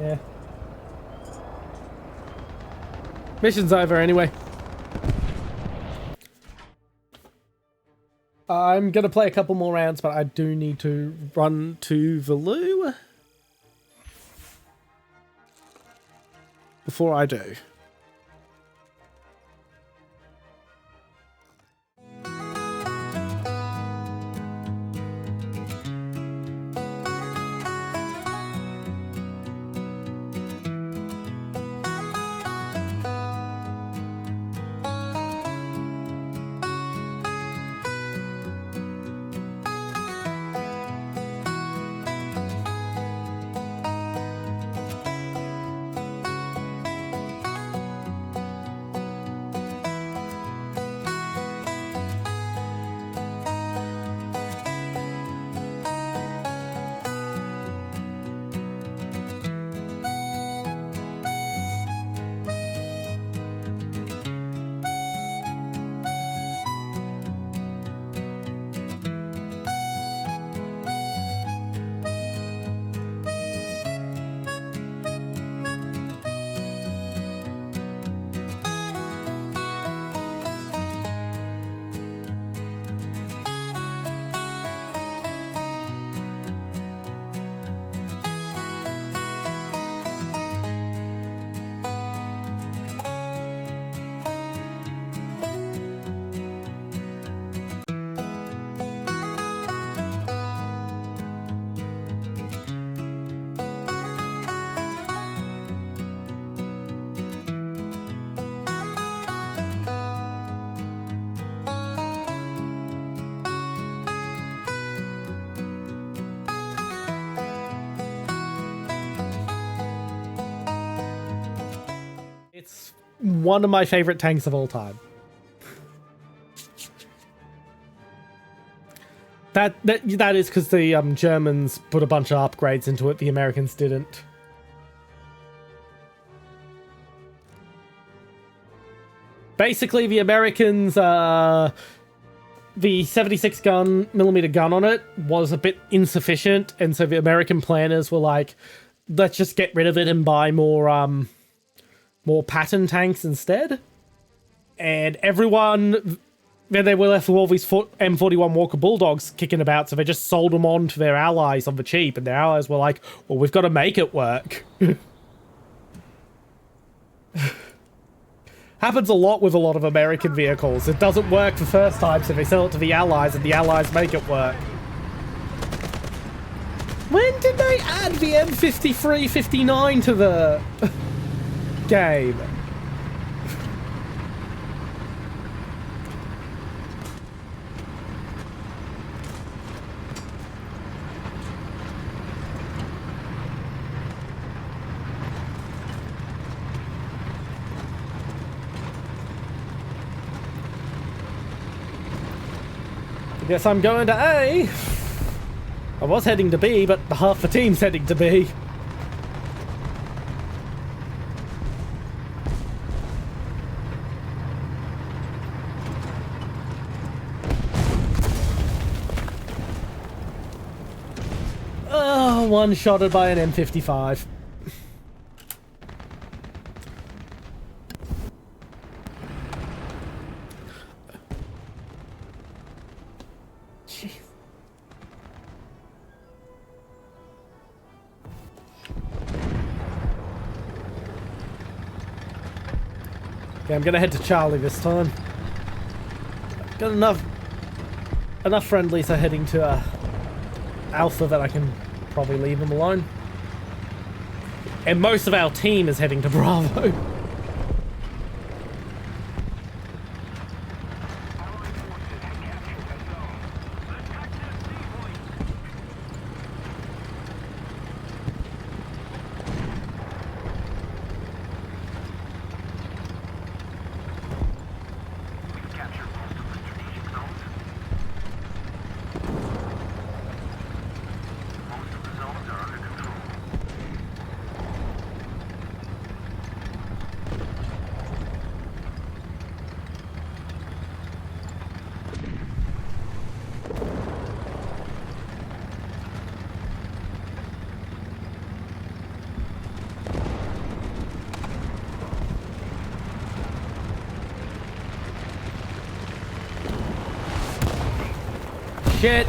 Yeah. Mission's over anyway. I'm gonna play a couple more rounds, but I do need to run to the loo before I do. It's one of my favorite tanks of all time. That is because the Germans put a bunch of upgrades into it. The Americans didn't. Basically, the Americans, the 76mm gun on it was a bit insufficient, and so the American planners were like, let's just get rid of it and buy more Patton tanks instead. And everyone, then they were left with all these M41 Walker Bulldogs kicking about, so they just sold them on to their allies on the cheap, and their allies were like, well, we've got to make it work. Happens a lot with a lot of American vehicles. It doesn't work the first time, so they sell it to the allies, and the allies make it work. When did they add the M53-59 to the game? Yes, I'm going to A. I was heading to B, but half the team's heading to B. Oh, one-shotted by an M55. Jeez. Okay, I'm gonna head to Charlie this time. Got enough friendlies are heading to Alpha that I can probably leave them alone. And most of our team is heading to Bravo. Shit.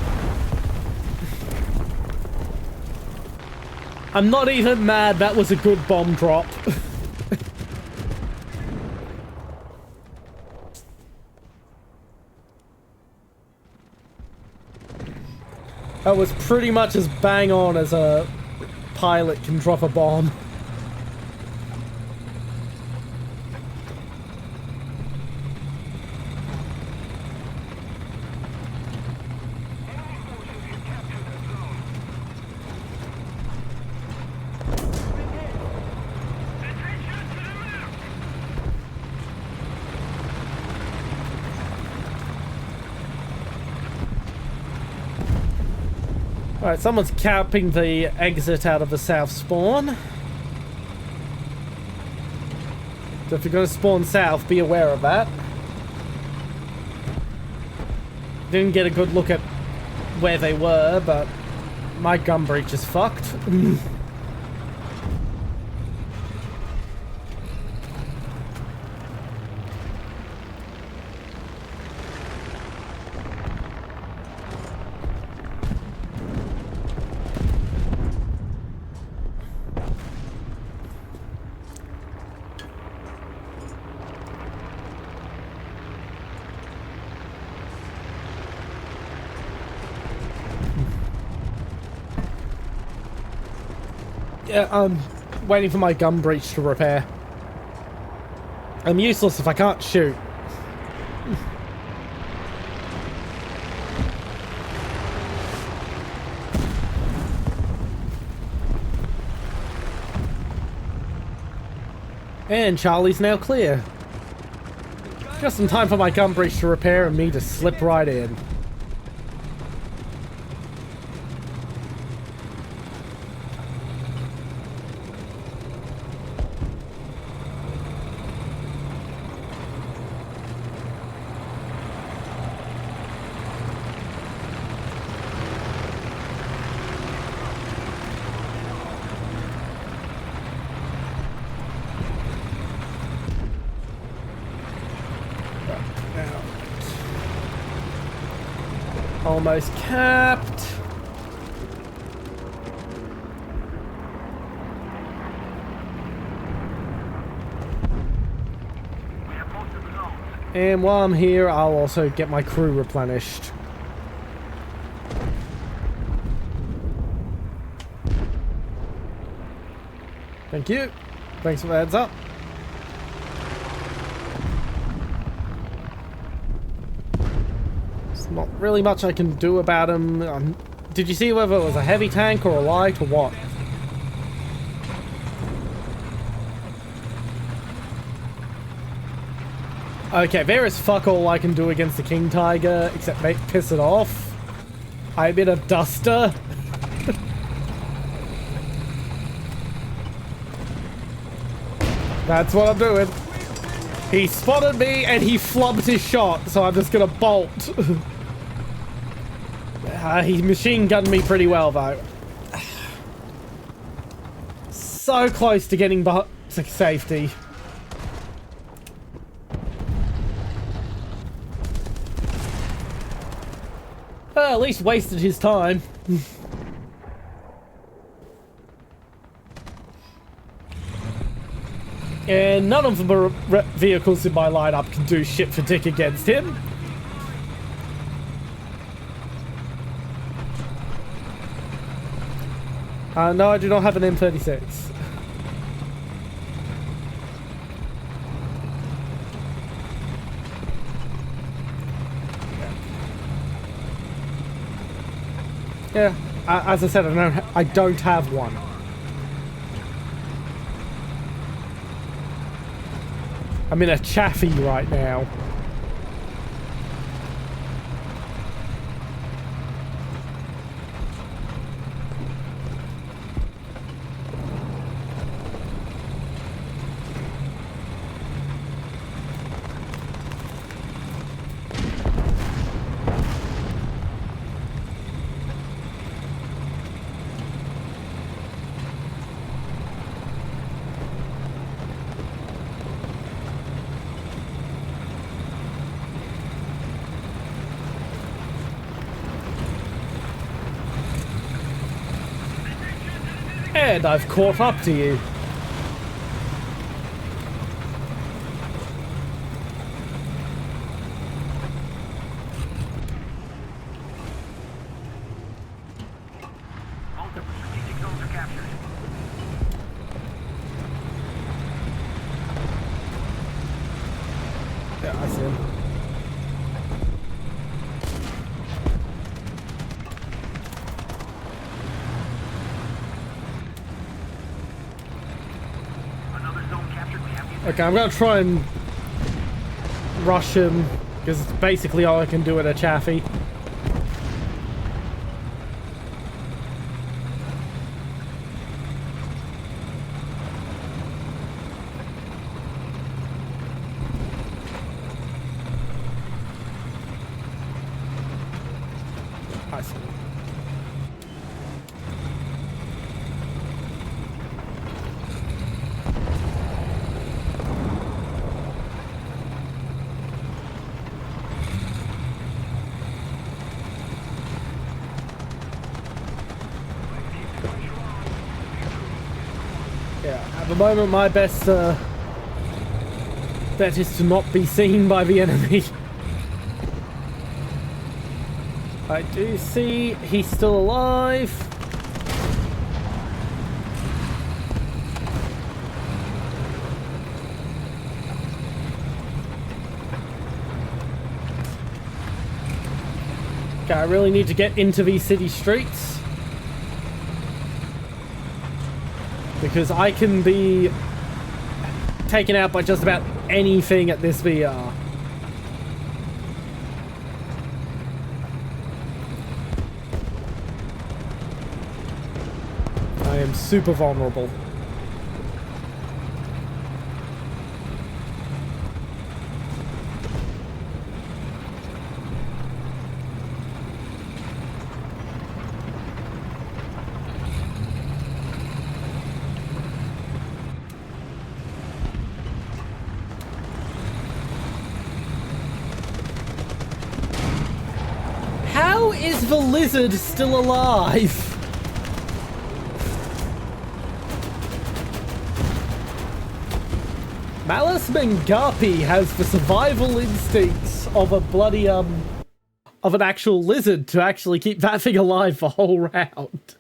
I'm not even mad, that was a good bomb drop. That was pretty much as bang on as a pilot can drop a bomb. Alright, someone's capping the exit out of the south spawn. So if you're going to spawn south, be aware of that. Didn't get a good look at where they were, but my gun breach is fucked. Yeah, I'm waiting for my gun breach to repair. I'm useless if I can't shoot. And Charlie's now clear. Just in time for my gun breach to repair and me to slip right in. Almost capped. And while I'm here, I'll also get my crew replenished. Thank you. Thanks for the heads up. Not really much I can do about him. Did you see whether it was a heavy tank or a light or what? Okay, there is fuck all I can do against the King Tiger, except make piss it off. I'm in a duster. That's what I'm doing. He spotted me and he flubbed his shot, so I'm just gonna bolt. He machine gunned me pretty well, though. So close to getting to safety. At least wasted his time. And none of the vehicles in my lineup can do shit for dick against him. No, I do not have an M36. Yeah, as I said, I don't have one. I'm in a chaffee right now. And I've caught up to you. Yeah, I see him. Okay, I'm gonna try and rush him, because it's basically all I can do at a chaffee. I see. At the moment, my best bet is to not be seen by the enemy. I do see he's still alive. Okay, I really need to get into these city streets, because I can be taken out by just about anything at this VR. I am super vulnerable. How is the lizard still alive? Malus Mengapi has the survival instincts of a bloody, of an actual lizard to actually keep that thing alive the whole round.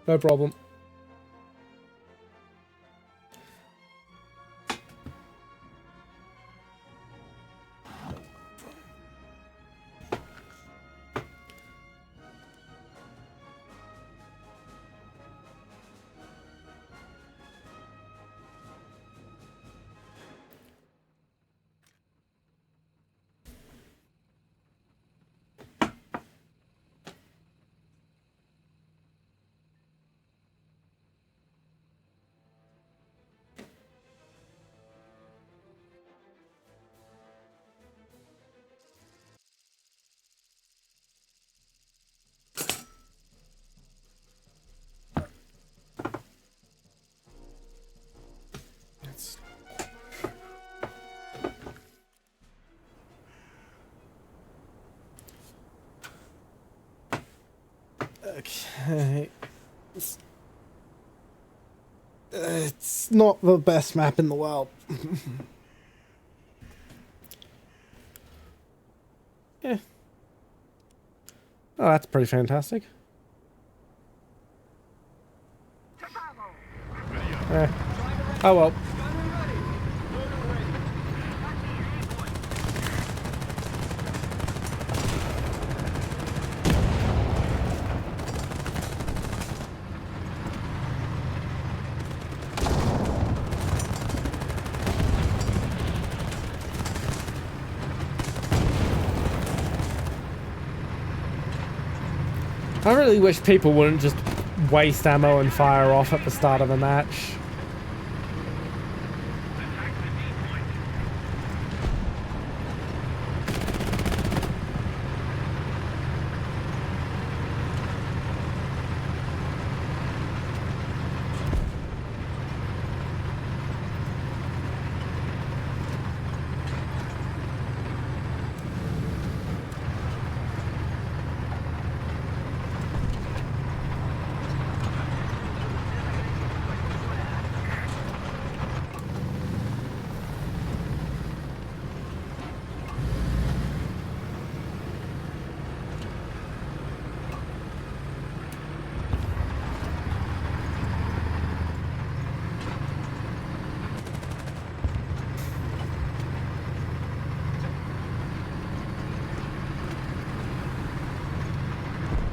No problem. Okay. It's not the best map in the world. Yeah. Oh, that's pretty fantastic. Oh well. I really wish people wouldn't just waste ammo and fire off at the start of a match.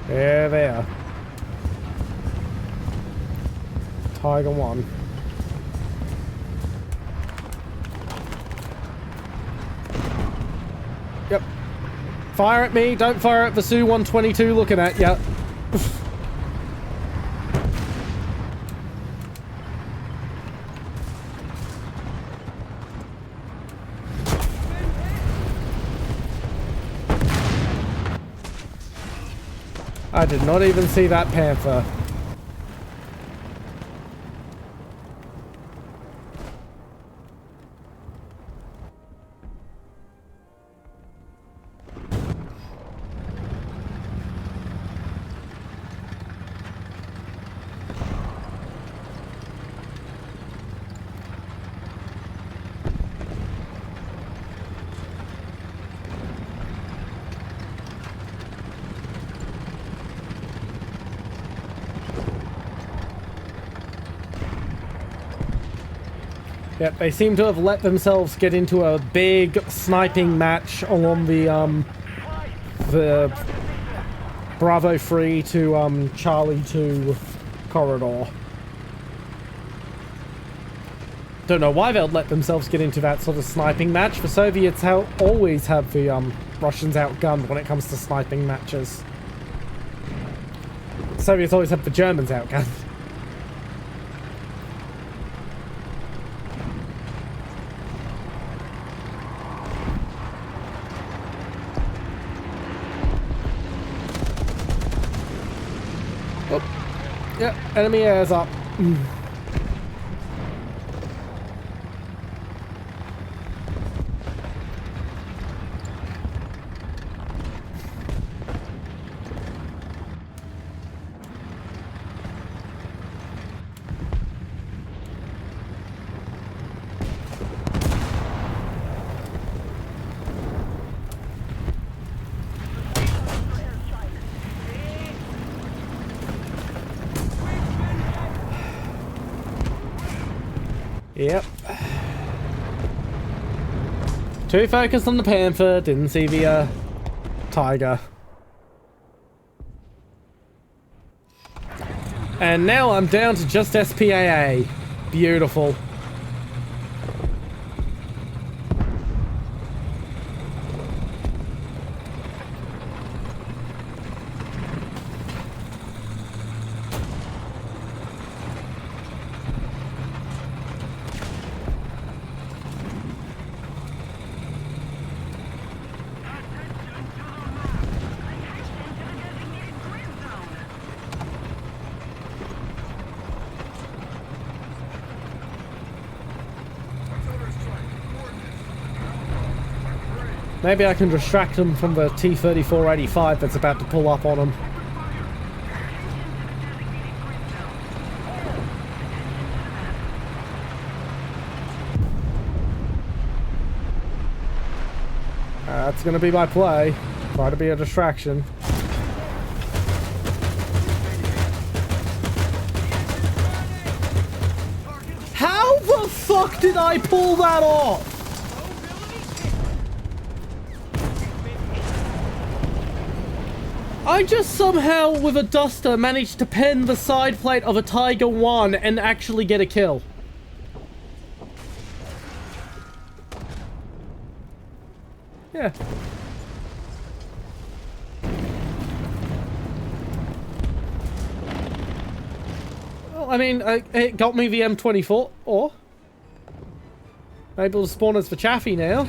There they are. Tiger 1. Yep. Fire at me, don't fire at the Su-122 looking at ya. I did not even see that Panther. Yep, they seem to have let themselves get into a big sniping match along the Bravo 3 to Charlie 2 corridor. Don't know why they'll let themselves get into that sort of sniping match. The Soviets always have the Russians outgunned when it comes to sniping matches. The Soviets always have the Germans outgunned. Yep, enemy airs up. Yep. Too focused on the Panther, didn't see the Tiger. And now I'm down to just SPAA. Beautiful. Maybe I can distract them from the T-34-85 that's about to pull up on them. That's going to be my play. Try to be a distraction. How the fuck did I pull that off? I just somehow, with a duster, managed to pen the side plate of a Tiger 1 and actually get a kill. Yeah. Well, I mean, it got me the M24, or... able to spawn us for Chaffee now.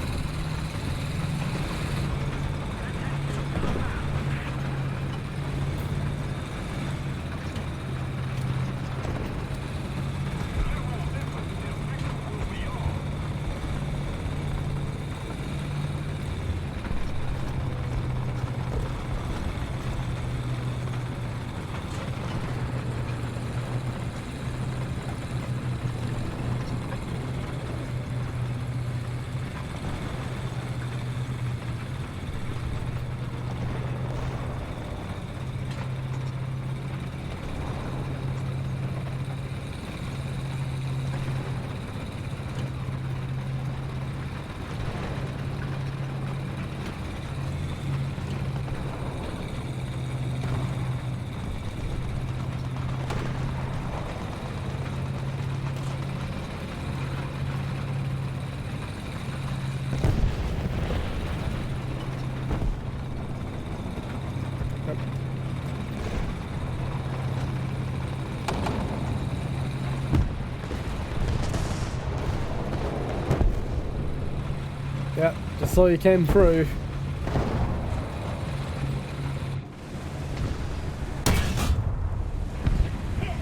Yep, just saw you came through.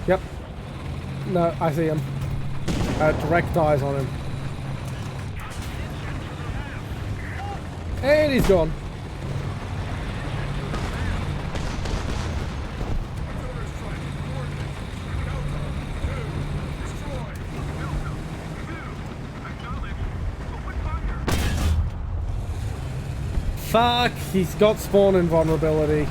Yep. No, I see him. Direct eyes on him. And he's gone. Fuck, he's got spawn invulnerability.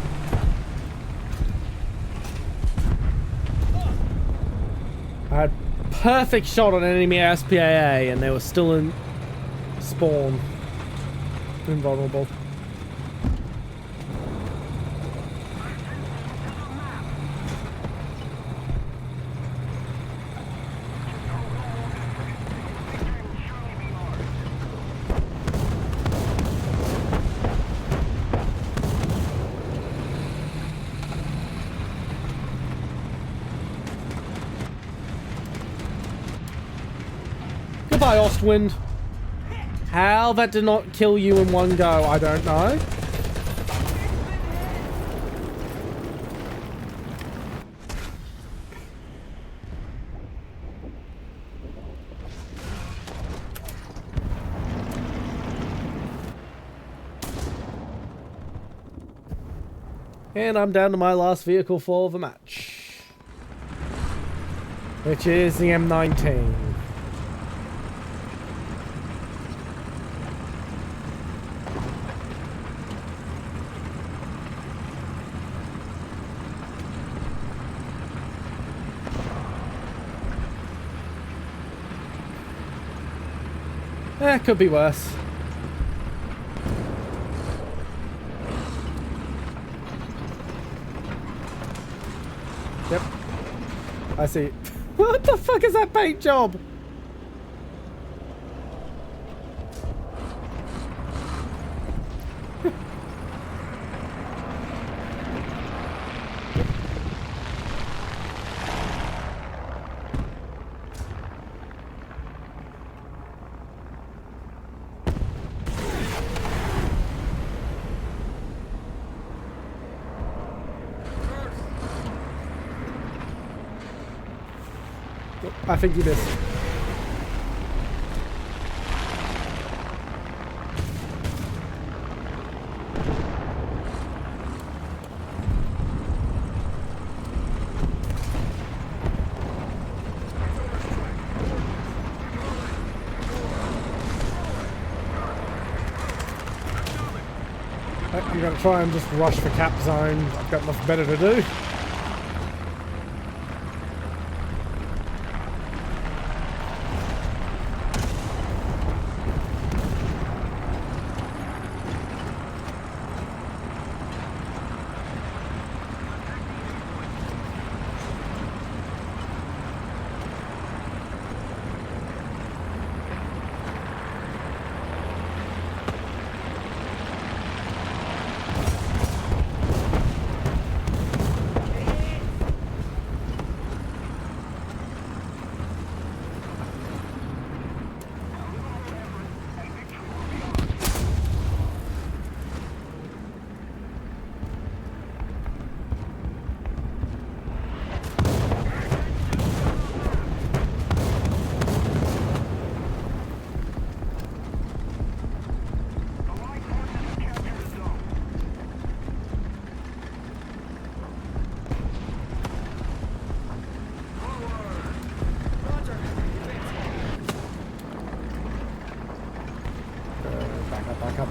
I had perfect shot on enemy SPAA and they were still in spawn. Invulnerable. Goodbye, Ostwind. How that did not kill you in one go, I don't know. And I'm down to my last vehicle for the match, which is the M19. Could be worse. Yep. I see. What the fuck is that paint job? I think you missed. I'm going to try and just rush for cap zone. I've got nothing better to do.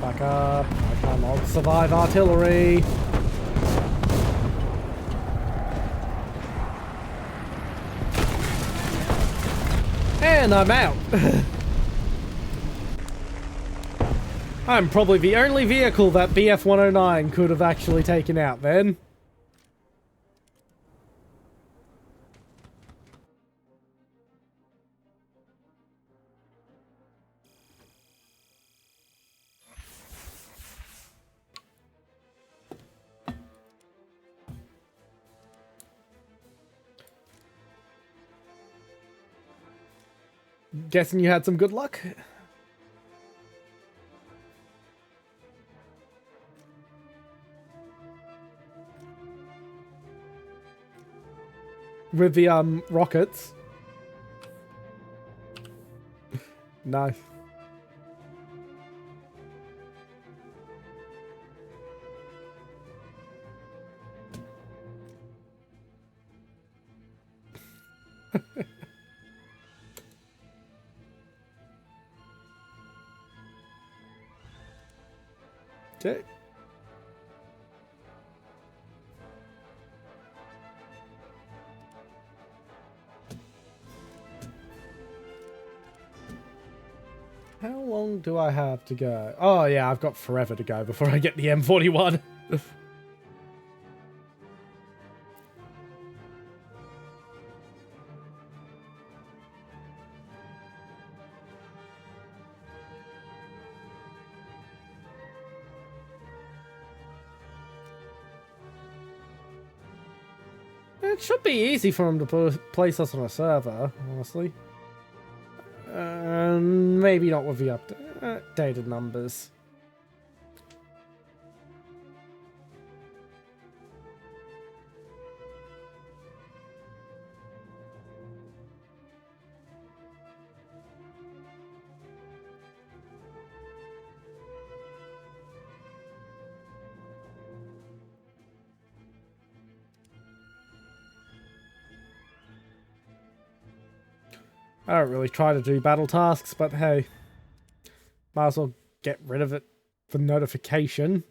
Back up. I cannot survive artillery. And I'm out. I'm probably the only vehicle that BF-109 could have actually taken out then. Guessing you had some good luck? With the rockets. Nice. Okay. How long do I have to go? Oh yeah, I've got forever to go before I get the M41. It should be easy for him to place us on a server, honestly. Maybe not with the updated numbers. I don't really try to do battle tasks, but hey, might as well get rid of it for notification.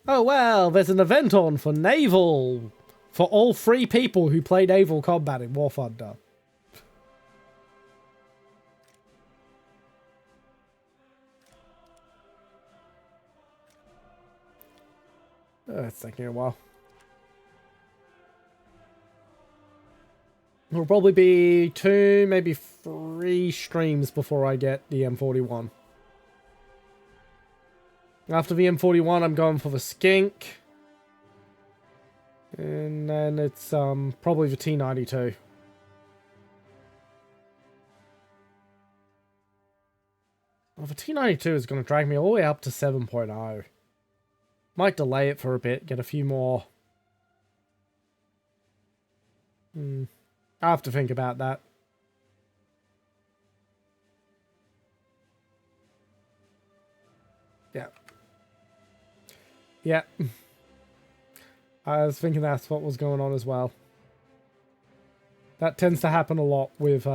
Oh well, there's an event on for naval, for all 3 people who play naval combat in Warthunder. It's taking a while. It'll probably be 2, maybe 3 streams before I get the M41. After the M41, I'm going for the Skink. And then it's probably the T92. Well, the T92 is going to drag me all the way up to 7.0. Might delay it for a bit, get a few more. I have to think about that. Yeah. Yeah. I was thinking that's what was going on as well. That tends to happen a lot with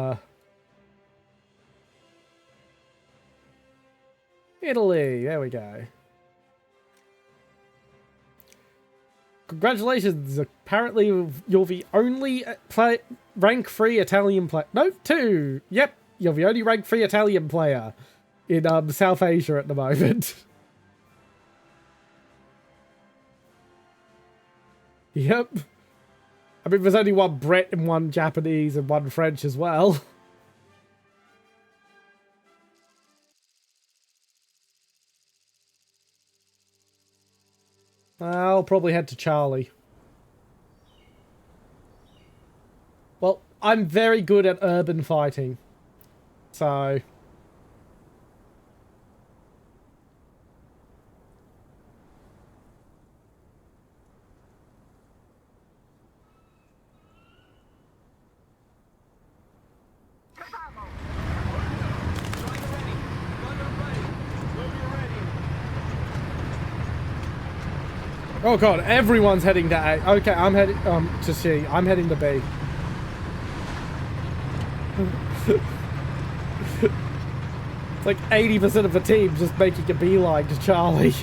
Italy. There we go. Congratulations. Apparently, you're the only rank 3 Italian player. No, 2. Yep, you're the only rank 3 Italian player in South Asia at the moment. Yep. I mean, there's only one Brit and one Japanese and one French as well. I'll probably head to Charlie. Well, I'm very good at urban fighting. So... Oh god, everyone's heading to A. Okay, I'm heading to C. I'm heading to B. It's like 80% of the team just making a beeline to Charlie.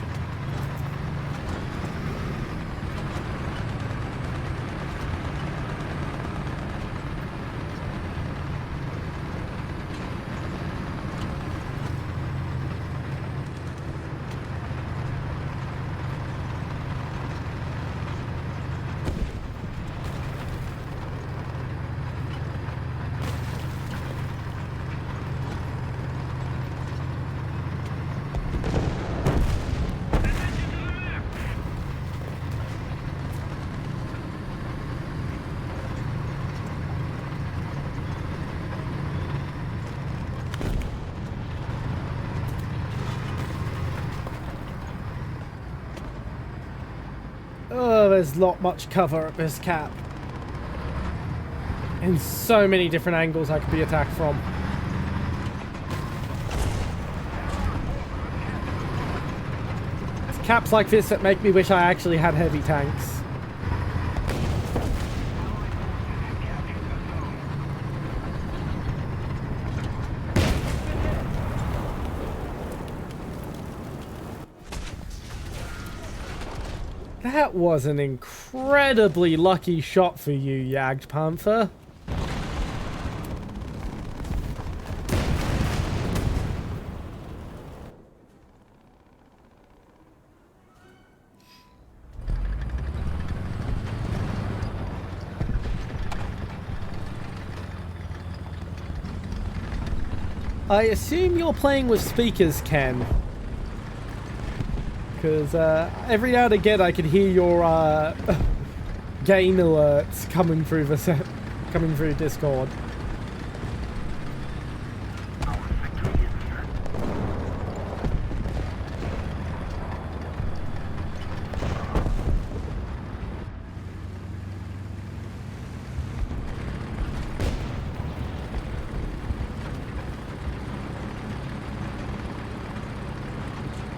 Oh, there's not much cover at this cap. In so many different angles I could be attacked from. It's caps like this that make me wish I actually had heavy tanks. That was an incredibly lucky shot for you, Yagged Panther. I assume you're playing with speakers, Ken. Because every now and again I can hear your game alerts coming through coming through Discord.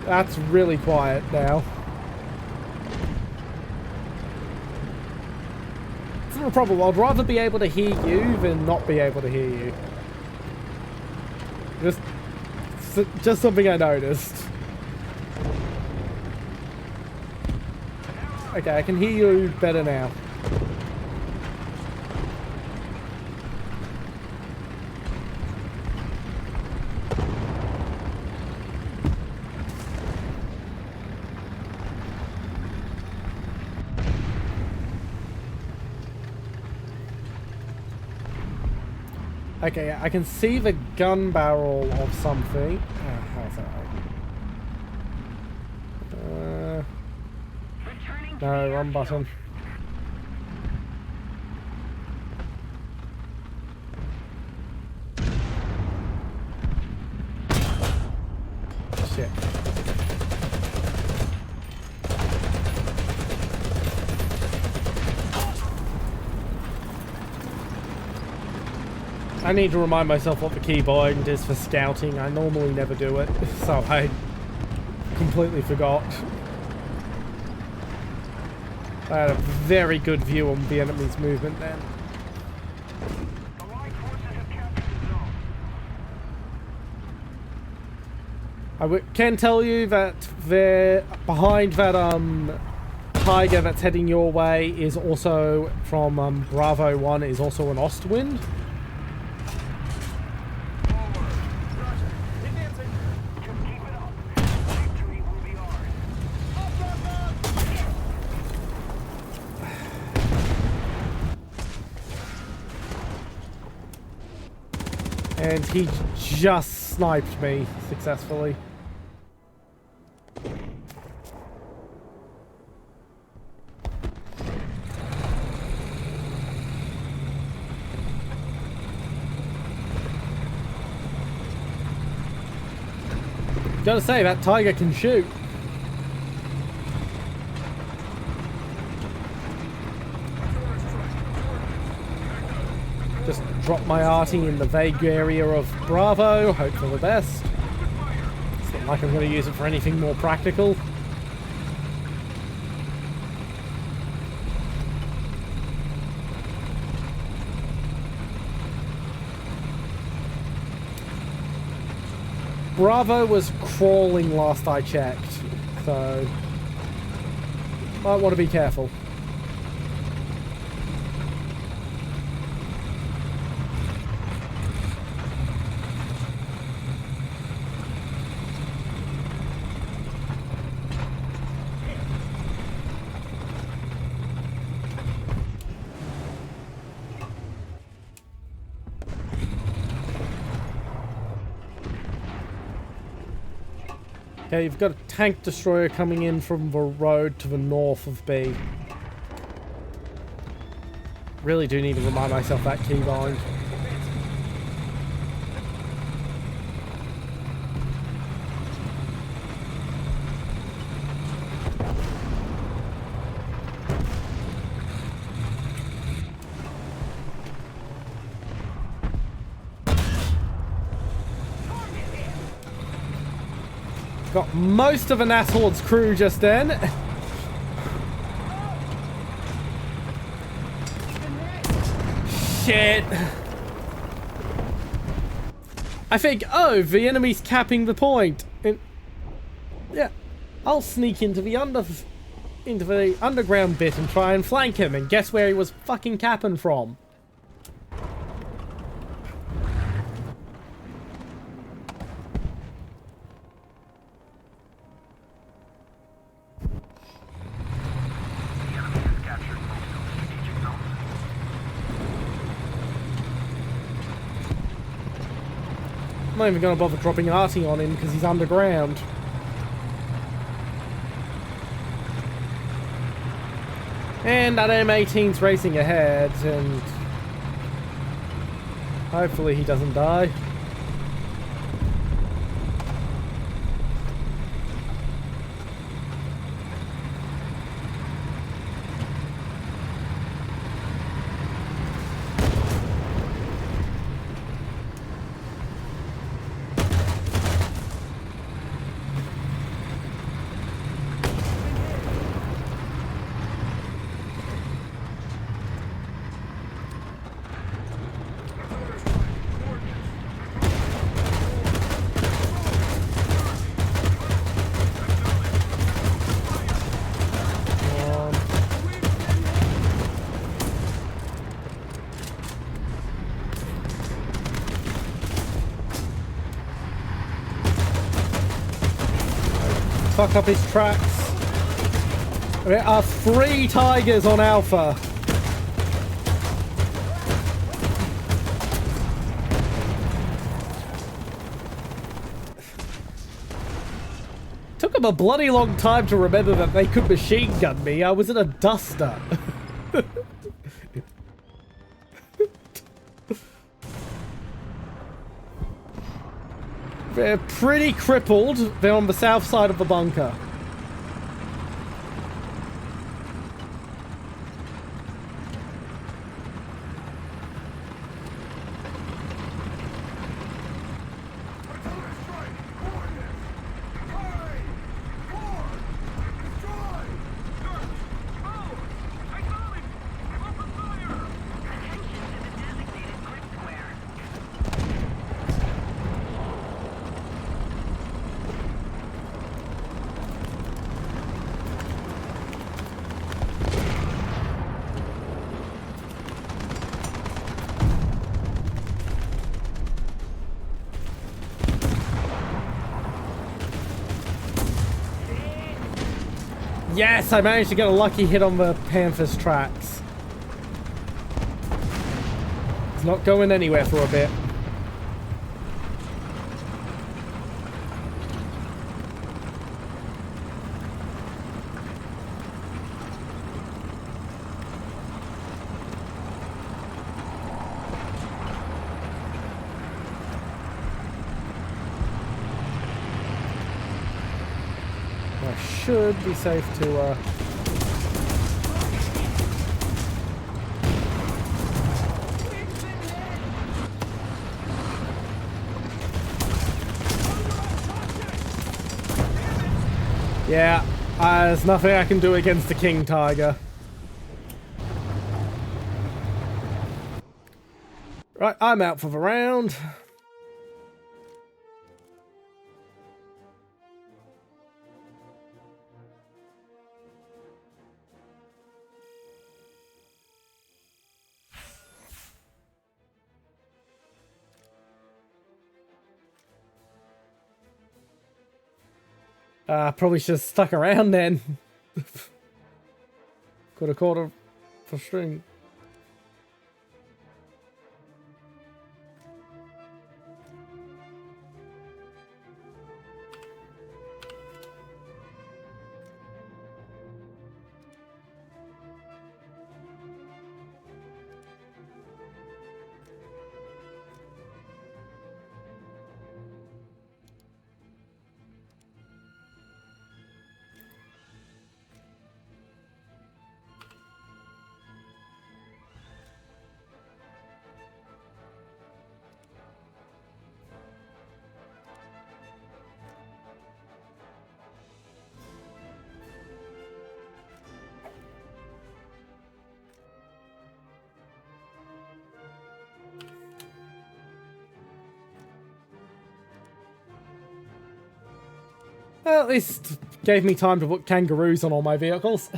That's really quiet now. It's not a problem. I'd rather be able to hear you than not be able to hear you. Just something I noticed. Okay, I can hear you better now. Okay, I can see the gun barrel of something. How's that? No, wrong button. Shit. I need to remind myself what the keybind is for scouting. I normally never do it, so I completely forgot. I had a very good view on the enemy's movement then. can tell you that they're behind that tiger that's heading your way is also from Bravo 1 is also an Ostwind. And he just sniped me successfully. Gotta say, that tiger can shoot. Just drop my arty in the vague area of Bravo, hope for the best. It's not like I'm going to use it for anything more practical. Bravo was crawling last I checked, so might want to be careful. Okay, you've got a tank destroyer coming in from the road to the north of B. Really do need to remind myself that keybind. Got most of an Asshorde's crew just then. Shit. I think, oh, the enemy's capping the point. Yeah, I'll sneak into the underground bit and try and flank him, and guess where he was fucking capping from? I'm not even going to bother dropping arty on him because he's underground. And that M18's racing ahead, and hopefully he doesn't die. Fuck up his tracks. There are 3 tigers on Alpha. Took them a bloody long time to remember that they could machine gun me. I was in a duster. They're pretty crippled. They're on the south side of the bunker. Yes, I managed to get a lucky hit on the panther's tracks. It's not going anywhere for a bit. I should be safe to yeah, there's nothing I can do against the king tiger. Right, I'm out for the round. Probably should have stuck around then. Could have caught her for string. Well, at least gave me time to put kangaroos on all my vehicles.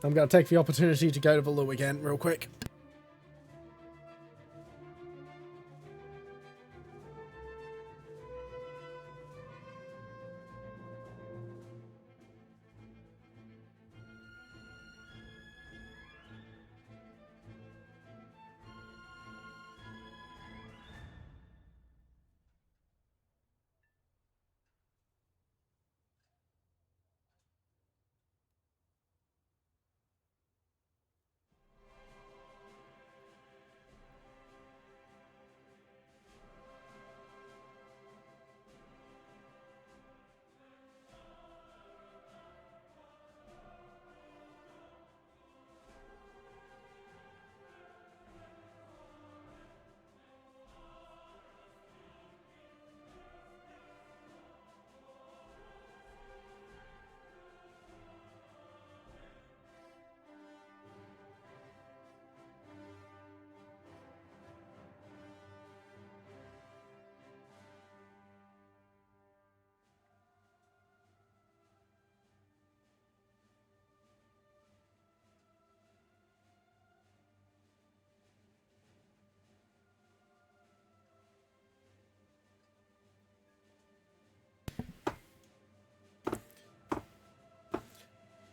I'm going to take the opportunity to go to the loo again real quick.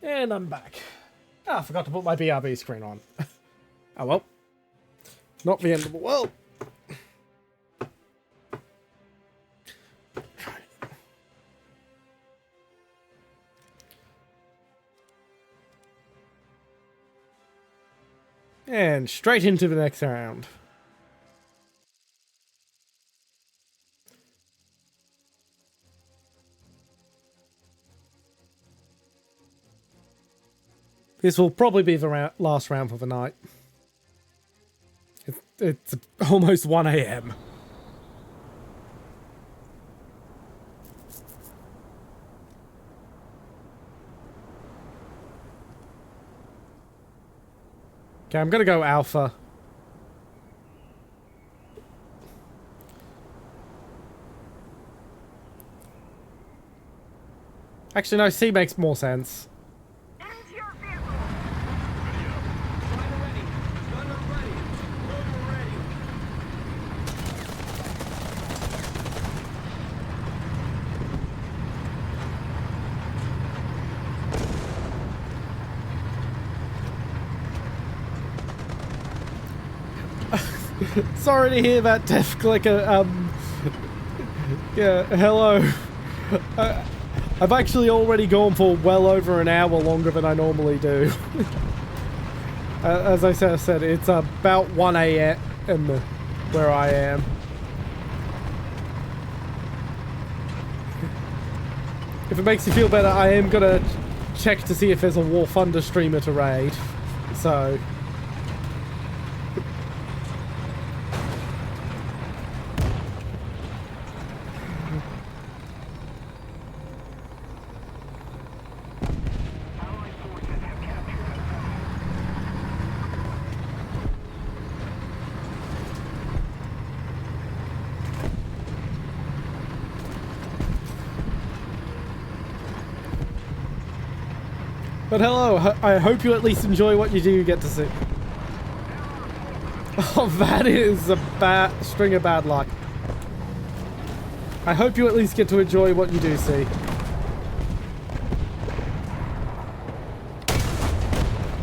And I'm back. Ah, I forgot to put my BRB screen on. Oh well. Not the end of the world. And straight into the next round. This will probably be the last round for the night. It's almost 1 AM. Okay, I'm gonna go alpha. Actually, no, C makes more sense. Sorry to hear that, Def Clicker. Yeah, hello. I've actually already gone for well over an hour longer than I normally do. As I said, it's about 1 a.m. where I am. If it makes you feel better, I am gonna check to see if there's a Warthunder streamer to raid. So... But hello, I hope you at least enjoy what you do get to see. Oh, that is a bad string of bad luck. I hope you at least get to enjoy what you do see.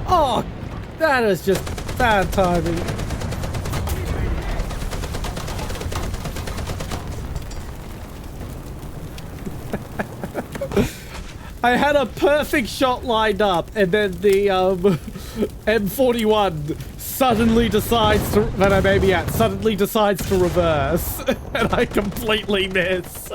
Oh, that is just bad timing. I had a perfect shot lined up, and then the M41 suddenly decides to suddenly decides to reverse, and I completely miss.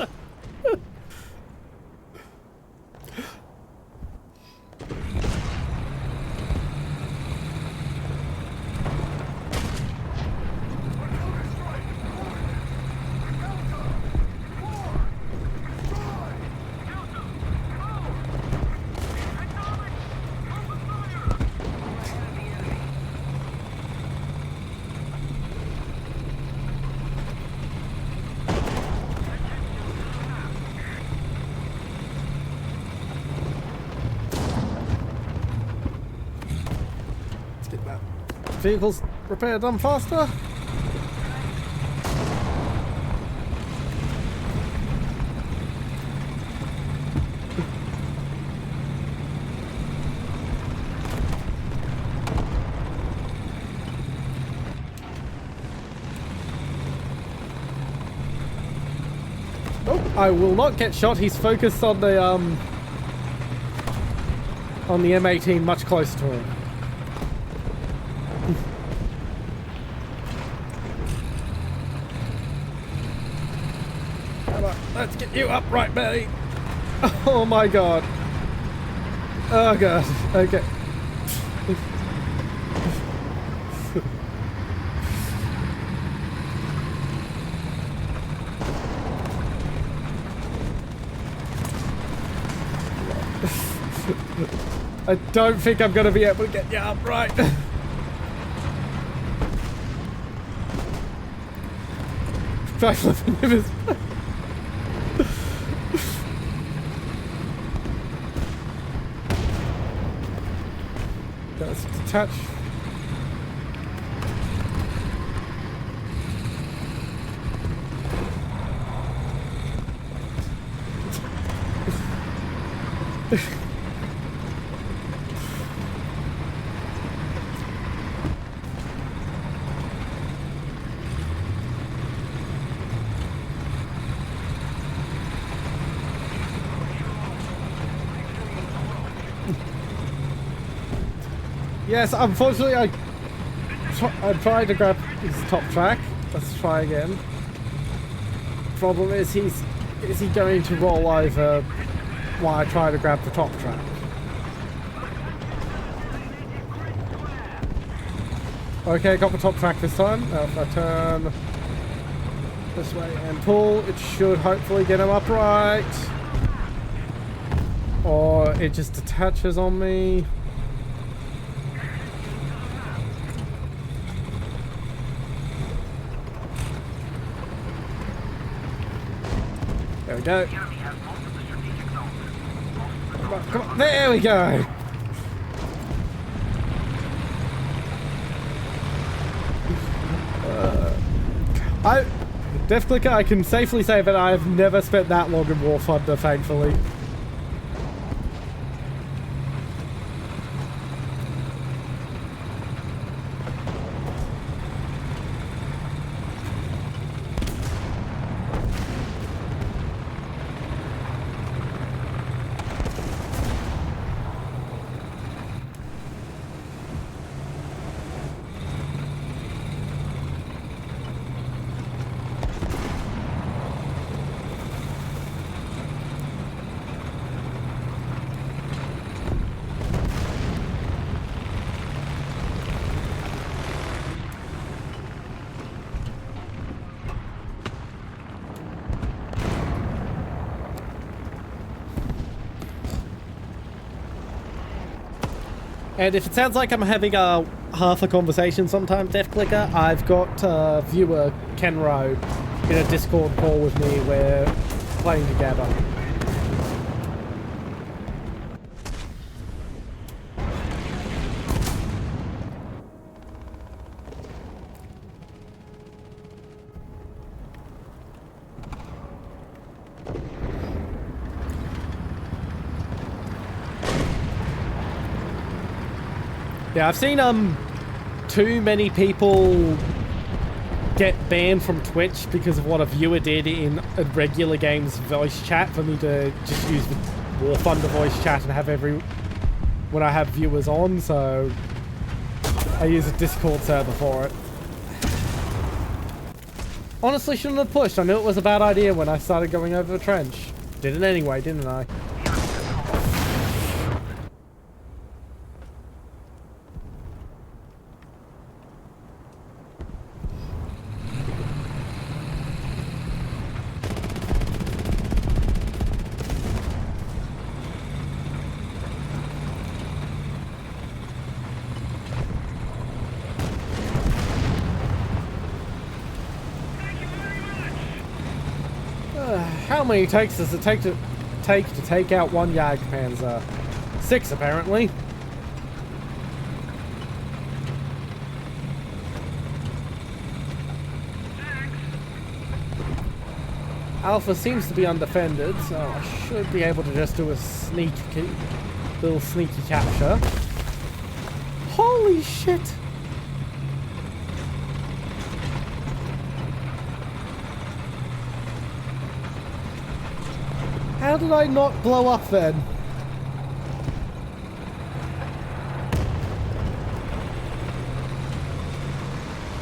Vehicles repair done faster. Oh, I will not get shot. He's focused on the M18 much closer to him. Let's get you upright, buddy. Oh my god. Oh god. Okay. I don't think I'm going to be able to get you upright. Try flipping him his... Let's detach. Yes, unfortunately, I'm trying to grab his top track. Let's try again. Problem is, is he going to roll over while I try to grab the top track? Okay, got the top track this time. Now if I turn this way and pull, it should hopefully get him upright. Or it just detaches on me. There we go. Come on. There we go. Death Clicker, I can safely say that I've never spent that long in Warthunder, thankfully. And if it sounds like I'm having half a conversation sometimes, Death Clicker, I've got viewer Kenro in a Discord call with me. We're playing together. Yeah, I've seen too many people get banned from Twitch because of what a viewer did in a regular game's voice chat for me to just use the Warthunder voice chat and have when I have viewers on, so I use a Discord server for it. Honestly, shouldn't have pushed. I knew it was a bad idea when I started going over the trench. Did it anyway, didn't I? How many takes does it take to take out one Jagdpanzer? 6, apparently. Alpha seems to be undefended, so I should be able to just do a little sneaky capture. Holy shit! How did I not blow up then?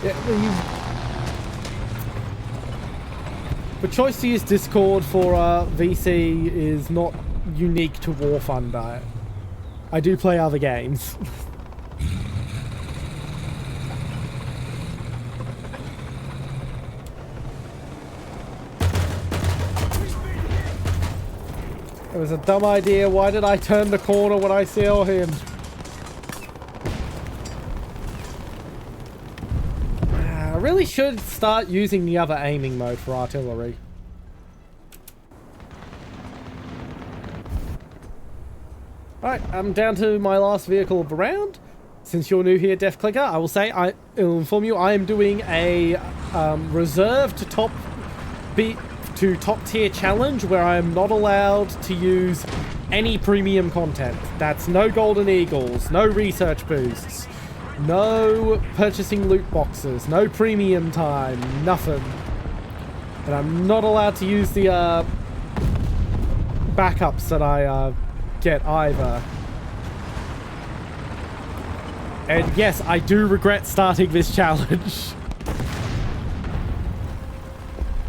Yeah, the choice to use Discord for VC is not unique to Warthunder. I do play other games. It was a dumb idea. Why did I turn the corner when I saw him? I really should start using the other aiming mode for artillery. Alright, I'm down to my last vehicle of the round. Since you're new here, Death Clicker, I will say, I'll inform you, I am doing a reserve to top tier challenge where I am not allowed to use any premium content. That's no golden eagles, no research boosts, no purchasing loot boxes, no premium time, nothing. And I'm not allowed to use the backups that I get either. And yes, I do regret starting this challenge.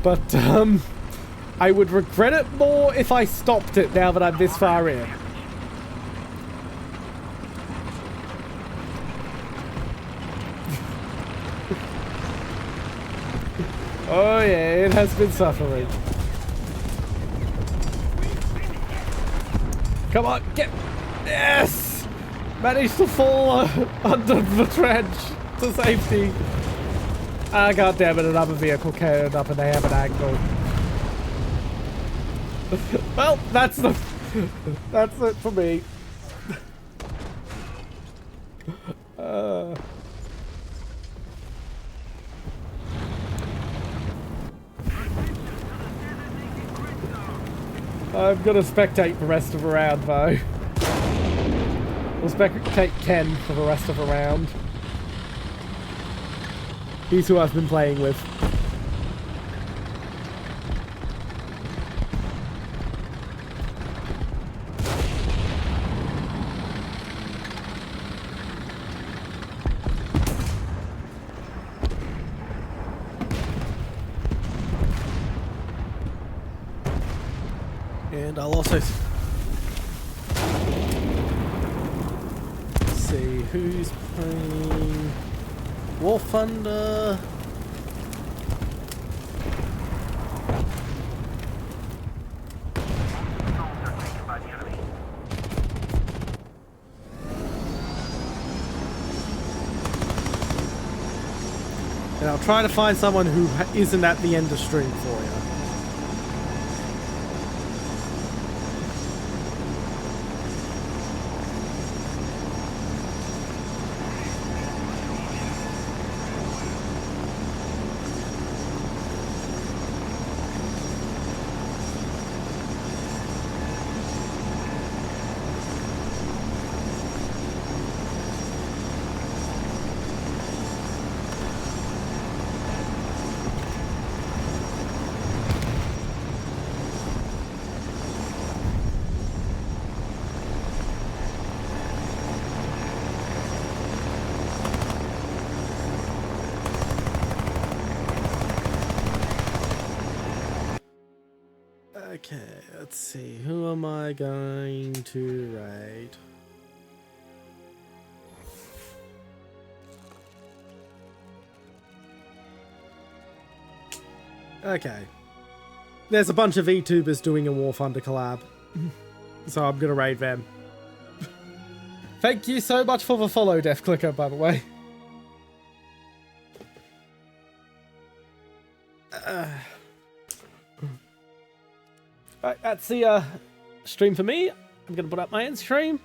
But I would regret it more if I stopped it now that I'm this far in. Oh yeah, it has been suffering. Come on, get... Yes! Managed to fall under the trench to safety. Ah, goddammit, another vehicle came up and they have an angle. Well, that's That's it for me. I'm gonna spectate the rest of the round, though. We'll spectate Ken for the rest of the round. He's who I've been playing with. And I'll also see who's playing Warthunder. And I'll try to find someone who isn't at the end of stream for you. Okay, let's see. Who am I going to raid? Okay. There's a bunch of VTubers doing a Warthunder collab. So I'm gonna raid them. Thank you so much for the follow, Def Clicker, by the way. Right, that's the stream for me. I'm gonna put up my end stream.